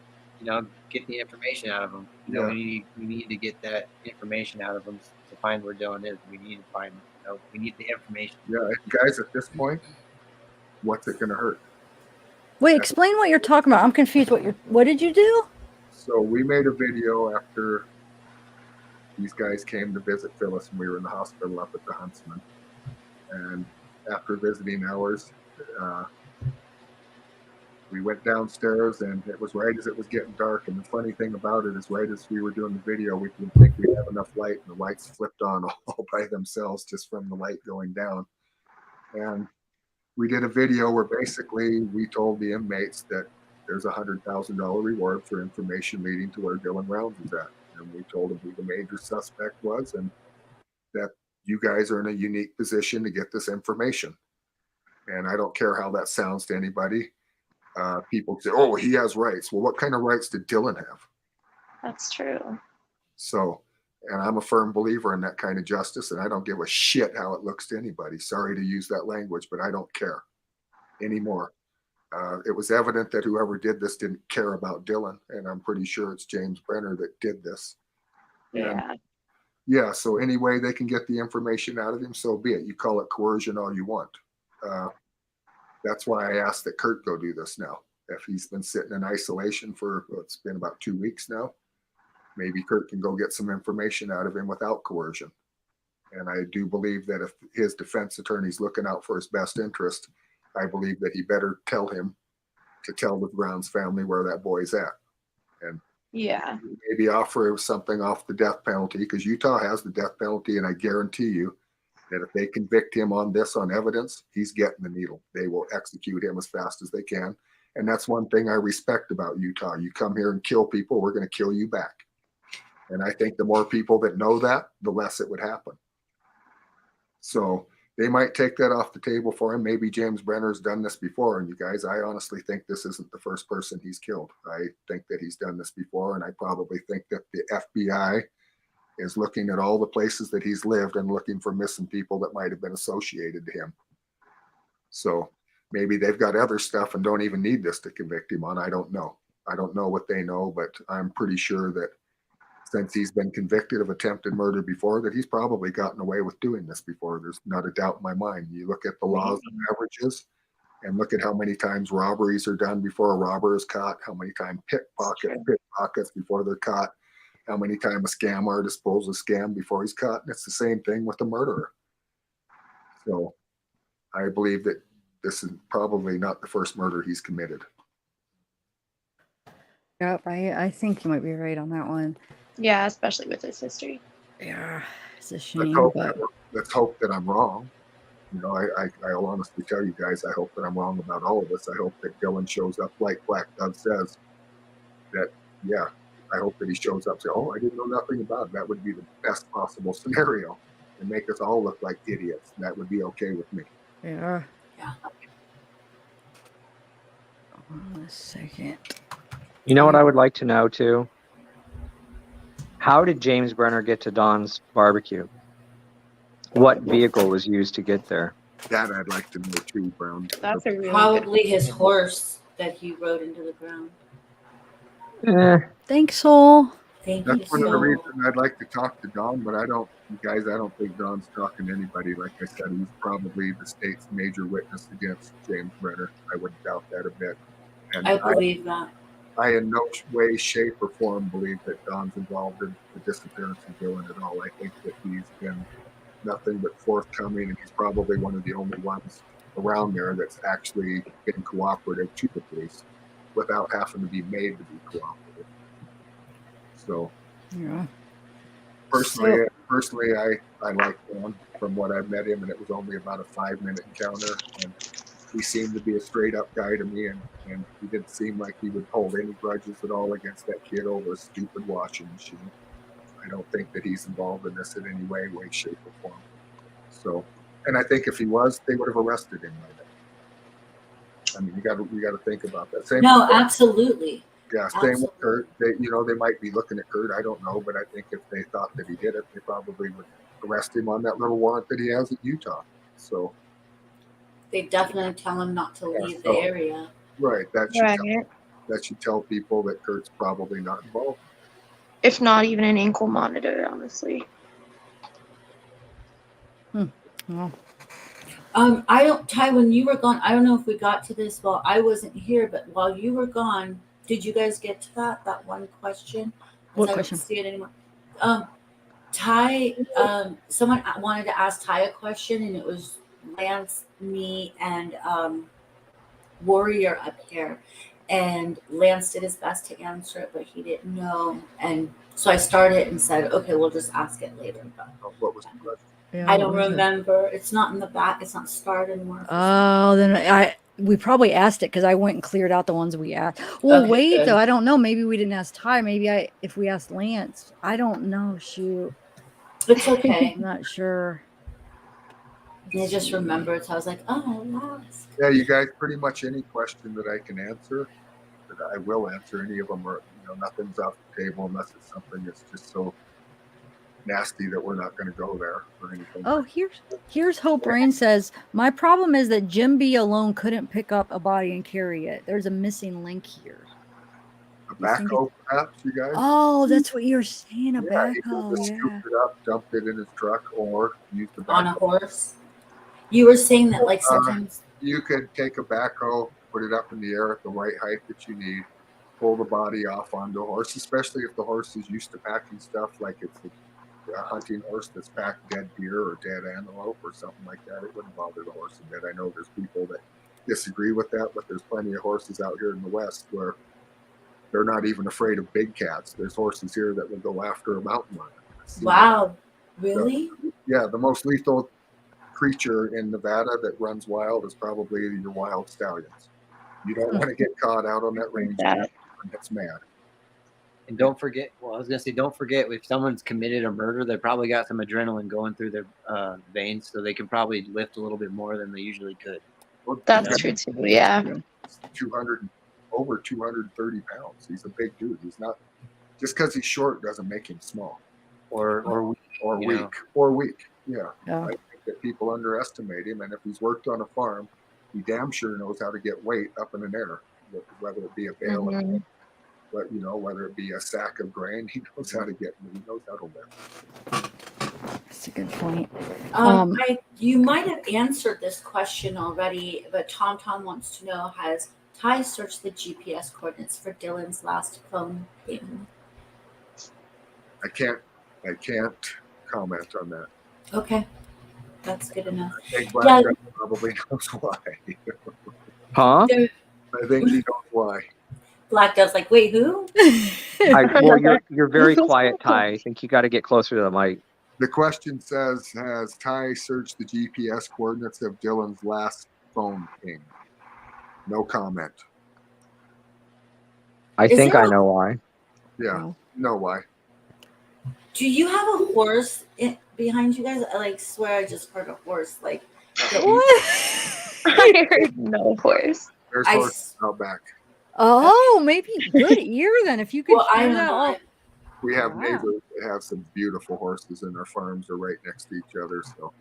get the information out of him. We need to get that information out of him to find where Dylan is. We need to find. We need the information.
Yeah, guys. At this point, what's it going to hurt?
Wait, explain what you're talking about. I'm confused. What did you do?
So we made a video after these guys came to visit Phyllis, and we were in the hospital up at the Huntsman. And after visiting hours, we went downstairs, and it was right as it was getting dark. And the funny thing about it is, right as we were doing the video, we didn't think we'd have enough light, and the lights flipped on all by themselves just from the light going down. And we did a video where basically we told the inmates that there's a $100,000 reward for information leading to where Dylan Rounds is at. And we told them who the major suspect was, and that you guys are in a unique position to get this information. And I don't care how that sounds to anybody. People say, oh, he has rights. Well, what kind of rights did Dylan have?
That's true.
So, and I'm a firm believer in that kind of justice, and I don't give a shit how it looks to anybody. Sorry to use that language, but I don't care anymore. It was evident that whoever did this didn't care about Dylan, and I'm pretty sure it's James Brenner that did this.
Yeah.
Yeah, so any way they can get the information out of him, so be it. You call it coercion all you want. That's why I asked that Kurt go do this now. If he's been sitting in isolation for, it's been about 2 weeks now, maybe Kurt can go get some information out of him without coercion. And I do believe that if his defense attorney's looking out for his best interest, I believe that he better tell him to tell the Browns family where that boy's at. And
yeah,
maybe offer something off the death penalty, because Utah has the death penalty, and I guarantee you that if they convict him on this on evidence, he's getting the needle. They will execute him as fast as they can. And that's one thing I respect about Utah. You come here and kill people, we're going to kill you back. And I think the more people that know that, the less it would happen. So they might take that off the table for him. Maybe James Brenner's done this before. And you guys, I honestly think this isn't the first person he's killed. I think that he's done this before. And I probably think that the FBI is looking at all the places that he's lived and looking for missing people that might have been associated to him. So maybe they've got other stuff and don't even need this to convict him on. I don't know. I don't know what they know, but I'm pretty sure that since he's been convicted of attempted murder before, that he's probably gotten away with doing this before. There's not a doubt in my mind. You look at the laws and averages and look at how many times robberies are done before a robber is caught, how many times pickpockets before they're caught, how many times a scam artist pulls a scam before he's caught. And it's the same thing with the murderer. So I believe that this is probably not the first murder he's committed.
Yep, I think you might be right on that one.
Yeah, especially with his history.
Yeah, it's a shame.
Let's hope that I'm wrong. You know, I'll honestly tell you guys, I hope that I'm wrong about all of this. I hope that Dylan shows up like Black Dove says. That, yeah, I hope that he shows up and says, oh, I didn't know nothing about it. That would be the best possible scenario and make us all look like idiots. And that would be okay with me.
Yeah. Yeah. Hold on a second.
You know what I would like to know too? How did James Brenner get to Don's barbecue? What vehicle was used to get there?
That I'd like to know too, Brown.
That's a really probably his horse that he rode into the ground.
Thanks, Soul.
Thank you
That's one of the
so
reasons I'd like to talk to Don, but I don't think Don's talking to anybody. Like I said, he's probably the state's major witness against James Brenner. I wouldn't doubt that a bit. And
I believe that.
I in no way, shape, or form believe that Don's involved in the disappearance of Dylan at all. I think that he's been nothing but forthcoming, and he's probably one of the only ones around there that's actually been cooperative to the police without having to be made to be cooperative. So,
Yeah.
personally, I like Don from what I've met him, and it was only about a 5-minute encounter, and he seemed to be a straight up guy to me, and he didn't seem like he would hold any grudges at all against that kid over a stupid washing machine. I don't think that he's involved in this in any way, shape, or form. So, and I think if he was, they would have arrested him by then. I mean, you got to think about that.
Absolutely.
Yeah, same with Kurt. They might be looking at Kurt. I don't know, but I think if they thought that he did it, they probably would arrest him on that little warrant that he has at Utah. So
they definitely tell him not to leave the area.
Right. That should tell people that Kurt's probably not involved.
If not even an ankle monitor, honestly.
Well.
Ty, when you were gone, I don't know if we got to this while I wasn't here, but while you were gone, did you guys get to that one question?
What
I
question?
don't see it anymore. Ty, someone wanted to ask Ty a question, and it was Lance, me, and Warrior up here. And Lance did his best to answer it, but he didn't know. And so I started and said, okay, we'll just ask it later. But
what was the question?
Yeah,
I don't remember. It's not in the back. It's not starred anymore.
Oh, then we probably asked it because I went and cleared out the ones we asked. Well,
Okay,
wait
good.
though. I don't know. Maybe we didn't ask Ty. Maybe if we asked Lance. I don't know. Shoot.
It's okay.
I'm not sure.
I just remembered. So I was like, oh, Lance.
Yeah, you guys, pretty much any question that I can answer, that I will answer. Any of them are, nothing's off the table unless it's something that's just so nasty that we're not going to go there or anything.
Oh, here's Hope Rain says, my problem is that Jim B alone couldn't pick up a body and carry it. There's a missing link here.
A backhoe, perhaps, you guys?
Oh, that's what you're saying, a
He
backhoe.
just scooped it up, dumped it in his truck, or used the backhoe.
On a horse. You were saying that like sometimes
you could take a backhoe, put it up in the air at the right height that you need, pull the body off onto a horse, especially if the horse is used to packing stuff like it's a hunting horse that's packed dead deer or dead antelope or something like that. It wouldn't bother the horse a bit. I know there's people that disagree with that, but there's plenty of horses out here in the West where they're not even afraid of big cats. There's horses here that will go after a mountain lion.
wow, really?
Yeah, the most lethal creature in Nevada that runs wild is probably your wild stallions. You don't want to get caught out on that range. That's mad.
And don't forget, don't forget, if someone's committed a murder, they probably got some adrenaline going through their veins, so they can probably lift a little bit more than they usually could.
That's true too, yeah.
Over 230 pounds. He's a big dude. He's not, just because he's short doesn't make him small.
Or
weak. Yeah. I think that people underestimate him, and if he's worked on a farm, he damn sure knows how to get weight up in an air, whether it be a bale of, but whether it be a sack of grain, he knows how to lift.
That's a good point.
You might have answered this question already, but Tom wants to know, has Ty searched the GPS coordinates for Dylan's last phone ping?
I can't comment on that.
Okay, that's good enough.
I think Black probably knows why.
Huh?
I think he knows why.
Black Dove's like, wait, who?
Well, you're very quiet, Ty. I think you got to get closer to the mic.
The question says, has Ty searched the GPS coordinates of Dylan's last phone ping? No comment.
I think I know why.
Yeah, know why.
Do you have a horse behind you guys? I swear I just heard a horse. What?
I heard no horse.
There's horses out back.
Oh, maybe good ear then. If you could hear that.
We have neighbors that have some beautiful horses, and their farms are right next to each other. So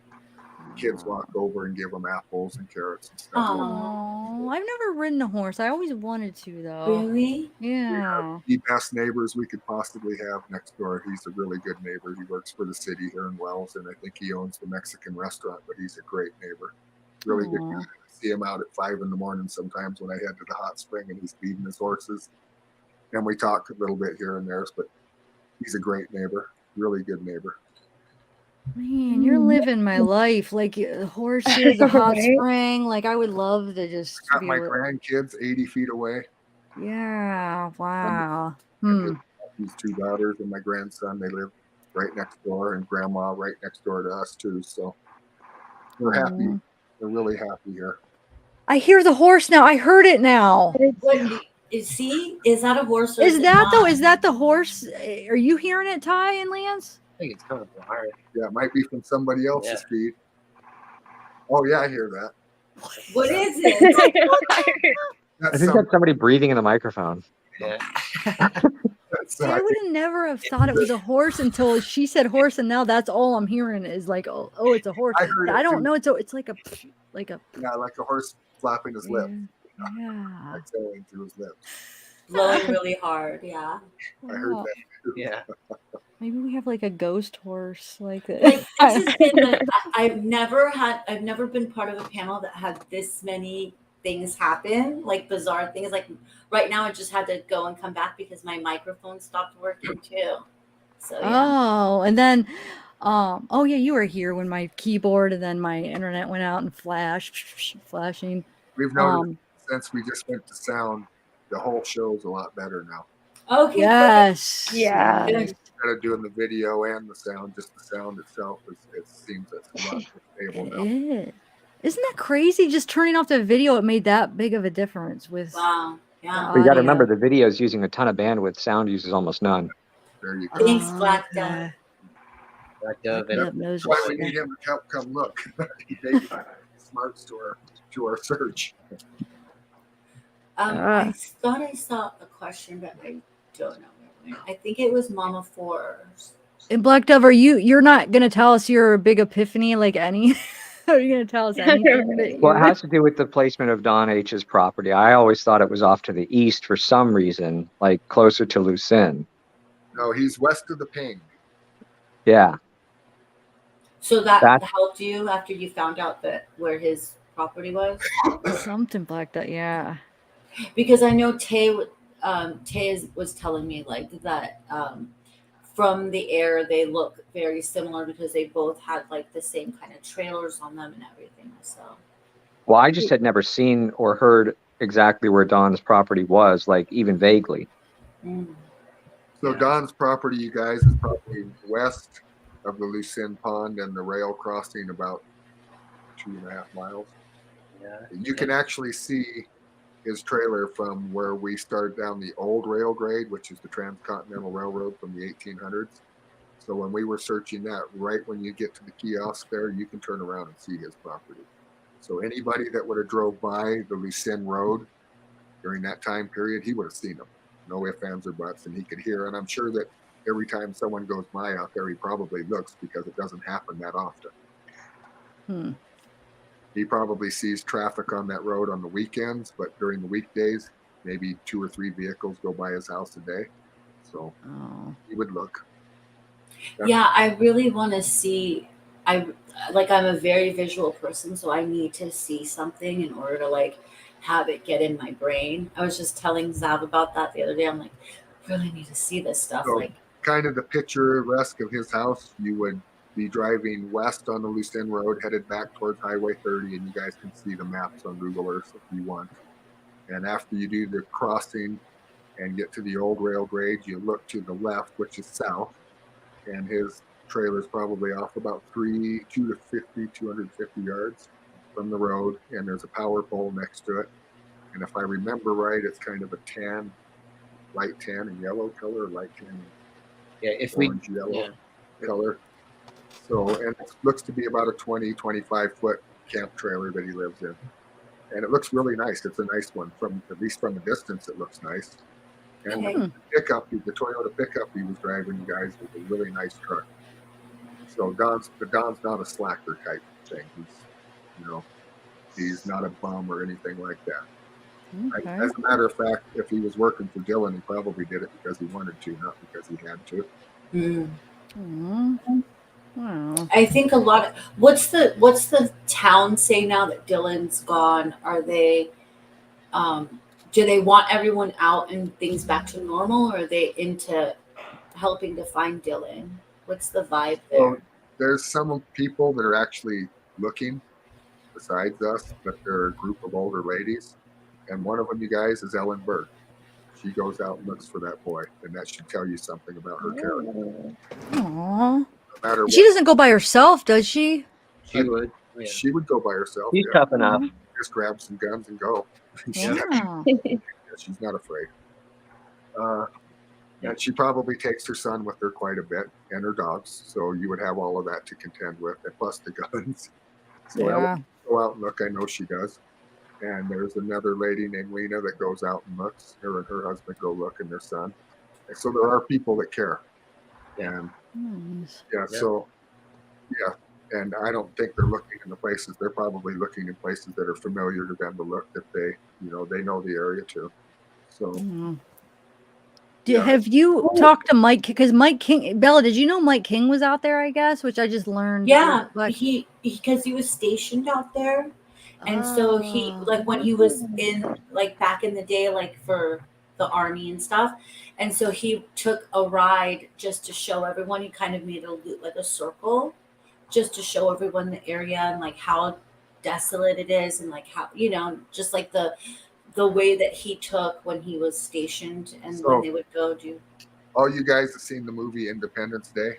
kids walk over and give them apples and carrots and stuff.
Oh, I've never ridden a horse. I always wanted to, though.
Really?
Yeah.
The best neighbors we could possibly have next door. He's a really good neighbor. He works for the city here in Wells, and I think he owns the Mexican restaurant, but he's a great neighbor. Really good guy. I see him out at 5 in the morning sometimes when I head to the hot spring and he's feeding his horses. And we talk a little bit here and there, but he's a great neighbor. Really good neighbor.
Man, you're living my life. Like horses, a hot
Right?
spring. Like I would love to just
Got
be
my
able-
grandkids 80 feet away.
Yeah. Wow.
These 2 daughters and my grandson, they live right next door, and grandma right next door to us too. So we're happy. We're really happy here.
I hear the horse now. I heard it now.
What is that a horse? Or
Is
it
that
not?
is that the horse? Are you hearing it, Ty and Lance?
I think it's coming from our.
Yeah, it might be from somebody else's feed. Oh yeah, I hear that.
What is it?
I think that's somebody breathing in the microphone.
Yeah.
I would have never have thought it was a horse until she said horse, and now that's all I'm hearing is like, oh, it's a horse.
I heard
But I
it
don't
too.
know. It's like a
Yeah, like a horse flapping his lip.
Yeah.
Exhaling through his lips.
Blowing really hard. Yeah.
I heard
Wow.
that too.
Yeah.
Maybe we have like a ghost horse, like
Like this has been I've never been part of a panel that had this many things happen, like bizarre things. Like right now, I just had to go and come back because my microphone stopped working too. So yeah.
Oh, and then, oh yeah, you were here when my keyboard and then my internet went out and flashing.
We've noticed since we just went to sound, the whole show's a lot better now.
Okay.
Yes.
Yeah.
Instead of doing the video and the sound, just the sound itself, it seems it's a lot more stable now.
It is. Isn't that crazy? Just turning off the video, it made that big of a difference with.
Wow. Yeah.
But you got to
audio.
remember the video is using a ton of bandwidth. Sound uses almost none.
There you go.
Thanks, Black Dove.
Okay.
Black Dove
Black Dove
and
knows
That's why
what's
we need
there.
him to come look. He gave smarts to our search.
I thought I saw a question, but I don't know. I think it was Mama Fours.
And Black Dove, you're not gonna tell us your big epiphany like any? Are you gonna tell us anything? That
Well, it
you're-
has to do with the placement of Don H's property. I always thought it was off to the east for some reason, like closer to Lucin.
No, he's west of the Ping.
Yeah.
So that
That's-
helped you after you found out that where his property was?
Something like that, yeah.
Because I know Tay was telling me like that from the air they look very similar because they both had like the same kind of trailers on them and everything. So
Well, I just had never seen or heard exactly where Don's property was, like even vaguely.
So Don's property, you guys, is probably west of the Lucin Pond and the rail crossing about 2.5 miles.
yeah.
You can actually see his trailer from where we started down the old rail grade, which is the Transcontinental Railroad from the 1800s. So when we were searching that, right when you get to the kiosk there, you can turn around and see his property. So anybody that would have drove by the Lucin Road during that time period, he would have seen them. No ifs, ands, or buts, and he could hear. And I'm sure that every time someone goes by out there, he probably looks because it doesn't happen that often. He probably sees traffic on that road on the weekends, but during the weekdays, maybe 2 or 3 vehicles go by his house a day. So he would look.
yeah, I really want to see. I'm a very visual person, so I need to see something in order to like have it get in my brain. I was just telling Zav about that the other day. I'm like, I really need to see this stuff.
So
Like,
kind of the picturesque of his house, you would be driving west on the Lucin Road, headed back towards Highway 30, and you guys can see the maps on Google Earth if you want. And after you do the crossing and get to the old rail grade, you look to the left, which is south, and his trailer's probably off about 250 yards from the road, and there's a power pole next to it. And if I remember right, it's kind of a tan, light tan and yellow color, light tan and
Yeah, if
orange yellow color. So, and it looks to be about a 20-25 foot camp trailer that he lives in. And it looks really nice. It's a nice one. From at least from a distance, it looks nice. And the pickup, the Toyota pickup he was driving, you guys, was a really nice truck. So Don's not a slacker type. thing. He's not a bum or anything like that.
Okay.
As a matter of fact, if he was working for Dylan, he probably did it because he wanted to, not because he had to.
Wow.
I think a lot of what's the town say now that Dylan's gone? Are they do they want everyone out and things back to normal, or are they into helping to find Dylan? What's the vibe there?
Well, there's some people that are actually looking besides us, but they're a group of older ladies. And one of them, you guys, is Ellen Berg. She goes out and looks for that boy, and that should tell you something about her character.
Aw.
No matter
She
what,
doesn't go by herself, does she?
She would.
she would go by herself.
He's tough enough.
Just grab some guns and go.
Wow.
She's not afraid. And she probably takes her son with her quite a bit, and her dogs. So you would have all of that to contend with, and plus the guns. So
Yeah.
Ellen go out and look. I know she does. And there's another lady named Lena that goes out and looks. Her and her husband go look, and their son. And so there are people that care. And
Nice.
so and I don't think they're looking in the places. They're probably looking in places that are familiar to them to look, that they know the area too. So
Have you talked to Mike? Because Mike King, Bella, did you know Mike King was out there? I guess, which I just learned.
Yeah,
Like,
because he was stationed out there, and so he like when he was in like back in the day, like for the army and stuff, and so he took a ride just to show everyone. He kind of made a loop, like a circle, just to show everyone the area and like how desolate it is, and like how just like the way that he took when he was stationed and when they would go do.
all you guys have seen the movie Independence Day?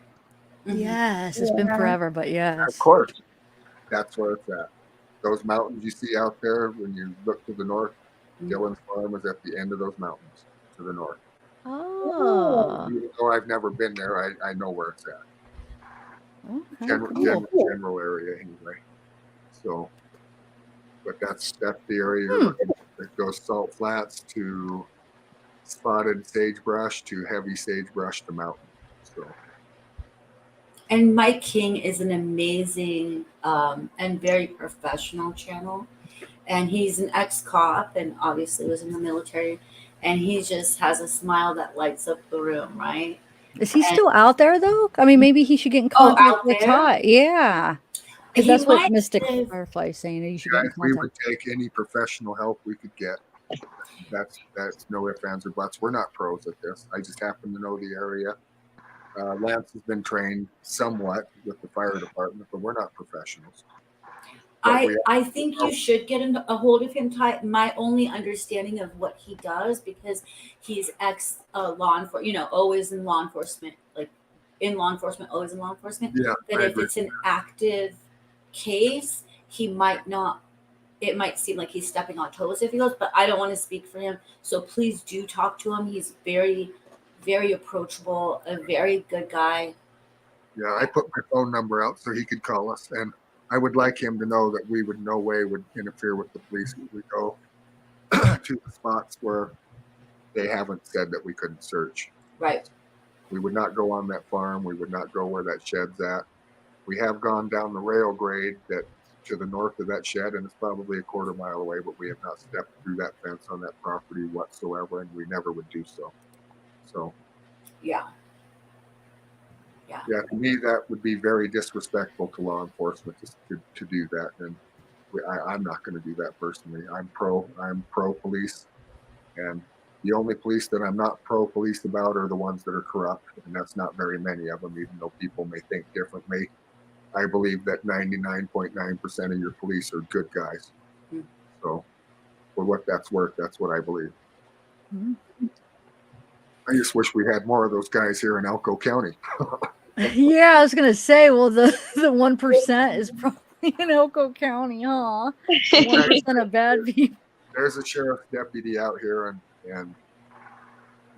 yes, it's been forever, but yes.
Of course.
That's where it's at. Those mountains you see out there when you look to the north, Dylan's farm is at the end of those mountains to the north.
Oh.
Even though I've never been there, I know where it's at.
Okay,
General area anyway. So, but that's the area you're looking at. It goes salt flats to spotted sagebrush to heavy sagebrush to mountain. So.
And Mike King is an amazing and very professional channel. And he's an ex-cop and obviously was in the military. And he just has a smile that lights up the room, right?
Is he still out there though? I mean, maybe he should get in contact with Ty. Yeah. Because that's what Mystic Firefly is saying. You should get in
Guys, we
contact.
would take any professional help we could get. That's no ifs, ands, or buts. We're not pros at this. I just happen to know the area. Lance has been trained somewhat with the fire department, but we're not professionals.
I think you should get a hold of him, Ty. My only understanding of what he does, because he's ex law enforcement, always in law enforcement, like in law enforcement, always in law enforcement.
Yeah,
but if it's an active case, he might not. It might seem like he's stepping on toes if he goes, but I don't want to speak for him. So please do talk to him. He's very, very approachable, a very good guy.
Yeah, I put my phone number out so he could call us, and I would like him to know that we would no way would interfere with the police when we go to the spots where they haven't said that we couldn't search.
Right.
We would not go on that farm. We would not go where that shed's at. We have gone down the rail grade that to the north of that shed, and it's probably a quarter mile away, but we have not stepped through that fence on that property whatsoever, and we never would do so. So
yeah,
to me that would be very disrespectful to law enforcement to do that, and I'm not going to do that personally. I'm pro police, and the only police that I'm not pro police about are the ones that are corrupt, and that's not very many of them, even though people may think differently. I believe that 99.9% of your police are good guys. So for what that's worth, that's what I believe. I just wish we had more of those guys here in Elko County.
Yeah, I was gonna say, well, the 1% is probably in Elko County, huh? 1% of bad people.
There's a sheriff's deputy out here, and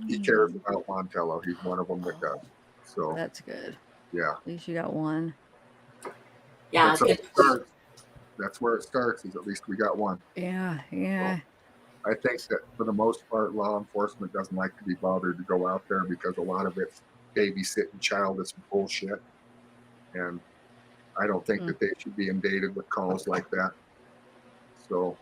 he cares about Montello. He's one of them that does. So
that's good.
Yeah,
at least you got one.
Yeah,
that's where it starts. Is at least we got one.
Yeah.
So I think that for the most part, law enforcement doesn't like to be bothered to go out there because a lot of it's babysitting childish bullshit, and I don't think that they should be inundated with calls like that. So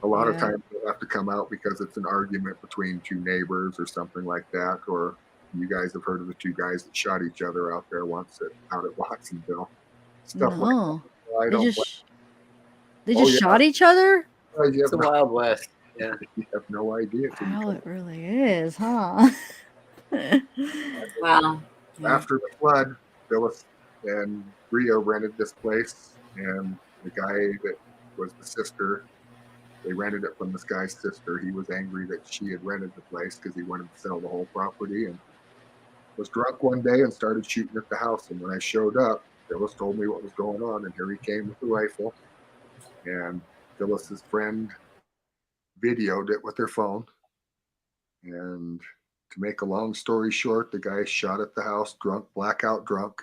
a lot of times they'll have to come out because it's an argument between two neighbors or something like that. Or you guys have heard of the two guys that shot each other out there once out at Watsonville. Stuff like
No.
that. I don't.
They just shot each other?
You
It's the Wild West. Yeah.
You have no idea.
Oh, it really is, huh?
Wow.
After the flood, Phyllis and Bria rented this place, and the guy that was the sister, they rented it from this guy's sister. He was angry that she had rented the place because he wanted to sell the whole property, and was drunk one day and started shooting at the house. And when I showed up, Phyllis told me what was going on, and here he came with the rifle. And Phyllis's friend videoed it with her phone. And to make a long story short, the guy shot at the house, drunk, blackout drunk.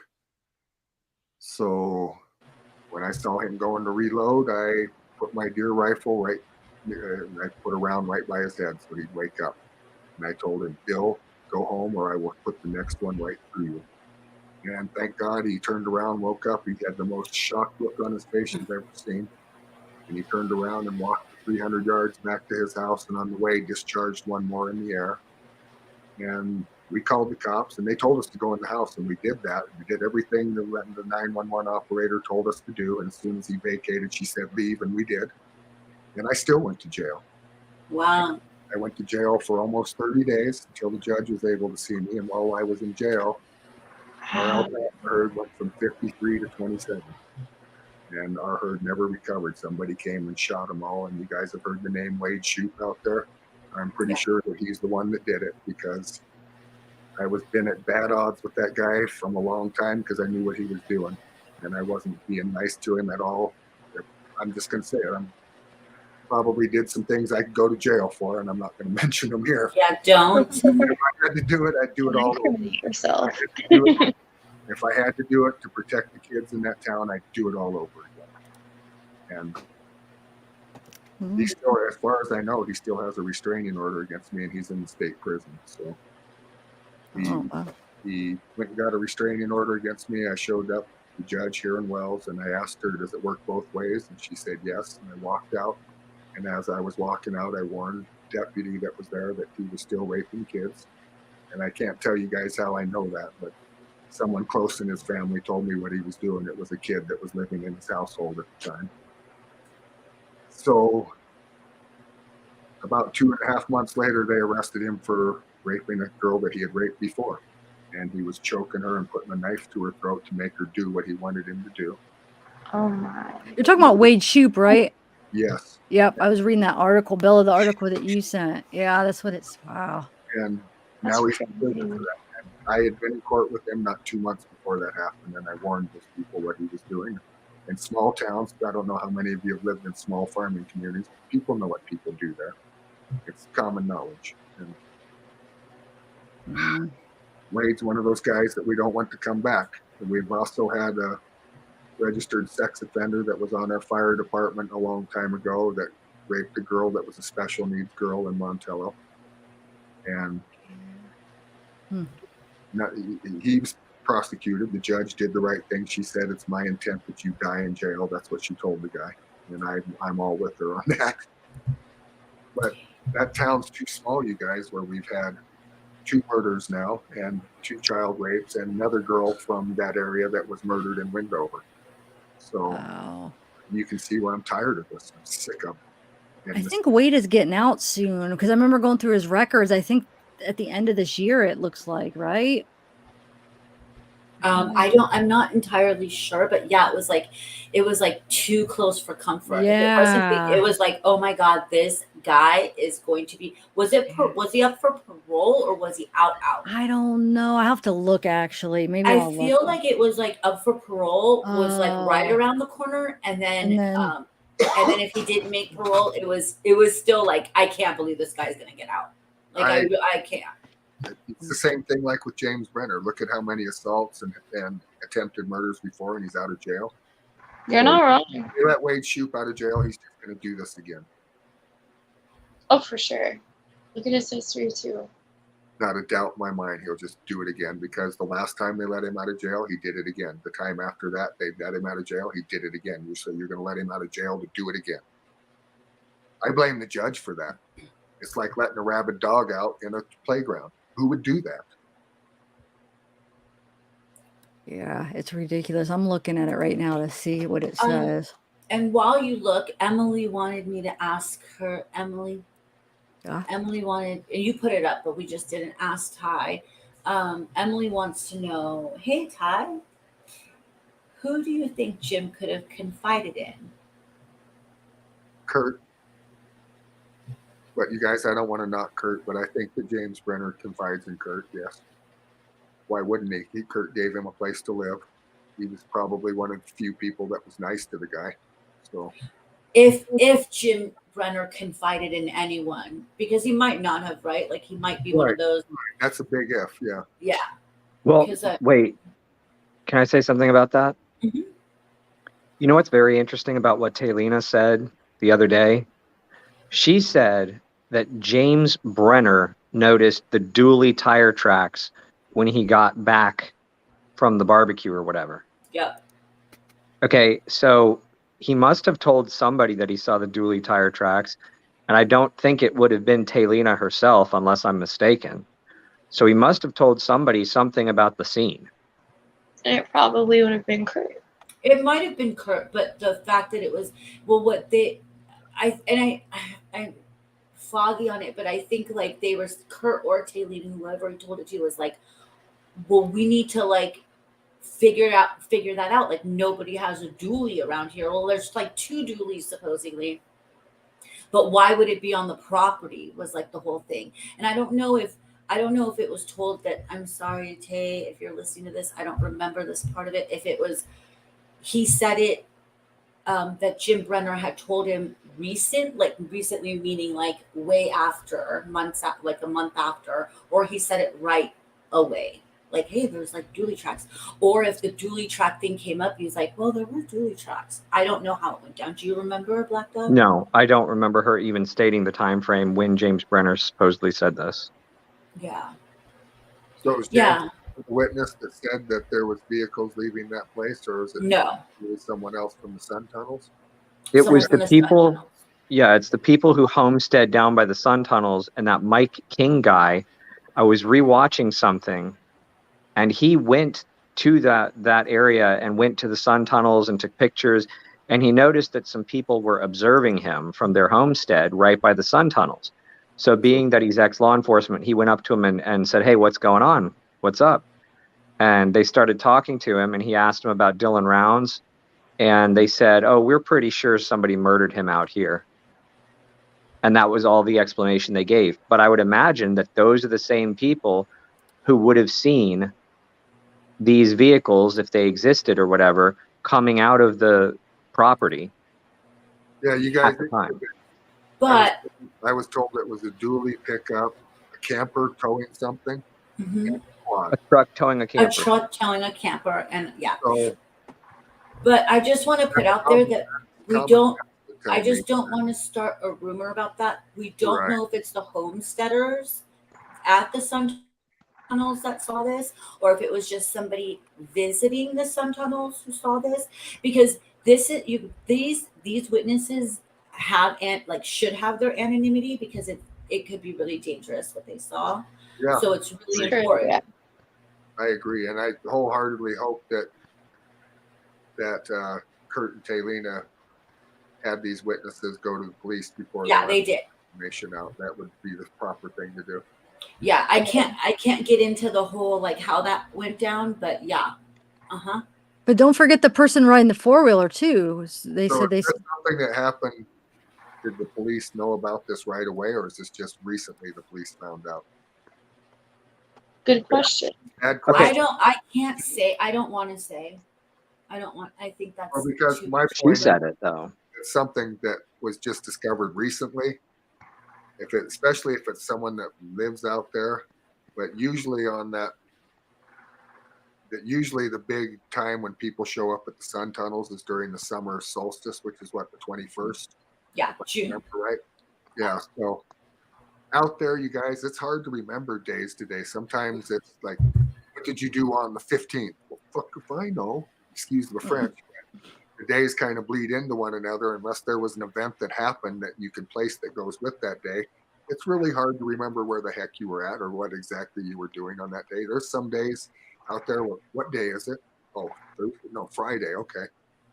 So when I saw him going to reload, I put my deer rifle I put a round right by his head so he'd wake up. And I told him, Bill, go home or I will put the next one right through you. And thank God he turned around, woke up. He had the most shocked look on his face you've ever seen. And he turned around and walked 300 yards back to his house, and on the way discharged one more in the air. And we called the cops, and they told us to go in the house, and we did that. We did everything the 911 operator told us to do, and as soon as he vacated, she said leave, and we did. And I still went to jail.
Wow.
I went to jail for almost 30 days until the judge was able to see me, and while I was in jail, our alcohol herd went from 53 to 27. And our herd never recovered. Somebody came and shot them all, and you guys have heard the name Wade Shoup out there. I'm pretty sure that he's the one that did it, because I was been at bad odds with that guy from a long time because I knew what he was doing, and I wasn't being nice to him at all. I'm just going to say it. I probably did some things I could go to jail for, and I'm not going to mention them here.
Yeah, don't.
If I had to do it, I'd do it all over.
Yourself.
If I had to do it to protect the kids in that town, I'd do it all over again. And he still, as far as I know, he still has a restraining order against me, and he's in the state prison. So he went and got a restraining order against me. I showed up to the judge here in Wells, and I asked her, does it work both ways? And she said yes. And I walked out. And as I was walking out, I warned the deputy that was there that he was still raping kids. And I can't tell you guys how I know that, but someone close in his family told me what he was doing. It was a kid that was living in his household at the time. So about 2.5 months later, they arrested him for raping a girl that he had raped before. And he was choking her and putting a knife to her throat to make her do what he wanted him to do.
Oh my.
You're talking about Wade Shoup, right?
Yes.
Yep. I was reading that article, Bella, the article that you sent. Yeah, that's what it's. Wow.
And now he's in prison for that. And I had been in court with him not 2 months before that happened, and I warned those people what he was doing. In small towns, I don't know how many of you have lived in small farming communities. People know what people do there. It's common knowledge. And Wade's one of those guys that we don't want to come back. And we've also had a registered sex offender that was on our fire department a long time ago that raped a girl that was a special needs girl in Montello. And he was prosecuted. The judge did the right thing. She said, it's my intent that you die in jail. That's what she told the guy. And I'm all with her on that. But that town's too small, you guys, where we've had 2 murders now and 2 child rapes and another girl from that area that was murdered in Windover. So you can see why I'm tired of this. I'm sick of it.
I think Wade is getting out soon, because I remember going through his records. I think at the end of this year, it looks like, right?
I'm not entirely sure, but yeah, it was like too close for comfort.
Yeah.
It was like, oh my God, this guy is going to be, was he up for parole or was he out?
I don't know. I have to look, actually. Maybe
I
I'll
feel
look.
like it was like up for parole was like right around the corner. And then if he didn't make parole, it was still like, I can't believe this guy's going to get out. Like I can't.
It's the same thing like with James Brenner. Look at how many assaults and attempted murders before, and he's out of jail.
You're not wrong.
If you let Wade Shoup out of jail, he's just going to do this again.
Oh, for sure. Look at his history too.
not a doubt in my mind he'll just do it again, because the last time they let him out of jail, he did it again. The time after that, they let him out of jail, he did it again. So you're going to let him out of jail to do it again. I blame the judge for that. It's like letting a rabid dog out in a playground. Who would do that?
Yeah, it's ridiculous. I'm looking at it right now to see what it says.
And while you look, Emily wanted me to ask her, Emily wanted, and you put it up, but we just didn't ask Ty. Emily wants to know, hey, Ty, who do you think Jim could have confided in?
Kurt. But you guys, I don't want to knock Kurt, but I think that James Brenner confides in Kurt, yes. Why wouldn't he? Kurt gave him a place to live. He was probably one of the few people that was nice to the guy. So
if Jim Brenner confided in anyone, because he might not have, right? Like he might be one of those.
That's a big if, yeah.
Yeah.
Well, wait. Can I say something about that?
Mm-hmm.
You know what's very interesting about what Taylina said the other day? She said that James Brenner noticed the dually tire tracks when he got back from the barbecue or whatever.
Yep.
Okay, so he must have told somebody that he saw the dually tire tracks, and I don't think it would have been Taylina herself unless I'm mistaken. So he must have told somebody something about the scene.
And it probably would have been Kurt.
It might have been Kurt, but the fact that it was, well, what they, I'm foggy on it, but I think like they were Kurt or Taylina, whoever he told it to, was like, well, we need to like figure that out. Like nobody has a dually around here. Well, there's like 2 dualies supposedly, but why would it be on the property? Was like the whole thing. And I don't know if it was told that, I'm sorry, Tay, if you're listening to this, I don't remember this part of it. If it was, he said it, that Jim Brenner had told him recently meaning like way after, like a month after, or he said it right away. Like, hey, there's like dually tracks. Or if the dually track thing came up, he's like, well, there were dually tracks. I don't know how it went down. Do you remember, Black Dog?
No, I don't remember her even stating the time frame when James Brenner supposedly said this.
Yeah.
So it was James, a witness that said that there was vehicles leaving that place, or was it someone else from the sun tunnels?
It was the people. Yeah, it's the people who homestead down by the sun tunnels, and that Mike King guy. I was rewatching something, and he went to that area and went to the sun tunnels and took pictures, and he noticed that some people were observing him from their homestead right by the sun tunnels. So being that he's ex-law enforcement, he went up to him and said, hey, what's going on? What's up? And they started talking to him, and he asked him about Dylan Rounds, and they said, oh, we're pretty sure somebody murdered him out here. And that was all the explanation they gave. But I would imagine that those are the same people who would have seen these vehicles, if they existed or whatever, coming out of the property.
Yeah, you guys.
At the time.
But
I was told it was a dually pickup, a camper towing something.
Mm-hmm.
A truck towing a camper.
A truck towing a camper, and yeah.
So,
but I just want to put out there that we don't. I just don't want to start a rumor about that. We don't know if it's the homesteaders at the sun tunnels that saw this, or if it was just somebody visiting the sun tunnels who saw this. Because this is these witnesses have should have their anonymity, because it could be really dangerous what they saw.
Yeah.
So it's really important. Yeah.
I agree, and I wholeheartedly hope that Kurt and Taylina had these witnesses go to the police before
they did
information out. That would be the proper thing to do.
Yeah, I can't get into the whole like how that went down, but yeah.
But don't forget the person riding the 4-wheeler too. They said
something that happened. Did the police know about this right away, or is this just recently the police found out?
Good question.
I can't say. I don't want to say. I think that's
because my point. She said it though. It's something that was just discovered recently. Especially if it's someone that lives out there, but usually usually the big time when people show up at the sun tunnels is during the summer solstice, which is what, the 21st?
Yeah, June.
Right? Yeah. So out there, you guys, it's hard to remember days today. Sometimes it's like, what did you do on the 15th? Well, fuck if I know. Excuse the French. The days kind of bleed into one another unless there was an event that happened that you can place that goes with that day. It's really hard to remember where the heck you were at or what exactly you were doing on that day. There's some days out there. What day is it? Oh, Thursday, no, Friday. Okay.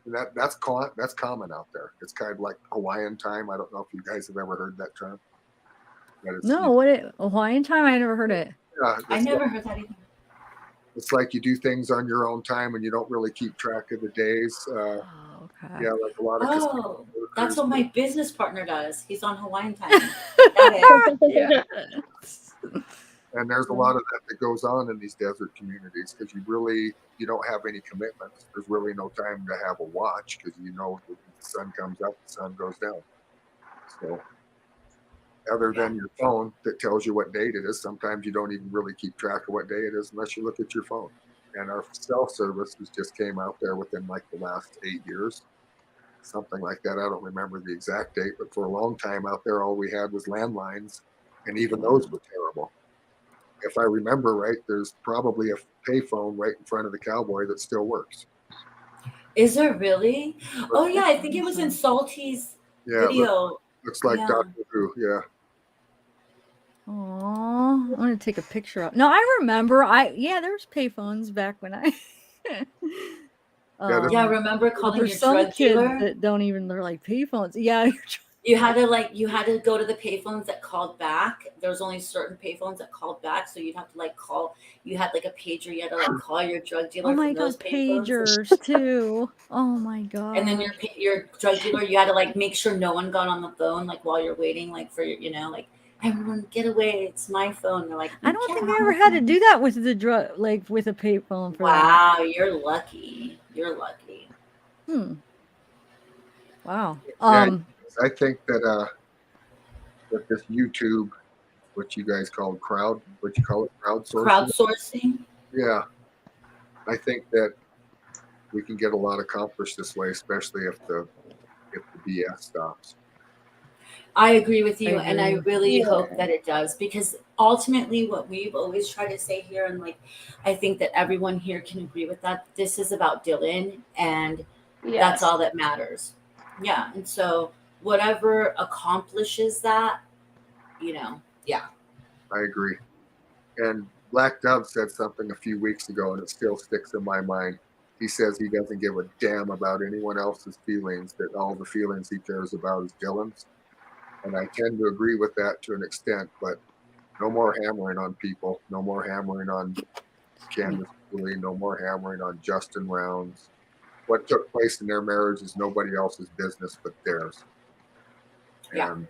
And that's common out there. It's kind of like Hawaiian time. I don't know if you guys have ever heard that term.
No, Hawaiian time? I never heard it.
Yeah,
I never heard that either.
it's like you do things on your own time and you don't really keep track of the days.
Okay.
Yeah, like a lot of
Oh, that's what my business partner does. He's on Hawaiian time.
Yeah.
And there's a lot of that goes on in these desert communities because you don't have any commitments. There's really no time to have a watch because you know the sun comes up, the sun goes down. So other than your phone that tells you what date it is, sometimes you don't even really keep track of what day it is unless you look at your phone. And our cell services just came out there within like the last 8 years, something like that. I don't remember the exact date, but for a long time out there, all we had was landlines, and even those were terrible. If I remember right, there's probably a payphone right in front of the cowboy that still works.
Is there really? Oh yeah, I think it was in Salty's video.
Looks like
Yeah.
Doctor Who. Yeah.
Oh, I want to take a picture of. No, I remember. There was payphones back when I.
Yeah, remember calling
there's
your
some
drug
kids
dealer?
that don't even. They're like payphones. Yeah.
You had to go to the payphones that called back. There was only certain payphones that called back, so you'd have to call. You had like a pager. You had to call your drug dealer.
Oh my
from those
god,
payphones.
pagers too. Oh my god.
And then your drug dealer, you had to make sure no one got on the phone while you're waiting for your everyone get away. It's my phone. They're like,
I don't think I ever had to do that with the drug with a payphone for
wow, you're lucky. You're lucky.
that. Wow.
I think that with this YouTube, what you guys call crowdsourcing?
Crowdsourcing?
Yeah. I think that we can get a lot accomplished this way, especially if the BS stops.
I agree with you, and I
agree.
really hope that it does, because ultimately what we've always tried to say here, and I think that everyone here can agree with that, this is about Dylan, and that's all that matters. Yeah, and so whatever accomplishes that, yeah.
I agree. And Black Dove said something a few weeks ago, and it still sticks in my mind. He says he doesn't give a damn about anyone else's feelings, that all the feelings he cares about is Dylan's. And I tend to agree with that to an extent, but no more hammering on people. No more hammering on Candace Cooley. No more hammering on Justin Rounds. What took place in their marriage is nobody else's business but theirs.
Yeah.
And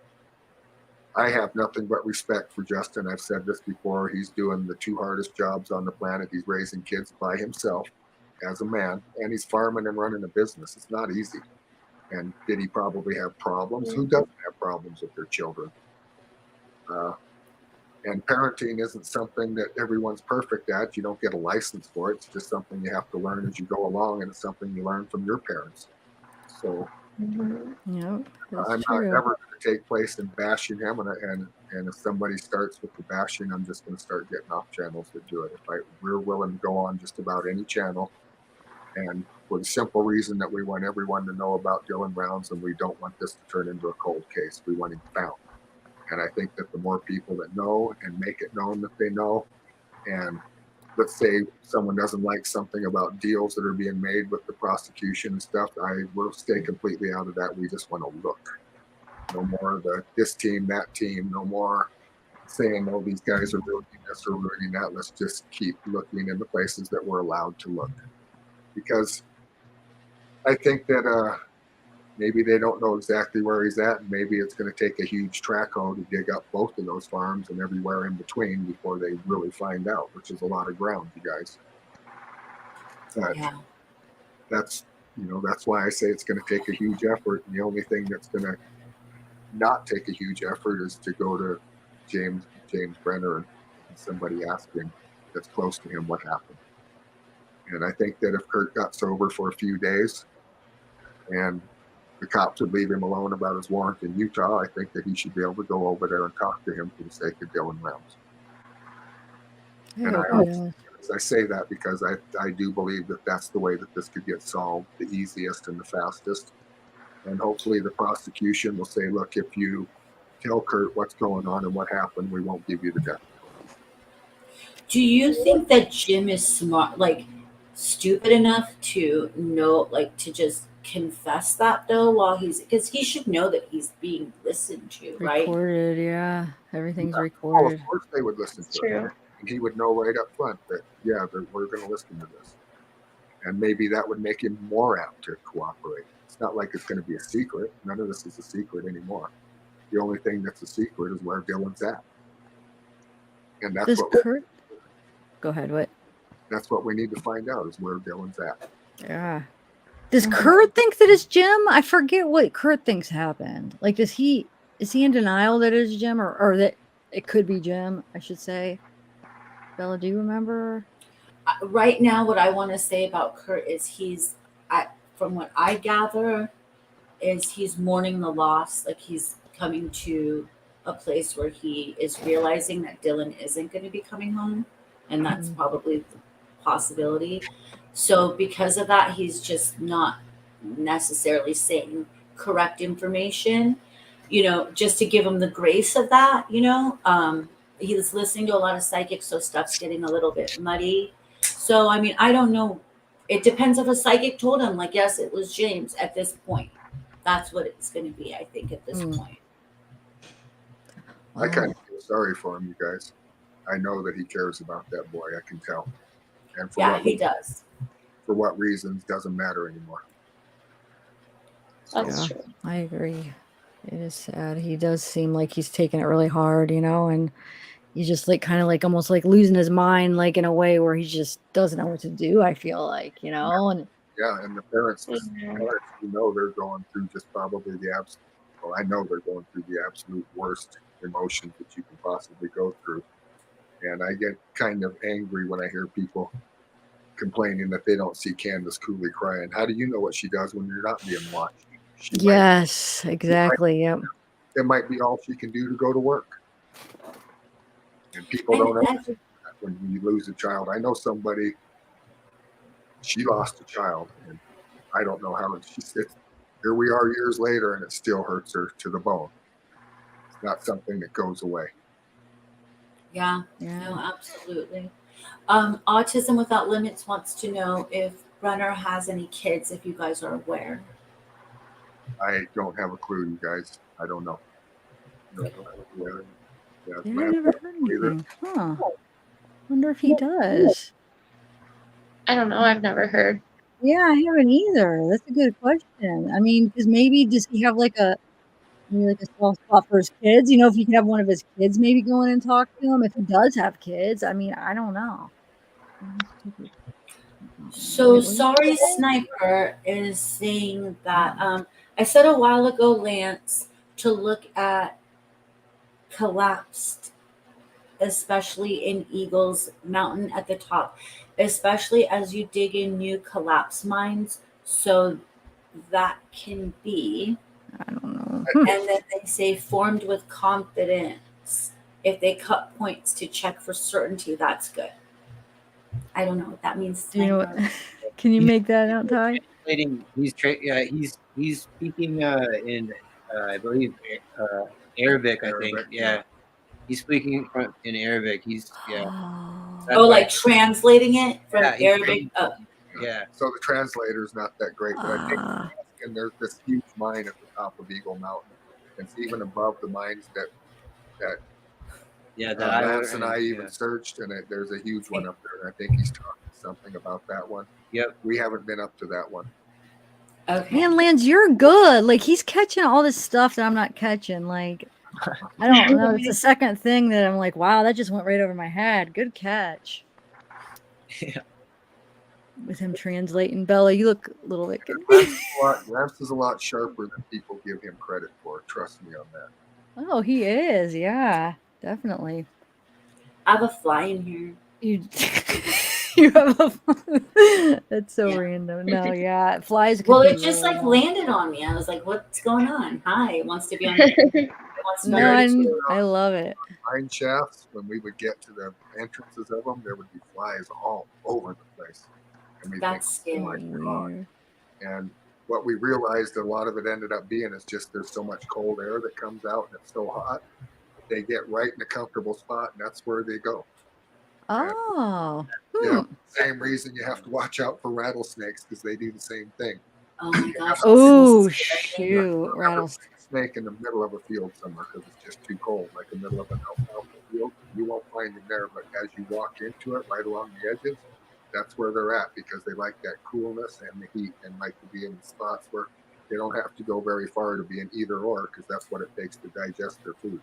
I have nothing but respect for Justin. I've said this before. He's doing the two hardest jobs on the planet. He's raising kids by himself as a man, and he's farming and running a business. It's not easy. And did he probably have problems? Who doesn't have problems with their children? And parenting isn't something that everyone's perfect at. You don't get a license for it. It's just something you have to learn as you go along, and it's something you learn from your parents. So
Yep, that's
I'm
true.
not ever going to take place in bashing him, and if somebody starts with the bashing, I'm just going to start getting off channels that do it. We're willing to go on just about any channel, and for the simple reason that we want everyone to know about Dylan Rounds, and we don't want this to turn into a cold case. We want him found. And I think that the more people that know and make it known that they know, and let's say someone doesn't like something about deals that are being made with the prosecution and stuff, I will stay completely out of that. We just want to look. No more this team, that team, no more saying, oh, these guys are ruining this or ruining that. Let's just keep looking in the places that we're allowed to look. Because I think that maybe they don't know exactly where he's at, and maybe it's going to take a huge track hoe to dig up both of those farms and everywhere in between before they really find out, which is a lot of ground, you guys. But that's why I say it's going to take a huge effort, and the only thing that's going to not take a huge effort is to go to James Brenner and somebody ask him that's close to him what happened. And I think that if Kurt got sober for a few days and the cops would leave him alone about his warrant in Utah, I think that he should be able to go over there and talk to him for the sake of Dylan Rounds. And I say that because I do believe that that's the way that this could get solved, the easiest and the fastest. And hopefully the prosecution will say, look, if you tell Kurt what's going on and what happened, we won't give you the death penalty.
Do you think that Jim is smart, like stupid enough to know, like to just confess that though while because he should know that he's being listened to, right?
Recorded, yeah. Everything's
Oh,
recorded.
of course they would listen to
True.
it. And he would know right up front that, yeah, we're going to listen to this. And maybe that would make him more apt to cooperate. It's not like it's going to be a secret. None of this is a secret anymore. The only thing that's a secret is where Dylan's at. And that's
Kurt? Go ahead, what?
That's what we need to find out is where Dylan's at.
Yeah. Does Kurt think that it's Jim? I forget what Kurt thinks happened. Like, is he in denial that it's Jim or that it could be Jim, I should say? Bella, do you remember?
Right now, what I want to say about Kurt is from what I gather, is he's mourning the loss. Like he's coming to a place where he is realizing that Dylan isn't going to be coming home. And that's probably the possibility. So because of that, he's just not necessarily saying correct information, just to give him the grace of that, he was listening to a lot of psychics, so stuff's getting a little bit muddy. So, I mean, I don't know. It depends if a psychic told him, like, yes, it was James at this point. That's what it's going to be, I think, at this point.
I kind of feel sorry for him, you guys. I know that he cares about that boy. I can tell. And
he does.
For what reasons doesn't matter anymore.
That's true.
I agree. It is sad. He does seem like he's taking it really hard, and he's just like kind of like almost like losing his mind, like in a way where he just doesn't know what to do. I feel like, and
and the parents, they're going through just probably I know they're going through the absolute worst emotions that you can possibly go through. And I get kind of angry when I hear people complaining that they don't see Candace Cooley crying. How do you know what she does when you're not being watched?
Yes, exactly. Yep.
It might be all she can do to go to work. And people don't understand that when you lose a child. I know somebody, she lost a child, and I don't know how here we are years later, and it still hurts her to the bone. It's not something that goes away.
Yeah. No, absolutely. Autism Without Limits wants to know if Brenner has any kids, if you guys are aware.
I don't have a clue, you guys. I don't know.
I never heard anything. Huh. Wonder if he does.
I don't know. I've never heard.
Yeah, I haven't either. That's a good question. I mean, because maybe does he have like a soft spot for his kids? If he could have one of his kids maybe go in and talk to him. If he does have kids, I mean, I don't know.
So Sorry Sniper is saying that I said a while ago, Lance, to look at collapsed, especially in Eagles Mountain at the top, especially as you dig in new collapse mines. So that can be,
I don't know.
And then they say formed with confidence. If they cut points to check for certainty, that's good. I don't know what that means.
Can you make that out, Ty?
He's speaking in I believe Arabic. I think. Yeah, he's speaking in Arabic.
Like translating it from Arabic.
Yeah. So the translator's not that great, but I think and there's this huge mine at the top of Eagle Mountain. It's even above the mines that Lance and I even searched, and there's a huge one up there. And I think he's talking something about that one.
Yep.
We haven't been up to that one.
Okay.
Man, Lance, you're good. Like he's catching all this stuff that I'm not catching. Like I don't know. It's the second thing that I'm like, wow, that just went right over my head. Good catch.
Yeah.
With him translating. Bella, you look a little bit confused.
Lance is a lot sharper than people give him credit for. Trust me on that.
Oh, he is. Yeah, definitely.
I have a fly in here.
You have that's so random. No, yeah, flies could
Well,
be
it just
really
like
nice.
landed on me. I was like, "What's going on? Hi, it wants to be on." It wants to be
No,
on
I love it.
Mine shafts, when we would get to the entrances of them, there would be flies all over the place. And we
That's
think, oh my
scary.
God.
Weird.
And what we realized a lot of it ended up being is just there's so much cold air that comes out and it's so hot. They get right in a comfortable spot and that's where they go.
Oh,
Yeah, same reason you have to watch out for rattlesnakes because they do the same thing.
Oh my gosh.
Oh
that's so scary.
shoot, rattlesnake.
Snake in the middle of a field somewhere because it's just too cold, like the middle of an alfalfa field. You won't find them there, but as you walk into it, right along the edges, that's where they're at because they like that coolness and the heat and like to be in spots where they don't have to go very far to be an either or because that's what it takes to digest their food.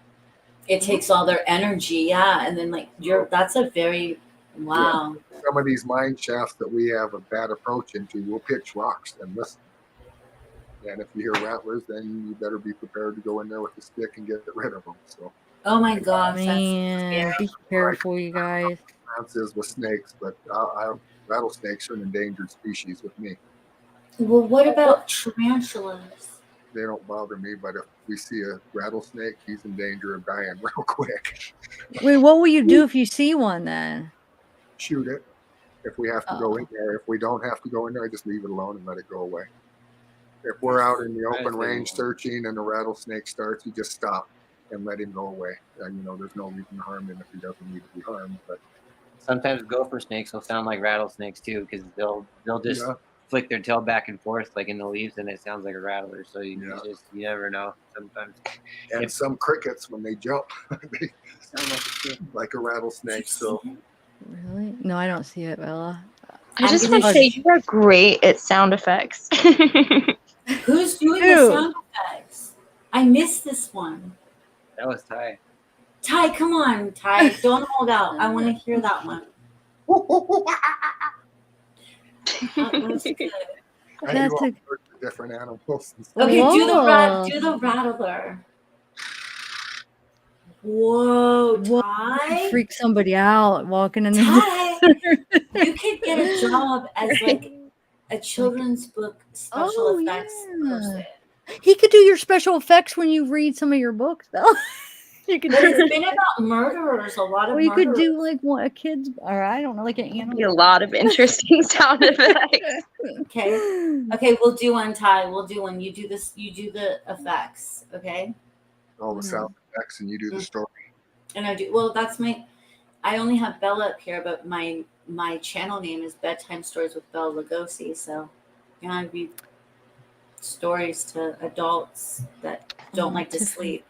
It takes all their energy, yeah, and then like that's a very wow.
Yeah. Some of these mine shafts that we have a bad approach into, we'll pitch rocks and listen. And if you hear rattlers, then you better be prepared to go in there with a stick and get rid of them. So.
Oh my gosh,
Man, be careful, you guys.
Is with snakes, but rattlesnakes are an endangered species with me.
Well, what about tarantulas?
They don't bother me, but if we see a rattlesnake, he's in danger of dying real quick.
Wait, what will you do if you see one then?
Shoot it. If we have to go in there, if we don't have to go in there, I just leave it alone and let it go away. If we're out in the open range searching and a rattlesnake starts, you just stop and let him go away. And there's no reason to harm him if he doesn't need to be harmed. But
sometimes gopher snakes will sound like rattlesnakes too, because they'll just flick their tail back and forth like in the leaves, and it sounds like a rattler. So you never know. Sometimes.
And some crickets, when they jump, they sound like a rattlesnake. So.
Really? No, I don't see it, Bella.
I just want to say you are great at sound effects.
Who's doing the sound effects? I missed this one.
That was Ty.
Ty, come on, Ty. Don't hold out. I want to hear that one. That was good.
That's a different animals.
Okay, do the rattler. Whoa, Ty.
Freak somebody out walking in
Ty, you could get a job as like a children's book special effects person.
He could do your special effects when you read some of your books, though. You could.
But it's been about murderers. A lot of.
Well, you could do like a kid's, or I don't know, like an animal.
A lot of interesting sound effects.
Okay, we'll do one, Ty. We'll do one. You do this. You do the effects. Okay.
All the sound effects, and you do the story.
And I do. Well, that's my. I only have Bella up here, but my channel name is Bedtime Stories with Bella Lugosi. So, I read stories to adults that don't like to sleep.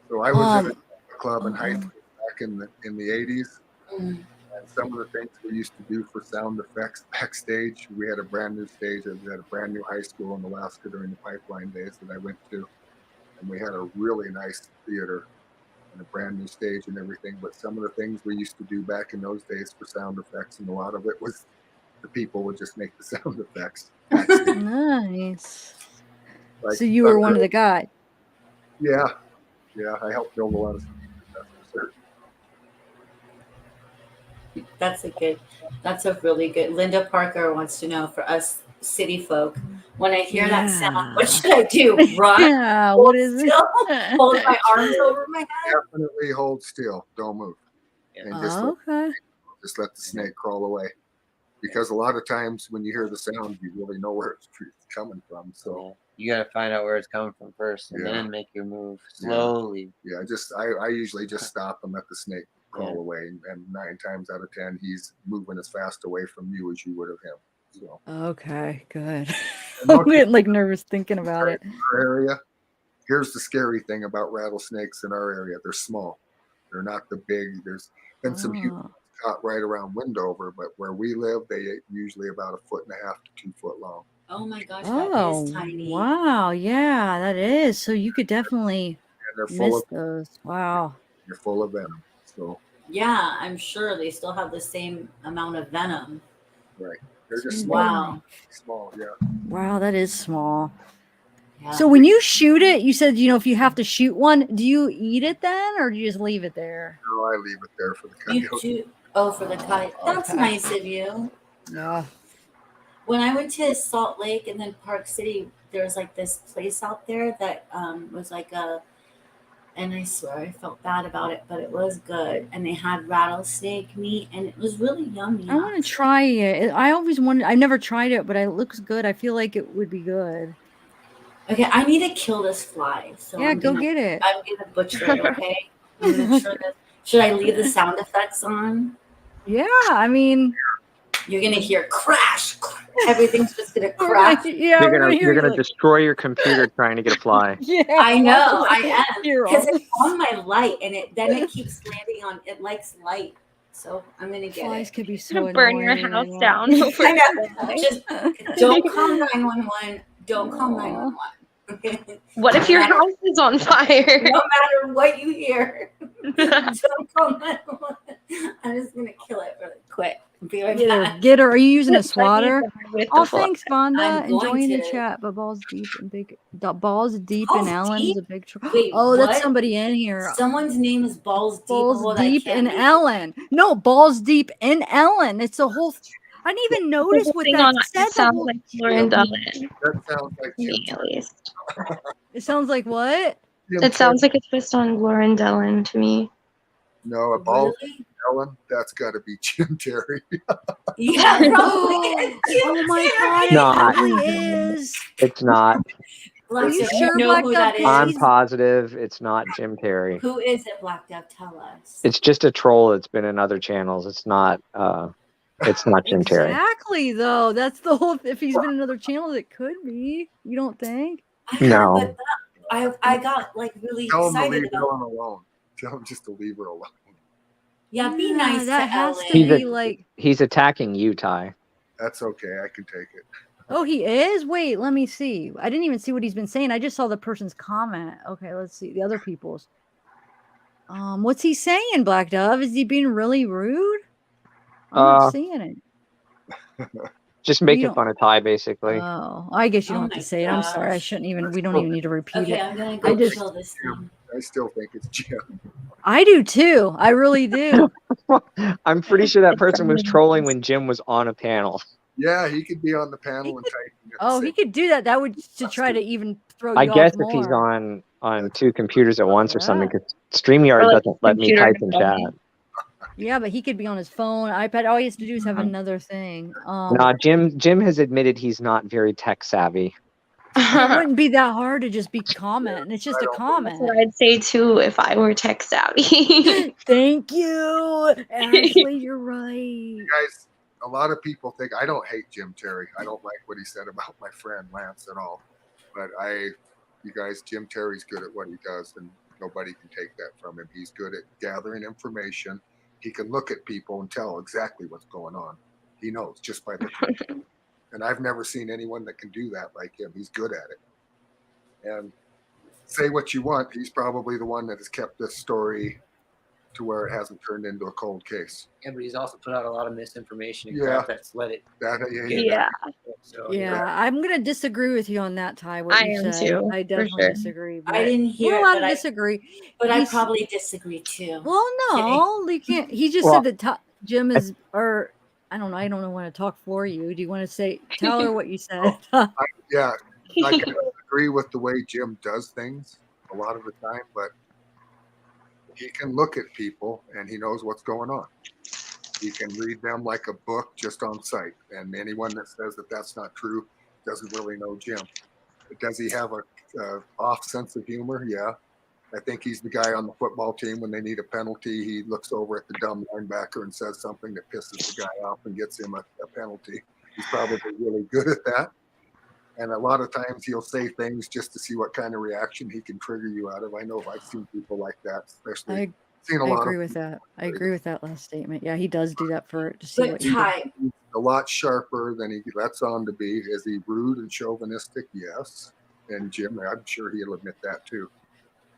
So I was in a club in high school back in the 80s. And some of the things we used to do for sound effects backstage, we had a brand new stage. We had a brand new high school in Alaska during the pipeline days that I went to. And we had a really nice theater and a brand new stage and everything. But some of the things we used to do back in those days for sound effects, and a lot of it was the people would just make the sound effects.
Nice.
Like,
so you were one of the guys.
Yeah. Yeah, I helped build a lot of stuff.
That's a really good. Linda Parker wants to know for us city folk, when I hear that sound, what should I do? Run?
Yeah, what is it?
Hold my arms over my head?
Definitely hold still. Don't move. And just let the snake crawl away. Because a lot of times when you hear the sound, you really know where it's coming from. So
you got to find out where it's coming from first, and then make your move slowly.
Yeah, I usually just stop and let the snake crawl away, and 9 times out of 10, he's moving as fast away from you as you would of him. So.
Okay, good. I'm getting like nervous thinking about it.
Our area. Here's the scary thing about rattlesnakes in our area: they're small. They're not the big. There's been some huge caught right around Wendover, but where we live, they usually about 1.5 to 2 foot long.
Oh my gosh, that is tiny.
Wow, yeah, that is. So you could definitely miss those. Wow.
You're full of venom. So.
Yeah, I'm sure they still have the same amount of venom.
Right. They're just small. Small, yeah.
Wow, that is small. Yeah. So when you shoot it, you said, if you have to shoot one, do you eat it then, or do you just leave it there?
No, I leave it there for the coyote.
Oh, for the kite. That's
Okay.
nice of you.
Yeah.
When I went to Salt Lake and then Park City, there was like this place out there that was like a, and I swear I felt bad about it, but it was good. And they had rattlesnake meat, and it was really yummy.
I want to try it. I always wanted. I never tried it, but it looks good. I feel like it would be good.
Okay, I need to kill this fly. So
Yeah, go get it.
I'm gonna butcher it. Okay. I'm gonna try this. Should I leave the sound effects on?
Yeah, I mean,
You're gonna hear crash. Everything's just gonna crash.
Yeah,
You're gonna destroy your computer trying to get a fly.
Yeah,
I know, I am.
You're
Because
all-
it's on my light, and it keeps landing on. It likes light, so I'm gonna get
Flies
it.
could be so
Burn your
annoying.
house down.
I know. Just don't call 911. Don't call 911.
What if your house is on fire?
No matter what you hear, don't call 911. I'm just gonna kill it really quick. Be right back.
Get her. Are you using a swatter?
With
Oh,
the fly.
thanks, Vonda.
I'm going
Enjoying the
to.
chat, but balls deep and big. Balls deep
Balls
and Ellen's
deep?
a big.
Wait,
oh, that's
what?
somebody in here.
Someone's name is Balls Deep.
Balls
Hold on, I
deep
can't
and
read.
Ellen. No, balls deep in Ellen. It's a whole. I didn't even notice what
Thing
that
on
said.
it sounds like Lauren Dillon.
That sounds like
To
Jim.
me, at least.
It sounds like what?
Jim
It sounds
Terry.
like a twist on Lauren Dillon to me.
No, a ball
Really?
Ellen. That's got to be Jim Terry.
Yeah, probably.
Oh my god, it
Not.
probably is.
It's not.
Are you
Listen,
sure,
know
Black
who
Dove?
that is?
I'm positive it's not Jim Terry.
Who is it, Black Dove? Tell us.
It's just a troll that's been in other channels. It's not. It's not Jim Terry.
Exactly, though. That's the whole. If he's been in another channel, it could be. You don't think?
No.
But I got like really
Tell him to
excited
leave
about.
Ellen alone. Tell him just to leave her alone.
Yeah, be nice
that
to
has
Ellen.
to
He's
be
a-
like.
He's attacking you, Ty.
That's okay. I can take it.
Oh, he is. Wait, let me see. I didn't even see what he's been saying. I just saw the person's comment. Okay, let's see the other people's. What's he saying, Black Dove? Is he being really rude? I'm not seeing it.
Just
You
making
don't-
fun of Ty, basically.
Oh, I guess you
Oh
don't have
my
to say it. I'm sorry. I
gosh.
shouldn't even. We don't even need to repeat
Okay,
it.
I'm gonna
I
go
just-
kill this thing.
I still think it's Jim.
I do too. I really do.
I'm pretty sure that person was trolling when Jim was on a panel.
Yeah, he could be on the panel and typing. at the
Oh, he
same-
could do that. That would to try to even throw you
I guess
off
if he's
more.
on two computers at once or
Yeah.
something, because StreamYard
Or, like,
doesn't let me
computer
type in chat.
phone.
Yeah, but he could be on his phone, iPad. All he has to do is have another thing.
Nah, Jim has admitted he's not very tech savvy.
It wouldn't be that hard to just be comment. It's just a
That's
comment.
what I'd say too if I were tech savvy.
Thank you, Ashley. You're right.
You guys, a lot of people think I don't hate Jim Terry. I don't like what he said about my friend Lance at all. But you guys, Jim Terry's good at what he does, and nobody can take that from him. He's good at gathering information. He can look at people and tell exactly what's going on. He knows just by the and I've never seen anyone that can do that like him. He's good at it. And say what you want, he's probably the one that has kept this story to where it hasn't turned into a cold case.
Yeah, but he's also put out a lot of misinformation and
Yeah.
crap that's let it.
Yeah.
So,
Yeah, I'm gonna disagree with you on that, Ty. What
I
you
am
said.
too,
I
for
definitely
sure.
disagree.
I didn't hear
We're
it,
allowed
but
to
I-
disagree.
But I
He's-
probably disagree too.
Well, no, you can't. He just
Well,
said that Jim is, or I don't know. I don't want to talk for you. Do you want to say? Tell her what you said.
Yeah, I can agree with the way Jim does things a lot of the time, but he can look at people and he knows what's going on. He can read them like a book just on sight. And anyone that says that that's not true doesn't really know Jim. Does he have a off sense of humor? Yeah. I think he's the guy on the football team when they need a penalty. He looks over at the dumb linebacker and says something that pisses the guy off and gets him a penalty. He's probably really good at that. And a lot of times he'll say things just to see what kind of reaction he can trigger you out of. I know I've seen people like that, especially
I
seen a
I
lot
agree
of
with that. I agree with that last statement. Yeah, he does do that for to see
But
what you.
Ty,
a lot sharper than he lets on to be. Is he rude and chauvinistic? Yes. And Jim, I'm sure he'll admit that too.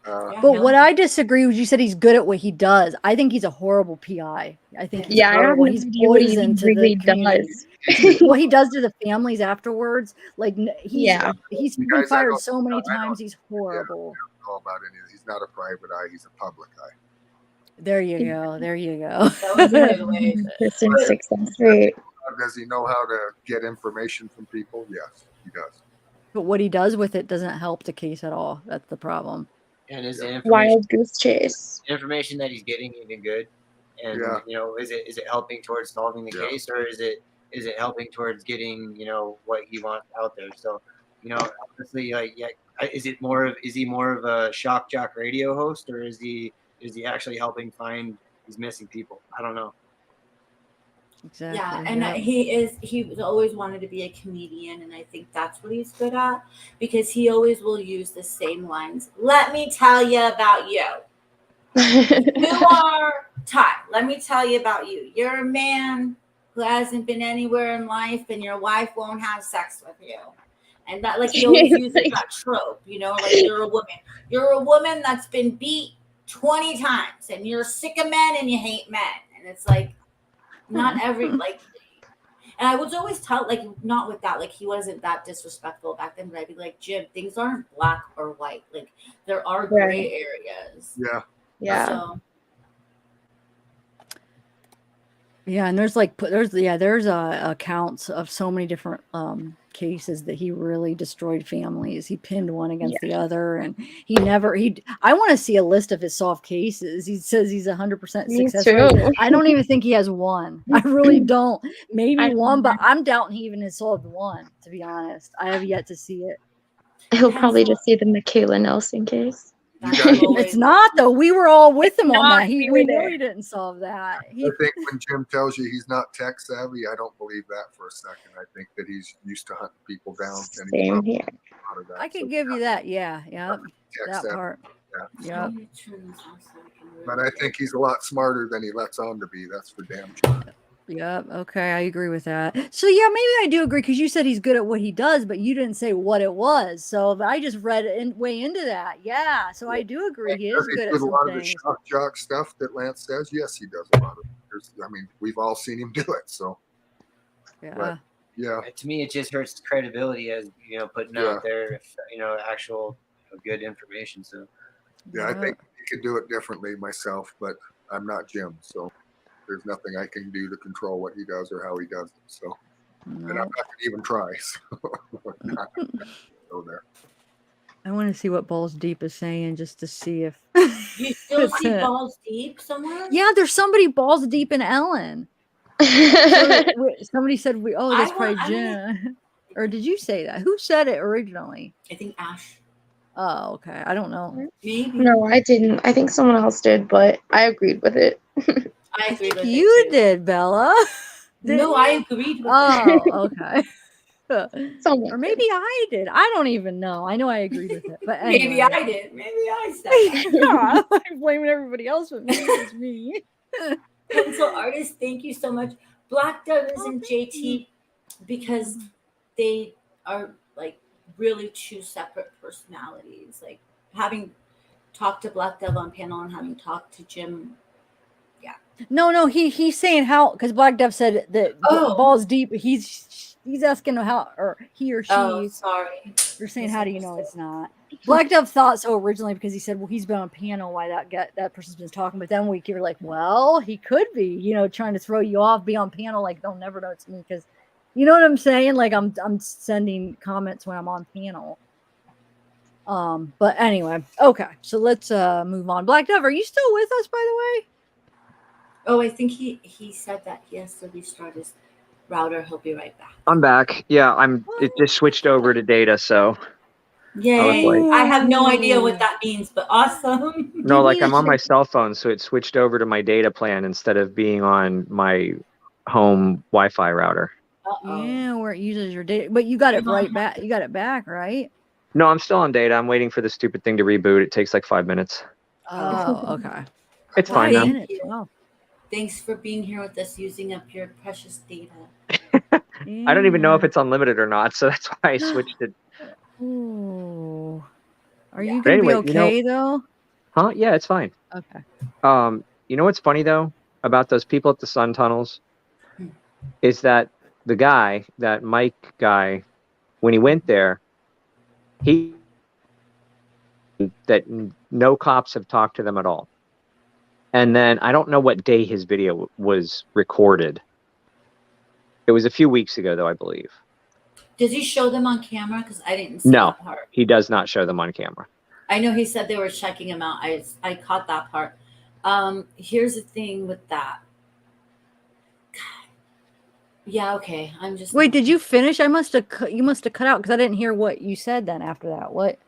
But what I disagree with, you said he's good at what he does. I think he's a horrible PI. I think he's
Yeah, I have
horrible.
no
He's
idea what he
poison to
really
the community.
does.
What he does to the families afterwards, like he's
Yeah.
he's
You
been
guys, I
fired
don't-
so many
I don't-
times. He's horrible.
All about it. He's not a private eye. He's a public eye.
There you go. There you go.
That was the other way.
Christian success rate.
Does he know how to get information from people? Yes, he does.
But what he does with it doesn't help the case at all. That's the problem.
And is the information,
Wild goose chase.
information that he's getting even good? And
Yeah.
you know, is it helping towards solving the
Yeah.
case, or is it helping towards getting, you know, what he wants out there? So, you know, honestly, like, yeah, is he more of a shock jock radio host, or is he actually helping find these missing people? I don't know.
Exactly.
Yeah, and he's always wanted to be a comedian, and I think that's what he's good at, because he always will use the same lines. Let me tell you about you. You are Ty. Let me tell you about you. You're a man who hasn't been anywhere in life, and your wife won't have sex with you. And that, like, he always uses that trope, you know, like, you're a woman. You're a woman that's been beat 20 times, and you're sick of men and you hate men. And it's like, not every, like, and I was always tell, like, not with that, like, he wasn't that disrespectful back then, but I'd be like, Jim, things aren't black or white. Like, there are gray areas.
Yeah.
Yeah.
So,
Yeah, and there's accounts of so many different cases that he really destroyed families. He pinned one against the other, and I want to see a list of his solved cases. He says he's 100%
Me
success
too.
rate. I don't even think he has one. I really don't. Maybe one, but I'm doubting he even has solved one, to be honest. I have yet to see it.
He'll probably just see the Michaela Nelson case.
It's not, though. We were all with him on that.
We
We
were
know
there.
he didn't solve that.
I think when Jim tells you he's not tech savvy, I don't believe that for a second. I think that he's used to hunting people down. And he's
Same
probably
here.
out of that.
I
So
can give you that. Yeah.
tech
That
savvy,
part.
yeah.
Yeah.
But I think he's a lot smarter than he lets on to be. That's for damn sure.
Yep. Okay, I agree with that. So yeah, maybe I do agree, because you said he's good at what he does, but you didn't say what it was. So I just read way into that. Yeah. So I do agree he is
Does he
good
do
at
a
some
lot of the
things.
shock jock stuff that Lance says? Yes, he does a lot of it. I mean, we've all seen him do it. So
Yeah.
but, yeah.
To me, it just hurts credibility as, you know, putting out there, you know, actual good information. So
Yeah, I think he could do it differently myself, but I'm not Jim, so there's nothing I can do to control what he does or how he does it. So, and I'm not going to even try. So, not gonna go there.
I want to see what Balls Deep is saying, just to see if
you still see Balls Deep somewhere?
Yeah, there's somebody Balls Deep in Ellen. Somebody said that's probably Jim. Or did you say that? Who said it originally?
I think Ash.
Oh, okay. I don't know.
Maybe.
No, I didn't. I think someone else did, but I agreed with it.
I agreed with
You
it too.
did, Bella.
No, I agreed with
Oh,
it.
okay.
Someone
Or maybe I did. I don't even know. I know I agreed with it, but
Maybe
anyway.
I did. Maybe I said that.
I'm like blaming everybody else, but maybe it's me.
Pencil artist, thank you so much. Black Dove isn't JT because they are like really two separate personalities. Like, having talked to Black Dove on panel and having talked to Jim.
No, he's saying how, because Black Dove said that Balls Deep. He's asking how, or he or she.
Oh, sorry.
You're saying, how do you know it's not? Black Dove thought so originally, because he said, well, he's been on panel, why that person's been talking. But then we were like, well, he could be, you know, trying to throw you off, be on panel, like they'll never know it's me, because you know what I'm saying? Like I'm sending comments when I'm on panel. But anyway, okay, so let's move on. Black Dove, are you still with us, by the way?
Oh, I think he said that he has to restart his router. He'll be right back.
I'm back. Yeah, it just switched over to data, so
Yay.
like,
I have no idea what that means, but awesome.
no, like I'm on my cell phone, so it switched over to my data plan instead of being on my home Wi-Fi router.
Yeah, where it uses your data, but you got it right back. You got it back, right?
No, I'm still on data. I'm waiting for the stupid thing to reboot. It takes like 5 minutes.
Oh, okay.
It's fine now.
Thank you. Thanks for being here with us, using up your precious data.
I don't even know if it's unlimited or not, so that's why I switched it.
Ooh. Are you
But
gonna
anyway,
be okay though?
Huh? Yeah, it's fine.
Okay.
You know what's funny though about those people at the sun tunnels is that the guy, that Mike guy, when he went there, that no cops have talked to them at all. And then I don't know what day his video was recorded. It was a few weeks ago, though, I believe.
Does he show them on camera? Because I didn't see
No,
that part.
he does not show them on camera.
I know he said they were checking him out. I caught that part. Here's the thing with that. Yeah, okay. I'm just
Wait, did you finish? You must have cut out because I didn't hear what you said then after that. What?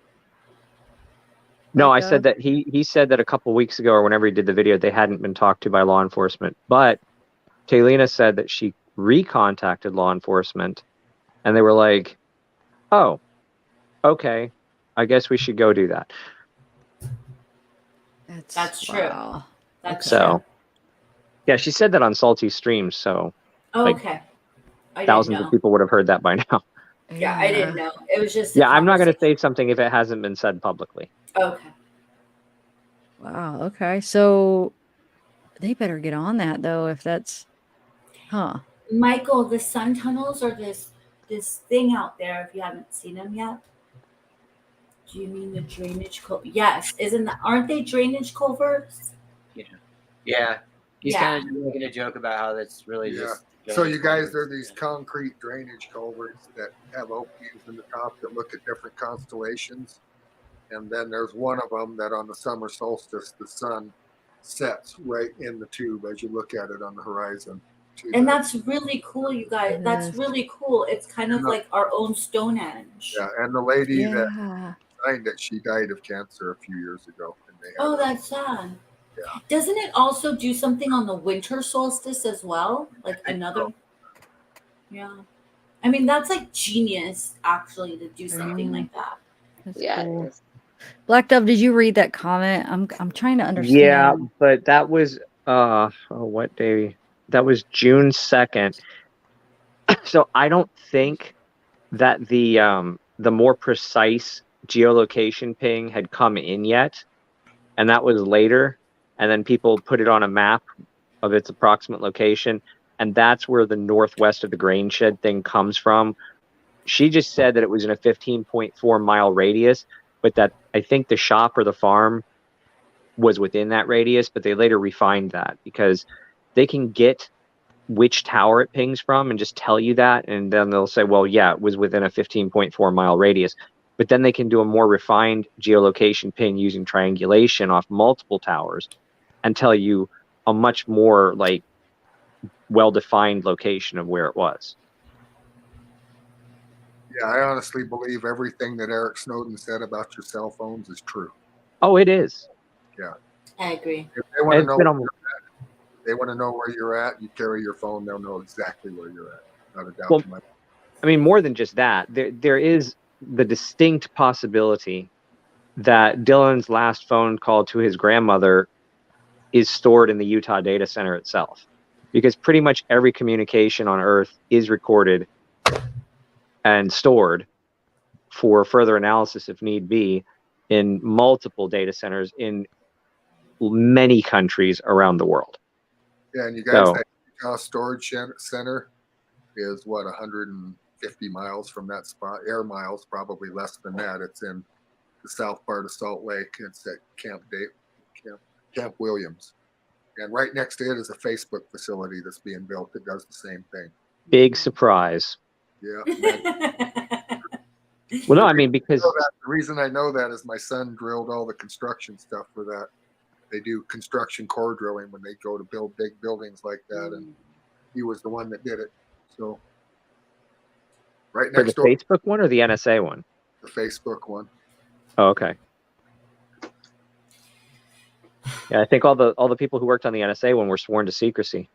No,
Like,
I said that he said that a couple weeks ago or whenever he did the video, they hadn't been talked to by law enforcement. But Taylina said that she recontacted law enforcement and they were like, oh, okay, I guess we should go do that.
That's true.
Wow.
That's
So,
true.
yeah, she said that on Salty Streams. So, like,
Okay. I didn't
thousands
know.
of people would have heard that by now.
Yeah, I didn't know. It was just.
Yeah, I'm not going to say something if it hasn't been said publicly.
Okay.
Wow. Okay. So they better get on that though. If that's, huh?
Michael, the sun tunnels are this thing out there. If you haven't seen them yet, do you mean the drainage Yes, aren't they drainage culverts?
Yeah. He's
Yeah.
kind of making a joke about how that's really just.
So you guys, they're these concrete drainage culverts that have openings in the top that look at different constellations. And then there's one of them that on the summer solstice, the sun sets right in the tube as you look at it on the horizon.
And that's really cool, you guys. That's really cool. It's kind of like our own Stonehenge.
Yeah, and the lady
Yeah.
that signed it, she died of cancer a few years ago. And they
Oh, that's sad.
Yeah.
Doesn't it also do something on the winter solstice as well? Like another. Yeah. I mean, that's like genius, actually, to do something like that.
That's
Yeah.
cool. Black Dove, did you read that comment? I'm trying to understand.
Yeah, but that was what day? That was June 2nd. So I don't think that the more precise geolocation ping had come in yet, and that was later. And then people put it on a map of its approximate location, and that's where the northwest of the grain shed thing comes from. She just said that it was in a 15.4 mile radius, but that I think the shop or the farm was within that radius, but they later refined that because they can get which tower it pings from and just tell you that, and then they'll say, well, yeah, it was within a 15.4 mile radius. But then they can do a more refined geolocation ping using triangulation off multiple towers and tell you a much more like well-defined location of where it was.
Yeah, I honestly believe everything that Eric Snowden said about your cell phones is true.
Oh, it is.
Yeah.
I agree.
If they want to
It's
know
been
where
a-
you're at, they want to know where you're at, you carry your phone, they'll know exactly where you're at. Not a doubt
Well,
in my mind.
I mean, more than just that, there is the distinct possibility that Dylan's last phone call to his grandmother is stored in the Utah data center itself, because pretty much every communication on Earth is recorded and stored for further analysis if need be in multiple data centers in many countries around the world.
Yeah, and you guys,
So-
that Utah storage center is what, 150 miles from that spot, air miles, probably less than that. It's in the south part of Salt Lake. It's at Camp Williams. And right next to it is a Facebook facility that's being built that does the same thing.
Big surprise.
Yeah.
Well, no, I mean, because
The reason I know that is my son drilled all the construction stuff for that. They do construction core drilling when they go to build big buildings like that, and he was the one that did it. So right
for the
next door,
Facebook one or the NSA one?
the Facebook one.
Oh, okay. Yeah, I think all the people who worked on the NSA one were sworn to secrecy.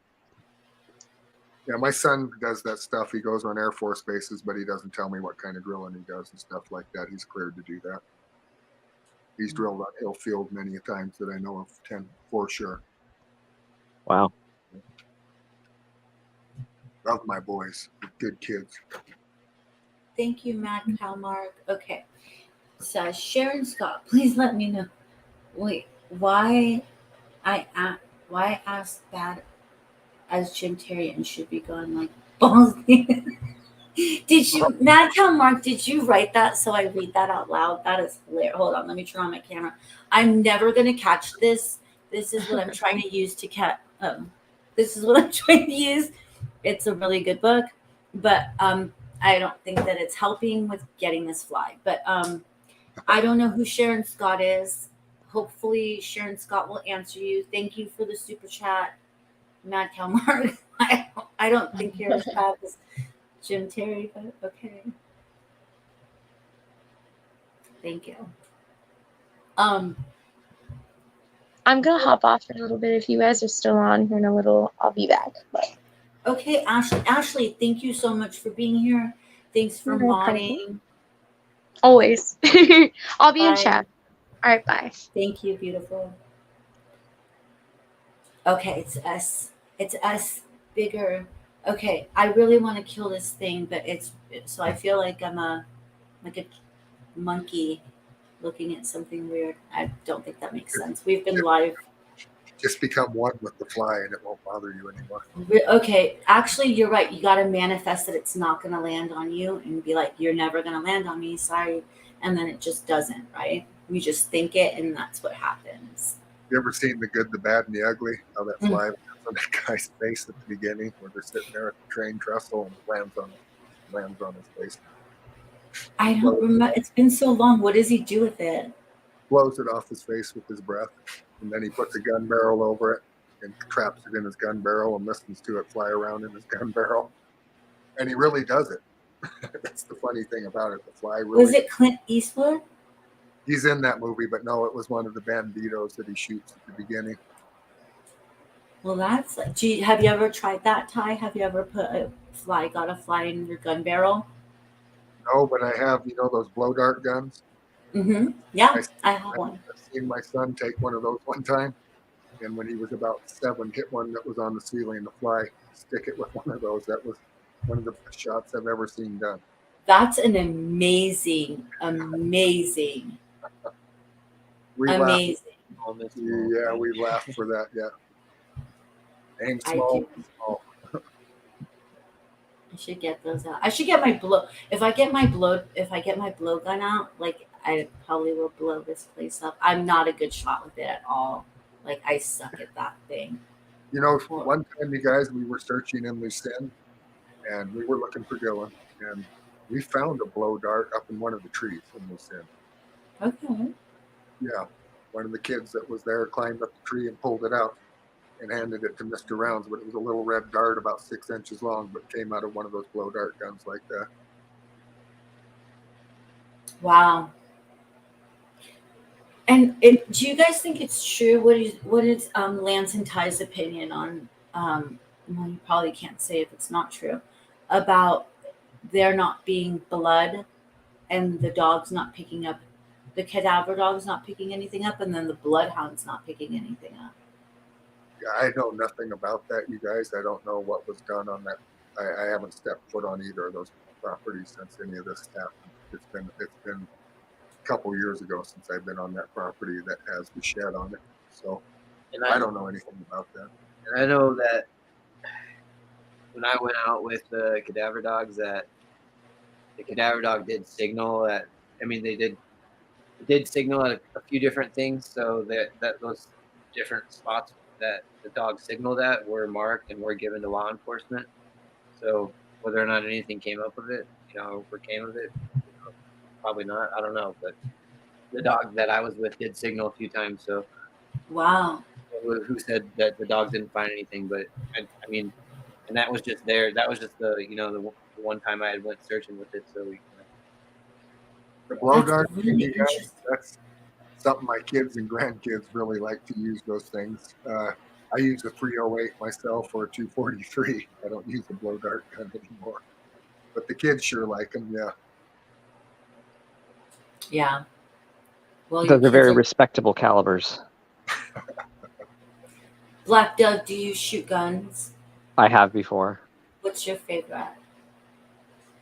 Yeah, my son does that stuff. He goes on Air Force bases, but he doesn't tell me what kind of drilling he does and stuff like that. He's cleared to do that. He's drilled on Hill Field many a times that I know of, 10 for sure.
Wow.
Love my boys, good kids.
Thank you, Matt Kalmark. Okay. So Sharon Scott, please let me know. Wait, why asked that as Jim Terry and should be going like balls. Did you, Matt Kalmark, did you write that so I read that out loud? That is hilarious. Hold on, let me turn on my camera. I'm never gonna catch this This is what I'm trying to use to this is what I'm trying to use. It's a really good book, but I don't think that it's helping with getting this fly. But I don't know who Sharon Scott is. Hopefully Sharon Scott will answer you. Thank you for the super chat, Mad Cow Mark. I don't think you're as bad as Jim Terry, but okay. Thank you.
I'm gonna hop off for a little bit. If you guys are still on here in a little, I'll be back. But
Okay, Ashley, thank you so much for being here. Thanks for
no problem.
modding.
Always. I'll be in
Bye.
chat. All right, bye.
Thank you, beautiful. Okay, it's us. It's us bigger. Okay, I really want to kill this thing, but so I feel like I'm like a monkey looking at something weird. I don't think that makes sense. We've been live.
Just become one with the fly and it won't bother you anymore.
Okay, actually, you're right. You got to manifest that it's not going to land on you and be like, you're never going to land on me. Sorry. And then it just doesn't, right? You just think it and that's what happens.
You ever seen The Good, the Bad, and the Ugly? How that fly lands on that guy's face at the beginning where they're sitting there at the train trestle and it lands on his face.
I don't remember. It's been so long. What does he do with it?
Blows it off his face with his breath. And then he puts a gun barrel over it and traps it in his gun barrel and listens to it fly around in his gun barrel. And he really does it. That's the funny thing about it. The fly really.
Was it Clint Eastwood?
He's in that movie, but no, it was one of the banditos that he shoots at the beginning.
Well, that's like, have you ever tried that, Ty? Have you ever got a fly in your gun barrel?
No, but I have, those blow dart guns.
Mm-hmm. Yeah, I have one.
I've seen my son take one of those one time, and when he was about 7, hit one that was on the ceiling, the fly, stick it with one of those. That was one of the best shots I've ever seen done.
That's an amazing. Amazing.
Yeah, we laughed for that. Yeah. Aim small.
I should get those out. I should get my blow. If I get my blow gun out, like I probably will blow this place up. I'm not a good shot with it at all. Like I suck at that thing.
One time, you guys, we were searching in Lucerne, and we were looking for Dylan, and we found a blow dart up in one of the trees in Lucerne.
Okay.
Yeah, one of the kids that was there climbed up the tree and pulled it out and handed it to Mr. Rounds, but it was a little red dart about 6 inches long, but came out of one of those blow dart guns like that. Wow.
And do you guys think it's true? What is Lance and Ty's opinion on? Well, you probably can't say if it's not true about there not being blood and the dog's not picking up, the cadaver dog's not picking anything up, and then the bloodhound's not picking anything up.
Yeah, I know nothing about that, you guys. I don't know what was done on that. I haven't stepped foot on either of those properties since any of this happened. It's been a couple years ago since I've been on that property that has the shed on it. So I don't know anything about that.
And I know that when I went out with the cadaver dogs, that the cadaver dog did signal that. I mean, they did signal at a few different things, so that those different spots that the dog signaled at were marked and were given to law enforcement. So whether or not anything came up of it, or came of it, probably not. I don't know, but the dog that I was with did signal a few times. So
wow.
Who said that the dog didn't find anything? But I mean, and that was just there. That was just the the one time I had went searching with it. So
the blow dart, you guys, that's something my kids and grandkids really like to use. Those things. I use a 308 myself or a 243. I don't use a blow dart gun anymore, but the kids sure like them. Yeah.
Yeah. Well,
those are very respectable calibers.
Black Doug, do you shoot guns?
I have before.
What's your favorite?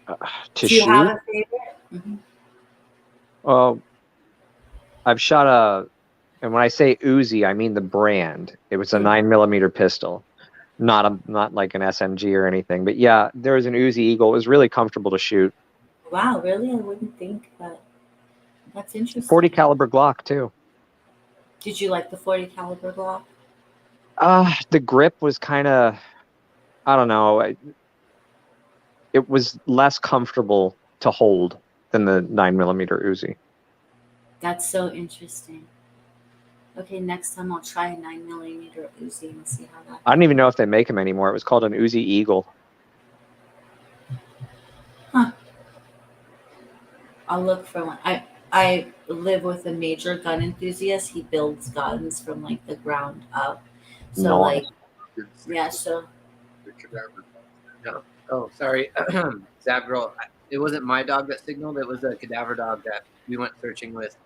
To
do
shoot?
You have a favorite? Mm-hmm.
Well, I've shot and when I say Uzi, I mean the brand. It was a 9mm pistol, not like an SMG or anything. But yeah, there was an Uzi Eagle. It was really comfortable to shoot.
Wow, really? I wouldn't think that. That's interesting.
40 caliber Glock too.
Did you like the 40 caliber Glock?
The grip was kind of, I don't know. It was less comfortable to hold than the 9mm Uzi.
That's so interesting. Okay, next time I'll try a 9mm Uzi and see how that.
I don't even know if they make them anymore. It was called an Uzi Eagle.
Huh. I'll look for one. I live with a major gun enthusiast. He builds guns from like the ground up. So
No.
like, yeah. So.
The cadaver.
No. Oh, sorry. Zavgirl, it wasn't my dog that signaled. It was a cadaver dog that we went searching with.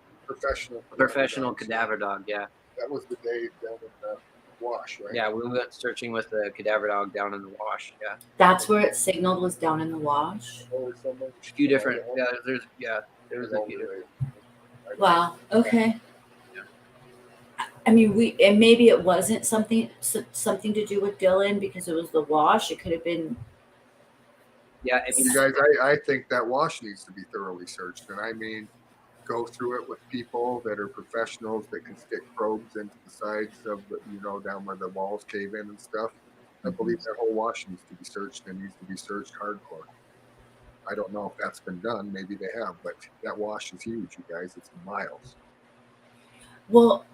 Professional cadaver dog, yeah.
That was the day down in the wash, right?
Yeah, we went searching with the cadaver dog down in the wash, yeah.
That's where it signaled, was down in the wash?
Oh,
A few different, there was a few different.
Wow, okay. I mean, and maybe it wasn't something to do with Dylan because it was the wash. It could have been.
Yeah,
you guys, I think that wash needs to be thoroughly searched, and I mean, go through it with people that are professionals that can stick probes into the sides of the, down where the walls cave in and stuff. I believe that whole wash needs to be searched and needs to be searched hardcore. I don't know if that's been done. Maybe they have, but that wash is huge, you guys. It's miles.
Well,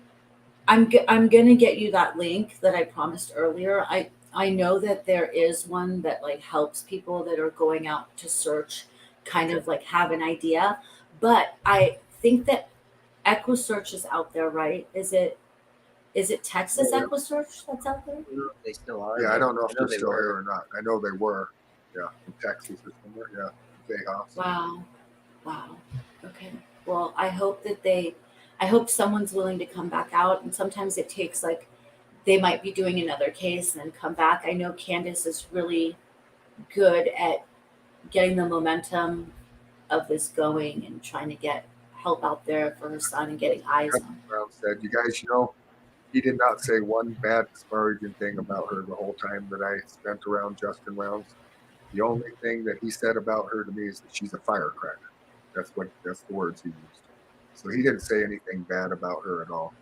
I'm gonna get you that link that I promised earlier. I know that there is one that like helps people that are going out to search, kind of like have an idea. But I think that EquiSearch is out there, right? Is it Texas EquiSearch that's out there?
They still are.
Yeah, I don't know if they're still here or not. I know they were. Yeah, in Texas or somewhere. Yeah, Bayhouse.
Wow. Okay. Well, I hope someone's willing to come back out. And sometimes it takes like, they might be doing another case and then come back. I know Candace is really good at getting the momentum of this going and trying to get help out there for her son and getting eyes on.
Brown said, you guys, he did not say one bad disparaging thing about her the whole time that I spent around Justin Rounds. The only thing that he said about her to me is that she's a firecracker. That's the words he used. So he didn't say anything bad about her at all.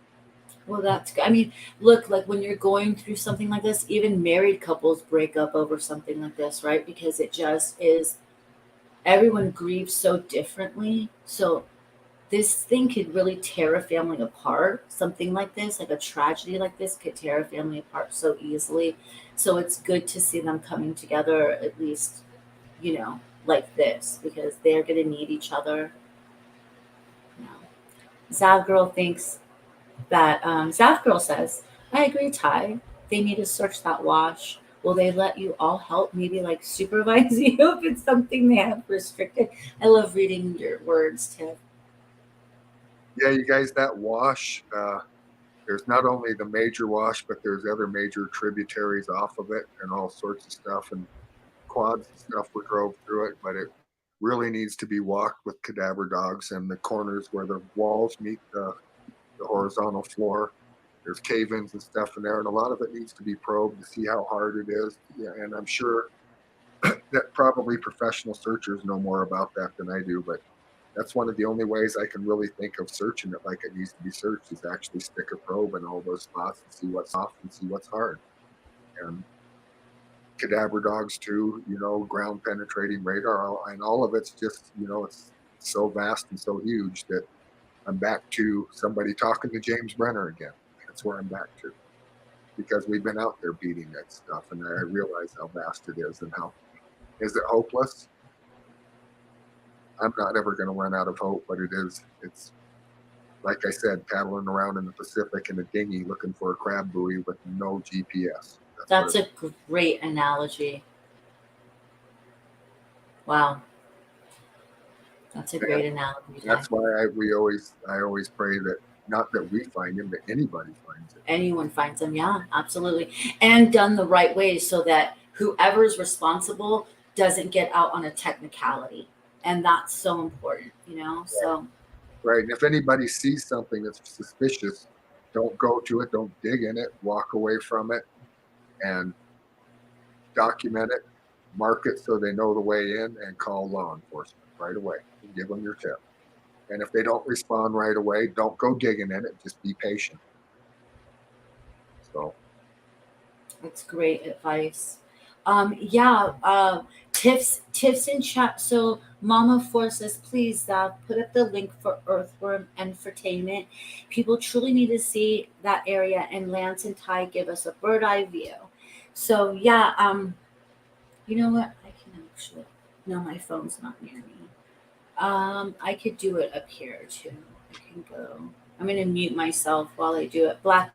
Well, that's good. I mean, look, like when you're going through something like this, even married couples break up over something like this, right? Because it just is, everyone grieves so differently. So this thing could really tear a family apart. Something like this, like a tragedy like this, could tear a family apart so easily. So it's good to see them coming together, at least, like this, because they're going to need each other. Zavgirl thinks that Zavgirl says, I agree, Ty. They need to search that wash. Will they let you all help? Maybe like supervise you if it's something they have restricted. I love reading your words, Tiff.
Yeah, you guys, that wash, there's not only the major wash, but there's other major tributaries off of it and all sorts of stuff, and quads and stuff were drove through it, but it really needs to be walked with cadaver dogs, and the corners where the walls meet the horizontal floor, there's cave-ins and stuff in there, and a lot of it needs to be probed to see how hard it is. Yeah, and I'm sure that probably professional searchers know more about that than I do, but that's one of the only ways I can really think of searching it like it needs to be searched, is actually stick a probe in all those spots and see what's soft and see what's hard. And cadaver dogs too, ground penetrating radar, and all of it's just, it's so vast and so huge that I'm back to somebody talking to James Brenner again. That's where I'm back to, because we've been out there beating that stuff, and I realize how vast it is and how, is it hopeless? I'm not ever going to run out of hope, but it's like I said, paddling around in the Pacific in a dinghy looking for a crab buoy with no GPS.
That's a great analogy. Wow. That's a great analogy.
That's why I always pray that, not that we find him, that anybody finds him.
Anyone finds them, yeah, absolutely. And done the right way so that whoever's responsible doesn't get out on a technicality. And that's so important, so.
Right, and if anybody sees something that's suspicious, don't go to it, don't dig in it, walk away from it, and document it, mark it so they know the way in, and call law enforcement right away and give them your tip. And if they don't respond right away, don't go digging in it, just be patient. So
That's great advice. Tips in chat. So Mama Force says, please put up the link for Earthworm and Entertainment. People truly need to see that area, and Lance and Ty give us a bird eye view. So you know what? I can actually, no, my phone's not near me. I could do it up here too. I can go. I'm gonna mute myself while I do it. Black,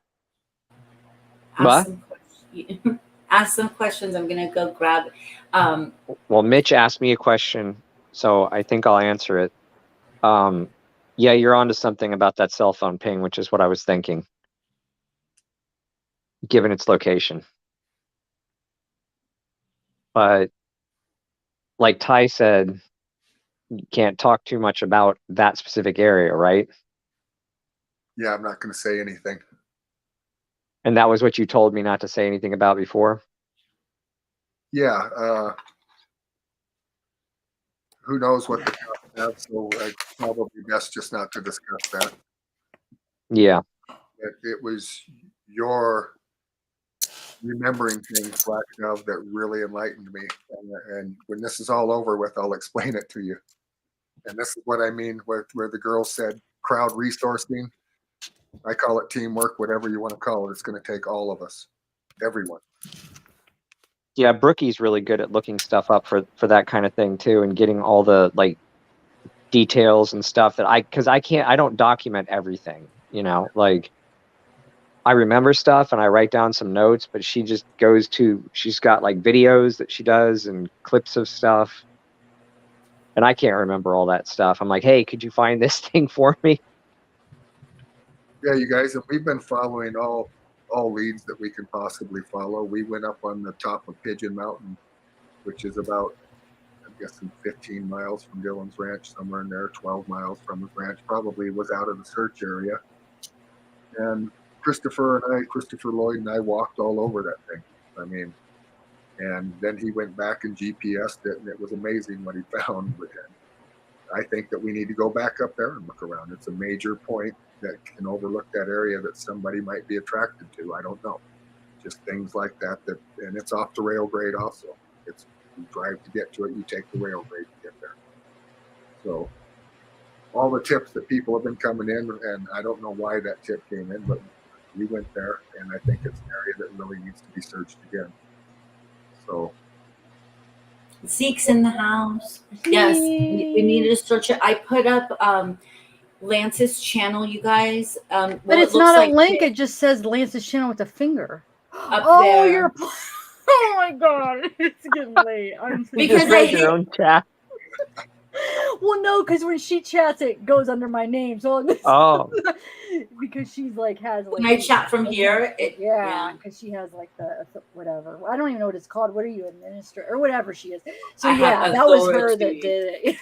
ask
What?
some questions. Ask some questions. I'm gonna go grab.
Well, Mitch asked me a question, so I think I'll answer it. Yeah, you're onto something about that cell phone ping, which is what I was thinking, given its location. But like Ty said, you can't talk too much about that specific area, right?
yeah, I'm not going to say anything.
And that was what you told me not to say anything about before.
Yeah, who knows what the cops have, so it's probably best just not to discuss that.
Yeah.
It was your remembering things, Black Dove, that really enlightened me. And when this is all over with, I'll explain it to you. And this is what I mean where the girl said crowd resourcing. I call it teamwork, whatever you want to call it. It's going to take all of us, everyone.
Yeah, Brookie's really good at looking stuff up for that kind of thing too, and getting all the like details and stuff that I don't document everything, you know, like I remember stuff and I write down some notes, but she just she's got like videos that she does and clips of stuff. And I can't remember all that stuff. I'm like, hey, could you find this thing for me?
Yeah, you guys, and we've been following all leads that we can possibly follow. We went up on the top of Pigeon Mountain, which is about, I'm guessing, 15 miles from Dylan's ranch, somewhere in there, 12 miles from his ranch. Probably was out of the search area. And Christopher Lloyd and I walked all over that thing. I mean, and then he went back and GPSed it, and it was amazing what he found. I think that we need to go back up there and look around. It's a major point that can overlook that area that somebody might be attracted to. I don't know. Just things like that, and it's off the rail grade also. It's, you drive to get to it, you take the rail grade to get there. So all the tips that people have been coming in, and I don't know why that tip came in, but we went there, and I think it's an area that really needs to be searched again. So
Zeke's in the house. Yes, we need to search it. I put up Lance's channel, you guys.
But it's not a link. It just says Lance's channel with a finger.
Up there.
You're. Oh my god, it's getting late.
Because I hit
your own chat.
Well, no, because when she chats, it goes under my name. So because she's like has like.
When I chat from here,
yeah, because she has like the whatever. I don't even know what it's called. What are you, administrator or whatever she is? So yeah, that was her that did it.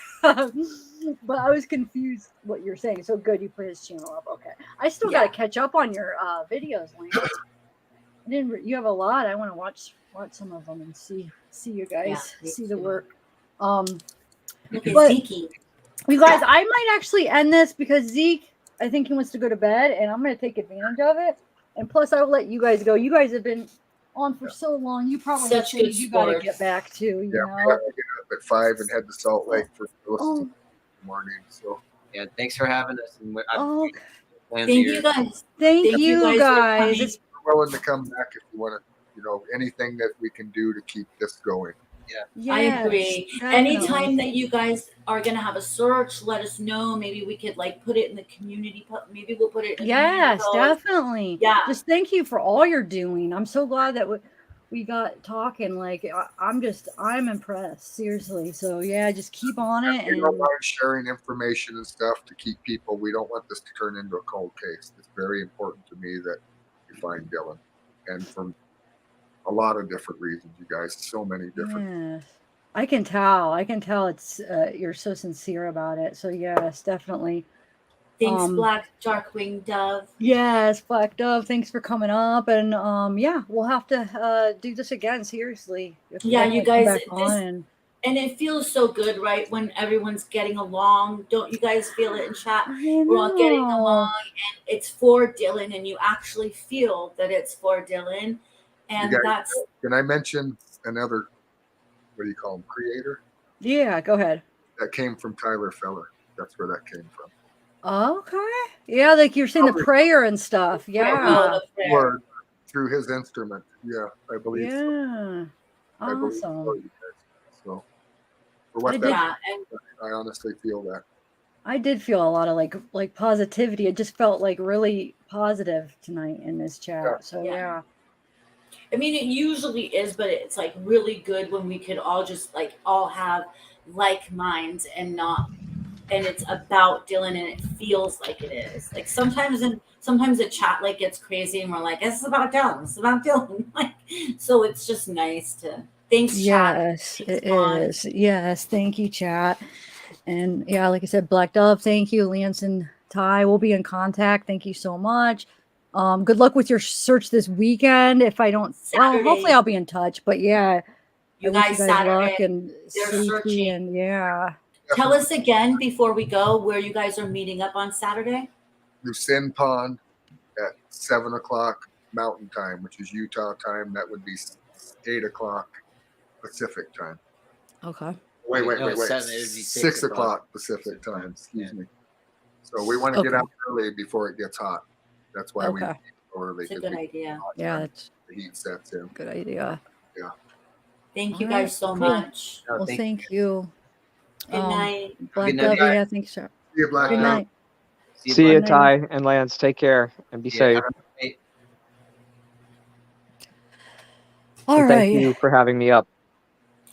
But I was confused what you're saying. So good, you put his channel up. Okay, I still got to catch up on your videos, Lance. You have a lot. I want to watch some of them and see you guys see the work.
But
you guys, I might actually end this because Zeke, I think he wants to go to bed, and I'm going to take advantage of it. And plus, I will let you guys go. You guys have been on for so long. You probably have things you got to get back to. You know,
we got to get up at 5 and head to Salt Lake for the morning. So
yeah, thanks for having us. And
thank you guys.
Thank you guys.
It's willing to come back if you want to, anything that we can do to keep this going.
Yeah, I agree. Definitely. Anytime that you guys are gonna have a search, let us know. Maybe we could put it in the community. Maybe we'll put it in
the definitely. Yeah. Just thank you for all you're doing. I'm so glad that we got talking. Like I'm impressed, seriously. So yeah, just keep on it.
We don't mind sharing information and stuff to keep people. We don't want this to turn into a cold case. It's very important to me that you find Dylan, and from a lot of different reasons, you guys. So many different.
Yes. I can tell. It's you're so sincere about it. So yes, definitely.
Thanks, Black Darkwing Dove.
Yes, Black Dove. Thanks for coming up, and yeah, we'll have to do this again. Seriously.
Yeah, you guys. And it feels so good, right? When everyone's getting along. Don't you guys feel it in chat?
I
We're all getting
know.
along and it's for Dylan and you actually feel that it's for Dylan. And
guys,
that's
can I mention another, what do you call him, creator?
Yeah, go ahead.
That came from Tyler Feller. That's where that came from.
Okay. Yeah, like you're saying the prayer and stuff. Yeah.
Word through his instrument. Yeah, I believe so.
Yeah.
I believe so,
Awesome.
you guys. So for what
I
that
did-
is, I honestly feel that.
I did feel a lot of like positivity. It just felt like really positive tonight in this chat.
Yeah.
So yeah.
I mean, it usually is, but it's like really good when we could all just like all have like minds and not, and it's about Dylan and it feels like it is. Like sometimes the chat like gets crazy and we're like, this is about Dylan. It's about Dylan. Like, so it's just nice to. Thanks, chat.
Yes, it is. Yes, thank you, chat. And yeah, like I said, Black Dove, thank you, Lance and Ty. We'll be in contact. Thank you so much. Good luck with your search this weekend. If I don't, well, hopefully
Saturday.
I'll be in touch. But yeah,
You
I wish
guys,
you guys
Saturday,
luck and
they're
safety
searching.
and yeah.
Tell us again before we go where you guys are meeting up on Saturday.
Lucin Pond at 7 o'clock Mountain Time, which is Utah time. That would be 8 o'clock Pacific time.
Okay.
Wait.
No, 7, it would be
6 o'clock Pacific time. Excuse me. So we want to get out early before it gets hot. That's why we
Okay.
leave early.
It's a
'cause
good
we-
idea.
Yeah, that's
the heat sets in.
good idea.
Yeah.
Thank you
All right,
guys so
cool.
much.
Well, thank you.
Good night.
Black
Good night,
Dove,
guys.
yeah, thanks, sir.
See you, Black
Good
Dove.
night.
See you,
Black.
Ty and Lance. Take care and be safe.
All
And thank
right.
you for having me up.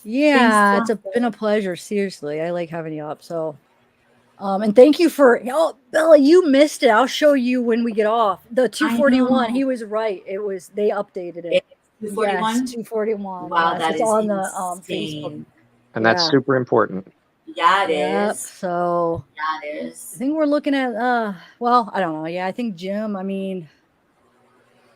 Yeah,
Thanks,
been a pleasure. Seriously, I like having you up. So, and thank you for Bella. You missed it. I'll show you when we get off. The 241. He was right. It was they updated it.
241?
Yes, 241.
Wow,
Yes,
that
it's
is
on the
insane.
Facebook.
And that's
Yeah.
super important.
Yeah, it
Yep.
is.
So
Yeah, it
I
is.
think we're looking at well, I don't know. Yeah, I think Jim. I mean,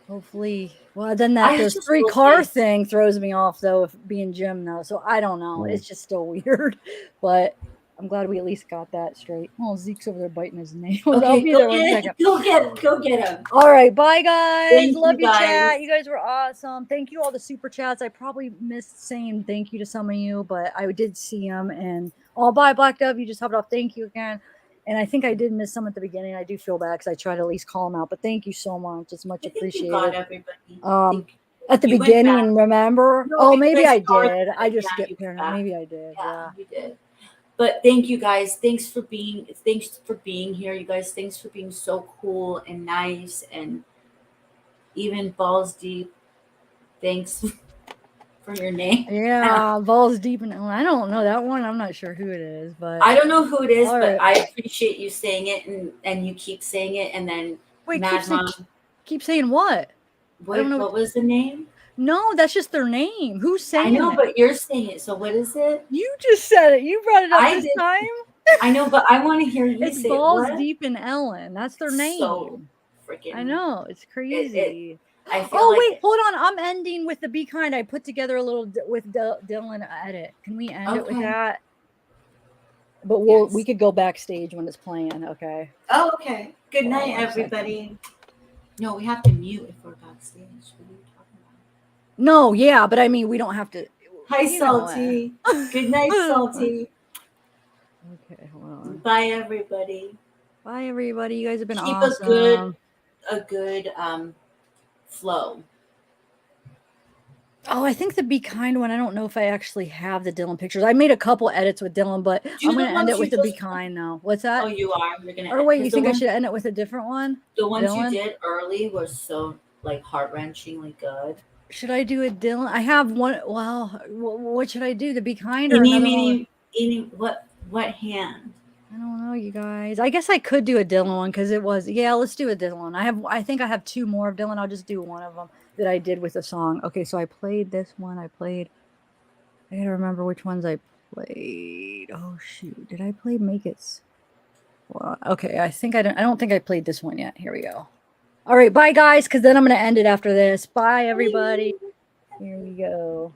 hopefully. Well, then
I
there's
just
3-car
hope
thing throws me off though, if being Jim though. So I don't know. It's just still weird, but I'm glad we at least got that straight. Oh, Zeke's over there biting his nails. I'll
Okay,
be
go
there one
get
second.
him. Go get him.
All right, bye guys.
Thank
Love
you,
you, chat.
guys.
You guys were awesome. Thank you all the super chats. I probably missed saying thank you to some of you, but I did see them. And all bye, Black Dove. You just hopped off. Thank you again. And I think I did miss some at the beginning. I do feel bad because I try to at least call them out. But thank you so much. It's much
I think you got
appreciated.
everybody.
At the
You went
beginning,
back.
remember?
No,
Oh,
you
maybe
guys
I
started
did.
it.
I just
Yeah,
get
you
paranoid.
back.
Maybe I did. Yeah.
You did. But thank you guys. Thanks for being here, you guys. Thanks for being so cool and nice and even balls deep. Thanks for your name.
Yeah, balls deep in. I don't know that one. I'm not sure who it is, but
I don't know who it is,
All
but
right.
I appreciate you saying it and you keep saying it and then
Wait,
Mad Mom.
keep saying what? I don't know.
What was the name?
No, that's just their name. Who's saying
I know,
it?
but you're saying it. So what is it?
You just said it. You brought it up
I
this
did.
time.
I know, but I want to hear you
It's
say
balls
what?
deep in Ellen. That's their name.
So freaking.
I know it's crazy.
I feel
Oh
like
wait, hold on. I'm ending with the be kind. I put together a little with Dylan edit. Can we end it with
Okay.
that? But we could go backstage when it's playing. Okay.
Oh, okay. Good
Hold on
night,
1 second.
everybody. No, we have to mute if we're backstage. What are you talking about?
No, yeah, but I mean we don't have to.
Hi,
you know
Salty. Good night, Salty.
Okay, hold on.
Bye, everybody.
Bye, everybody. You guys have been
Keep
awesome.
a good flow.
Oh, I think the be kind one. I don't know if I actually have the Dylan pictures. I made a couple edits with Dylan, but
Do
I'm
the
going to end
ones
it with
you
the be
just-
kind though. What's that?
Oh, you are. You're gonna.
Or wait, you
'cause the
think I
ones-
should end it with a different one?
The ones
Dylan?
you did early were so like heart-wrenchingly good.
Should I do a Dylan? I have one. Well, what should I do? The be kind or another one?
What hand?
I don't know, you guys. I guess I could do a Dylan one because it was. Yeah, let's do a Dylan. I think I have 2 more of Dylan. I'll just do one of them that I did with a song. Okay, so I played this one. I gotta remember which ones I played. Oh shoot, did I play Make It? Well, okay, I don't think I played this one yet. Here we go. All right, bye guys, because then I'm gonna end it after this. Bye everybody. Here we go.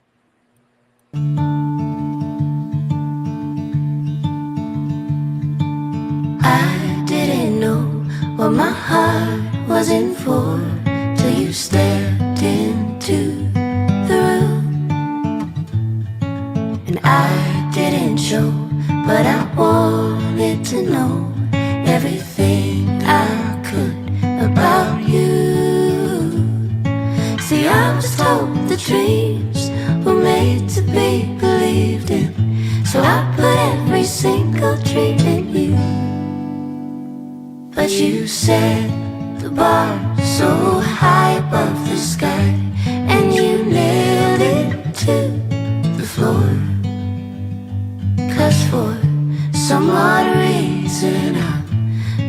and I didn't show, but I wanted to know everything I could about you. See, I was told the dreams were made to be believed in, so I put every single dream in you. But you said the bar so high above the sky, and you nailed it to the floor. 'Cause for some odd reason I'm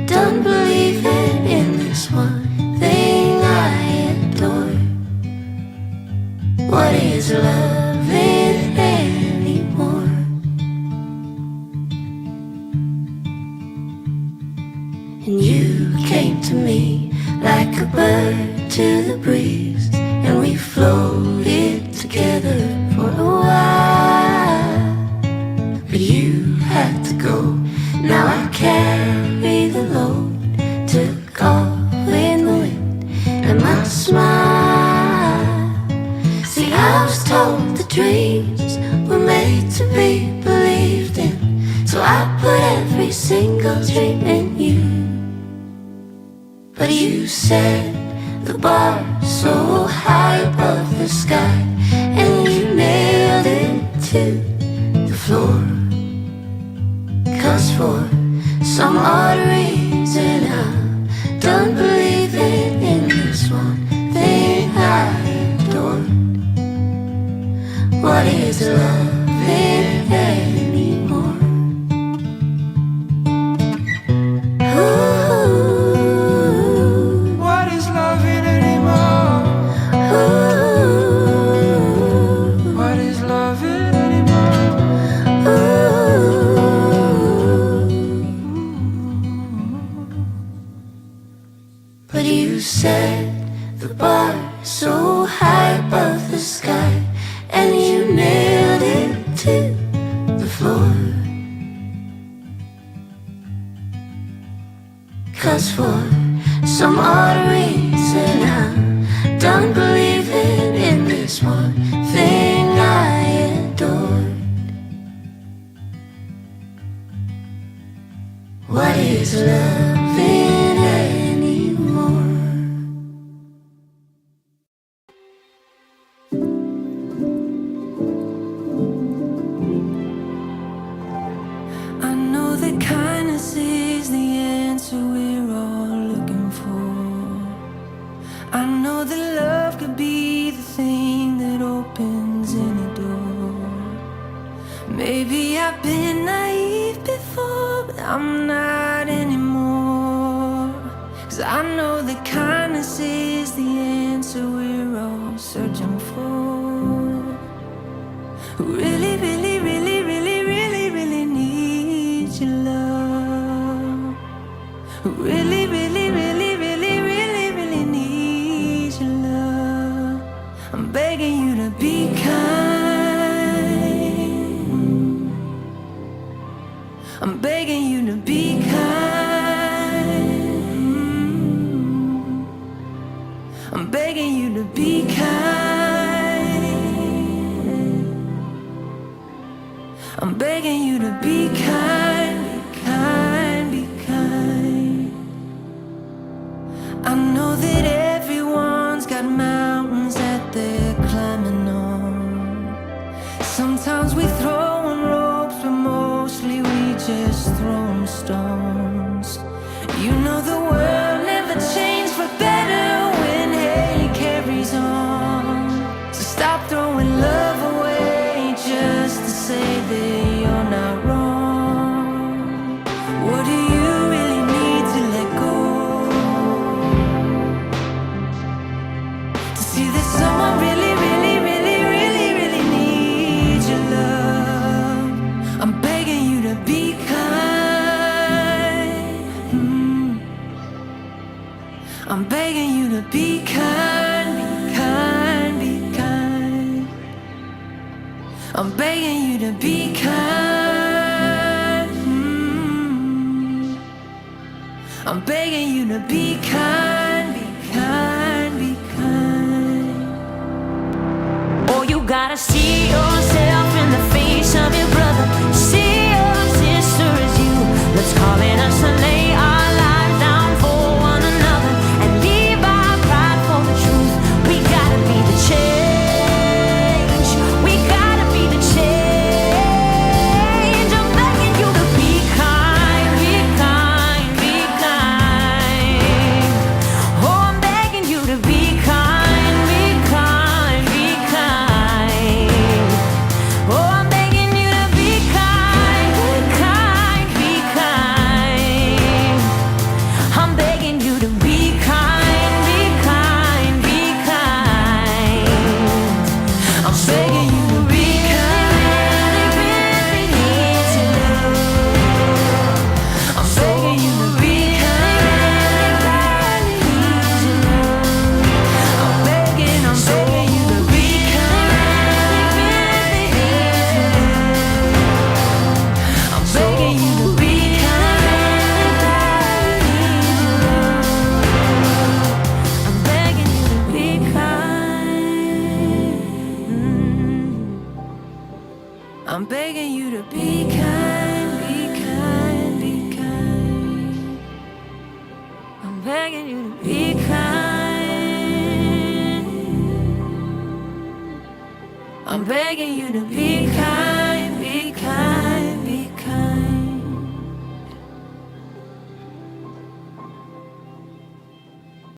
done believing in this one thing I adore. What is loving anymore? And you came to me like a bird to the breeze, and we floated together for a while. But you had to go, now I carry the load. Took off in the wind and my smile. See, I was told the dreams were made to be believed in, so I put every single dream in you. But you said the bar so high above the sky, and you nailed it to the floor. 'Cause for some odd reason I'm done believing in this one thing I adored. What is loving anymore? Ooh.
What is loving anymore?
Ooh.
What is loving anymore?
But you said the bar so high above the sky, and you nailed it to the floor. 'Cause for some odd reason I'm done believing in this one thing I adored. What is loving anymore? I know that kindness is the answer we're all looking for. I know that love could be the thing that opens any door. Maybe I've been naive before, but I'm not anymore. 'Cause I know that kindness is the answer we're all searching for. Who really, really, really, really, really, really needs your love. Who really, really, really, really, really, really needs your love. I'm begging you to be kind. I'm begging you to be kind. I'm begging you to be kind. I'm begging you to be kind, be kind, be kind. I know that everyone's got mountains that they're climbing on. Sometimes we throw in ropes, but mostly we just throw stones. You know the world never changed for better when hate carries on. So stop throwing love away just to say that you're not wrong. What do you really need to let go? To see that someone really, really, really, really, really needs your love. I'm begging you to be kind. I'm begging you to be kind, be kind, be kind. I'm begging you to be kind. I'm begging you to be kind, be kind, be kind. Oh, you gotta see yourself in the face I'm begging you to be kind, be kind, be kind. I'm begging you to be kind. I'm begging you to be kind.